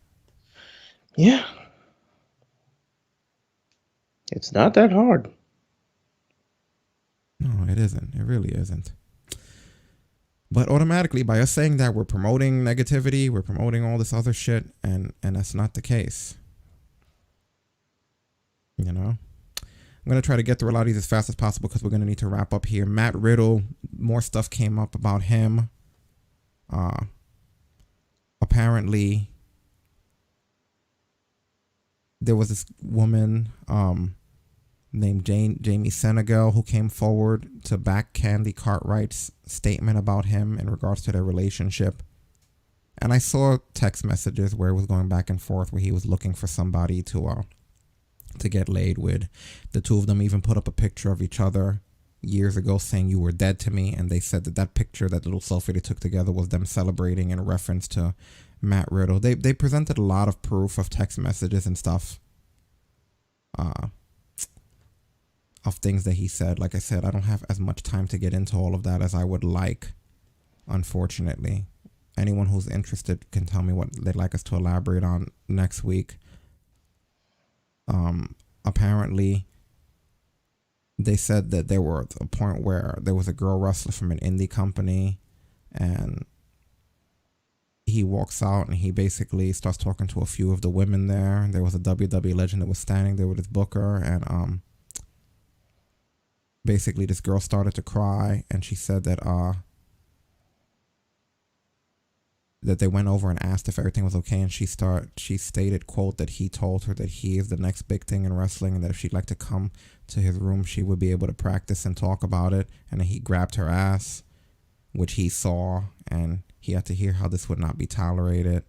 Yeah. It's not that hard. No, it isn't. It really isn't. But automatically, by us saying that, we're promoting negativity, we're promoting all this other shit, and that's not the case. You know? I'm going to try to get through a lot of these as fast as possible because we're going to need to wrap up here. Matt Riddle, more stuff came up about him. Apparently, there was this woman named Jamie Senegal who came forward to back Candy Cartwright's statement about him in regards to their relationship. And I saw text messages where it was going back and forth where he was looking for somebody to get laid with. The two of them even put up a picture of each other years ago saying "you were dead to me," and they said that picture, that little selfie they took together, was them celebrating in reference to Matt Riddle. They presented a lot of proof of text messages and stuff of things that he said. Like I said, I don't have as much time to get into all of that as I would like, unfortunately. anyone who's interested can tell me what they'd like us to elaborate on next week. Apparently, they said that there were a point where there was a girl wrestler from an indie company, and he walks out and he basically starts talking to a few of the women there. There was a WWE legend that was standing there with his booker, and basically this girl started to cry, and she said that that they went over and asked if everything was okay, and she stated, quote, that he told her that he is the next big thing in wrestling, and that if she'd like to come to his room, she would be able to practice and talk about it. And then he grabbed her ass, which he saw, and he had to hear how this would not be tolerated.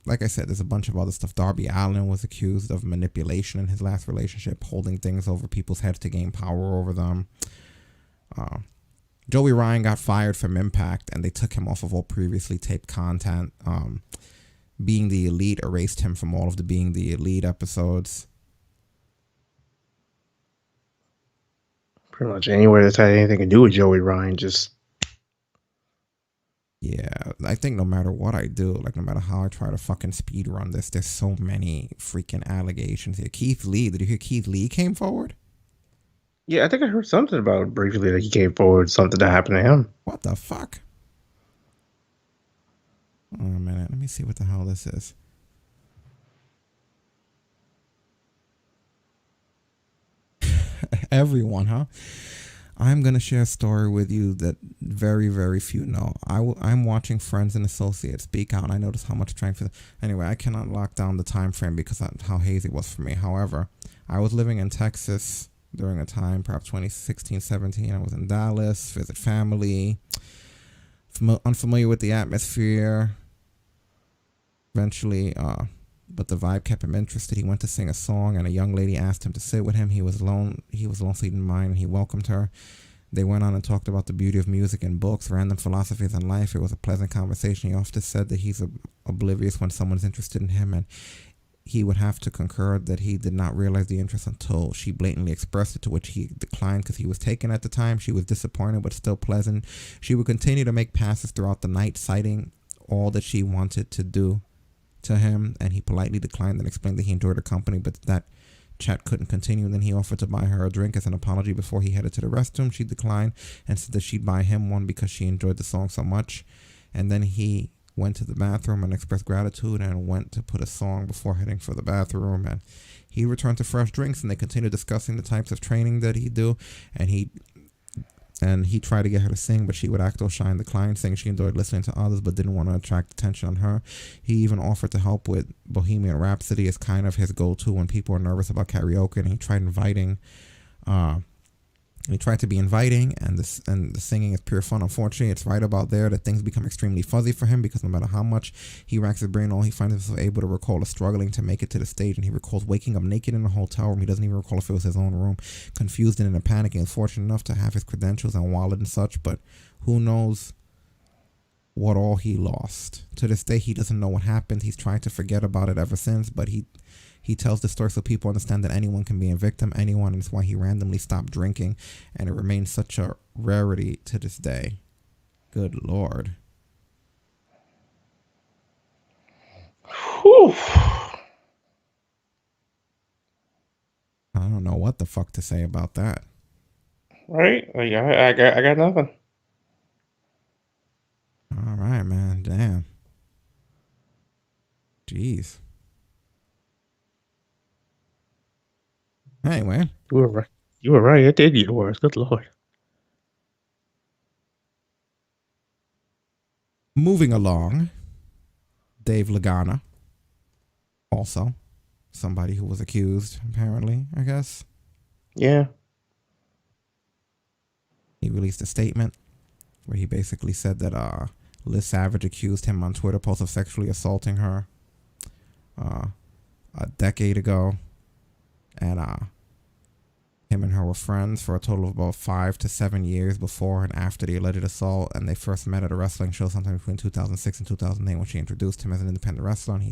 Like I said, there's a bunch of other stuff. Darby Allin was accused of manipulation in his last relationship, holding things over people's heads to gain power over them. Joey Ryan got fired from Impact, and they took him off of all previously taped content. Being the Elite erased him from all of the Being the Elite episodes. Pretty much anywhere that's had anything to do with Joey Ryan, just... Yeah, I think no matter what I do, like no matter how I try to fucking speed run this, there's so many freaking allegations here. Keith Lee, did you hear Keith Lee came forward? Yeah, I think I heard something about it briefly that he came forward, something that happened to him. What the fuck? Oh, a minute. Let me see what the hell this is. Everyone, huh? I'm going to share a story with you that very, very few know. I'm watching friends and associates speak out, and I noticed how much strength... Anyway, I cannot lock down the time frame because of how hazy it was for me. However, I was living in Texas during a time, perhaps 2016, 17. I was in Dallas, visit family, unfamiliar with the atmosphere. Eventually, but the vibe kept him interested. He went to sing a song, and a young lady asked him to sit with him. He was alone. He was lonely in mind, and he welcomed her. They went on and talked about the beauty of music and books, random philosophies in life. It was a pleasant conversation. He often said that he's oblivious when someone's interested in him, and he would have to concur that he did not realize the interest until she blatantly expressed it, to which he declined because he was taken at the time. She was disappointed, but still pleasant. She would continue to make passes throughout the night, citing all that she wanted to do to him, and he politely declined and explained that he enjoyed her company, but that chat couldn't continue. And then he offered to buy her a drink as an apology before he headed to the restroom. She declined and said that she'd buy him one because she enjoyed the song so much. And then he went to the bathroom and expressed gratitude and went to put a song before heading for the bathroom. And he returned to fresh drinks, and they continued discussing the types of training that he do. And he tried to get her to sing, but she would act all shy and decline, saying she enjoyed listening to others but didn't want to attract attention on her. He even offered to help with Bohemian Rhapsody as kind of his go-to when people are nervous about karaoke, and he tried to be inviting, and the singing is pure fun. Unfortunately, it's right about there that things become extremely fuzzy for him, because no matter how much he racks his brain, all he finds himself able to recall is struggling to make it to the stage, and he recalls waking up naked in a hotel room. He doesn't even recall if it was his own room, confused and in a panic. He was fortunate enough to have his credentials and wallet and such, but who knows what all he lost. To this day, he doesn't know what happened. He's tried to forget about it ever since, but he tells the story so people understand that anyone can be a victim, and it's why he randomly stopped drinking, and it remains such a rarity to this day. Good Lord. Whew. I don't know what the fuck to say about that. Right? Like, I got nothing. All right, man. Damn. Jeez. Anyway. You were right. You were right. It did get worse. Good Lord. Moving along. Dave Lagana. Also. Somebody who was accused, apparently, I guess. Yeah. He released a statement where he basically said that Liz Savage accused him on Twitter post of sexually assaulting her a decade ago. And Him and her were friends for a total of about 5 to 7 years before and after the alleged assault, and they first met at a wrestling show sometime between 2006 and 2008 when she introduced him as an independent wrestler. And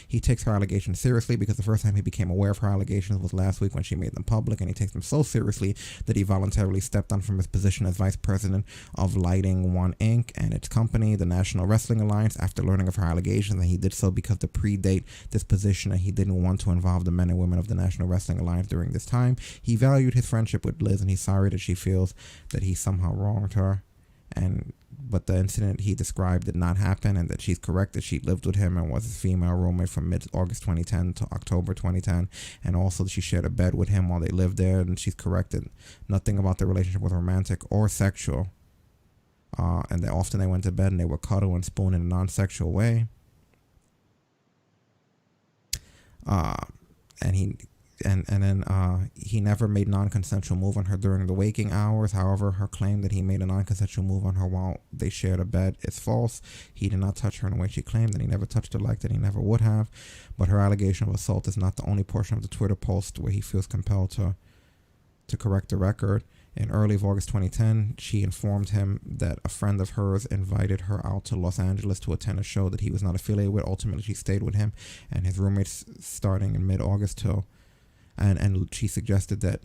he takes her allegations seriously, because the first time he became aware of her allegations was last week when she made them public, and he takes them so seriously that he voluntarily stepped down from his position as vice president of Lighting One Inc. and its company, the National Wrestling Alliance, after learning of her allegations, and he did so because to predate this position, and he didn't want to involve the men and women of the National Wrestling Alliance during this time. He valued his friendship with Liz, and he's sorry that she feels that he somehow wronged her, but the incident he described did not happen, and that she's correct that she lived with him and was his female roommate from mid-August 2010 to October 2010, and also that she shared a bed with him while they lived there, and she's correct that nothing about their relationship was romantic or sexual, and that often they went to bed and they would cuddle and spoon in a non-sexual way. He never made non-consensual move on her during the waking hours. However, her claim that he made a non-consensual move on her while they shared a bed is false. He did not touch her in the way she claimed, and he never touched her like that. He never would have. But her allegation of assault is not the only portion of the Twitter post where he feels compelled to correct the record. In early August 2010, she informed him that a friend of hers invited her out to Los Angeles to attend a show that he was not affiliated with. Ultimately, she stayed with him and his roommates starting in mid-August till... And she suggested that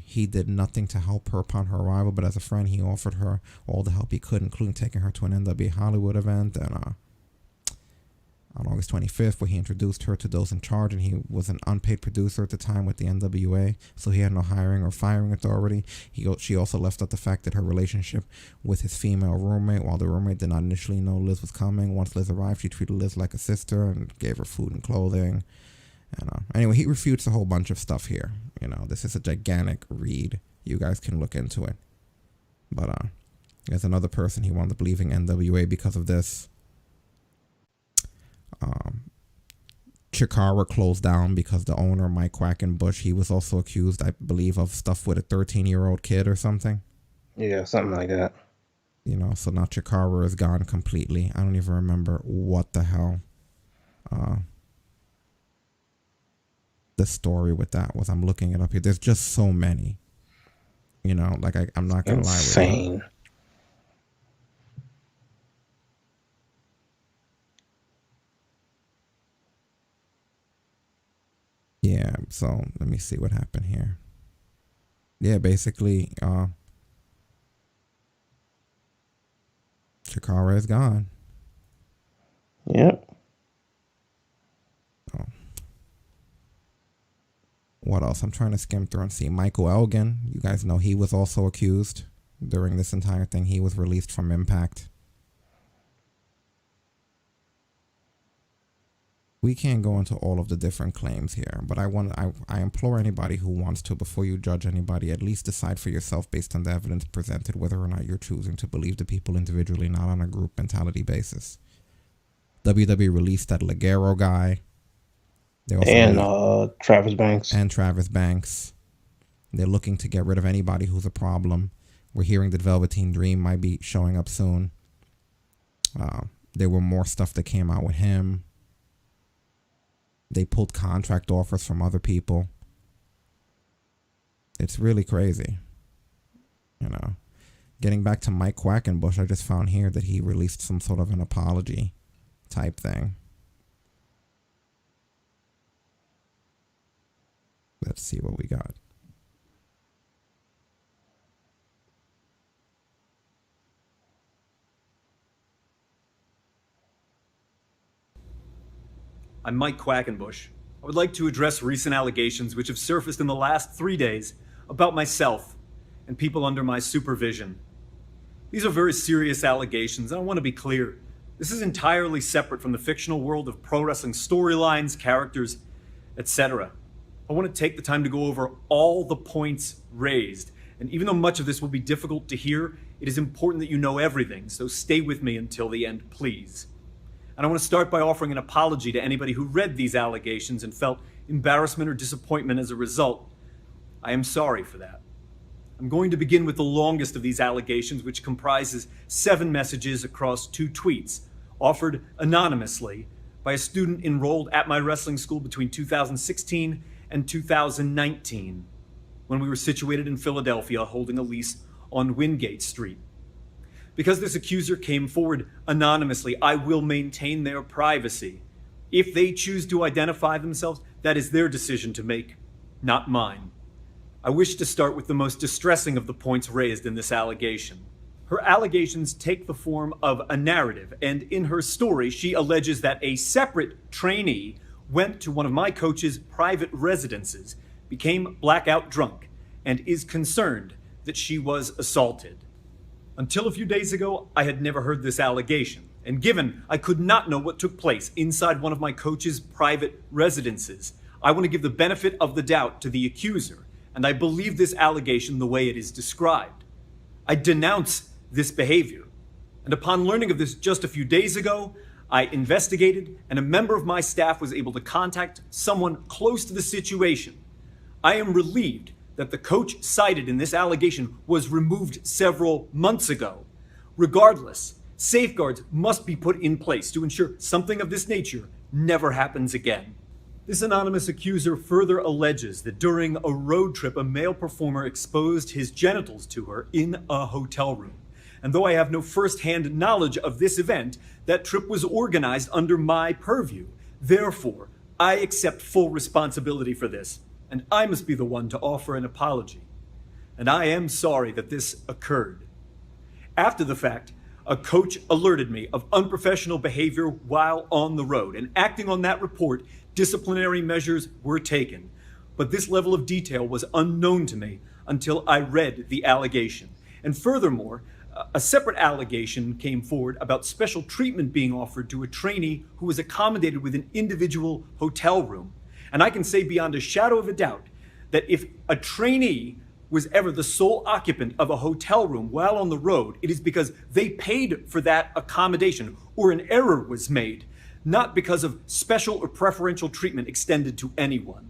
he did nothing to help her upon her arrival, but as a friend, he offered her all the help he could, including taking her to an NWA Hollywood event. And on August 25th, where he introduced her to those in charge, and he was an unpaid producer at the time with the NWA, so he had no hiring or firing authority. She also left out the fact that her relationship with his female roommate, while the roommate did not initially know Liz was coming, once Liz arrived, she treated Liz like a sister and gave her food and clothing. And anyway, he refutes a whole bunch of stuff here. This is a gigantic read. You guys can look into it. But there's another person he wound up leaving NWA because of this. Chikara closed down because the owner, Mike Quackenbush, he was also accused, I believe, of stuff with a 13-year-old kid or something. Yeah, something like that. So now Chikara is gone completely. I don't even remember what the hell the story with that was. I'm looking it up here. There's just so many. I'm not gonna lie with you. Insane. Yeah, so let me see what happened here. Yeah, basically, Chikara is gone. Yep. Oh. What else? I'm trying to skim through and see. Michael Elgin, you guys know he was also accused during this entire thing. He was released from Impact. We can't go into all of the different claims here, but I implore anybody who wants to, before you judge anybody, at least decide for yourself based on the evidence presented whether or not you're choosing to believe the people individually, not on a group mentality basis. WWE released that Ligero guy. Travis Banks. And Travis Banks. They're looking to get rid of anybody who's a problem. We're hearing that Velveteen Dream might be showing up soon. There were more stuff that came out with him. They pulled contract offers from other people. It's really crazy. Getting back to Mike Quackenbush, I just found here that he released some sort of an apology type thing. Let's see what we got. I'm Mike Quackenbush. I would like to address recent allegations which have surfaced in the last 3 days about myself and people under my supervision. These are very serious allegations, and I want to be clear. This is entirely separate from the fictional world of pro wrestling storylines, characters, etc. I want to take the time to go over all the points raised, and even though much of this will be difficult to hear, it is important that you know everything, so stay with me until the end, please. And I want to start by offering an apology to anybody who read these allegations and felt embarrassment or disappointment as a result. I am sorry for that. I'm going to begin with the longest of these allegations, which comprises 7 messages across 2 tweets, offered anonymously by a student enrolled at my wrestling school between 2016 and 2019. when we were situated in Philadelphia holding a lease on Wingate Street. Because this accuser came forward anonymously, I will maintain their privacy. If they choose to identify themselves, that is their decision to make, not mine. I wish to start with the most distressing of the points raised in this allegation. Her allegations take the form of a narrative, and in her story, she alleges that a separate trainee went to one of my coach's private residences, became blackout drunk, and is concerned that she was assaulted. Until a few days ago, I had never heard this allegation, and given I could not know what took place inside one of my coach's private residences, I want to give the benefit of the doubt to the accuser, and I believe this allegation the way it is described. I denounce this behavior, and upon learning of this just a few days ago, I investigated, and a member of my staff was able to contact someone close to the situation. I am relieved that the coach cited in this allegation was removed several months ago. Regardless, safeguards must be put in place to ensure something of this nature never happens again. This anonymous accuser further alleges that during a road trip, a male performer exposed his genitals to her in a hotel room. And though I have no first-hand knowledge of this event, that trip was organized under my purview. Therefore, I accept full responsibility for this, and I must be the one to offer an apology. And I am sorry that this occurred. After the fact, a coach alerted me of unprofessional behavior while on the road, and acting on that report, disciplinary measures were taken. But this level of detail was unknown to me until I read the allegation. And furthermore, a separate allegation came forward about special treatment being offered to a trainee who was accommodated with an individual hotel room. And I can say beyond a shadow of a doubt that if a trainee was ever the sole occupant of a hotel room while on the road, it is because they paid for that accommodation or an error was made, not because of special or preferential treatment extended to anyone.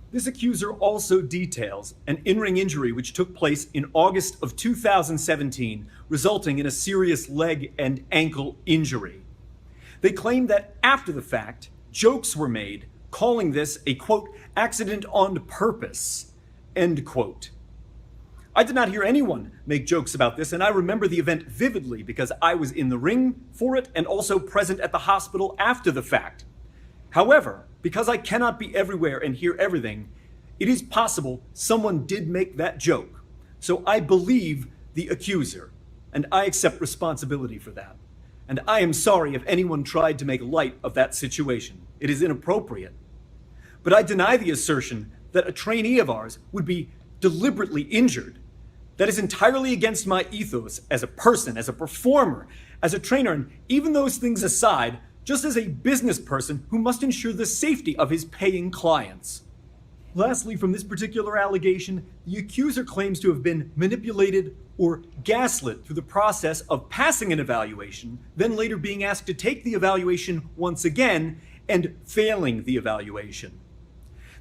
This accuser also details an in-ring injury which took place in August of 2017, resulting in a serious leg and ankle injury. They claim that after the fact, jokes were made, calling this a, quote, accident on purpose, end quote. I did not hear anyone make jokes about this, and I remember the event vividly because I was in the ring for it and also present at the hospital after the fact. However, because I cannot be everywhere and hear everything, it is possible someone did make that joke. So I believe the accuser, and I accept responsibility for that. And I am sorry if anyone tried to make light of that situation. It is inappropriate. But I deny the assertion that a trainee of ours would be deliberately injured. That is entirely against my ethos as a person, as a performer, as a trainer, and even those things aside, just as a business person who must ensure the safety of his paying clients. Lastly, from this particular allegation, the accuser claims to have been manipulated or gaslit through the process of passing an evaluation, then later being asked to take the evaluation once again and failing the evaluation.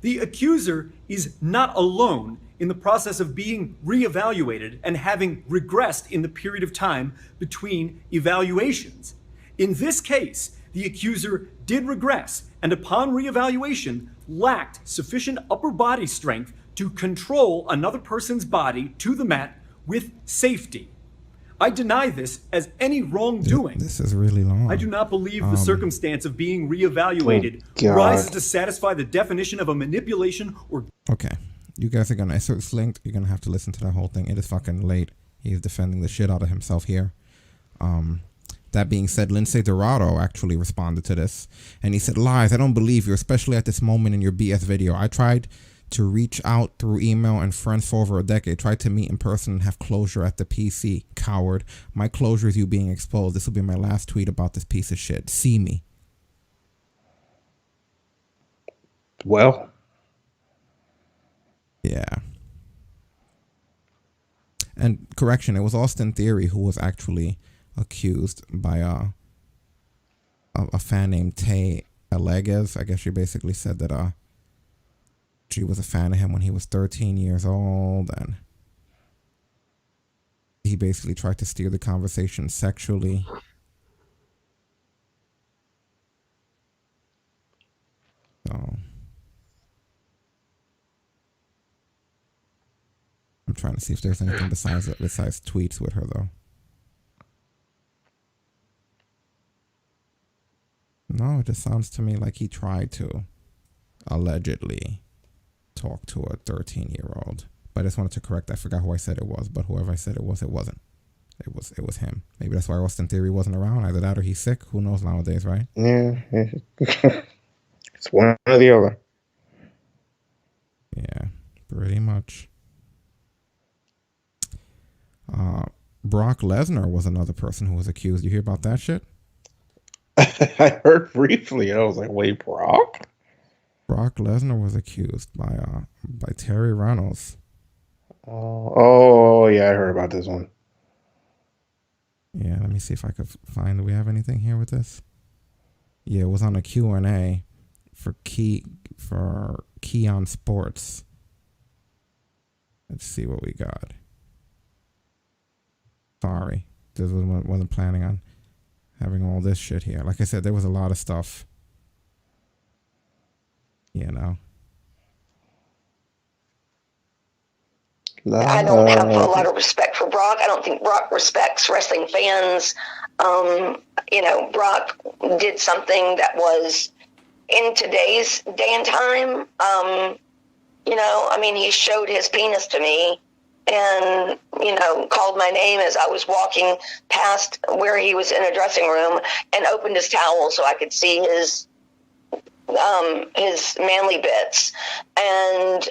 The accuser is not alone in the process of being reevaluated and having regressed in the period of time between evaluations. In this case, the accuser did regress and upon reevaluation lacked sufficient upper body strength to control another person's body to the mat with safety. I deny this as any wrongdoing. This is really long. I do not believe the circumstance of being reevaluated rises to satisfy the definition of a manipulation or... Okay, you guys are gonna, so it's linked, you're gonna have to listen to that whole thing. It is fucking late. He's defending the shit out of himself here. That being said, Lindsay Dorado actually responded to this, and he said, lies, I don't believe you, especially at this moment in your BS video. I tried to reach out through email and friends for over a decade, tried to meet in person and have closure at the PC. Coward. My closure is you being exposed. This will be my last tweet about this piece of shit. See me. Well. Yeah. And correction, it was Austin Theory who was actually accused by a fan named Tay Alleges. I guess she basically said that she was a fan of him when he was 13 years old, and he basically tried to steer the conversation sexually. So I'm trying to see if there's anything besides tweets with her though. No, it just sounds to me like he tried to allegedly talk to a 13-year-old. But I just wanted to correct. I forgot who I said it was, but whoever I said it wasn't. It was him. Maybe that's why Austin Theory wasn't around. Either that or he's sick. Who knows nowadays, right? Yeah. It's one or the other. Yeah, pretty much. Brock Lesnar was another person who was accused. You hear about that shit? I heard briefly. I was like, wait, Brock? Brock Lesnar was accused by Terry Reynolds. Oh, yeah, I heard about this one. Yeah, let me see if I could find. Do we have anything here with this? Yeah, it was on a Q&A for Keon Sports. Let's see what we got. Sorry, this wasn't planning on having all this shit here. Like I said, there was a lot of stuff. You know. I don't have a lot of respect for Brock. I don't think Brock respects wrestling fans. Brock did something that was in today's day and time. He showed his penis to me and, called my name as I was walking past where he was in a dressing room and opened his towel so I could see his manly bits. And,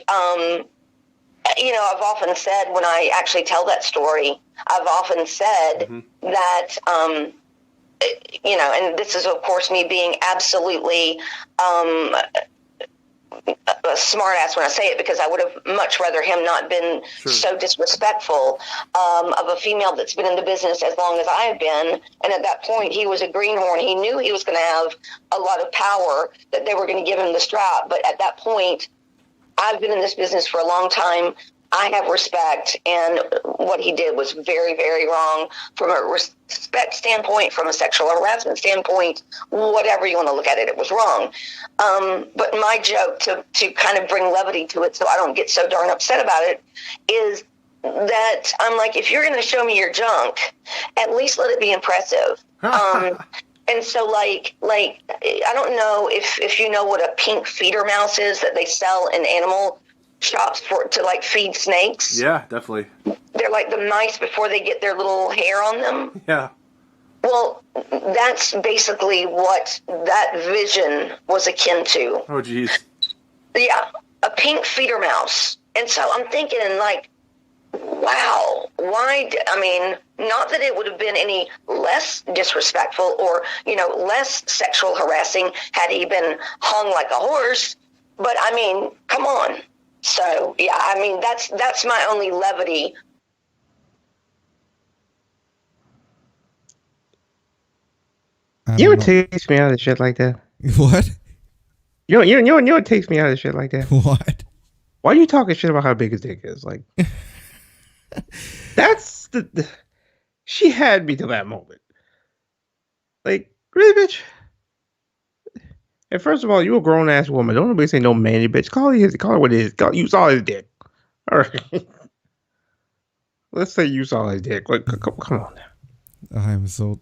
I've often said when I actually tell that story, I've often said that, and this is, of course, me being absolutely a smart ass when I say it, because I would have much rather him not been so disrespectful of a female that's been in the business as long as I have been. And at that point, he was a greenhorn. He knew he was going to have a lot of power, that they were going to give him the strap. But at that point, I've been in this business for a long time. I have respect, and what he did was very, very wrong from a respect standpoint, from a sexual harassment standpoint, whatever you want to look at it, it was wrong. But my joke, to kind of bring levity to it so I don't get so darn upset about it, is that I'm like, if you're going to show me your junk, at least let it be impressive. And so, like, I don't know if you know what a pink feeder mouse is that they sell in animal shops to feed snakes. Yeah, definitely. They're like the mice before they get their little hair on them. Yeah. Well, that's basically what that vision was akin to. Oh, geez. Yeah, a pink feeder mouse. And so I'm thinking, wow, why? Not that it would have been any less disrespectful or, less sexual harassing had he been hung like a horse. But come on. So yeah, that's my only levity. You know what takes me out of shit like that? What? You know what takes me out of shit like that? What? Why are you talking shit about how big his dick is? Like, that's the she had me to that moment. Like, really, bitch? And first of all, you a grown ass woman. Don't nobody say no manly bitch. Call it what it is. You saw his dick. All right. Let's say you saw his dick. Like, come on now. I'm so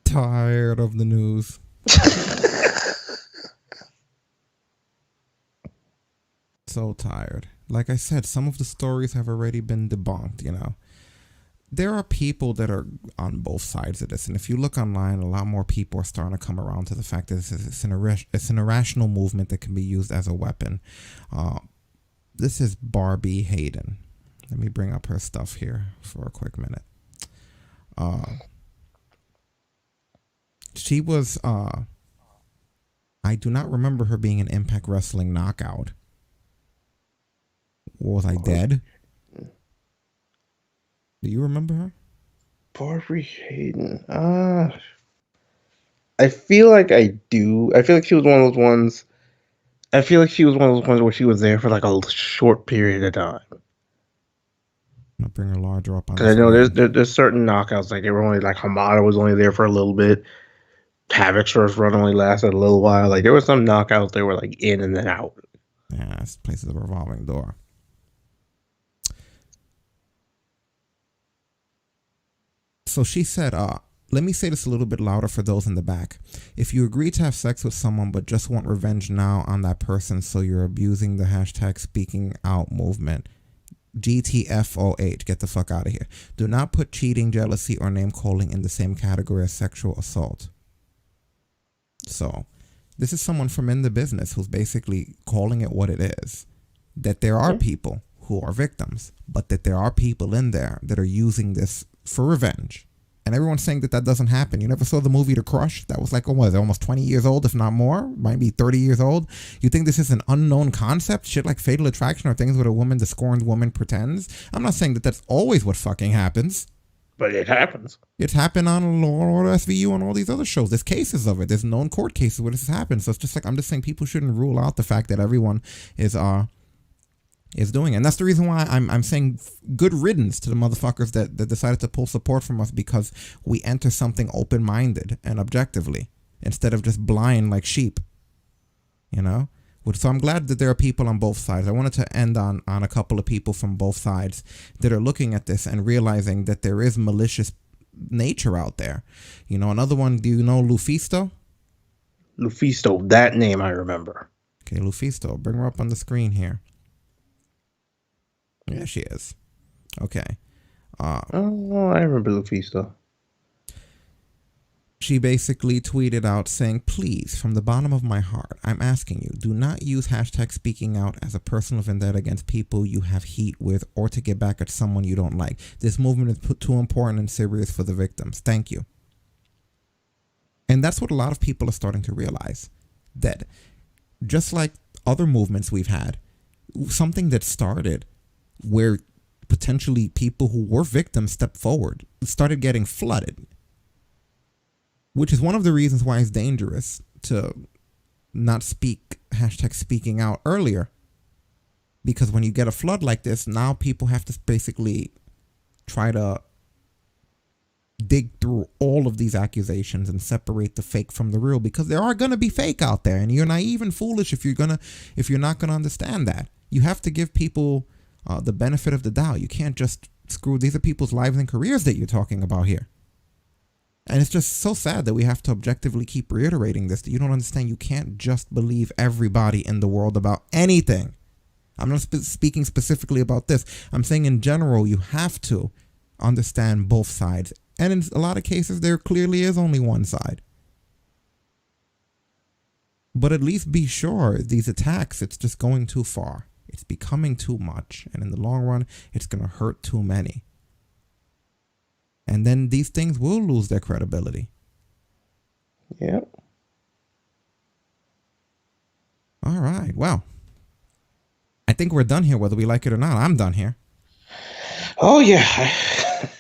tired of the news. So tired. Like I said, some of the stories have already been debunked, There are people that are on both sides of this. And if you look online, a lot more people are starting to come around to the fact that it's an irrational movement that can be used as a weapon. This is Barbie Hayden. Let me bring up her stuff here for a quick minute. She was, I do not remember her being an Impact Wrestling knockout. Was I dead? Do you remember her? Barbie Hayden. I feel like I do. I feel like she was one of those ones. I feel like she was one of those ones where she was there for like a short period of time. I'll bring her larger up on. Because I know there's certain knockouts, like they were only like Hamada was only there for a little bit. Havoc's first run only lasted a little while. Like there were some knockouts that were like in and then out. Yeah, this place is a revolving door. So she said, let me say this a little bit louder for those in the back. If you agree to have sex with someone but just want revenge now on that person, so you're abusing the hashtag speaking out movement, GTFOH, get the fuck out of here. Do not put cheating, jealousy, or name calling in the same category as sexual assault. So this is someone from in the business who's basically calling it what it is. That there are people who are victims, but that there are people in there that are using this for revenge. And everyone's saying that doesn't happen. You never saw the movie The Crush? That was like, almost 20 years old, if not more. Might be 30 years old. You think this is an unknown concept? Shit like Fatal Attraction or things where the scorned woman pretends? I'm not saying that that's always what fucking happens. But it happens. It's happened on Law and Order SVU and all these other shows. There's cases of it. There's known court cases where this has happened. So it's just like, I'm just saying people shouldn't rule out the fact that everyone is doing it. And that's the reason why I'm saying good riddance to the motherfuckers that decided to pull support from us, because we enter something open-minded and objectively instead of just blind like sheep, you know? So I'm glad that there are people on both sides. I wanted to end on a couple of people from both sides that are looking at this and realizing that there is malicious nature out there. You know, another one, do you know Lufisto? Lufisto, that name I remember. Okay, Lufisto, bring her up on the screen here. Yeah, she is. Okay. I remember Lufisto. She basically tweeted out saying, please, from the bottom of my heart, I'm asking you, do not use hashtag speaking out as a personal vendetta against people you have heat with or to get back at someone you don't like. This movement is too important and serious for the victims. Thank you. And that's what a lot of people are starting to realize, that just like other movements we've had, something that started where potentially people who were victims stepped forward, started getting flooded. Which is one of the reasons why it's dangerous to not speak hashtag speaking out earlier. Because when you get a flood like this, now people have to basically try to dig through all of these accusations and separate the fake from the real, because there are going to be fake out there, and you're naive and foolish if you're not going to understand that. You have to give people the benefit of the doubt. You can't just screw. These are people's lives and careers that you're talking about here. And it's just so sad that we have to objectively keep reiterating this, that you don't understand. You can't just believe everybody in the world about anything. I'm not speaking specifically about this. I'm saying in general, you have to understand both sides. And in a lot of cases, there clearly is only one side. But at least be sure these attacks, it's just going too far. It's becoming too much. And in the long run, it's going to hurt too many. And then these things will lose their credibility. Yep. All right. Well, I think we're done here, whether we like it or not. I'm done here. Oh, yeah.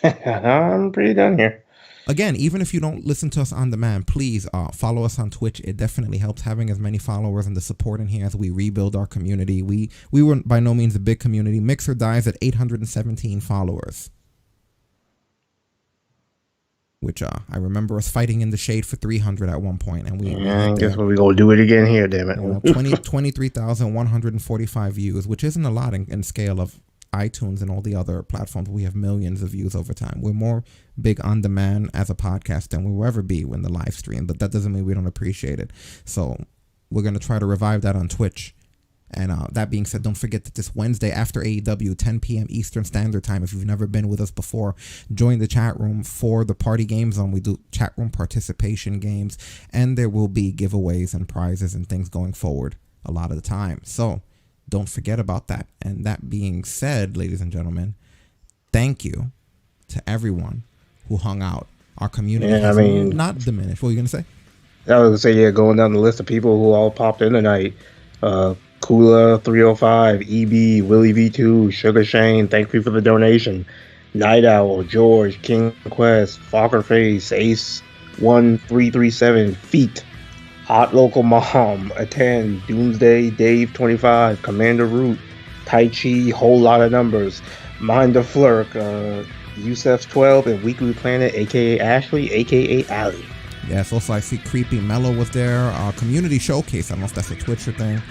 I'm pretty done here. Again, even if you don't listen to us on demand, please follow us on Twitch. It definitely helps having as many followers and the support in here as we rebuild our community. We were by no means a big community. Mixer dies at 817 followers. Which I remember us fighting in the shade for 300 at one point, and I guess we're gonna do it again here, damn it. 23,145 views, which isn't a lot in scale of iTunes and all the other platforms. We have millions of views over time. We're more big on demand as a podcast than we will ever be in the live stream, but that doesn't mean we don't appreciate it. So we're gonna try to revive that on Twitch. And that being said, don't forget that this Wednesday after AEW, 10 p.m. Eastern Standard Time, if you've never been with us before, join the chat room for the Party Game Zone. We do chat room participation games, and there will be giveaways and prizes and things going forward a lot of the time. So don't forget about that. And that being said, ladies and gentlemen, thank you to everyone who hung out. Our community has not diminished. What were you going to say? I was going to say, yeah, going down the list of people who all popped in tonight. Kula 305, EB, Willie V2, Sugar Shane, thank you for the donation. Night Owl, George, King Quest, Fokker Face, Ace 1337, Feet, Hot Local Mom, Attend, Doomsday, Dave 25, Commander Root, Tai Chi, Whole Lot of Numbers, Mind the Flirk, Yusef's 12, and Weekly Planet, aka Ashley, aka Allie. Yes, also I see Creepy Mellow was there. Community Showcase, I don't know if that's a Twitcher thing.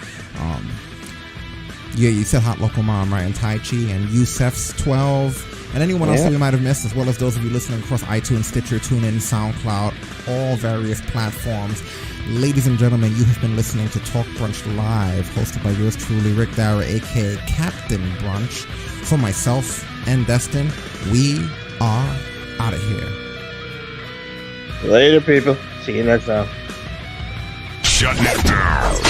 Yeah, you said Hot Local Mom, right? And Tai Chi and Yusef's 12 and anyone else that we might have missed, as well as those of you listening across iTunes, Stitcher, TuneIn, SoundCloud, all various platforms. Ladies and gentlemen, you have been listening to Talk Brunch Live, hosted by yours truly, Ric Dara, aka Captain Brunch. For myself and Destin, we are out of here. Later, people. See you next time. Shutting it down.